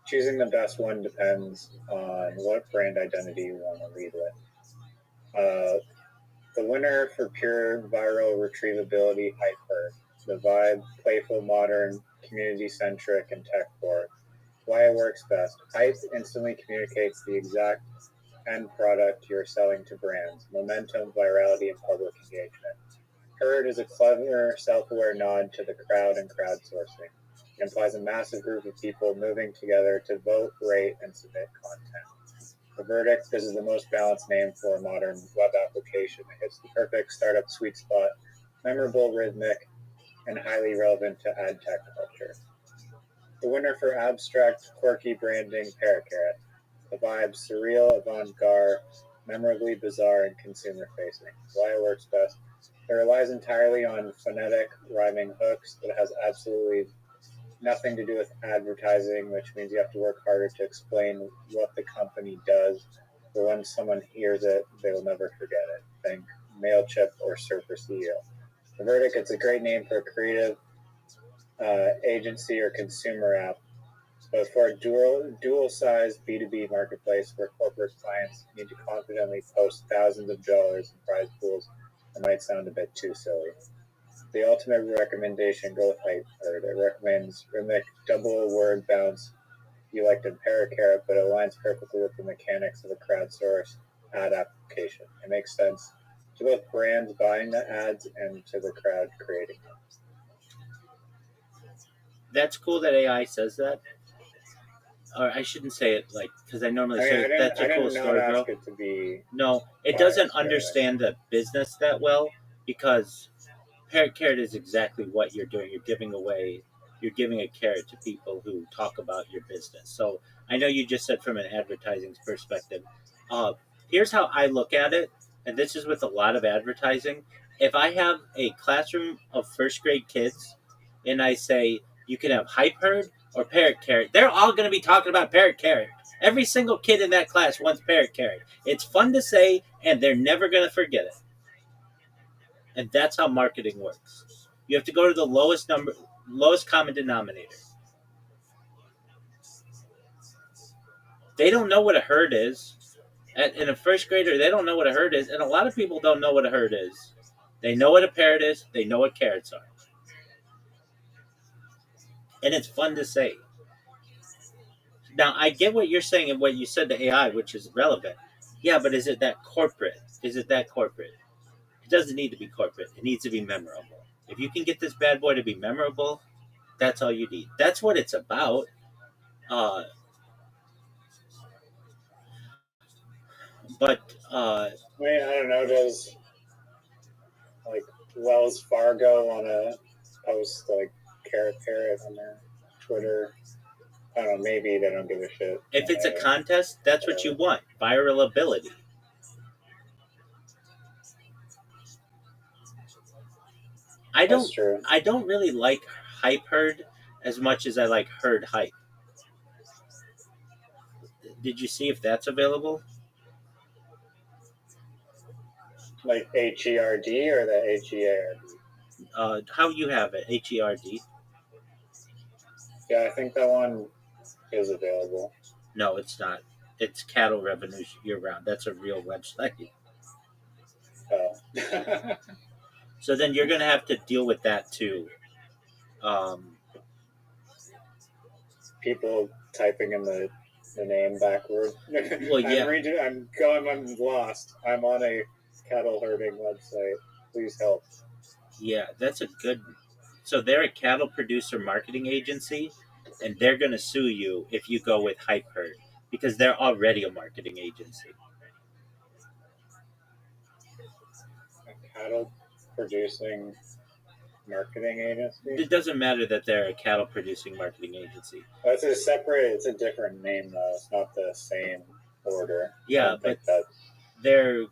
Choosing the best one depends on what brand identity you want to lead with. The winner for pure viral retrievability, Hype Herd. The vibe, playful, modern, community-centric, and tech-forward. Why it works best. Hype instantly communicates the exact end product you're selling to brands. Momentum, virality, and public engagement. Herd is a clever, self-aware nod to the crowd and crowdsourcing. It implies a massive group of people moving together to vote, rate, and submit content. The verdict: this is the most balanced name for a modern web application. It hits the perfect startup sweet spot, memorable, rhythmic, and highly relevant to ad tech culture. The winner for abstract, quirky branding, Parrot Carrot. The vibe: surreal, avant-garde, memorably bizarre, and consumer-facing. Why it works best. It relies entirely on phonetic, rhyming hooks. It has absolutely nothing to do with advertising, which means you have to work harder to explain what the company does. But when someone hears it, they will never forget it. Think MailChimp or Surfer CEO. The verdict, it's a great name for a creative agency or consumer app, but for a dual-sized B2B marketplace where corporate clients need to confidently post thousands of dollars in prize pools, it might sound a bit too silly. The ultimate recommendation, go with Hypeherd. It recommends Rhythmic double word bounce. You like to Paracarrot, but it aligns perfectly with the mechanics of a crowdsourced ad application. It makes sense to both brands buying the ads and to the crowd creating them. That's cool that AI says that. Or I shouldn't say it like, because I normally say I that's a didn't cool not story, bro. ask it to be No, it biased, doesn't right? understand the business that well, because Parrot Carrot is exactly what you're doing. You're giving a carrot to people who talk about your business. So I know you just said from an advertising perspective. Here's how I look at it, and this is with a lot of advertising. If I have a classroom of first grade kids and I say, you can have Hypeherd or Parrot Carrot, they're all going to be talking about Parrot Carrot. Every single kid in that class wants Parrot Carrot. It's fun to say, and they're never going to forget it. And that's how marketing works. You have to go to the lowest common denominator. They don't know what a herd is. In a first grader, they don't know what a herd is, and a lot of people don't know what a herd is. They know what a parrot is. They know what carrots are. And it's fun to say. Now, I get what you're saying and what you said to AI, which is relevant. Yeah, but is it that corporate? It doesn't need to be corporate. It needs to be memorable. If you can get this bad boy to be memorable, that's all you need. That's what it's about. But I don't know. Does like Wells Fargo want to post like Carrot on their Twitter? I don't know. Maybe they don't give a shit. If it's a contest, that's what you want. Viral ability. I don't really like Hypeherd as much as I like Herd Hype. Did you see if that's available? Like HERD or the HEARD? How you have it? HERD? Yeah, I think that one is available. No, it's not. It's Cattle Revenue Year Round. That's a real website. Oh. So then you're going to have to deal with that too. People typing in the name backward. Well, yeah. I'm lost. I'm on a cattle herding website. Please help. Yeah, that's a good. So they're a cattle producer marketing agency, and they're going to sue you if you go with Hypeherd because they're already a marketing agency. A cattle producing marketing agency? It doesn't matter that they're a cattle producing marketing agency. It's a different name though. It's not the same order. Yeah, but they're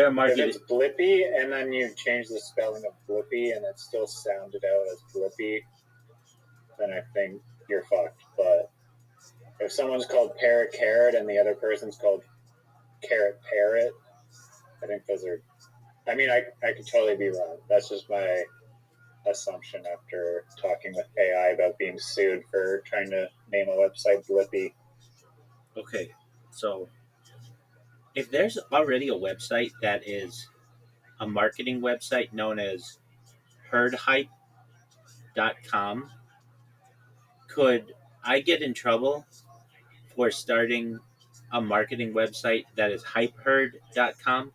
a marketing. If it's Blippi and then you change the spelling of Blippi and it still sounded out as Blippi, then I think you're fucked. But if someone's called Parrot Carrot and the other person's called Carrot Parrot, I think those are. I mean, I could totally be wrong. That's just my assumption after talking with AI about being sued for trying to name a website Blippi. Okay, so if there's already a website that is a marketing website known as herdhype.com, could I get in trouble for starting a marketing website that is hypeherd.com?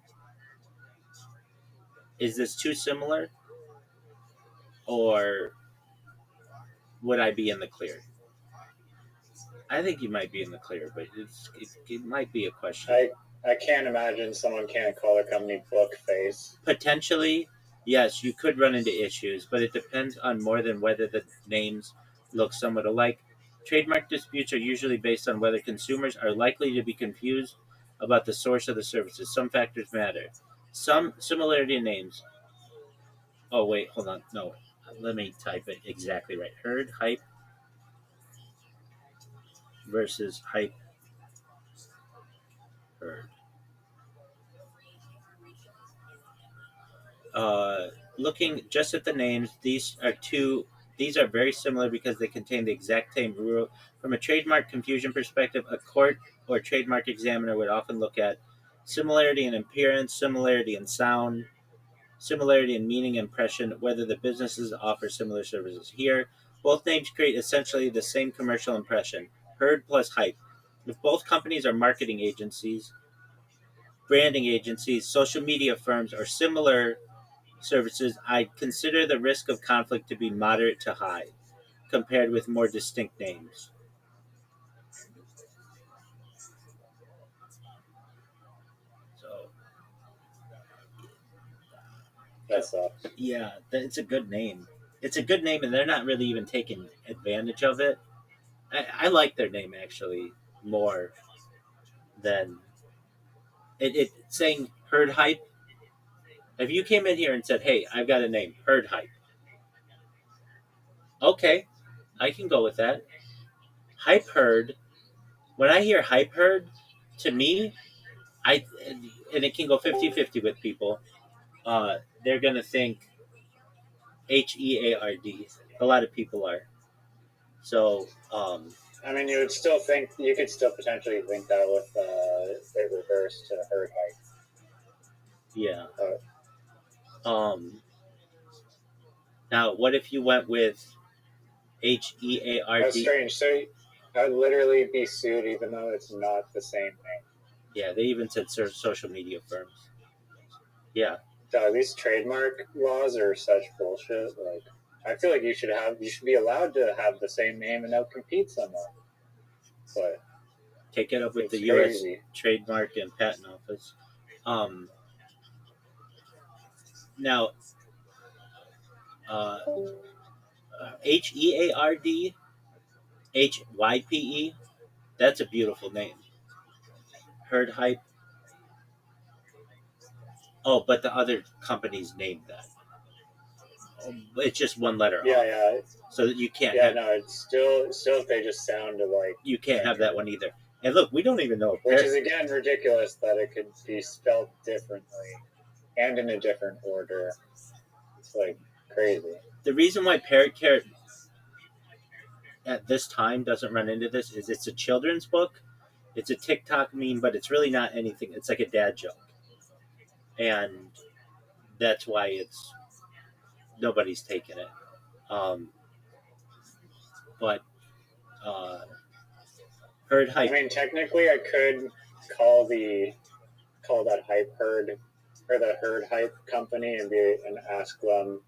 Is this too similar? Or would I be in the clear? I think you might be in the clear, but it might be a question. I can't imagine someone can't call their company Bookface. Potentially, yes, you could run into issues, but it depends on more than whether the names look somewhat alike. Trademark disputes are usually based on whether consumers are likely to be confused about the source of the services. Some factors matter. Some similarity in names. Oh wait, hold on. No, let me type it exactly right. Herd hype versus hype herd. Looking just at the names, these are very similar because they contain the exact same rule. From a trademark confusion perspective, a court or trademark examiner would often look at similarity in appearance, similarity in sound, similarity in meaning, impression, whether the businesses offer similar services. Here, both names create essentially the same commercial impression. Herd plus hype. If both companies are marketing agencies, branding agencies, social media firms, or similar services, I'd consider the risk of conflict to be moderate to high, compared with more distinct names. So, That sucks. yeah, it's a good name. It's a good name, and they're not really even taking advantage of it. I like their name actually more than it saying herd hype. If you came in here and said, "Hey, I've got a name, herd hype," okay, I can go with that. Hype herd. When I hear hype herd, to me, I and it can go 50-50 with people. They're gonna think HEARD. A lot of people are. So, I mean, you could still potentially think that with it reversed to herd height. yeah. Now, what if you went with HEARD? That's strange. So I'd literally be sued even though it's not the same name. Yeah, they even said social media firms. Yeah. These trademark laws are such bullshit. Like, I feel like you should be allowed to have the same name and outcompete someone. But take it up with the crazy. U.S. Trademark and Patent Office. Now, HEARD, HYPE, that's a beautiful name. Herd hype. Oh, but the other companies named that. It's just one letter. Yeah. So that you can't. Yeah, no, it's still if they just sound alike. You can't have that one either. And look, we don't even know. Which is again ridiculous that it could be spelled differently and in a different order. It's like crazy. The reason why Parrot Carrot at this time doesn't run into this is it's a children's book. It's a TikTok meme, but it's really not anything. It's like a dad joke. And that's why nobody's taken it. But herd hype. I mean, technically, I could call that hype herd or the herd hype company and ask them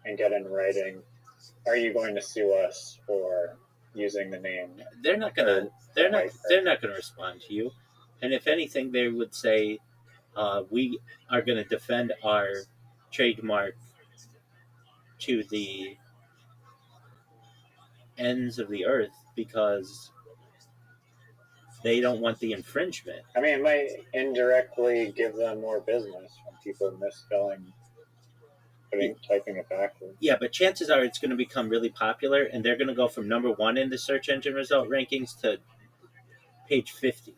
and get in writing, are you going to sue us for using the name? They're not gonna respond to you. And if anything, they would say, we are going to defend our trademark to the ends of the earth because they don't want the infringement. I mean, it might indirectly give them more business from people misspelling, typing it backwards. Yeah, but chances are it's going to become really popular, and they're going to go from number 1 in the search engine result rankings to page 50.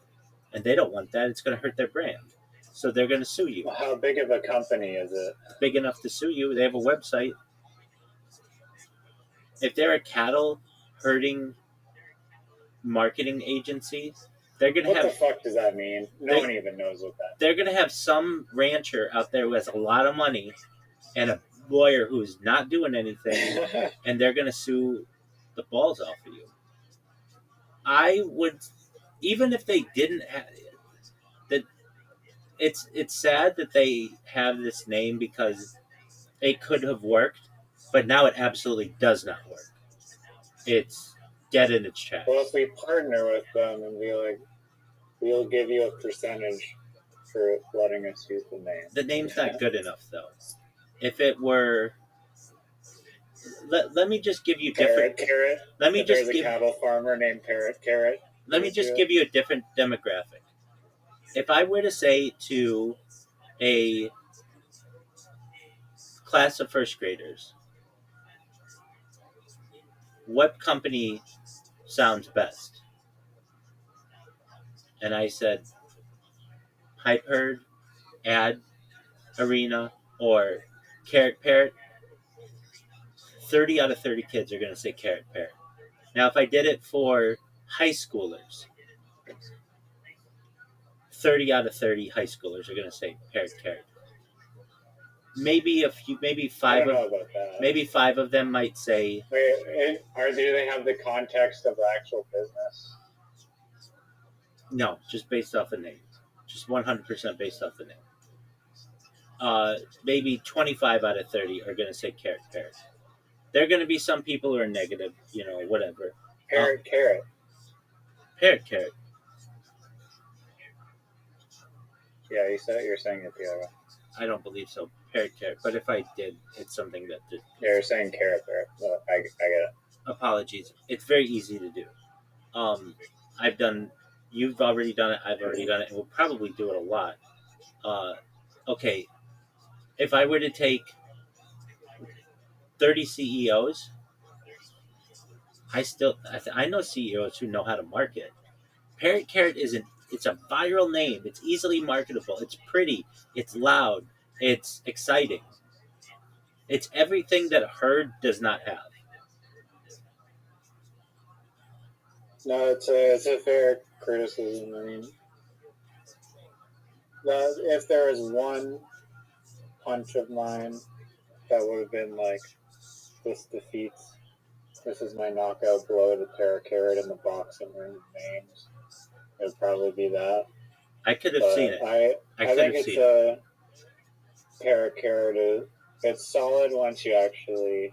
And they don't want that. It's going to hurt their brand. So they're going to sue you. Well, how big of a company is it? Big enough to sue you. They have a website. If they're a cattle herding marketing agency, they're going to have... What the fuck does that mean? No one even knows what that means. They're going to have some rancher out there who has a lot of money and a lawyer who's not doing anything, and they're going to sue the balls off of you. I would... Even if they didn't have... It's sad that they have this name because it could have worked, but now it absolutely does not work. It's dead in its tracks. Well, if we partner with them and be like, we'll give you a percentage for letting us use the name. The name's not good enough, though. If it were... Let me just give you different... Carrot. Let me just there's give... a cattle farmer named Parrot Carrot. Let me just give you a different demographic. If I were to say to a class of first graders, what company sounds best? And I said, Hype Herd, Ad, Arena, or Carrot Parrot. 30 out of 30 kids are going to say Carrot Parrot. Now, if I did it for high schoolers, 30 out of 30 high schoolers are going to say Parrot Carrot. Maybe a few, maybe I five don't know of, about that. maybe 5 of them might say, Wait, do they have the context of the actual business? no, just based off a name. Just 100% based off the name. Maybe 25 out of 30 are going to say Carrot Parrot. There are going to be some people who are negative, whatever. Parrot Carrot. Parrot Carrot. Yeah, you're saying it the other way. I don't believe so. Parrot Carrot. But if I did, it's something that did. Yeah, you're saying Carrot Parrot. Well, I get it. Apologies. It's very easy to do. You've already done it. I've already done it. And we'll probably do it a lot. Okay. If I were to take 30 CEOs, I know CEOs who know how to market. Parrot Carrot it's a viral name. It's easily marketable. It's pretty. It's loud. It's exciting. It's everything that Herd does not have. No, it's a fair criticism. I mean, if there was one punch of mine that would have been like, this is my knockout blow to Parrot Carrot in the boxing ring of names, it would probably be that. I could have seen it. I think it's Parrot Carrot. It's solid once you actually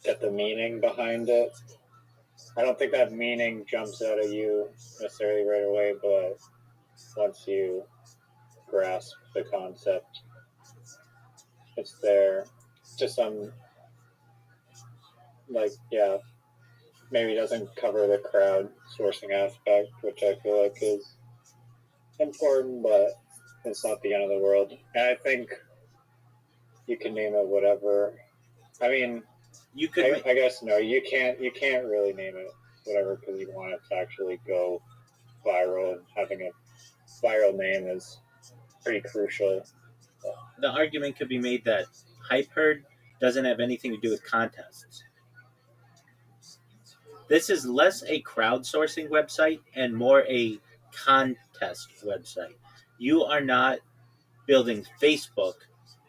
get the meaning behind it. I don't think that meaning jumps out at you necessarily right away, but once you grasp the concept, it's there. Just some, maybe doesn't cover the crowd sourcing aspect, which I feel like is important, but it's not the end of the world. And I think you can name it whatever. I mean, you could. I guess no. You can't really name it whatever because you want it to actually go viral, and having a viral name is pretty crucial. The argument could be made that Hype Herd doesn't have anything to do with contests. This is less a crowdsourcing website and more a contest website. You are not building Facebook.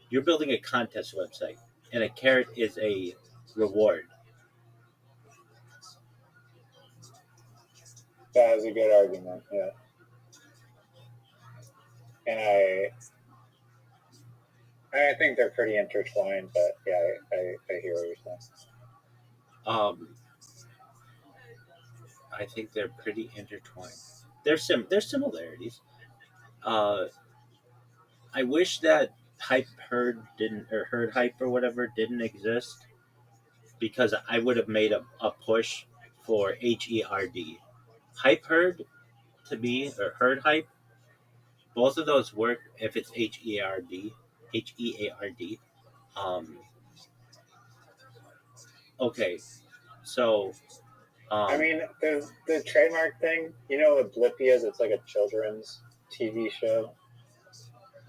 You're building a contest website, and a carrot is a reward. That is a good argument, yeah. And I think they're pretty intertwined, but yeah, I hear what you're saying. I think they're pretty intertwined. There's similarities. I wish that Hype Herd Herd Hype or whatever didn't exist, because I would have made a push for HERD. Hype Herd, to me, or Herd Hype, both of those work if it's HEARD. Okay, so I mean, the trademark thing, you know what Blippi is? It's like a children's TV show.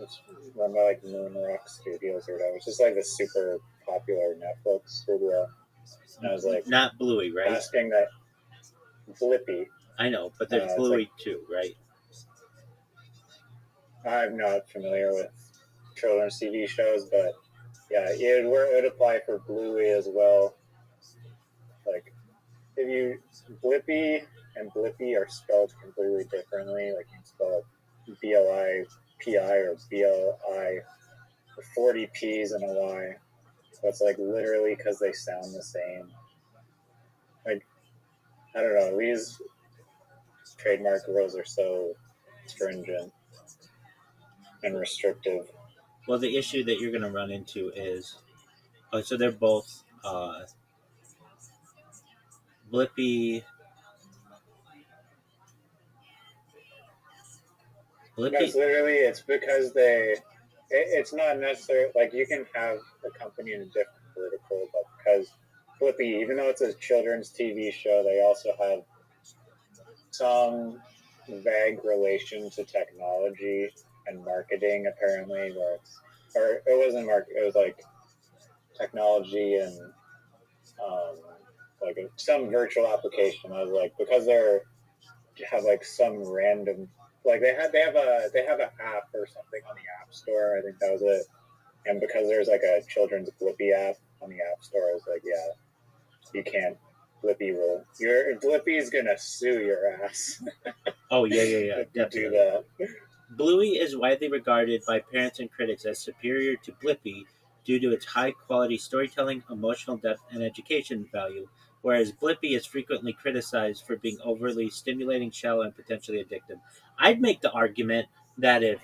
It's run by like Moon Rock Studios or whatever. It's just like a super popular Netflix studio. And I was like, not Bluey, right? Asking that Blippi. I know, but there's Bluey too, right? I'm not familiar with children's TV shows, but yeah, it would apply for Bluey as well. Like, if you Blippi and Blippi are spelled completely differently. Like you can spell it B-L-I-P-I or B-L-I with 40 P's and a Y. So it's like literally because they sound the same. Like, I don't know. These trademark rules are so stringent and restrictive. Well, the issue that you're going to run into is, so they're both Blippi. That's literally, it's because they it's not necessary. Like you can have a company in a different vertical, but because Blippi, even though it's a children's TV show, they also have some vague relation to technology and marketing. Apparently, where it wasn't market. It was like technology and like some virtual application. I was like, because they're have like some random like they have an app or something on the App Store. I think that was it. And because there's like a children's Blippi app on the App Store, I was like, yeah, you can't. Blippi will. Blippi's gonna sue your ass. Oh yeah, to do definitely. that. Bluey is widely regarded by parents and critics as superior to Blippi due to its high-quality storytelling, emotional depth, and education value, whereas Blippi is frequently criticized for being overly stimulating, shallow, and potentially addictive. I'd make the argument that if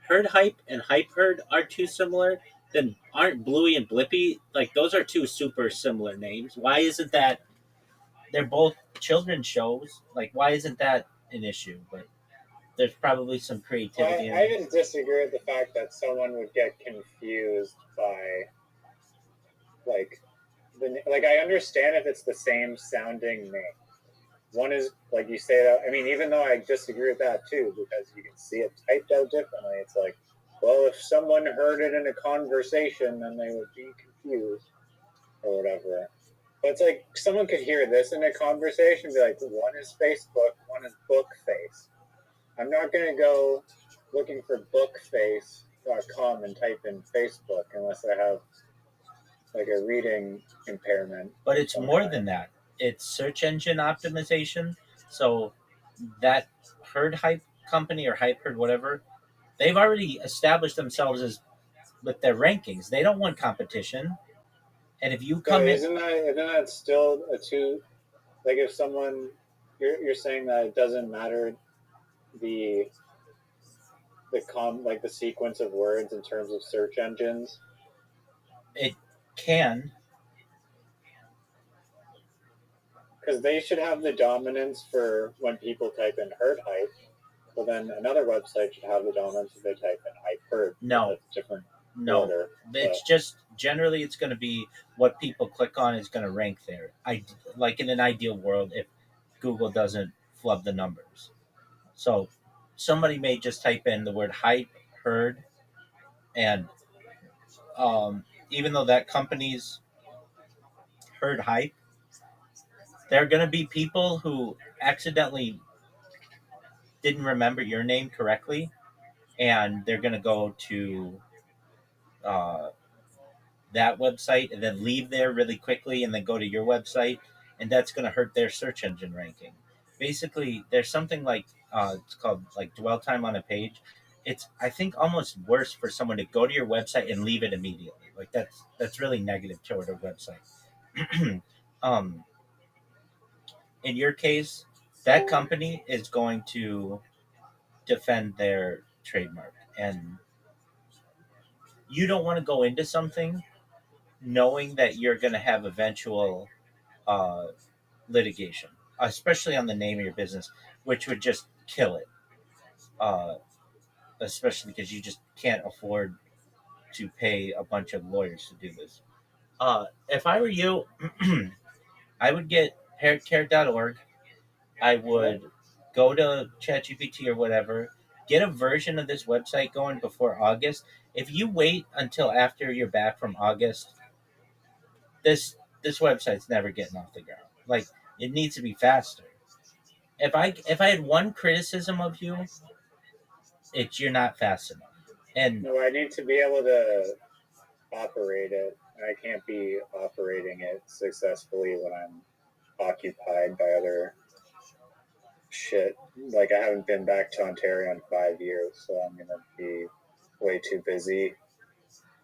Herd Hype and Hype Herd are too similar, then aren't Bluey and Blippi like those are two super similar names? Why isn't that? They're both children's shows. Like, why isn't that an issue? But there's probably some creativity. I even disagree with the fact that someone would get confused by like I understand if it's the same sounding name. One is like you say that. I mean, even though I disagree with that too, because you can see it typed out differently. It's like, well, if someone heard it in a conversation, then they would be confused or whatever. But it's like someone could hear this in a conversation and be like, one is Facebook, one is Bookface. I'm not going to go looking for bookface.com and type in Facebook unless I have like a reading impairment. But it's more than that. It's search engine optimization. So that Herd Hype company or Hype Herd, whatever, they've already established themselves as with their rankings. They don't want competition. And if you come isn't that still a two? Like if someone, you're saying that it doesn't matter the sequence of words in terms of search engines. It can. Because they should have the dominance for when people type in Herd Hype, but then another website should have the dominance if they type in Hype Herd. No. That's different. No. Order, it's just generally it's going to be what people click on is going to rank there. Like in an ideal world, if Google doesn't flub the numbers. So somebody may just type in the word Hype Herd, and even though that company's Herd Hype, there are going to be people who accidentally didn't remember your name correctly, and they're going to go to that website and then leave there really quickly and then go to your website, and that's going to hurt their search engine ranking. Basically, there's something like it's called like dwell time on a page. It's, I think, almost worse for someone to go to your website and leave it immediately. Like that's really negative toward a website. In your case, that company is going to defend their trademark, and you don't want to go into something knowing that you're going to have eventual litigation, especially on the name of your business, which would just kill it. Especially because you just can't afford to pay a bunch of lawyers to do this. If I were you, I would get parentcare.org. I would go to ChatGPT or whatever, get a version of this website going before August. If you wait until after you're back from August, this website's never getting off the ground. Like, it needs to be faster. If I had one criticism of you, it's you're not fast enough. And no, I need to be able to operate it. I can't be operating it successfully when I'm occupied by other shit. Like, I haven't been back to Ontario in 5 years, so I'm gonna be way too busy.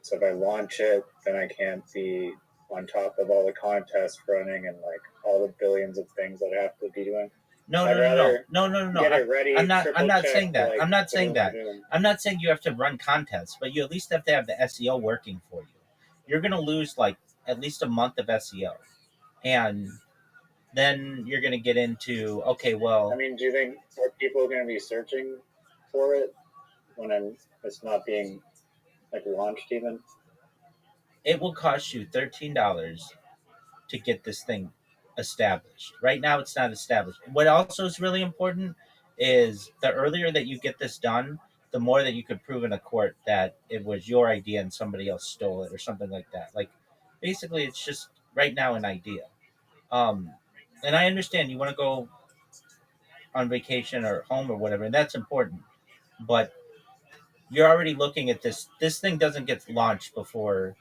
So if I launch it, then I can't be on top of all the contests running and like all the billions of things that I have to be doing. No. Get it ready. I'm not saying that. Like, I'm not saying that. I'm not saying you have to run contests, but you at least have to have the SEO working for you. You're gonna lose like at least a month of SEO, and then you're gonna get into okay, well. I mean, do you think are people going to be searching for it? when it's not being like launched even? It will cost you $13 to get this thing established. Right now, it's not established. What also is really important is the earlier that you get this done, the more that you could prove in a court that it was your idea and somebody else stole it or something like that. Like, basically, it's just right now an idea. And I understand you want to go on vacation or home or whatever, and that's important. But you're already looking at this. This thing doesn't get launched before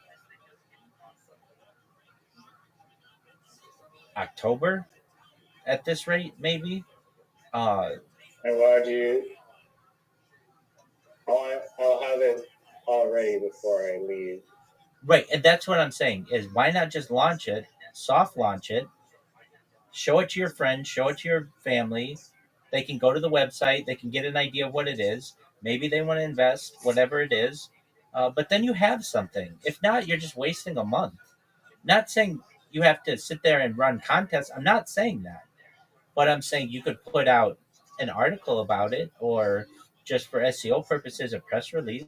October at this rate, maybe. And why do you? I'll have it all ready before I leave. Right, and that's what I'm saying is why not just launch it, soft launch it, show it to your friends, show it to your family. They can go to the website, they can get an idea of what it is. Maybe they want to invest, whatever it is. But then you have something. If not, you're just wasting a month. Not saying you have to sit there and run contests. I'm not saying that. But I'm saying you could put out an article about it or just for SEO purposes, a press release.